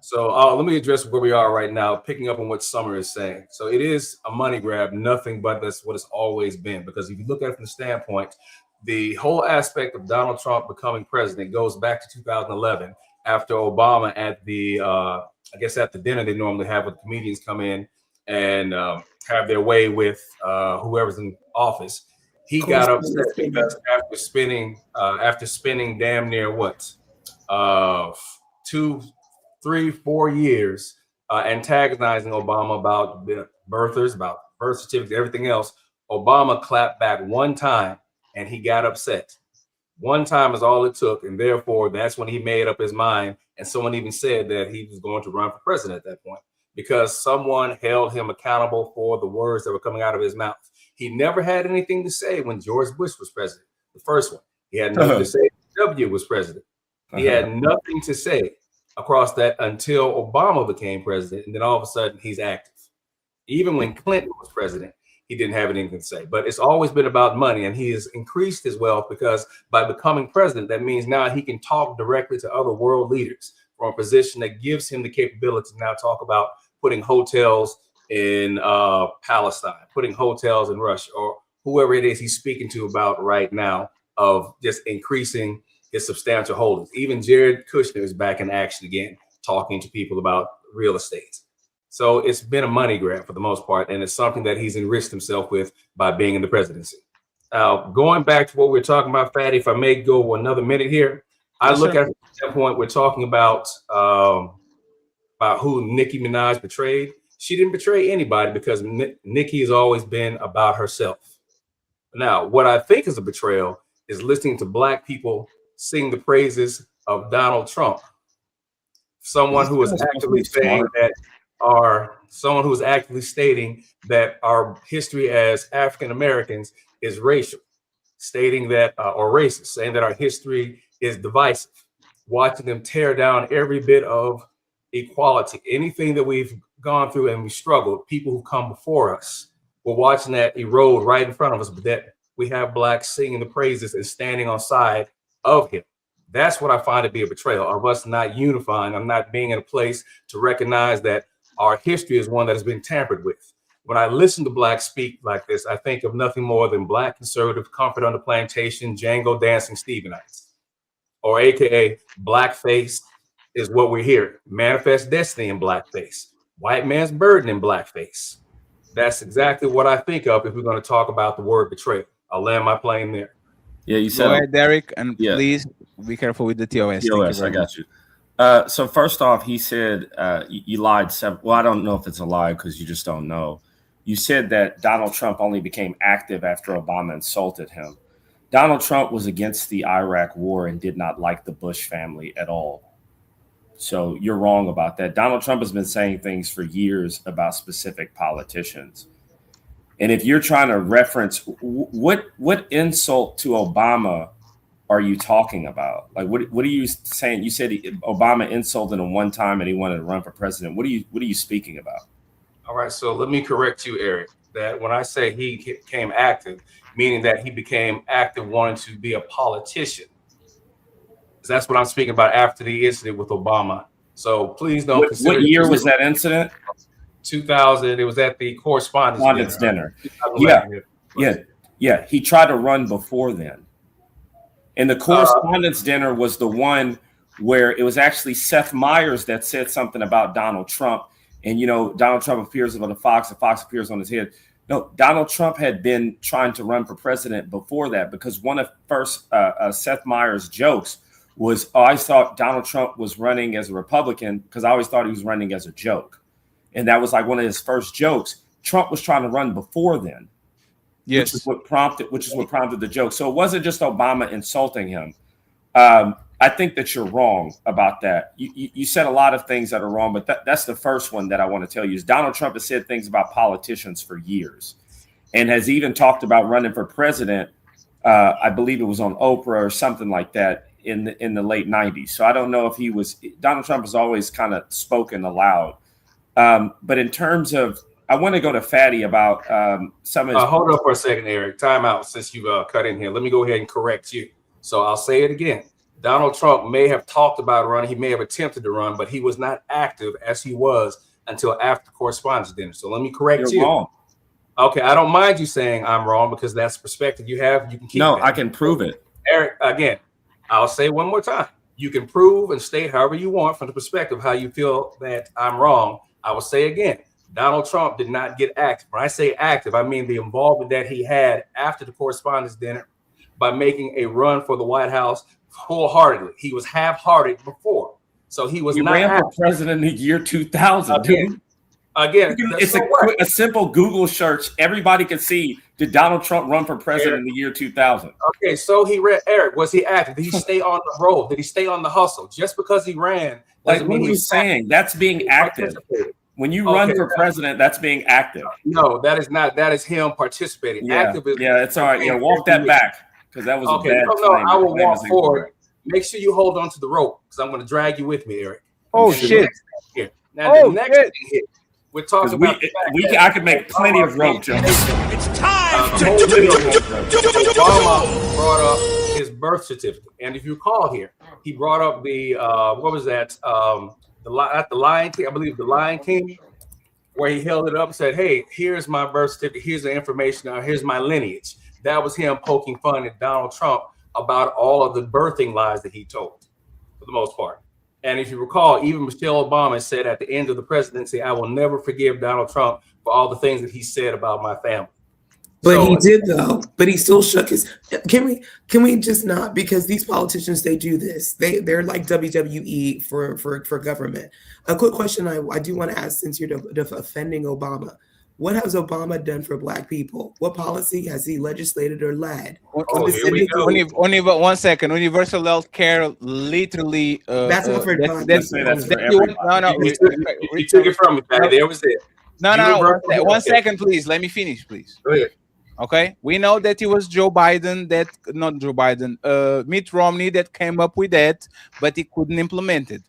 So let me address where we are right now, picking up on what Summer is saying. So it is a money grab, nothing but that's what it's always been. Because if you look at it from the standpoint, the whole aspect of Donald Trump becoming president goes back to 2011, after Obama at the, I guess at the dinner they normally have with comedians come in and have their way with whoever's in office. He got upset because after spending damn near what, 2, 3, 4 years antagonizing Obama about the birthers, about birth certificates, everything else, Obama clapped back one time and he got upset. One time is all it took, and therefore that's when he made up his mind. And someone even said that he was going to run for president at that point, because someone held him accountable for the words that were coming out of his mouth. He never had anything to say when George Bush was president, the first one. He had nothing to say when W was president. He had nothing to say across that until Obama became president, and then all of a sudden he's active. Even when Clinton was president, he didn't have anything to say. But it's always been about money, and he has increased his wealth because by becoming president, that means now he can talk directly to other world leaders from a position that gives him the capability to now talk about putting hotels in Palestine, putting hotels in Russia, or whoever it is he's speaking to about right now, of just increasing his substantial holdings. Even Jared Kushner is back in action again, talking to people about real estate. So it's been a money grab for the most part, and it's something that he's enriched himself with by being in the presidency. Going back to what we're talking about, Fatty, if I may go another minute here, I look at that point, we're talking about who Nicki Minaj betrayed. She didn't betray anybody, because Nicki has always been about herself. Now, what I think is a betrayal is listening to Black people sing the praises of Donald Trump. Someone who is actively saying that someone who is actively stating that our history as African Americans is racial, stating that, or racist, saying that our history is divisive, watching them tear down every bit of equality, anything that we've gone through and we struggled, people who come before us, we're watching that erode right in front of us, but that we have Blacks singing the praises and standing on side of him. That's what I find to be a betrayal of us not unifying. I'm not being in a place to recognize that our history is one that has been tampered with. When I listen to Blacks speak like this, I think of nothing more than Black conservative comfort on the plantation, Django dancing Stephenites, or AKA blackface is what we're hearing. Manifest destiny in blackface, white man's burden in blackface. That's exactly what I think of if we're going to talk about the word betrayal. I'll land my plane there. Yeah, you said. Go ahead, Derek, and please be careful with the TOS. TOS, I got you. So first off, he said you lied. Well, I don't know if it's a lie because you just don't know. You said that Donald Trump only became active after Obama insulted him. Donald Trump was against the Iraq war and did not like the Bush family at all. So you're wrong about that. Donald Trump has been saying things for years about specific politicians. And if you're trying to reference what insult to Obama are you talking about? Like, what are you saying? You said Obama insulted him one time and he wanted to run for president. What are you speaking about? All right, so let me correct you, Eric, that when I say he became active, meaning that he became active wanting to be a politician. That's what I'm speaking about after the incident with Obama. So please don't consider. What year was that incident? 2000. It was at the correspondence dinner. Yeah. He tried to run before then. And the correspondence dinner was the one where it was actually Seth Meyers that said something about Donald Trump. And, Donald Trump appears on the Fox, and Fox appears on his head. No, Donald Trump had been trying to run for president before that, because one of first Seth Meyers' jokes was, I thought Donald Trump was running as a Republican because I always thought he was running as a joke. And that was like one of his first jokes. Trump was trying to run before then. Yes. Which is what prompted the joke. So it wasn't just Obama insulting him. I think that you're wrong about that. You said a lot of things that are wrong, but that's the first one that I want to tell you is Donald Trump has said things about politicians for years and has even talked about running for president. I believe it was on Oprah or something like that in the late 90s. So I don't know if Donald Trump has always kind of spoken aloud. But in terms of, I want to go to Fatty about some of his. Hold up for a second, Eric. Time out since you cut in here. Let me go ahead and correct you. So I'll say it again. Donald Trump may have talked about running. He may have attempted to run, but he was not active as he was until after the correspondence dinner. So let me correct you. Wrong. Okay, I don't mind you saying I'm wrong because that's the perspective you have. You can keep No, that. I can prove it. Eric, again, I'll say one more time. You can prove and state however you want from the perspective how you feel that I'm wrong. I will say again, Donald Trump did not get active. When I say active, I mean the involvement that he had after the correspondence dinner by making a run for the White House wholeheartedly. He was half-hearted before. So he was He not ran active. for president in the year 2000, dude. Again, It's a simple Google search. Everybody can see, did Donald Trump run for president in the year 2000? Okay, so he ran. Eric, was he active? Did he stay on the road? Did he stay on the hustle? Just because he ran Like, doesn't what mean are you he's saying? That's being active. When you run for president, that's being active. No, that is not. That is him participating. Yeah, Active is, yeah, it's all right. Yeah, walk that back because that was okay, a bad no, claim. I will That was walk forward. incorrect. Make sure you hold on to the rope because I'm going to drag you with me, Eric. Oh, And the shit. next thing here. Now, Oh, the next shit. thing here, we're talking 'Cause we- about the fact we- that I could make plenty of rope jokes. It's time Obama brought up his birth certificate, and if you recall here, he brought up the what was that? At the Lion King, I believe the Lion King, where he held it up and said, "Hey, here's my birth certificate. Here's the information. Here's my lineage." That was him poking fun at Donald Trump about all of the birthing lies that he told, for the most part. And if you recall, even Michelle Obama said at the end of the presidency, "I will never forgive Donald Trump for all the things that he said about my family." But So- he did though. But he still shook his. Can we just not? Because these politicians, they do this. They're like WWE for government. A quick question I do want to ask, since you're offending Obama, what has Obama done for Black people? What policy has he legislated or led? Only 1 second. Universal health care, literally. That's what for Don. that's for no. You took it from me, Patty. There was it. No. Universal health One care. second, please. Let me finish, please. Go ahead. Okay, we know that it was Mitt Romney that came up with that, but he couldn't implement it.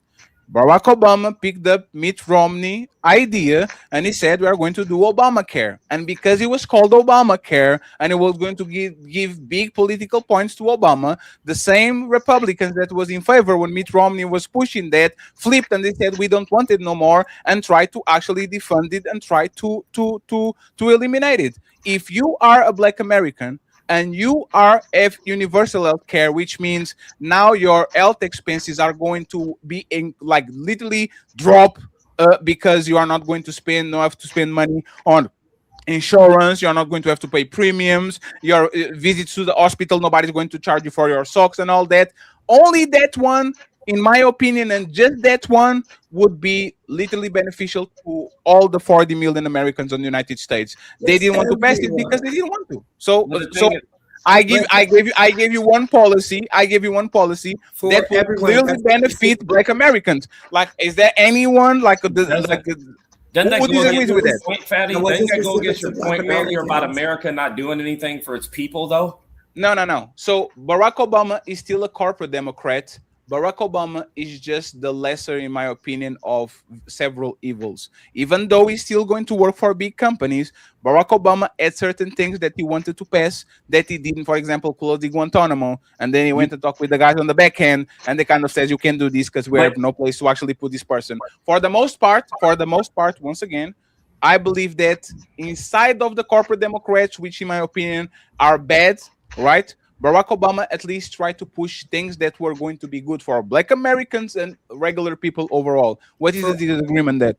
Barack Obama picked up Mitt Romney idea and he said, we are going to do Obamacare. And because it was called Obamacare and it was going to give big political points to Obama, the same Republicans that was in favor when Mitt Romney was pushing that flipped and they said, we don't want it no more, and tried to actually defund it and try to eliminate it. If you are a Black American and you are universal health care, which means now your health expenses are going to be literally drop because you are not going to have to spend money on insurance. You're not going to have to pay premiums. Your visits to the hospital, nobody's going to charge you for your socks and all that. Only that one, in my opinion, and just that one would be literally beneficial to all the 40 million Americans in the United States. They didn't want to pass it because they didn't want to. So I gave you one policy. I gave you one policy For that will everyone, clearly that's- benefit Black Americans. Like, is there anyone Doesn't who that go disagrees against with your that? point, Fatty? That Doesn't wasn't that go specific against your to Black point earlier about Americans. America not doing anything for its people, though? No. So Barack Obama is still a corporate Democrat. Barack Obama is just the lesser, in my opinion, of several evils. Even though he's still going to work for big companies, Barack Obama had certain things that he wanted to pass that he didn't. For example, close the Guantanamo, and then he went to talk with the guys on the back end, and they kind of says, you can't do this because we have no place to actually put this person. For the most part, once again, I believe that inside of the corporate Democrats, which in my opinion are bad, right? Barack Obama at least tried to push things that were going to be good for Black Americans and regular people overall. What is the disagreement that?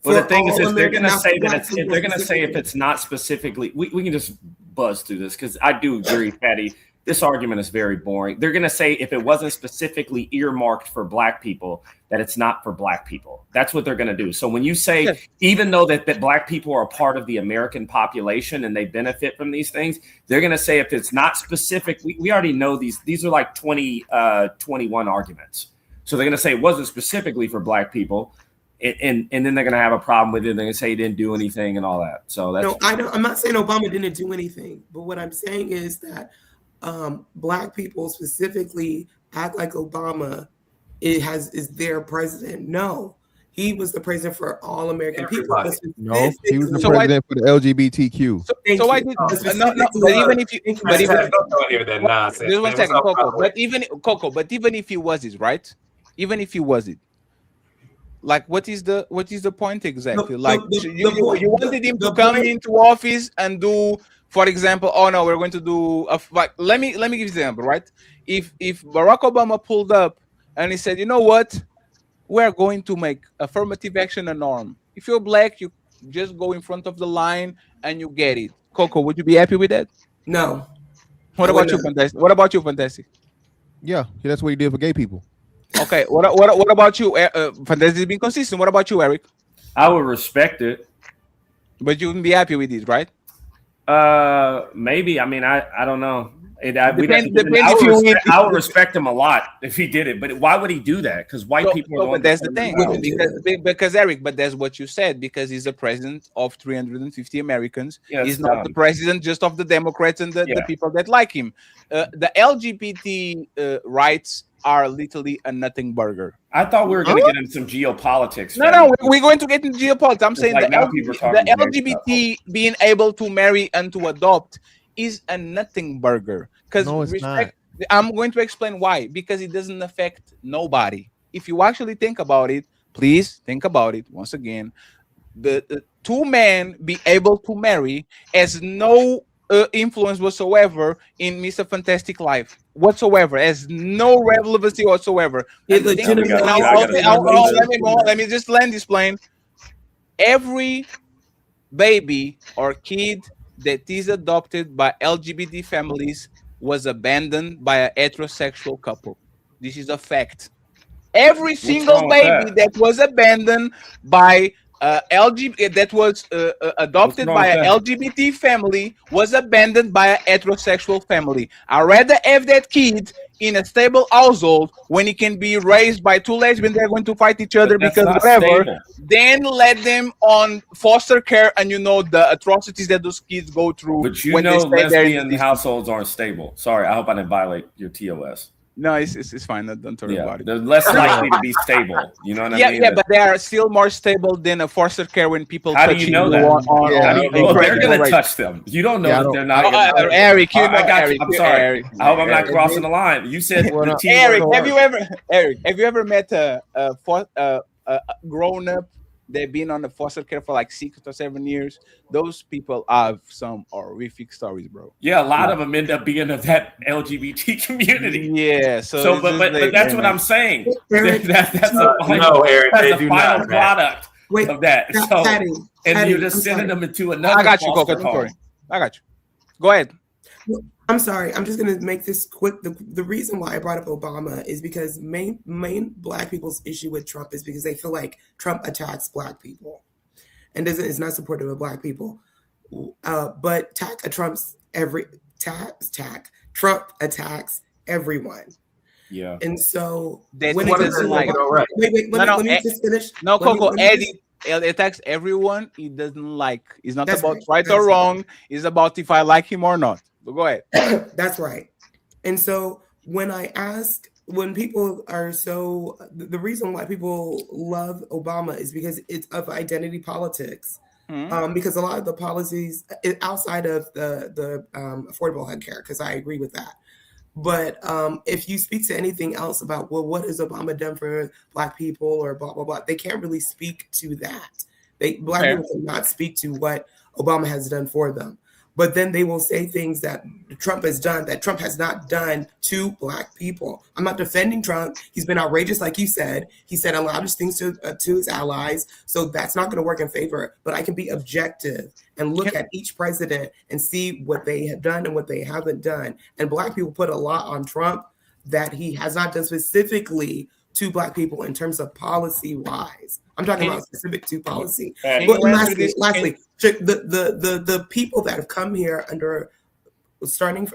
Well, the for thing is, all they're going to American say that black it's, people they're going to say if specifically. it's not specifically, we can just buzz through this because I do agree, Patty. This argument is very boring. They're going to say if it wasn't specifically earmarked for black people, that it's not for black people. That's what they're going to do. So when you say, even though that black people are a part of the American population and they benefit from these things, they're going to say if it's not specific, we already know these are like 2021 arguments. So they're going to say it wasn't specifically for black people. And then they're going to have a problem with it. They're going to say he didn't do anything and all that. So that's No, I don't. I'm not saying Obama didn't do anything, but what I'm saying is that black people specifically act like Obama is their president. No, he was the president for all American people. Everybody. No, he was the So why- president for the LGBTQ. So why did no? But even if you, but even don't hear that nonsense. just one man. second, What's up, Coco. brother? But even if he was it, right? Even if he was it, like what is the point exactly? Like you wanted him to come into office and do, for example, oh no, we're going to do like let me give you an example, right? If Barack Obama pulled up and he said, you know what, we're going to make affirmative action a norm. If you're black, you just go in front of the line and you get it. Coco, would you be happy with that? No. What about you, Fantastic? What about you, Fantastic? Yeah, that's what he did for gay people. Okay, what about you? Fantastic is being consistent. What about you, Eric? I would respect it, but you wouldn't be happy with it, right? Maybe. I mean, I don't know. Depends if you I would respect him a lot if he did it, but why would he do that? Because white people are. But that's the thing, because Eric. But that's what you said. Because he's the president of 350 Americans. Yeah, he's not the president just of the Democrats and the people that like him. The LGBT rights are literally a nothing burger. I thought we were going to get into some geopolitics. No, we're going to get into geopolitics. I'm saying like now the people are talking LGBT being able to marry and to adopt is a nothing burger. Because No, it's I'm going to explain why. Because it doesn't affect nobody. If you actually think about it, please think about it once again. The two men be able to marry has no influence whatsoever in Mr. Fantastic life whatsoever, has no relevancy whatsoever. It And think- legitimately- let me just land this plane. Every baby or kid that is adopted by LGBT families was abandoned by a heterosexual couple. This is a fact. Every single wrong with baby that was abandoned by that was adopted wrong by with an that? LGBT family was abandoned by a heterosexual family. I'd rather have that kid in a stable household when he can be raised by two lesbians that are going to fight each other But that's because not whatever. stable. Then let them on foster care, and you know the atrocities that those kids go through. But you when know, they stay there in lesbian this- households aren't stable. Sorry, I hope I didn't violate your TOS. No, it's fine. Don't worry Yeah, about it. they're less likely to be stable. You know what I mean? Yeah, but they are still more stable than a foster care when people How do touch you know that? How do you know they're going to touch them? You don't know that they're not. gonna- Eric, you know, I got Eric, you. I'm sorry. Eric. I hope I'm not Eric. crossing the line. You said the T Eric, word. have you ever met a grown up? They've been on the foster care for like 6 or 7 years. Those people have some horrific stories, bro. Yeah, a lot of them end up being of that LGBT community. Yeah, so but that's what I'm saying. Eric, That's a No, Eric, that's they the do final not, man. product Wait, of that. Pat- So, Patty, and Patty, you're just I'm sending sorry. them into another. I got you, foster Coco. Don't worry. home. I got you. Go ahead. I'm sorry. I'm just going to make this quick. The reason why I brought up Obama is because main black people's issue with Trump is because they feel like Trump attacks black people and is not supportive of black people. But Trump attacks everyone. Yeah. And so That's when what it it comes is to like. Obama- wait, let me just finish. No, Let me- Coco, let me Eddie, just- it attacks everyone. He doesn't like. It's not That's about right. right That's or right. wrong. It's about if I like him or not. But go ahead. That's right. And so when people are so, the reason why people love Obama is because it's of identity politics. Because a lot of the policies outside of the affordable health care, because I agree with that. But if you speak to anything else about, well, what has Obama done for black people or blah, blah, blah, they can't really speak to that. Black Fair. people cannot speak to what Obama has done for them. but then they will say things that Trump has done that Trump has not done to Black people. I'm not defending Trump. He's been outrageous, like you said. He said a lot of things to his allies, so that's not going to work in favor. But I can be objective and look at each president and see what they have done and what they haven't done. And Black people put a lot on Trump that he has not done specifically to Black people in terms of policy wise. I'm talking about specific to policy. But lastly, the people that have come here under starting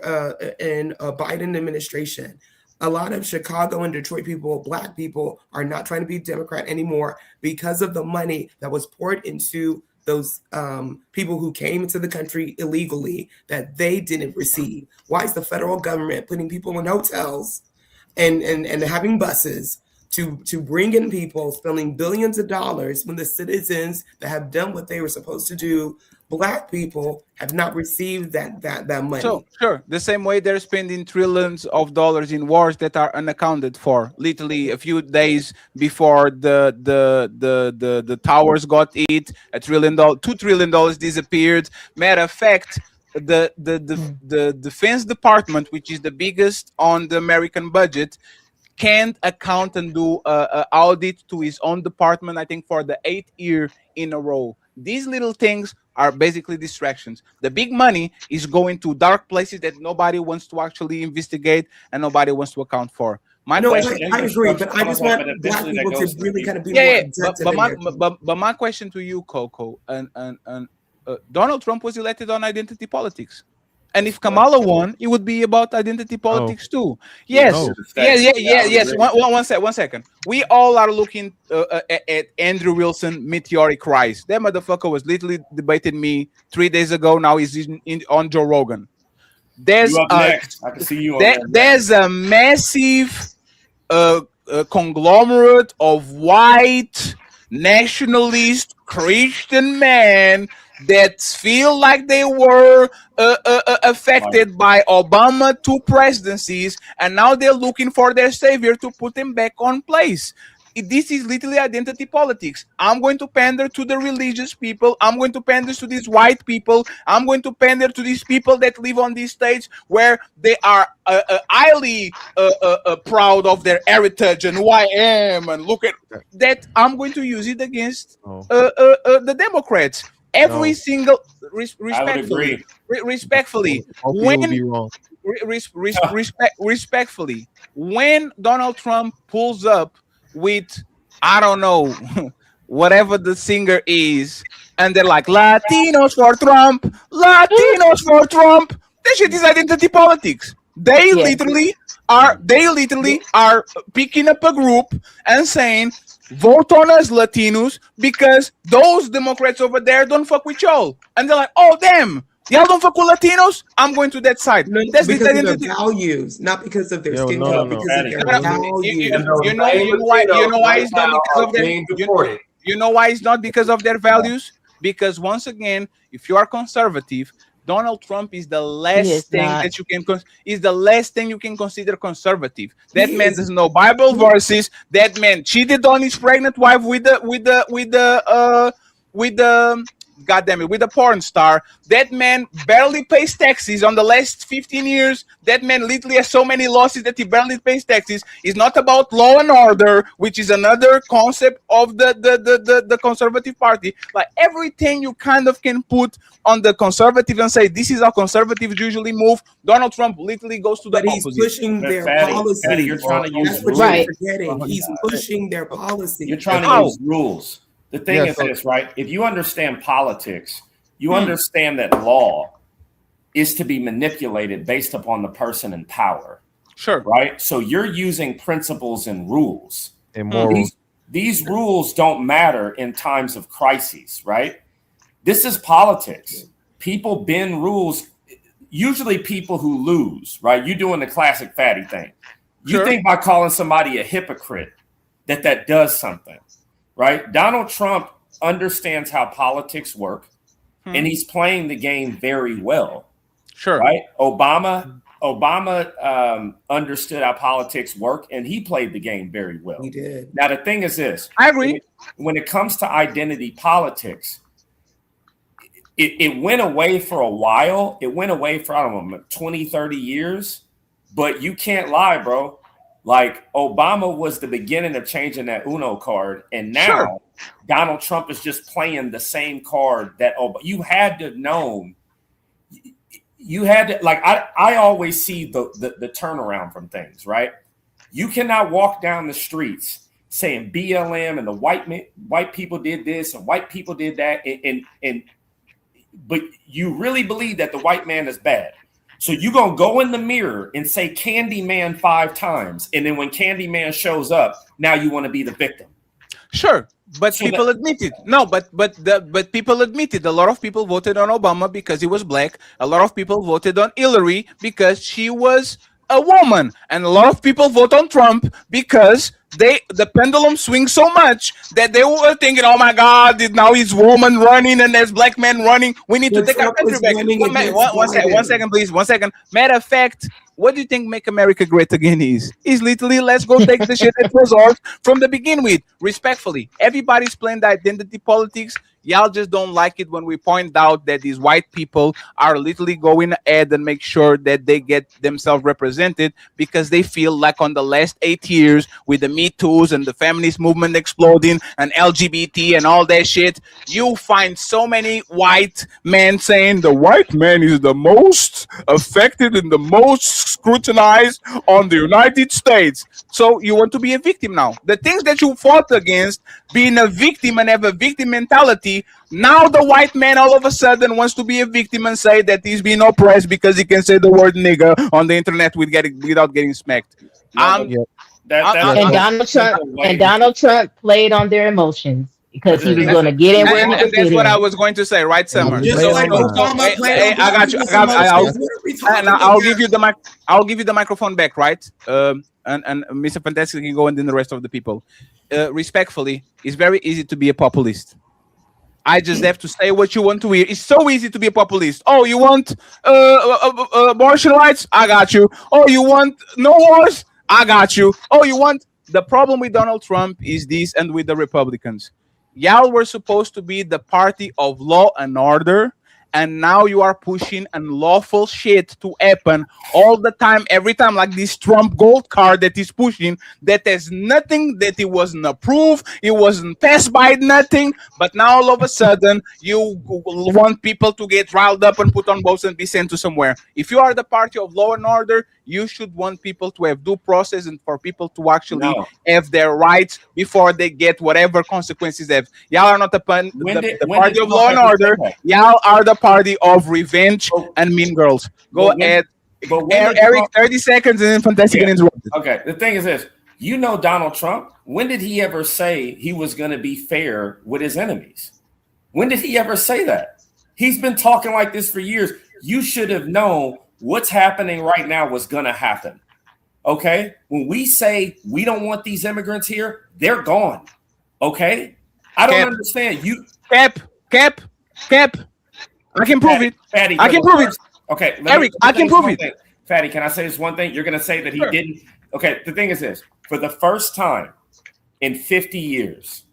in a Biden administration, a lot of Chicago and Detroit people, Black people, are not trying to be Democrat anymore because of the money that was poured into those people who came into the country illegally that they didn't receive. Why is the federal government putting people in hotels and having buses to bring in people, spending billions of dollars when the citizens that have done what they were supposed to do, Black people, have not received that money? So sure, the same way they're spending trillions of dollars in wars that are unaccounted for. Literally a few days before the towers got hit, $1 trillion, $2 trillion disappeared. Matter of fact, the Defense Department, which is the biggest on the American budget, can't account and do an audit to his own department, I think, for the 8th year in a row. These little things are basically distractions. The big money is going to dark places that nobody wants to actually investigate and nobody wants to account for. I agree, but I just want Black people to really kind of be more objective. But my question to you, Coco, and Donald Trump was elected on identity politics. And if Kamala won, it would be about identity politics too. Yes, yes. One second. We all are looking at Andrew Wilson meteoric rise. That motherfucker was literally debating me 3 days ago. Now he's on Joe Rogan. There's I can see you. There's a massive conglomerate of white nationalist Christian men that feel like they were affected by Obama 2 presidencies, and now they're looking for their savior to put them back on place. This is literally identity politics. I'm going to pander to the religious people. I'm going to pander to these white people. I'm going to pander to these people that live on these states where they are highly proud of their heritage and who I am, and look at that. I'm going to use it against the Democrats. Every single respectfully, respectfully, when Donald Trump pulls up with, I don't know, whatever the singer is, and they're like, Latinos for Trump, Latinos for Trump. That shit is identity politics. They literally are picking up a group and saying, vote on us, Latinos, because those Democrats over there don't fuck with y'all. And they're like, oh, damn, y'all don't fuck with Latinos? I'm going to that side. That's because of their values, not because of their skin color, because of their values. You know why it's not because of their You know why it's not because of their values? Because once again, if you are conservative, Donald Trump is the last thing that you can consider conservative. That man doesn't know Bible verses. That man cheated on his pregnant wife with the porn star. That man barely pays taxes on the last 15 years. That man literally has so many losses that he barely pays taxes. It's not about law and order, which is another concept of the conservative party. Like everything you kind of can put on the conservative and say this is how conservatives usually move. Donald Trump literally goes to the opposite. He's pushing their policy. You're trying to use rules. You're forgetting. He's pushing their policy. You're trying to use rules. The thing is this, right? If you understand politics, you understand that law is to be manipulated based upon the person in power. Sure. Right? So you're using principles and rules. And morals. These rules don't matter in times of crises, right? This is politics. People bend rules. Usually people who lose, right? You're doing the classic fatty thing. You think by calling somebody a hypocrite that does something. Right? Donald Trump understands how politics work, and he's playing the game very well. Sure. Right? Obama understood how politics work, and he played the game very well. He did. Now, the thing is this. I agree. When it comes to identity politics, it went away for a while. It went away for, I don't know, 20, 30 years. But you can't lie, bro. Like, Obama was the beginning of changing that Uno card. And now Donald Trump is just playing the same card that you had to have known. You had to, like, I always see the turnaround from things, right? You cannot walk down the streets saying BLM and the white people did this and white people did that. But you really believe that the white man is bad. So you're going to go in the mirror and say Candyman 5 times. And then when Candyman shows up, now you want to be the victim. Sure. But people admit it. No, but people admit it. A lot of people voted on Obama because he was black. A lot of people voted on Hillary because she was a woman. And a lot of people vote on Trump because the pendulum swings so much that they were thinking, oh my God, now he's woman running and there's black men running. We need to take our country back. One second, please. 1 second. Matter of fact, what do you think Make America Great Again is? Is literally, let's go take the shit that was ours from the begin with. Respectfully, everybody's playing the identity politics. Y'all just don't like it when we point out that these white people are literally going ahead and make sure that they get themselves represented because they feel like on the last 8 years with the Me Too's and the feminist movement exploding and LGBT and all that shit, you find so many white men saying the white man is the most affected and the most scrutinized on the United States. So you want to be a victim now. The things that you fought against, being a victim and have a victim mentality, now the white man all of a sudden wants to be a victim and say that he's being oppressed because he can say the word nigger on the internet without getting smacked. And Donald Trump played on their emotions because he was going to get it. And that's what I was going to say, right, Summer? Just like Obama played I got you. I'll give you the mic. I'll give you the microphone back, right? And Mr. Fantastic can go, and then the rest of the people. Respectfully, it's very easy to be a populist. I just have to say what you want to hear. It's so easy to be a populist. Oh, you want abortion rights? I got you. Oh, you want no wars? I got you. Oh, you want... The problem with Donald Trump is this, and with the Republicans. Y'all were supposed to be the party of law and order, and now you are pushing unlawful shit to happen all the time, every time, like this Trump gold card that he's pushing, that has nothing, that it wasn't approved, it wasn't passed by nothing, but now all of a sudden you want people to get riled up and put on boats and be sent to somewhere. If you are the party of law and order, you should want people to have due process and for people to actually have their rights before they get whatever consequences they have. Y'all are not the party of law and order. Y'all are the party of revenge and mean girls. Go ahead. Eric, 30 seconds and then Fantastic and interrupted. Okay, the thing is this. You know Donald Trump, when did he ever say he was going to be fair with his enemies? When did he ever say that? He's been talking like this for years. You should have known what's happening right now was going to happen. Okay? When we say we don't want these immigrants here, they're gone. Okay? I don't understand. You Cap. I can prove it. Fatty, I can prove it. Okay, Eric, I can prove it. Fatty, can I say this one thing? You're going to say that he didn't. Okay, the thing is this. For the first time in 50 years,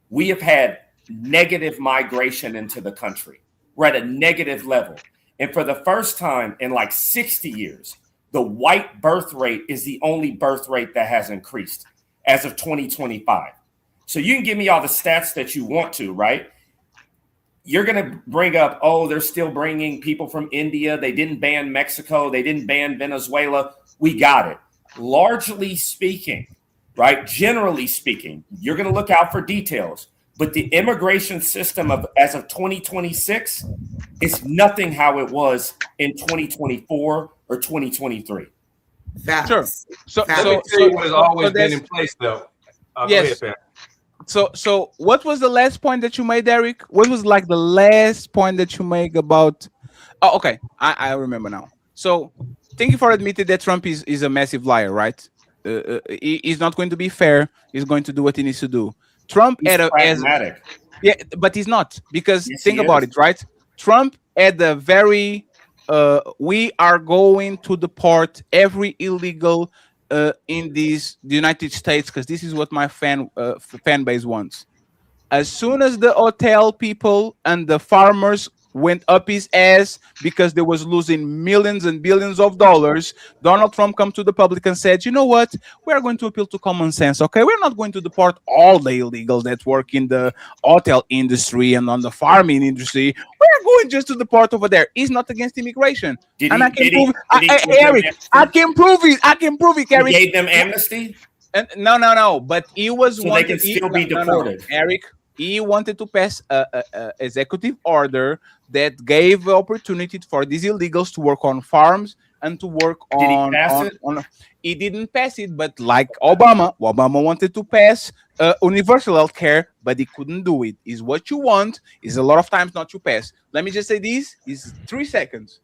we have had negative migration into the country. We're at a negative level. And for the first time in like 60 years, the white birth rate is the only birth rate that has increased as of 2025. So you can give me all the stats that you want to, right? You're going to bring up, oh, they're still bringing people from India. They didn't ban Mexico. They didn't ban Venezuela. We got it. Largely speaking, right? Generally speaking, you're going to look out for details. But the immigration system as of 2026 is nothing how it was in 2024 or 2023. Facts. Sure. So what has always been in place, though. Yes. Go ahead, So what was the last point that you made, Eric? What was like the last point that you make about... Oh, okay. I remember now. So thank you for admitting that Trump is a massive liar, right? He's not going to be fair. He's going to do what he needs to do. Trump he's pragmatic. Yeah, but he's not, because think about it, right? Trump had a very we are going to deport every illegal in the United States, because this is what my fan base wants. As soon as the hotel people and the farmers went up his ass because they was losing millions and billions of dollars. Donald Trump come to the public and said, you know what? We're going to appeal to common sense, okay? We're not going to deport all the illegals that work in the hotel industry and on the farming industry. We're going just to deport over there. He's not against immigration. Did And he- I can did he- prove did he give them Eric, amnesty? I can prove it. I can prove it, Eric. He gave them amnesty, And no. But he was so they wanted- can still be no, deported. Eric, he wanted to pass a executive order that gave the opportunity for these illegals to work on farms and to work Did he on. pass it? He didn't pass it, but like Obama wanted to pass universal health care, but he couldn't do it. Is what you want is a lot of times not to pass. Let me just say this is 3 seconds.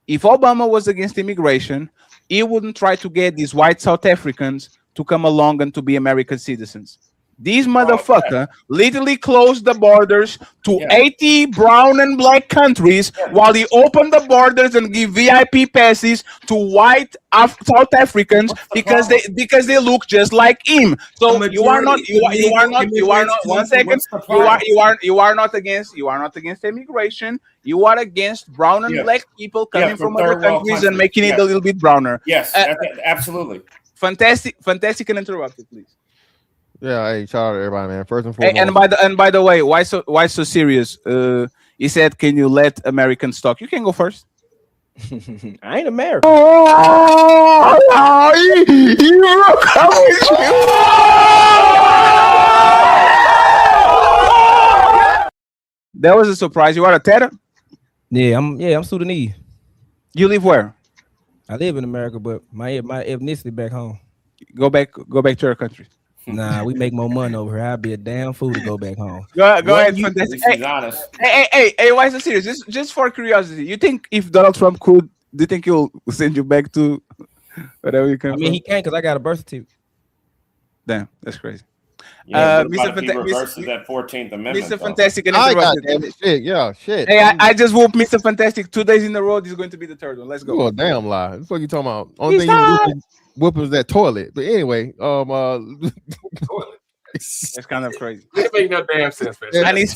If Obama was against immigration, he wouldn't try to get these white South Africans to come along and to be American citizens. These motherfucker literally closed the borders to 80 brown and black countries while he opened the borders and give VIP passes to white South Africans because they look just like him. So you are not one second. You are not against immigration. You are against brown and black people coming from other countries and making it a little bit browner. Yes, absolutely. Fantastic and interrupted, please. Yeah, hey, shout out to everybody, man. First and Hey, foremost. and by the way, why so serious? He said, "Can you let Americans talk?" You can go first. I ain't American. That was a surprise. You are a Teta? Yeah, I'm Sudanese. You live where? I live in America, but my ethnicity back home. Go back to your country. Nah, we make more money over here. I'd be a damn fool to go back home. Go ahead. Fantastic. He's honest. Hey, why so serious? Just for curiosity, you think if Donald Trump could, do you think he'll send you back to whatever you come I mean, from? he can't because I got a birth certificate. Damn, that's crazy. Yeah, Mr. he reverses that 14th Amendment. Mr. though. Fantastic and I got interrupted. damn it. Shit, yeah, shit. Hey, I just whooped Mr. Fantastic 2 days in a row. This is going to be the third one. Let's You go. a damn lie. What the fuck you talking about? Only thing you whooping was that toilet. But anyway, It's kind of crazy. It make no damn sense, man. And it's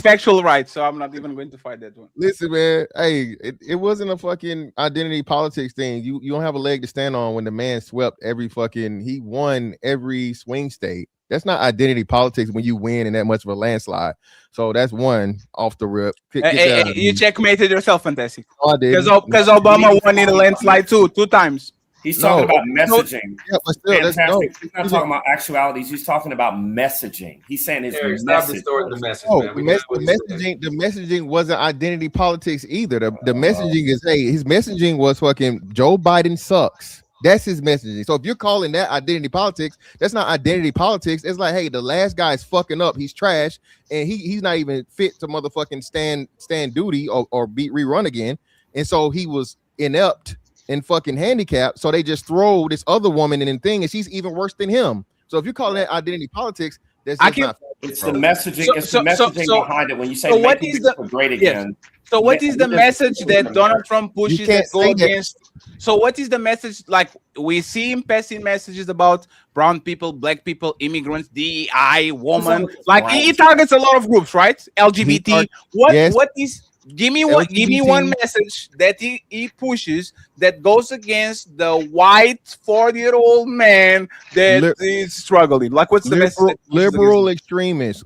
factual right. So I'm not even going to fight that one. listen, man. Hey, it wasn't a fucking identity politics thing. You don't have a leg to stand on when the man swept he won every swing state. That's not identity politics when you win in that much of a landslide. So that's one off the rip. Hey, you checkmated yourself, Fantastic. No, I didn't. Because Obama won in a landslide two times. He's talking about messaging. Yeah, but still, Fantastic. He's not talking about actualities. He's talking about messaging. He's saying his Eric, stop message. distorting the message, No, man. We got what he said. the messaging wasn't identity politics either. The messaging is, hey, his messaging was fucking Joe Biden sucks. That's his messaging. So if you're calling that identity politics, that's not identity politics. It's like, hey, the last guy's fucking up. He's trash, and he's not even fit to motherfucking stand duty or beat rerun again. And so he was inept and fucking handicapped. So they just throw this other woman in and thing, and she's even worse than him. So if you're calling that identity politics, that's just not. It's the messaging. It's the messaging behind it. When you say make America great again. So what is the message that Donald Trump pushes that go against? So what is the message? Like we see him passing messages about brown people, black people, immigrants, DEI, woman. Like he targets a lot of groups, right? LGBT. What is? Give me one message that he pushes that goes against the white 40-year-old man that is struggling. Like what's the message? Liberal extremists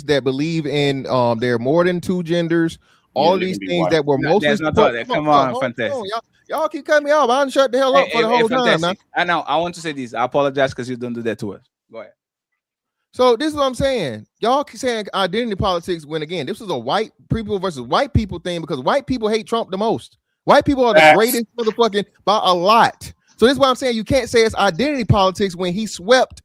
that believe in there are more than two genders. All these things that were mostly. That's not that. Come on, Fantastic. Y'all keep cutting me off. I done shut the hell up for the whole time. Now. I know. I want to say this. I apologize because you don't do that to us. Go ahead. So this is what I'm saying. Y'all keep saying identity politics when again, this is a white people versus white people thing because white people hate Trump the most. White people are the greatest motherfucking by a lot. So this is why I'm saying you can't say it's identity politics when he swept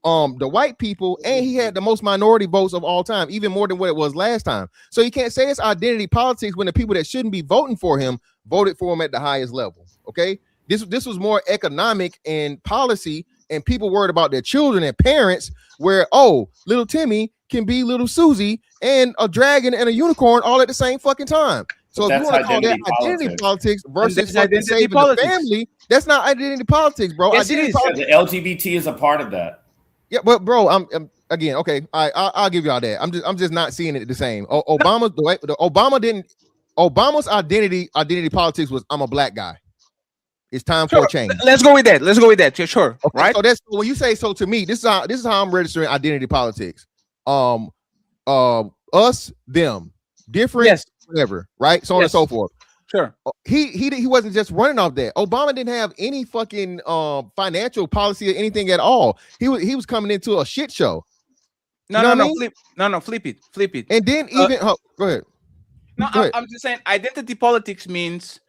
the white people and he had the most minority votes of all time, even more than what it was last time. So you can't say it's identity politics when the people that shouldn't be voting for him voted for him at the highest level. Okay, this was more economic and policy. And people worried about their children and parents, where little Timmy can be little Susie and a dragon and a unicorn all at the same fucking time. So if you want to call that identity politics versus saving the family, that's not identity politics, bro. Yes, it is. The LGBT is a part of that. Yeah, but bro, again, okay, I'll give y'all that. I'm just not seeing it the same. Obama's identity politics was I'm a black guy. It's time for a change. Let's go with that. Yeah, sure. Okay, Right. so that's when you say so. To me, this is how I'm registering identity politics. Us, them, different, Yes. whatever, right? So on and Yes. so forth. Sure. He wasn't just running off that. Obama didn't have any fucking financial policy or anything at all. He was coming into a shit show. No, You know what I mean? flip it. And then even go ahead. No, Go ahead. I'm just saying identity politics means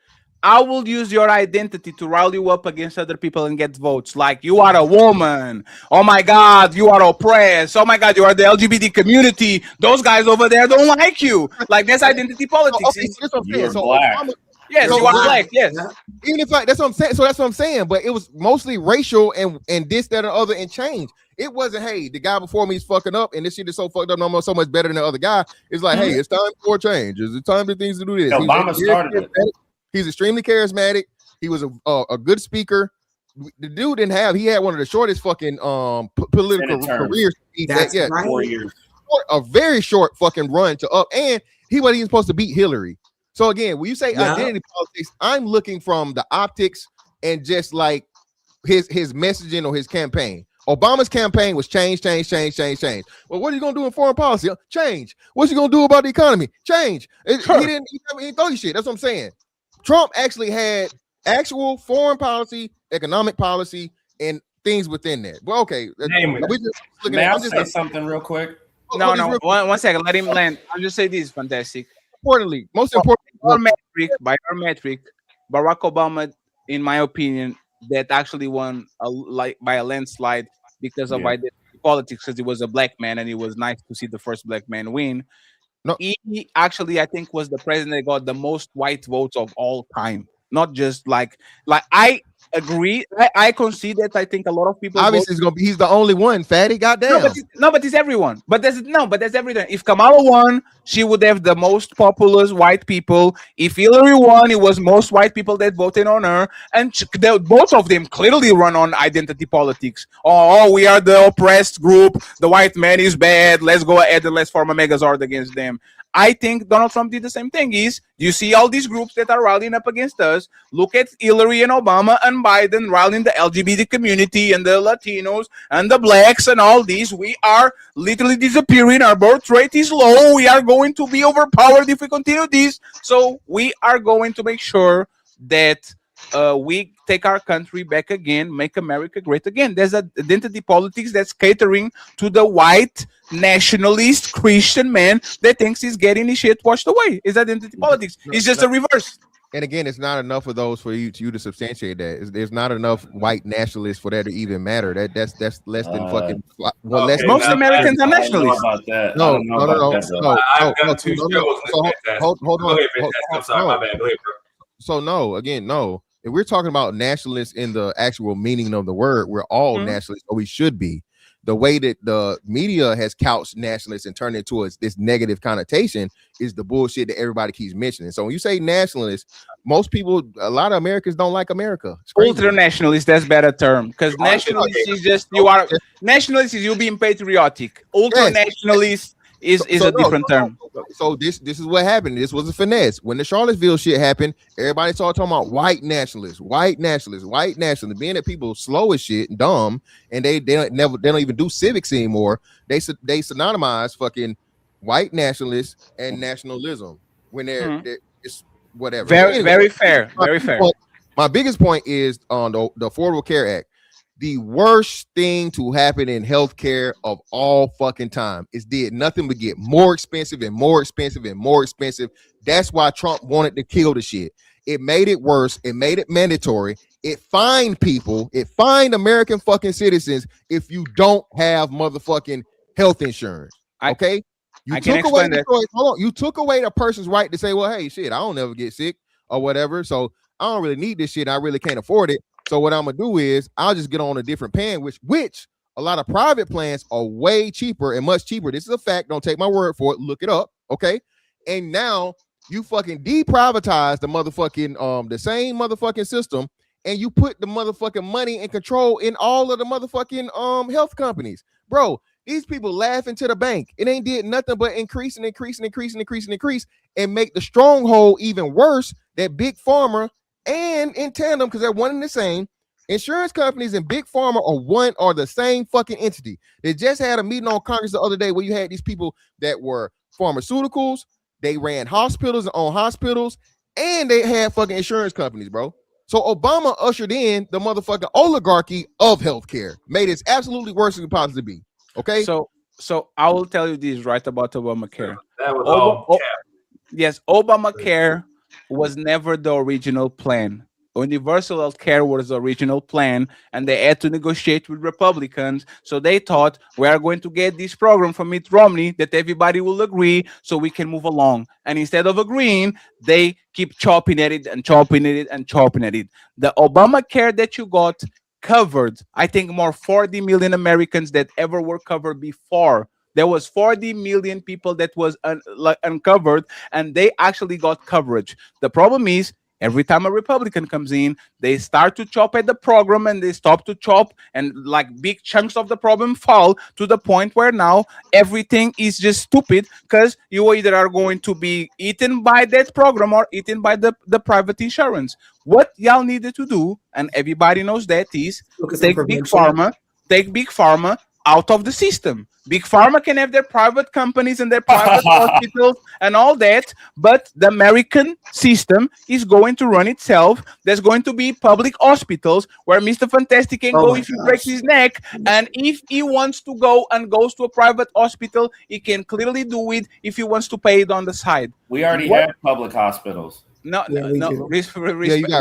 I will use your identity to rally you up against other people and get votes. Like, you are a woman. Oh my God, you are oppressed. Oh my God, you are the LGBT community. Those guys over there don't like you. Like, that's identity politics. Okay, so that's what I'm saying. So black. Obama, Yes, so you are Obama- black. Yes. Even if that's what I'm saying. So that's what I'm saying. But it was mostly racial and this, that, and other, and change. It wasn't, hey, the guy before me is fucking up, and this shit is so fucked up, so much better than the other guy. It's like, hey, it's time for a change. It's time for things to do this. Obama started it. He's extremely charismatic. He was a good speaker. The dude he had one of the shortest fucking political Senate terms. careers. That's right. 4 years. A very short fucking run to up, and he wasn't even supposed to beat Hillary. So again, when you say Yeah. identity politics, I'm looking from the optics and just like his messaging or his campaign. Obama's campaign was change. Well, what are you gonna do in foreign policy? Change. What's he gonna do about the economy? Change. He didn't throw you shit. That's what I'm saying. Trump actually had actual foreign policy, economic policy, and things within that. Well, okay. Name it. We just looking May at- I I'm just say something real quick? No. One second. Let him land. I'll just say this. Fantastic. most importantly, By our metric, Barack Obama, in my opinion, that actually won by a landslide because of identity politics, because he was a black man and it was nice to see the first black man win. No. He actually, I think, was the president that got the most white votes of all time. Not just like I agree. I concede that I think a lot of people obviously he's the only one. Fatty, goddamn. but it's everyone. But that's everything. If Kamala won, she would have the most populous white people. If Hillary won, it was most white people that voted on her, and both of them clearly run on identity politics. Oh, we are the oppressed group. The white man is bad. Let's go ahead and let's form a megazord against them. I think Donald Trump did the same thing. You see all these groups that are rallying up against us. Look at Hillary and Obama and Biden rallying the LGBT community and the Latinos and the blacks and all these. We are literally disappearing. Our birth rate is low. We are going to be overpowered if we continue this. So we are going to make sure that we take our country back again, make America great again. There's an identity politics that's catering to the white nationalist Christian man that thinks he's getting his shit washed away. It's identity politics. It's just a reverse. And again, it's not enough of those for you to substantiate that. There's not enough white nationalists for that to even matter. That's less than fucking. Well, less than, most Americans are nationalists. No. I've got two shows. Hold on. Go ahead, I'm sorry, my bad. Go ahead, bro. So no. If we're talking about nationalists in the actual meaning of the word, we're all nationalists, or we should be. The way that the media has couched nationalists and turned it towards this negative connotation is the bullshit that everybody keeps mentioning. So when you say nationalists, most people, a lot of Americans don't like America. Ultra nationalist, that's better term. Because nationalist is just nationalist is you being patriotic. Ultra nationalist is a different term. So this is what happened. This was a finesse. When the Charlottesville shit happened, everybody started talking about white nationalists. Being that people slow as shit and dumb, and they don't even do civics anymore. They synonymize fucking white nationalists and nationalism when they're it's whatever. Very fair. My biggest point is on the Affordable Care Act. The worst thing to happen in healthcare of all fucking time is did nothing but get more expensive and more expensive and more expensive. That's why Trump wanted to kill the shit. It made it worse. It made it mandatory. It fined people. It fined American fucking citizens if you don't have motherfucking health insurance. Okay? You took away the person's right to say, well, hey, shit, I don't ever get sick or whatever. So I don't really need this shit. I really can't afford it. So what I'm gonna do is I'll just get on a different plan, which a lot of private plans are way cheaper and much cheaper. This is a fact. Don't take my word for it. Look it up. Okay. And now you fucking deprivatize the motherfucking the same motherfucking system, and you put the motherfucking money and control in all of the motherfucking health companies. Bro, These people laughing to the bank. It ain't did nothing but increase and make the stronghold even worse. That big pharma and in tandem, because they're one and the same. Insurance companies and big pharma are the same fucking entity. They just had a meeting on Congress the other day where you had these people that were pharmaceuticals, they ran hospitals and owned hospitals, and they had fucking insurance companies, bro. So Obama ushered in the motherfucking oligarchy of healthcare, made it absolutely worse than it could possibly be. Okay. So I will tell you this right about Obamacare. That was all Yes, Obamacare was never the original plan. Universal health care was the original plan, and they had to negotiate with Republicans. So they thought, we are going to get this program from Mitt Romney that everybody will agree so we can move along. And instead of agreeing, they keep chopping at it and chopping at it and chopping at it. The Obamacare that you got covered, I think, more 40 million Americans that ever were covered before. There was 40 million people that was uncovered, and they actually got coverage. The problem is, every time a Republican comes in, they start to chop at the program and they stop to chop, and like big chunks of the problem fall to the point where now everything is just stupid because you either are going to be eaten by that program or eaten by the private insurance. What y'all needed to do, and everybody knows that, is take big pharma out of the system. Big pharma can have their private companies and their private hospitals and all that, but the American system is going to run itself. There's going to be public hospitals where Mr. Fantastic can go if he breaks his neck, and if he wants to go and goes to a private hospital, he can clearly do it if he wants to pay it on the side. We already have public hospitals. You got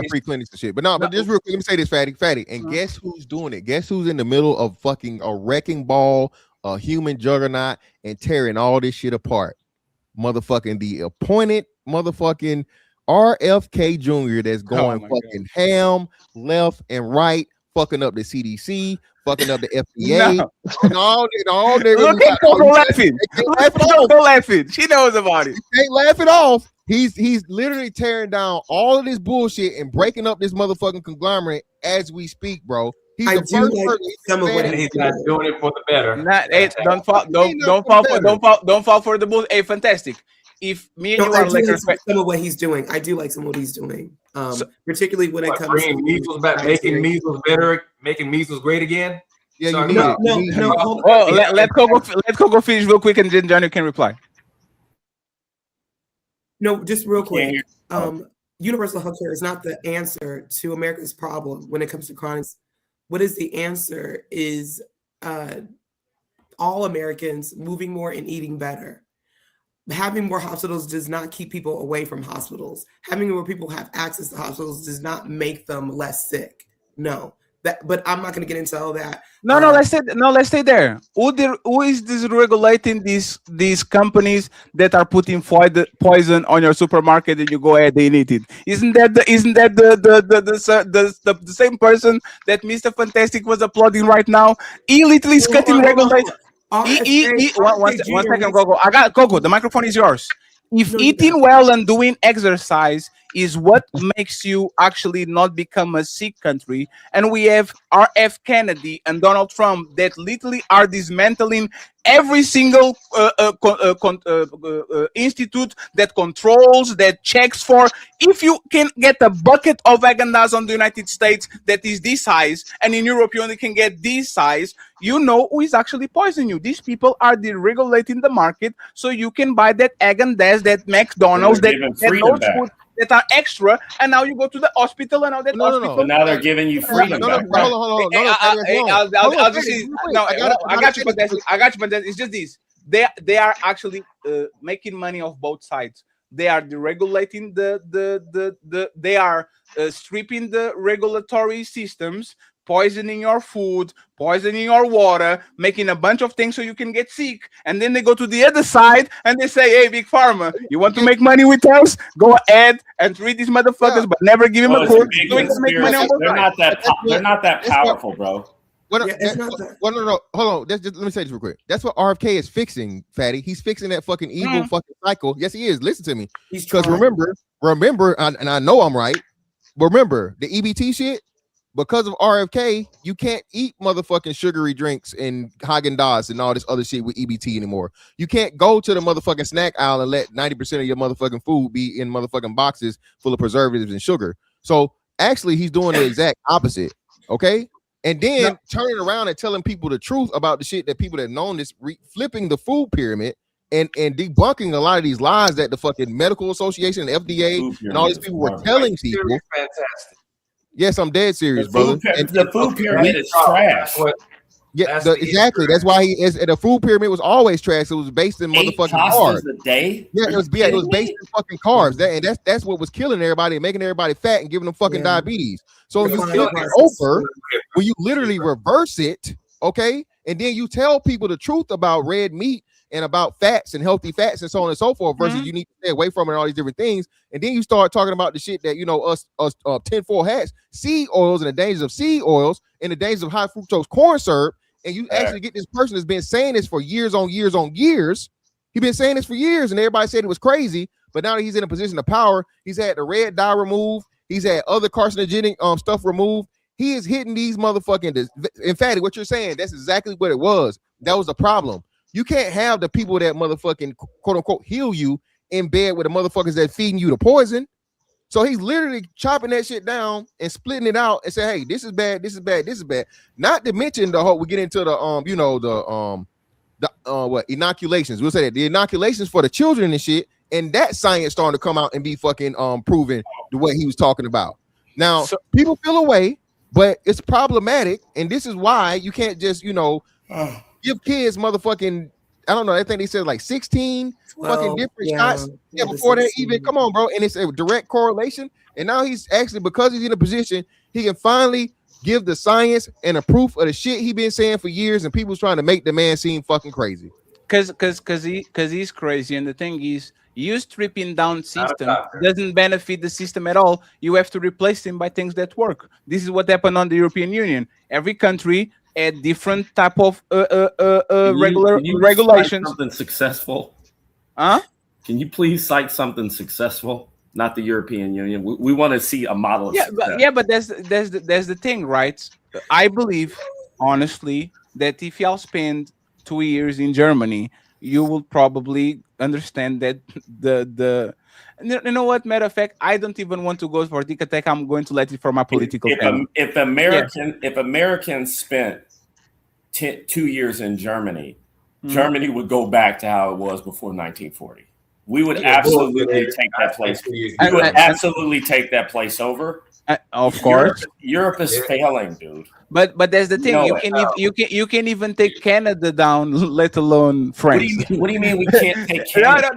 free clinics and shit. But but just real quick, let me say this, Fatty. And guess who's doing it? Guess who's in the middle of fucking a wrecking ball, a human juggernaut, and tearing all this shit apart? Motherfucking the appointed motherfucking RFK Jr. that's going fucking ham left and right, fucking up the CDC, fucking up the FDA. And all Look at Coco laughing. Look at Coco laughing. She knows about it. Can't laugh it off. He's literally tearing down all of this bullshit and breaking up this motherfucking conglomerate as we speak, bro. He's the first person. Some of what he's not doing it for the better. Don't fall for the bull. Hey, Fantastic. If me and you are like some of what he's doing, I do like some of what he's doing. Particularly when it comes bringing measles back, making measles better, making measles great again. Yeah, so no. Let Coco finish real quick, and then Johnny can reply. No, just real quick. Universal healthcare is not the answer to America's problem when it comes to chronic. What is the answer is all Americans moving more and eating better. Having more hospitals does not keep people away from hospitals. Having more people have access to hospitals does not make them less sick. No. But I'm not going to get into all that. Let's stay there. Who is this regulating these companies that are putting poison on your supermarket and you go ahead and eat it? Isn't that the same person that Mr. Fantastic was applauding right now? He literally is cutting regulation. One second, Gogo. I got Gogo. The microphone is yours. If eating well and doing exercise is what makes you actually not become a sick country, and we have RF Kennedy and Donald Trump that literally are dismantling every single institute that controls, that checks for. If you can get a bucket of Häagen-Dazs on the United States that is this size, and in Europe you only can get this size, you know who is actually poisoning you. These people are deregulating the market so you can buy that Häagen-Dazs, that McDonald's, that those food that are extra, and now you go to the hospital and now that hospital. But now they're giving you freedom back. Hold on. I got you, but it's just this. They are actually making money off both sides. They are deregulating they are stripping the regulatory systems, poisoning your food, poisoning your water, making a bunch of things so you can get sick. And then they go to the other side and they say, hey, Big Pharma, you want to make money with us? Go ahead and treat these motherfuckers, but never give him a quote. So we can make money on both sides. They're not that powerful, bro. No, hold on. Let me say this real quick. That's what RFK is fixing, Fatty. He's fixing that fucking evil fucking cycle. Yes, he is. Listen to me. Because remember, and I know I'm right, but remember the EBT shit. because of RFK, you can't eat motherfucking sugary drinks and Haagen-Dazs and all this other shit with EBT anymore. You can't go to the motherfucking snack aisle and let 90% of your motherfucking food be in motherfucking boxes full of preservatives and sugar. So actually, he's doing the exact opposite. Okay. And then turning around and telling people the truth about the shit that people that known this, flipping the food pyramid and debunking a lot of these lies that the fucking medical association, the FDA, and all these people were telling people. Fantastic. Yes, I'm dead serious, brother. The food pyramid is trash. Yeah, exactly. That's why he is. The food pyramid was always trash. It was based in motherfucking carbs. A day? Yeah, it was based in fucking carbs. That's what was killing everybody and making everybody fat and giving them fucking diabetes. So when you flip it over, when you literally reverse it, okay, and then you tell people the truth about red meat and about fats and healthy fats and so on and so forth, versus you need to stay away from it and all these different things, and then you start talking about the shit that us tinfoil hats, seed oils and the dangers of seed oils and the dangers of high fructose corn syrup. And you actually get this person that's been saying this for years on years on years. He's been saying this for years, and everybody said it was crazy. But now that he's in a position of power, he's had the red dye removed. He's had other carcinogenic stuff removed. He is hitting these motherfucking. In fact, what you're saying, that's exactly what it was. That was the problem. You can't have the people that motherfucking quote unquote heal you in bed with the motherfuckers that feeding you the poison. So he's literally chopping that shit down and splitting it out and say, hey, this is bad, this is bad, this is bad. Not to mention the whole, we get into the inoculations. We'll say that the inoculations for the children and shit, and that science starting to come out and be fucking proven the way he was talking about. Now, people feel away, but it's problematic, and this is why you can't just, give kids motherfucking, I don't know, I think they said like 16 fucking different shots before they even come on, bro. And it's a direct correlation. And now he's actually, because he's in a position, he can finally give the science and a proof of the shit he been saying for years, and people's trying to make the man seem fucking crazy. Cause he's crazy. And the thing is, you stripping down system doesn't benefit the system at all. You have to replace him by things that work. This is what happened on the European Union. Every country a different type of regulations. Something successful. Huh? Can you please cite something successful? Not the European Union. We want to see a model of success. But that's the thing, right? I believe honestly that if y'all spend 2 years in Germany, you will probably understand that you know what? Matter of fact, I don't even want to go for Dick Attack. I'm going to let it for my political. If Americans spent 2 years in Germany, Germany would go back to how it was before 1940. We would absolutely take that place. We would absolutely take that place over. Of course, Europe is failing, dude. But that's the thing. You can even take Canada down, let alone France. What do you mean we can't take Canada?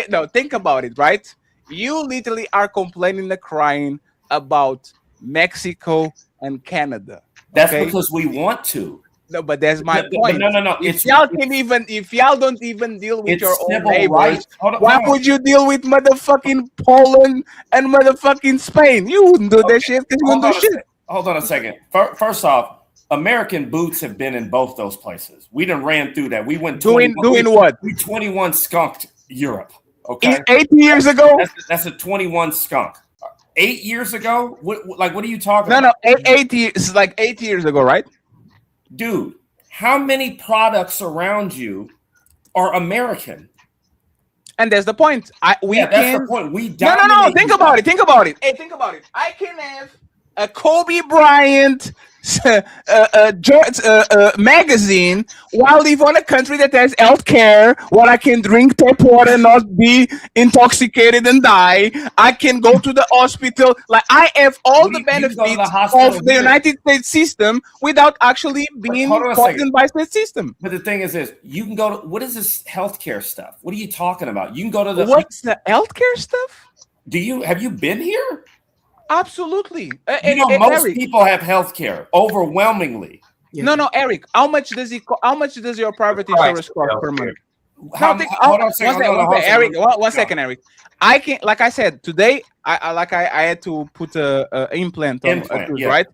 No. Think about it, right? You literally are complaining and crying about Mexico and Canada. That's because we want to. No, but that's my point. No. If y'all don't even deal with your own neighbors, why would you deal with motherfucking Poland and motherfucking Spain? You wouldn't do that shit because you wouldn't do shit. Hold on a second. First off, American boots have been in both those places. We done ran through that. We went doing what? We 21 skunked Europe. Okay, 8 years ago. That's a 21 skunk. 8 years ago. What are you talking about? No. 8 years. It's like 8 years ago, right? Dude, how many products around you are American? And that's the point. That's the point. We no. Think about it. Hey, think about it. I can have a Kobe Bryant magazine while I live on a country that has health care, where I can drink tap water and not be intoxicated and die. I can go to the hospital. Like, I have all the benefits of the United States system without actually being poisoned by the system. But the thing is this, you can go to, what is this healthcare stuff? What are you talking about? You can go to the What's the healthcare stuff? Have you been here? Absolutely. Most people have health care overwhelmingly. No, Eric. How much does your private insurance cost per month? Eric. One second, Eric. I can, like I said today, I had to put a implant on, right?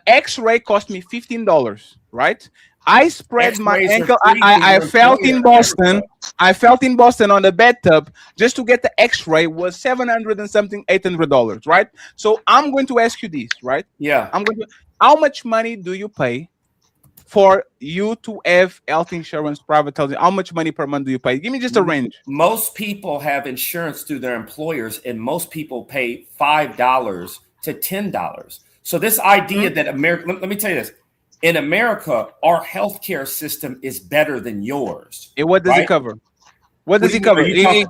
X-ray cost me $15, right? I spread my X-rays are ankle. free I for your felt in employer. Boston. I felt in Boston on the bathtub just to get the X-ray was $700 and something, $800, right? So I'm going to ask you this, right? Yeah. I'm going to. How much money do you pay for you to have health insurance, private health? How much money per month do you pay? Give me just a range. Most people have insurance through their employers, and most people pay $5 to $10. So this idea that America, let me tell you this. In America, our healthcare system is better than yours. What does it cover? What does it cover? No,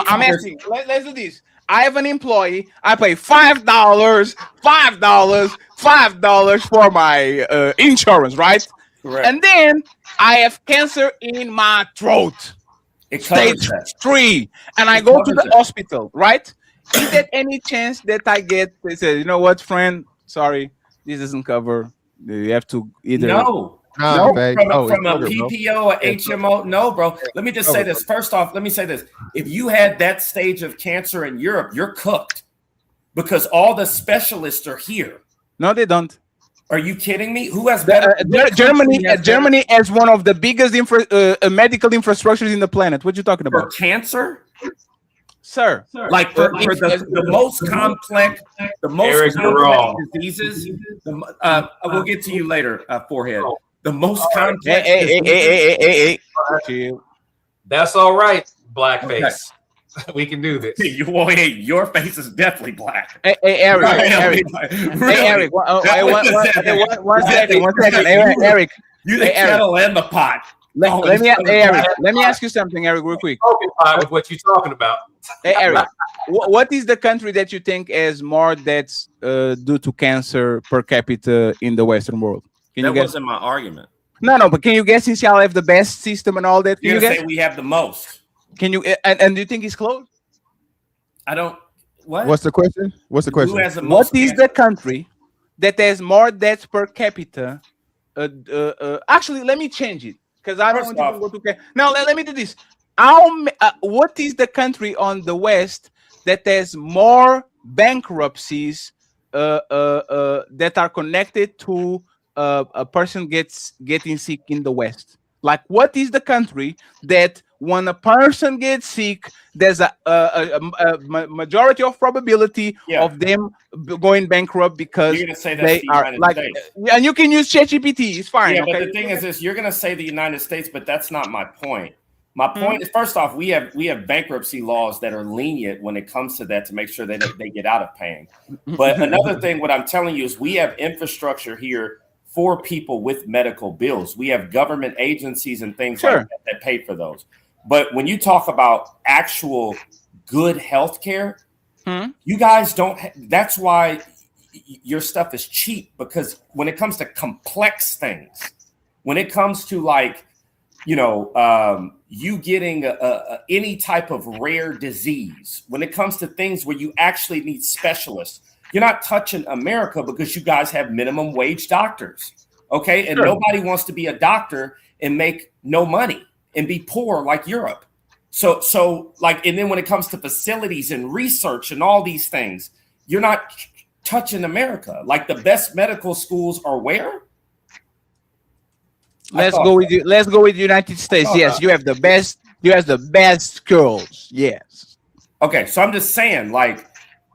I'm covers- asking. Let's do this. I have an employee. I pay $5 for my insurance, right? Correct. And then I have cancer in my throat. It covers Stage that. 3, and I It go to covers the it. hospital, right? Is there any chance that I get? They say, you know what, friend? Sorry, this doesn't cover. You have to either No. Nah, babe. From Oh, a, from it's a covered, bro. PPO, a HMO, no, bro. Let me just say this. First off, let me say this. If you had that stage of cancer in Europe, you're cooked because all the specialists are here. No, they don't. Are you kidding me? Who has better? Germany has one of the biggest medical infrastructures in the planet. What you talking For about? cancer? Sir. Like for the most complex, Eric, you're wrong. diseases. We'll get to you later, forehead. The most complex. Chill. That's all right, blackface. We can do this. Your face is definitely black. Hey, Eric. Right, Eric. really? Hey, Eric. One second. You- Eric. You the Hey, Eric. kettle and the pot. Let me ask you something, Eric, real quick. With what you're talking about. Hey, Eric, what is the country that you think has more deaths due to cancer per capita in the Western world? Can That you guess? wasn't my argument. No, but can you guess since y'all have the best system and all that? Can You're you gonna guess? say we have the most. Can you and do you think it's close? I don't. What? What's the question? What's the question? Who has the most? What is the country that has more deaths per capita? Actually, let me change it because I don't want to go to. Now let me do this. What is the country on the West that has more bankruptcies that are connected to a person getting sick in the West? Like, what is the country that when a person gets sick, there's a majority of probability of them going bankrupt because You're gonna say that's they the are United like, States. and you can use ChatGPT. It's fine. Yeah, okay? but the thing is this: you're gonna say the United States, but that's not my point. My point is, first off, we have bankruptcy laws that are lenient when it comes to that to make sure that they get out of paying. But another thing, what I'm telling you is we have infrastructure here for people with medical bills. We have government agencies and things like that pay for those. But when you talk about actual good health care, you guys don't. That's why your stuff is cheap, because when it comes to complex things, when it comes to like, you getting any type of rare disease, when it comes to things where you actually need specialists, you're not touching America because you guys have minimum wage doctors. Okay. And nobody wants to be a doctor and make no money and be poor like Europe. So like, and then when it comes to facilities and research and all these things, you're not touching America. Like the best medical schools are where? Let's go with you. Let's go with the United States. Yes, you have the best. You have the best schools. Yes. Okay, so I'm just saying, like,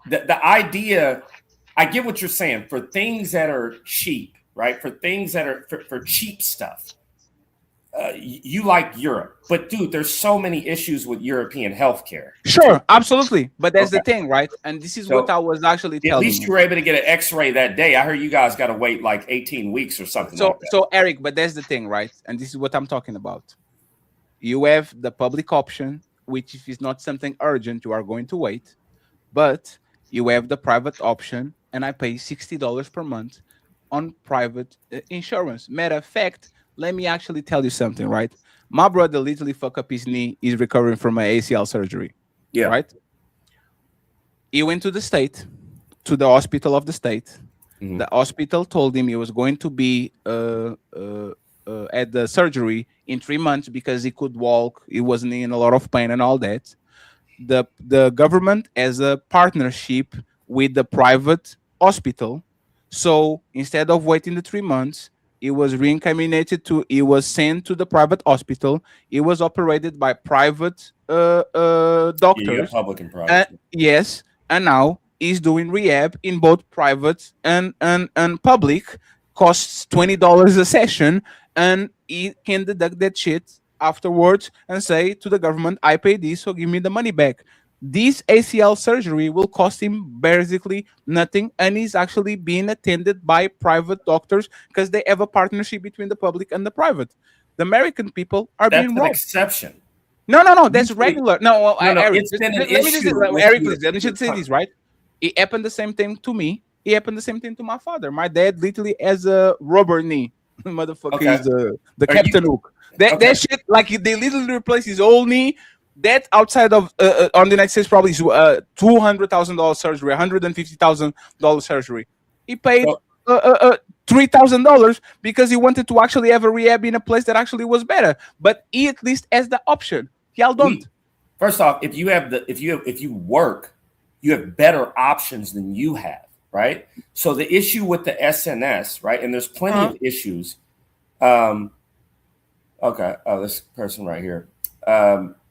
the idea. I get what you're saying for things that are cheap, right? For things that are for cheap stuff. You like Europe, but dude, there's so many issues with European healthcare. Sure, absolutely. But that's the thing, right? And this is what I was actually telling At least you. you were able to get an X-ray that day. I heard you guys got to wait like 18 weeks or something. like that. So Eric, but that's the thing, right? And this is what I'm talking about. You have the public option, which if it's not something urgent, you are going to wait. But you have the private option, and I pay $60 per month on private insurance. Matter of fact, let me actually tell you something, right? My brother literally fucked up his knee. He's recovering from an ACL surgery. Yeah. Right? He went to the state, to the hospital of the state. Mm-hmm. The hospital told him he was going to be at the surgery in 3 months because he could walk. He wasn't in a lot of pain and all that. The government has a partnership with the private hospital. So instead of waiting the 3 months, It was reincarnated to. It was sent to the private hospital. It was operated by private doctors. Yeah, you got public and private. Yes, and now he's doing rehab in both private and public. Costs $20 a session, and he can deduct that shit afterwards and say to the government, "I pay this, so give me the money back." This ACL surgery will cost him basically nothing, and he's actually being attended by private doctors because they have a partnership between the public and the private. The American people are That's being an robbed. exception. No, that's regular. No, Eric, it's been an let me just issue with Eric, you. please, let me just say this, right? It happened the same thing to me. It happened the same thing to my father. My dad literally has a rubber knee. Motherfucker Okay. is the Are Captain Hook. That shit, like they literally replaced his whole knee. That outside of on the United States probably is $200,000 surgery, $150,000 surgery. He paid $3,000 because he wanted to actually have a rehab in a place that actually was better. But he at least has the option. Y'all don't. First off, if you work, you have better options than you have, right? So the issue with the SNS, right? And there's plenty of issues. Okay. Oh, this person right here.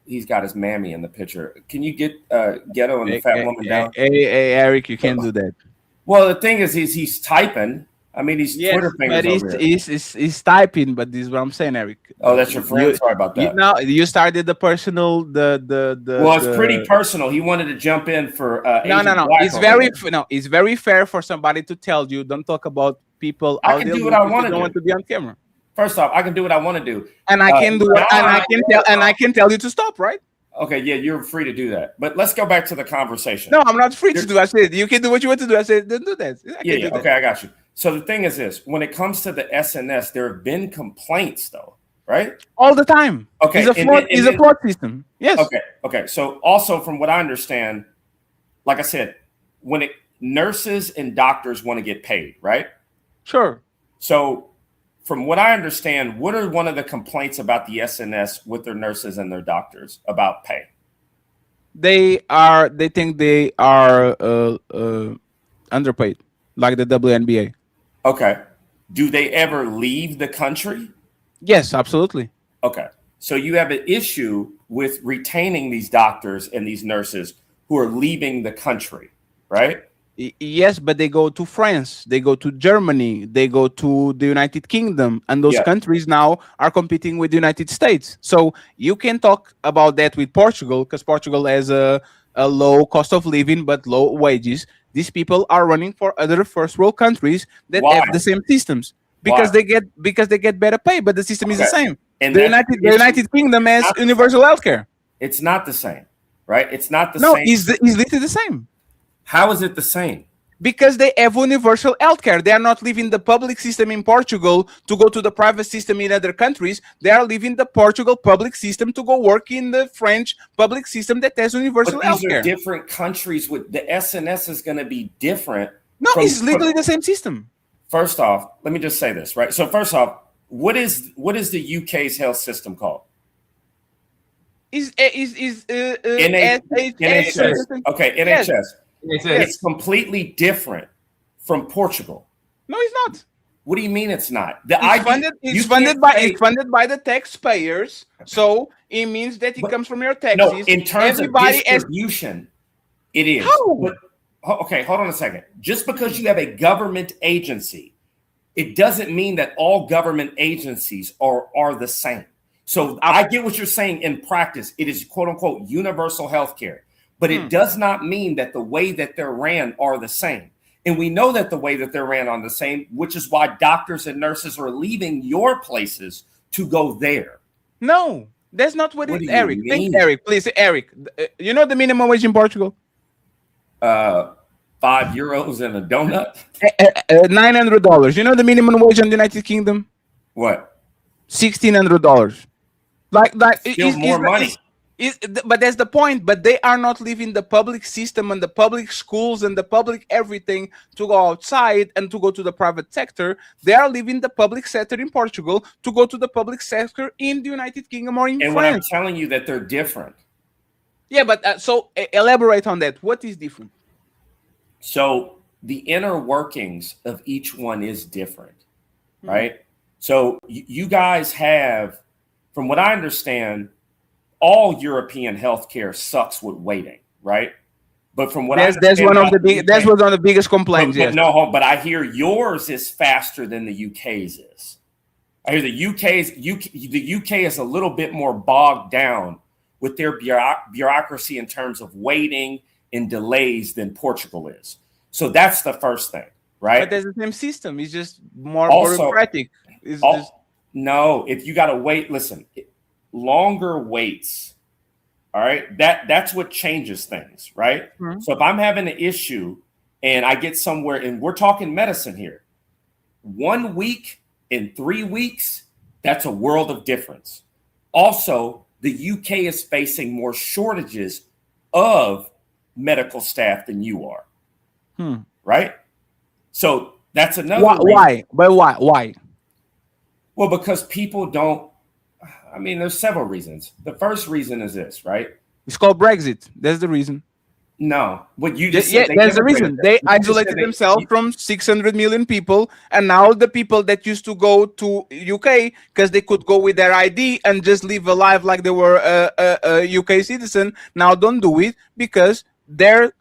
He's got his mammy in the picture. Can you get Ghetto and the fat woman down? Hey, Eric, you can't do that. Well, the thing is, he's typing. I mean, he's Twitter fingers but over here. he's typing. But this is what I'm saying, Eric. Oh, that's your friend. Sorry about that. You started the personal. Well, it's pretty personal. He wanted to jump in for. No. Asian black It's over very there. it's very fair for somebody to tell you don't talk about people. I can do what I want to do. Don't want to be on camera. First off, I can do what I want to do, And I can do it, and I can tell you to stop, right? Okay, yeah, you're free to do that. But let's go back to the conversation. No, I'm not free to do. I said you can do what you want to do. I said don't do that. Yeah, okay, I got you. So the thing is this: when it comes to the SNS, there have been complaints, though, right? All the time. Okay, It's a fraud system. Yes. Okay. So also, from what I understand, like I said, when nurses and doctors want to get paid, right? Sure. So, from what I understand, what are one of the complaints about the SNS with their nurses and their doctors about pay? They think they are underpaid, like the WNBA. Okay. Do they ever leave the country? Yes, absolutely. Okay. So you have an issue with retaining these doctors and these nurses who are leaving the country, right? Yes, but they go to France, they go to Germany, they go to the United Kingdom, and those countries now are competing with the United States. So you can talk about that with Portugal because Portugal has a low cost of living but low wages. These people are running for other first world countries that have the same systems because they get better pay, but the system is the same. And the United Kingdom has universal healthcare. It's not the same, right? It's not the No, same. it's literally the same. How is it the same? Because they have universal healthcare. They are not leaving the public system in Portugal to go to the private system in other countries. They are leaving the Portugal public system to go work in the French public system that has universal But these are healthcare. different countries. With the SNS is going to be different. No, it's literally the same system. First off, let me just say this, right? So first off, what is the UK's health system called? NHS. Okay, NHS. Yes. It's completely different from Portugal. No, it's not. What do you mean it's not? It's funded by the taxpayers, so it means that it comes from your taxes. No, in terms Everybody of distribution, it is. But, okay, hold on a second. Just because you have a government agency, it doesn't mean that all government agencies are the same. So I get what you're saying in practice. It is quote unquote universal health care, but it does not mean that the way that they're ran are the same. And we know that the way that they're ran are the same, which is why doctors and nurses are leaving your places to go there. No, that's not what it is, Eric. mean? Think, Eric, please, Eric. You know the minimum wage in Portugal? €5 and a donut. $900. You know the minimum wage in the United Kingdom? What? $1,600. Like Still more money. But that's the point. But they are not leaving the public system and the public schools and the public everything to go outside and to go to the private sector. They are leaving the public sector in Portugal to go to the public sector in the United Kingdom or in And when I'm France. telling you that they're different. Yeah, but so elaborate on that. What is different? So the inner workings of each one is different, right? So you guys have, from what I understand, all European healthcare sucks with waiting, right? But from what that's one of the big that's one of the biggest complaints. But Yes. no, but I hear yours is faster than the UK's is. I hear the UK is a little bit more bogged down with their bureaucracy in terms of waiting and delays than Portugal is. So that's the first thing, right? But there's the same system. It's just more Also- bureaucratic. No, if you got to wait, listen, longer waits. All right. That's what changes things, right? Mm-hmm. So if I'm having an issue and I get somewhere, and we're talking medicine here, 1 week and 3 weeks, that's a world of difference. Also, the UK is facing more shortages of medical staff than you are, right? So that's another Why? But why? Well, because people don't. I mean, there's several reasons. The first reason is this, right? It's called Brexit. That's the reason. No, what you just said. Yeah, they that's the immigrated reason. there. They You just said isolated they- themselves from 600 million people, and now the people that used to go to UK because they could go with their ID and just live a life like they were a UK citizen, now don't do it because their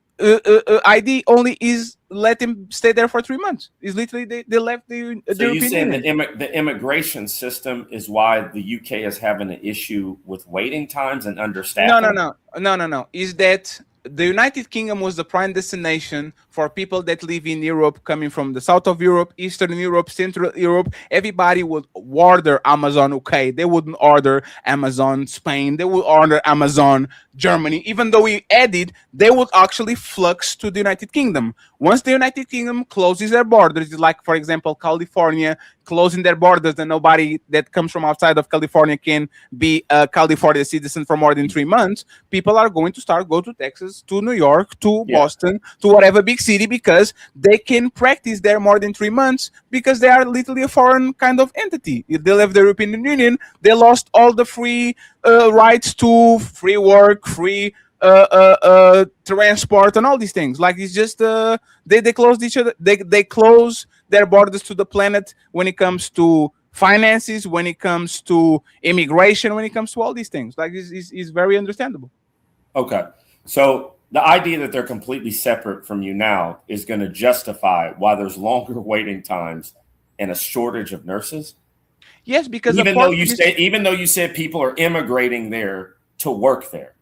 ID only is let them stay there for 3 months. It's literally they left the So you European saying Union. the immigration system is why the UK is having an issue with waiting times and understaffing? No. Is that the United Kingdom was the prime destination for people that live in Europe, coming from the south of Europe, Eastern Europe, Central Europe. Everybody would order Amazon UK. They wouldn't order Amazon Spain. They would order Amazon Germany. Even though we added, they would actually flux to the United Kingdom. Once the United Kingdom closes their borders, like, for example, California closing their borders, and nobody that comes from outside of California can be a California citizen for more than 3 months, people are going to start go to Texas, to New York, to Boston, to whatever big city, because they can practice there more than 3 months because they are literally a foreign kind of entity. If they left the European Union, they lost all the free rights to free work, free transport, and all these things. Like, it's just they closed each other. They close their borders to the planet when it comes to finances, when it comes to immigration, when it comes to all these things. Like, it's very understandable. Okay. So the idea that they're completely separate from you now is going to justify why there's longer waiting times and a shortage of nurses? Yes, because even though you said people are immigrating there to work there.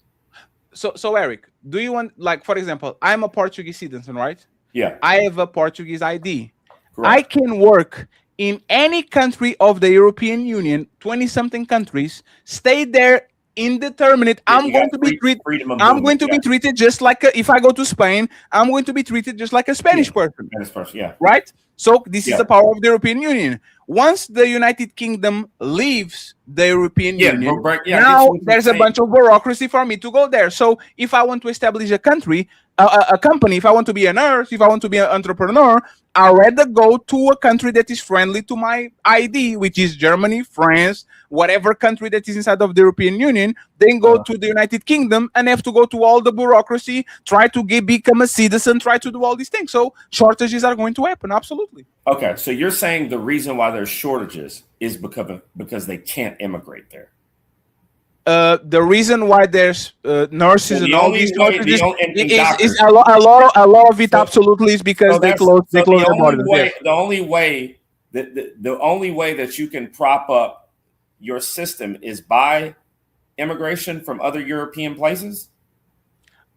So Eric, do you want, like, for example, I'm a Portuguese citizen, right? Yeah. I have a Portuguese ID. Correct. I can work in any country of the European Union, 20-something countries, stay there indeterminate. I'm going to be treated. I'm going to be treated just like if I go to Spain, I'm going to be treated just like a Spanish person. Spanish person, yeah. Right? So this is the power of the European Union. Once the United Kingdom leaves the European Union, now there's a bunch of bureaucracy for me to go there. So if I want to establish a country, a company, if I want to be a nurse, if I want to be an entrepreneur, I'd rather go to a country that is friendly to my ID, which is Germany, France, whatever country that is inside of the European Union, then go to the United Kingdom and have to go to all the bureaucracy, try to become a citizen, try to do all these things. So shortages are going to happen, absolutely. Okay, so you're saying the reason why there's shortages is because they can't immigrate there. The reason why there's nurses and all these shortages is a lot of it absolutely is because they close the borders. The only way that you can prop up your system is by immigration from other European places.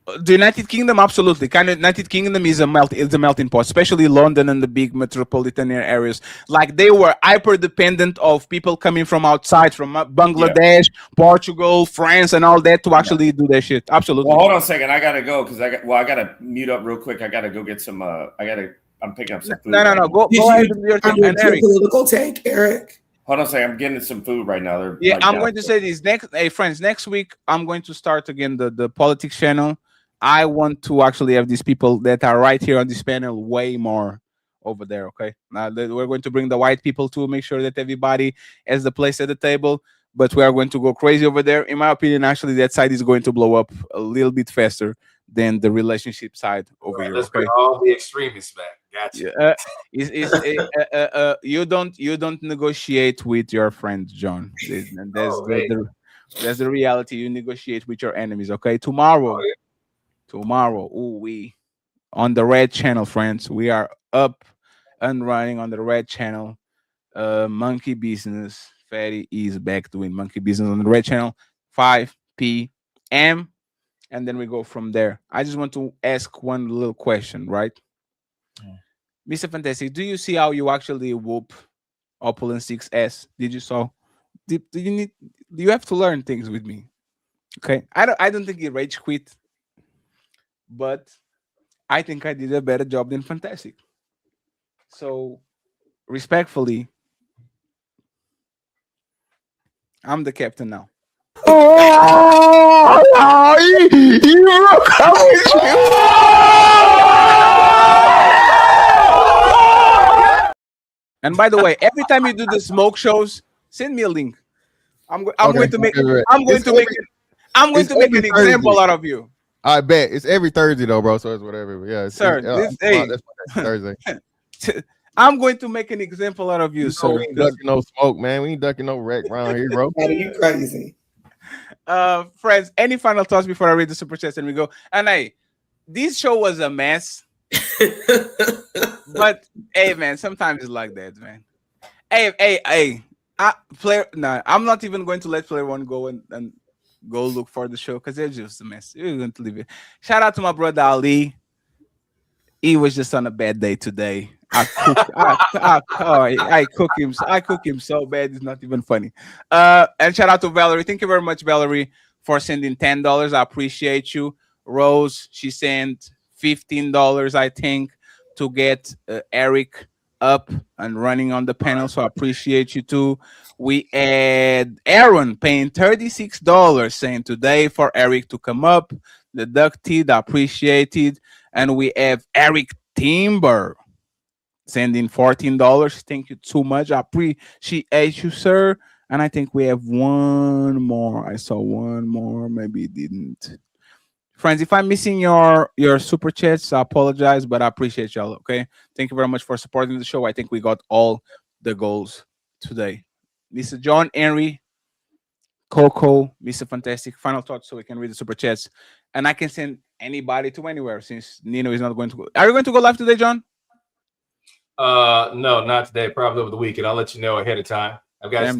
The United Kingdom, absolutely. United Kingdom is a melting pot, especially London and the big metropolitan areas. Like, they were hyper dependent of people coming from outside, from Bangladesh, Portugal, France, and all that to actually do their shit. Absolutely. Well, hold on a second. I gotta go because I gotta mute up real quick. I gotta go get some. I'm picking up some food. No. Go ahead with your thing. And Eric, political take, Eric. Hold on a second. I'm getting some food right now. I'm going to say this next week. I'm going to start again the politics channel. I want to actually have these people that are right here on this panel way more over there. Okay, now we're going to bring the white people to make sure that everybody has the place at the table. But we are going to go crazy over there. In my opinion, actually, that side is going to blow up a little bit faster than the relationship side over here. Let's okay? bring all the extremists back. Gotcha. You don't negotiate with your friends, John. That's the reality. You negotiate with your enemies. Okay, tomorrow, we on the red channel, friends. We are up and running on the red channel. Monkey Business. Fatty is back doing Monkey Business on the red channel, 5 p.m. And then we go from there. I just want to ask one little question, right? Mr. Fantastic, do you see how you actually whoop Opulent 6S? Did you saw? Do you have to learn things with me? Okay. I don't think he rage quit, but I think I did a better job than Fantastic. So respectfully, I'm the captain now. And by the way, every time you do the smoke shows, send me a link. I'm going to make an example out of you. I bet it's every Thursday though, bro. So it's whatever. Yeah, Sir, Thursday. I'm going to make an example out of you, sir. We ain't ducking no smoke, man. We ain't ducking no wreck around here, bro. You crazy. Friends, any final thoughts before I read the super chats and we go? And hey, this show was a mess. But hey, man, sometimes it's like that, man. Hey. I'm not even going to let player one go and go look for the show because it's just a mess. We're going to leave it. Shout out to my brother Ali. He was just on a bad day today. I cook him so bad it's not even funny. And shout out to Valerie. Thank you very much, Valerie, for sending $10. I appreciate you. Rose, she sent $15, I think, to get Eric up and running on the panel. So I appreciate you too. We had Aaron paying $36 saying today for Eric to come up. The Deducted, appreciated. And we have Eric Timber sending $14. Thank you so much. I appreciate you, sir. And I think we have one more. I saw one more. Maybe it didn't. Friends, if I'm missing your super chats, I apologize, but I appreciate y'all. Okay. Thank you very much for supporting the show. I think we got all the goals today. Mr. John Henry, Coco, Mr. Fantastic, final thoughts so we can read the super chats. And I can send anybody to anywhere since Nino is not going to go. Are you going to go live today, John? No, not today. Probably over the weekend. I'll let you know ahead of time. I've got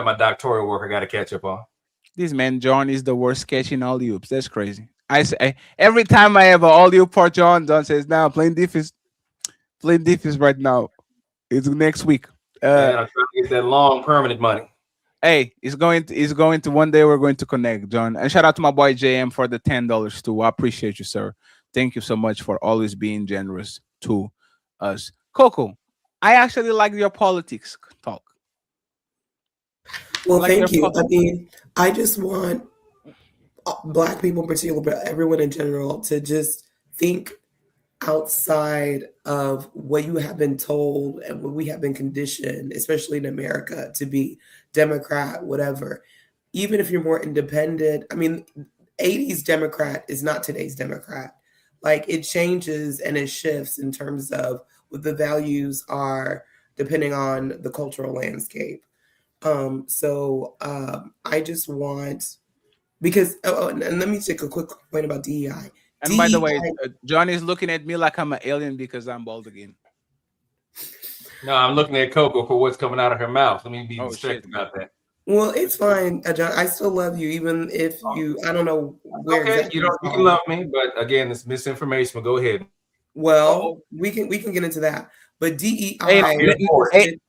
my doctoral work I got to catch up on. This man John is the worst catching all oops. That's crazy. I say every time I have an all oop for John says, "Now playing defense right now. It's next week." I'm trying to get that long permanent money. Hey, it's going to one day we're going to connect, John. And shout out to my boy JM for the $10 too. I appreciate you, sir. Thank you so much for always being generous to us. Coco, I actually like your politics talk. Well, thank you. I mean, I just want Black people in particular, but everyone in general, to just think outside of what you have been told and what we have been conditioned, especially in America, to be Democrat, whatever. Even if you're more independent, I mean, 80s Democrat is not today's Democrat. Like, it changes and it shifts in terms of what the values are depending on the cultural landscape. I just want, because, and let me take a quick point about DEI. And by the way, John is looking at me like I'm an alien because I'm bald again. No, I'm looking at Coco for what's coming out of her mouth. Let me be strict about that. Well, it's fine, John. I still love you, even if I don't know where. Okay, exactly you can love me, but again, it's misinformation. But go ahead. Well, we can get into that. But DEI.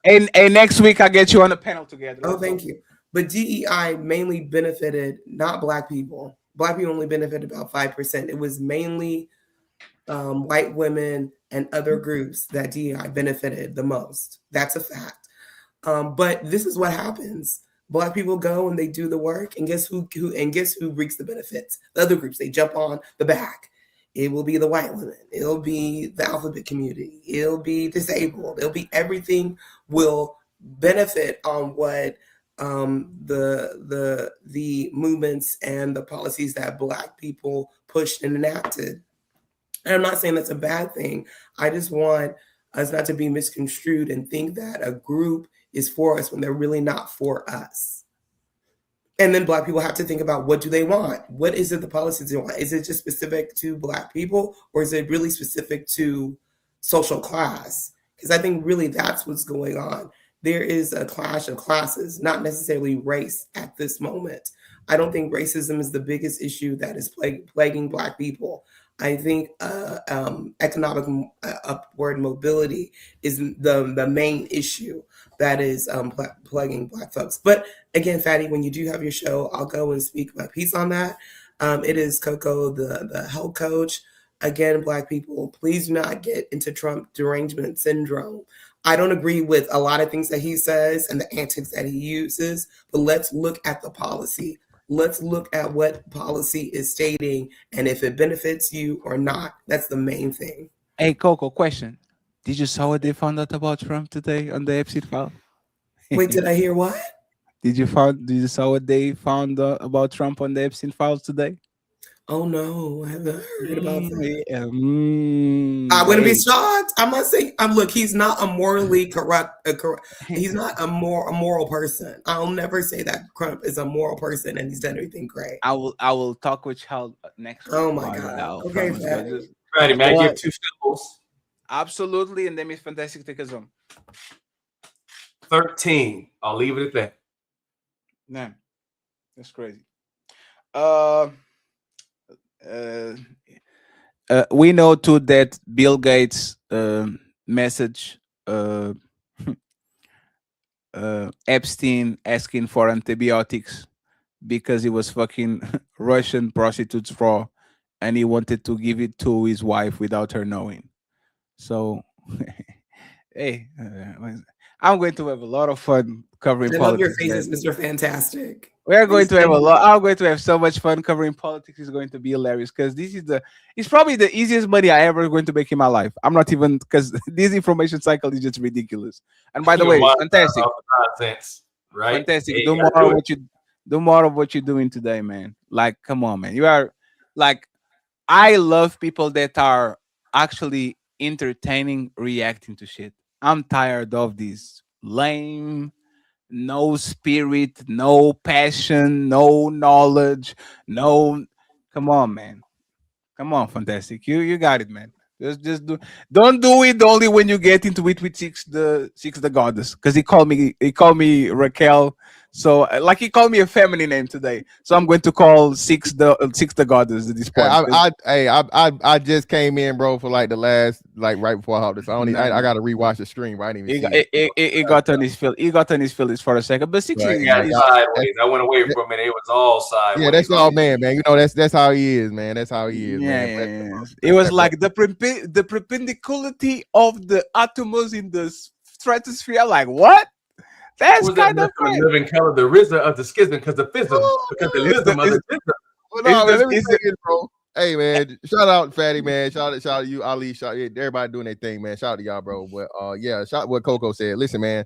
Hey, next week I get you on a panel together. Oh, thank you. But DEI mainly benefited not Black people. Black people only benefited about 5%. It was mainly white women and other groups that DEI benefited the most. That's a fact. But this is what happens. Black people go and they do the work, and guess who reaps the benefits? The other groups. They jump on the back. It will be the white women. It'll be the alphabet community. It'll be disabled. It'll be everything will benefit on what the movements and the policies that Black people pushed and enacted. And I'm not saying that's a bad thing. I just want us not to be misconstrued and think that a group is for us when they're really not for us. And then Black people have to think about, what do they want? What is it the policies they want? Is it just specific to Black people, or is it really specific to social class? Because I think really that's what's going on. There is a clash of classes, not necessarily race at this moment. I don't think racism is the biggest issue that is plaguing Black people. I think economic upward mobility is the main issue that is plaguing Black folks. But again, Fatty, when you do have your show, I'll go and speak my piece on that. It is Coco, the health coach. Again, Black people, please do not get into Trump derangement syndrome. I don't agree with a lot of things that he says and the antics that he uses, but let's look at the policy. Let's look at what policy is stating and if it benefits you or not. That's the main thing. Hey, Coco, question. Did you saw what they found out about Trump today on the Epstein file? Wait, did I hear what? Did you saw what they found about Trump on the Epstein files today? Oh no, I haven't heard about that. Yeah, I wouldn't be shocked. I'm not saying. Look, he's not a morally corrupt. He's not a moral person. I'll never say that Trump is a moral person and he's done everything great. I will talk with Child next week. Oh my God. Okay, Fatty, man, give 2 syllables. Absolutely, and then Miss Fantastic take us home. 13. I'll leave it at that. Man, that's crazy. We know too that Bill Gates message Epstein asking for antibiotics because he was fucking Russian prostitutes raw, and he wanted to give it to his wife without her knowing. So, hey, I'm going to have a lot of fun covering I politics. love your faces, Mr. Fantastic. We are going to have a lot. I'm going to have so much fun covering politics. It's going to be hilarious because it's probably the easiest money I ever going to make in my life. I'm not even, because this information cycle is just ridiculous. And by the way, fantastic, nonsense, right? Fantastic. Hey, Do more of what you're doing today, man. Like, come on, man. You are like, I love people that are actually entertaining, reacting to shit. I'm tired of this lame, no spirit, no passion, no knowledge, no. Come on, man. Come on, Fantastic. You got it, man. Just don't do it only when you get into it with Six the Goddess, because he called me Raquel. So like he called me a feminine name today. So I'm going to call Six the Goddess at this point. I just came in, bro, for like the last, like right before I hopped this. I gotta rewatch the stream. Right? I didn't even see it got on his feelings. He got on his feelings for a second, but Six sideways. I went away from it. It was all sideways. Yeah, that's all, man. You know that's how he is, man. That's how he is, man. Yeah. It was like the perpendicularity of the atoms in the stratosphere. Like what? That's kind of crazy. Living color, the RZA of the schism, because the fism, because the lism of the schism. Let me say it, bro. Hey, man, shout out Fatty, man. Shout out to you, Ali. Shout everybody doing their thing, man. Shout out to y'all, bro. But yeah, shout what Coco said. Listen, man,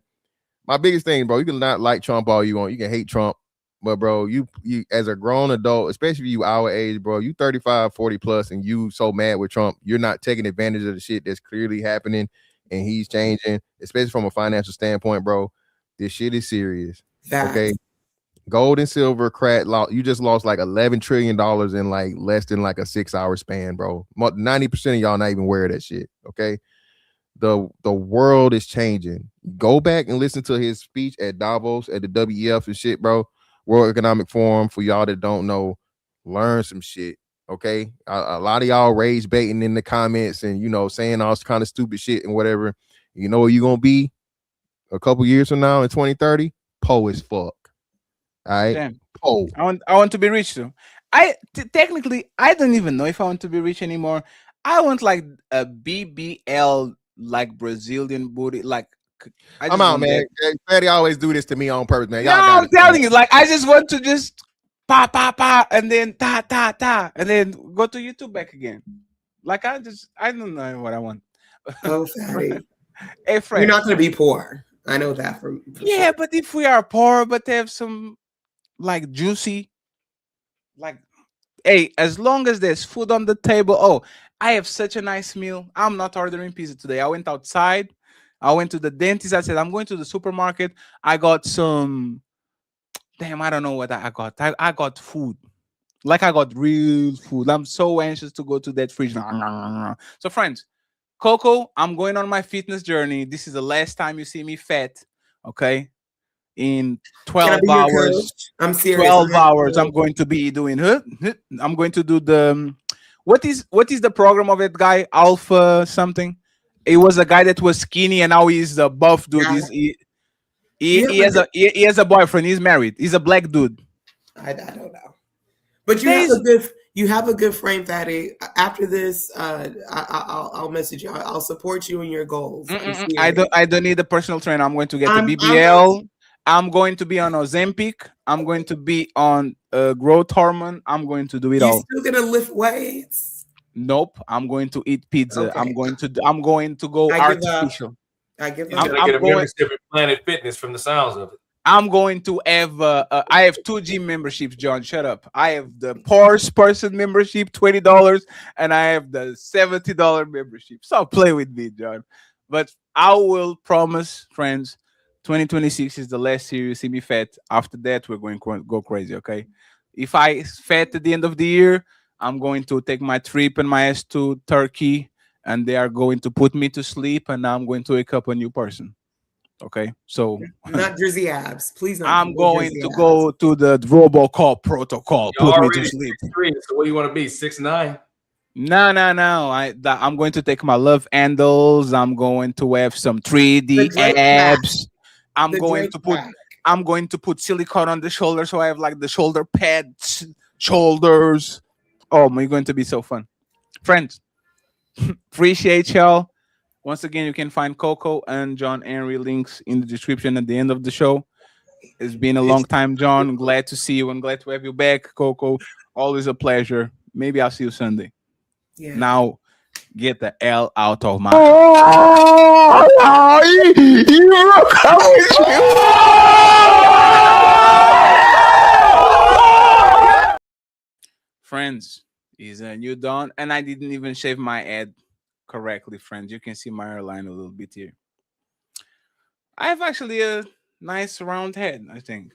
my biggest thing, bro. You can not like Trump all you want. You can hate Trump, but bro, you as a grown adult, especially you our age, bro, you 35, 40 plus, and you so mad with Trump, you're not taking advantage of the shit that's clearly happening, and he's changing, especially from a financial standpoint, bro. This shit is serious. Okay. Gold and silver crack you just lost like $11 trillion in like less than like a 6-hour span, bro. 90% of y'all not even aware of that shit. Okay. The world is changing. Go back and listen to his speech at Davos at the WEF and shit, bro. World Economic Forum. For y'all that don't know, learn some shit. Okay. A lot of y'all rage baiting in the comments and saying all kind of stupid shit and whatever. You know where you're gonna be a couple years from now in 2030, po as fuck. All right. Damn. Po. I want to be rich too. Technically I don't even know if I want to be rich anymore. I want like a BBL, like Brazilian booty. Like I'm out, man. Fatty always do this to me on purpose, man. No, I'm telling you, like I just want to just pa and then ta and then go to YouTube back again. Like I don't know what I want. Oh, Fatty. Hey, Fred. You're not gonna be poor. I know that for yeah, sure. but if we are poor, but they have some like juicy, like Hey, as long as there's food on the table. Oh, I have such a nice meal. I'm not ordering pizza today. I went outside. I went to the dentist. I said, I'm going to the supermarket. I got some. Damn, I don't know what I got. I got food. Like I got real food. I'm so anxious to go to that fridge. So, friends, Coco, I'm going on my fitness journey. This is the last time you see me fat. Okay. In Can I 12 be your hours. coach? I'm serious. 12 hours. I'm going to be doing I'm going to do the what is the program of that guy? Alpha something. It was a guy that was skinny and now he's a buff dude. Yeah. He has a boyfriend. He's married. He's a black dude. I don't know. But you have a good frame, Fatty. After this, I'll message you. I'll support you in your goals. I don't need a personal trainer. I'm going to get the BBL. I'm going to be on Ozempic. I'm going to be on growth hormone. I'm going to do it all. You still gonna lift weights? Nope. I'm going to eat pizza. Okay. I'm going to go I give up. artificial. I give He's up. gonna get a membership at Planet Fitness from the sounds of it. I'm going to have I have 2 gym memberships, John. Shut up. I have the Porsche person membership, $20, and I have the $70 membership. So play with me, John. But I will promise, friends, 2026 is the last year you see me fat. After that, we're going to go crazy, okay? If I fat at the end of the year, I'm going to take my trip and my ass to Turkey, and they are going to put me to sleep, and I'm going to wake up a new person. Okay, so Not Drizzy abs, please. Not I'm going Drizzy to abs. go to the RoboCop protocol. You're Put me to already sleep. 6'3", so what do you want to be? 6'9"? No. I'm going to take my love handles. I'm going to have some 3D abs. I'm going to put silicone on the shoulder so I have like the shoulder pads, shoulders. Oh, my, going to be so fun, friends. Appreciate y'all. Once again, you can find Coco and John Henry links in the description at the end of the show. It's been a long time, John. Glad to see you and glad to have you back, Coco. Always a pleasure. Maybe I'll see you Sunday. Yeah. Now, get the L out of my. Friends, is a new dawn, and I didn't even shave my head correctly, friends. You can see my hairline a little bit here. I have actually a nice round head, I think.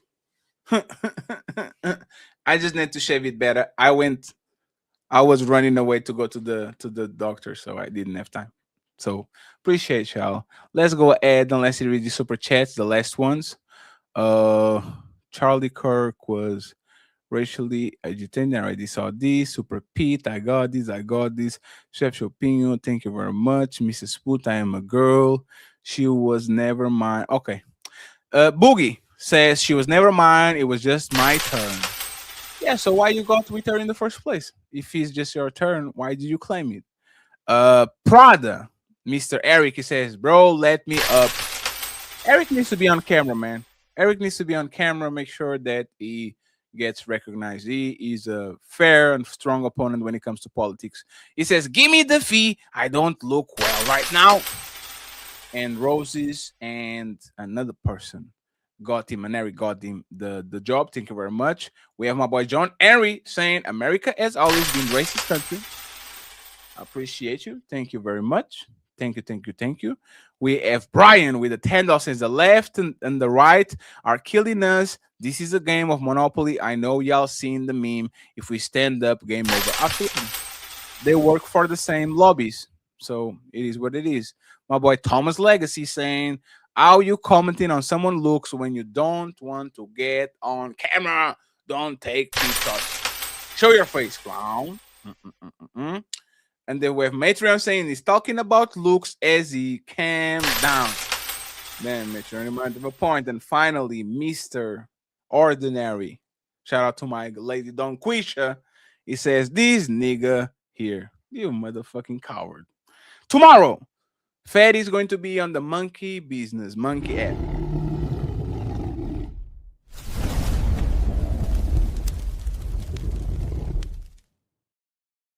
I just need to shave it better. I was running away to go to the doctor, so I didn't have time. So appreciate y'all. Let's go ahead and let's read the super chats, the last ones. Charlie Kirk was racially agitated. I already saw this. Super Pete, I got this. Chef Chopinho, thank you very much. Mrs. Spoot, I am a girl. She was never mine. Okay. Boogie says she was never mine. It was just my turn. Yeah, so why you got with her in the first place? If it's just your turn, why did you claim it? Prada, Mr. Eric, he says, bro, let me up. Eric needs to be on camera, man. Eric needs to be on camera, make sure that he gets recognized. He is a fair and strong opponent when it comes to politics. He says, give me the fee. I don't look well right now. And Roses and another person got him, and Eric got him the job. Thank you very much. We have my boy John Henry saying, America has always been racist country. Appreciate you. Thank you very much. Thank you. We have Brian with the $10 says the left and the right are killing us. This is a game of Monopoly. I know y'all seen the meme. If we stand up, game over. Absolutely. They work for the same lobbies. So it is what it is. My boy Thomas Legacy saying, how you commenting on someone looks when you don't want to get on camera? Don't take pictures. Show your face, clown. And then we have Matreon saying he's talking about looks as he calms down. Then Matreon reminded of a point. And finally, Mr. Ordinary. Shout out to my lady Don Quisha. He says, this nigga here. You motherfucking coward. Tomorrow, Fed is going to be on the Monkey Business, Monkey app.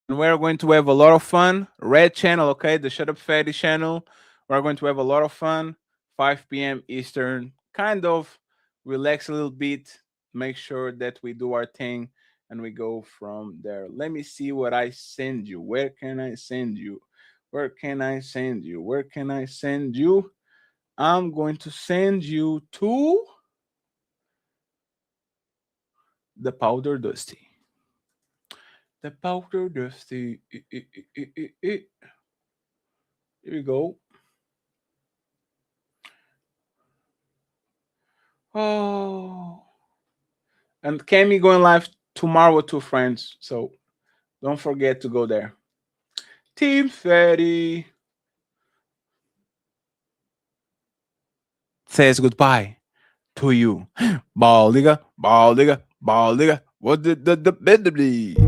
And we're going to have a lot of fun. Red channel, okay? The Shut Up Fatty channel. We're going to have a lot of fun. 5 p.m. Eastern. Kind of relax a little bit. Make sure that we do our thing. and we go from there. Let me see what I send you. Where can I send you? Where can I send you? Where can I send you? I'm going to send you to the Powder Dusty. The Powder Dusty. Here we go. Oh. And Cammy going live tomorrow too, friends. So don't forget to go there. Team Fatty says goodbye to you. Ball nigga, ball nigga, ball nigga. What did the bed be?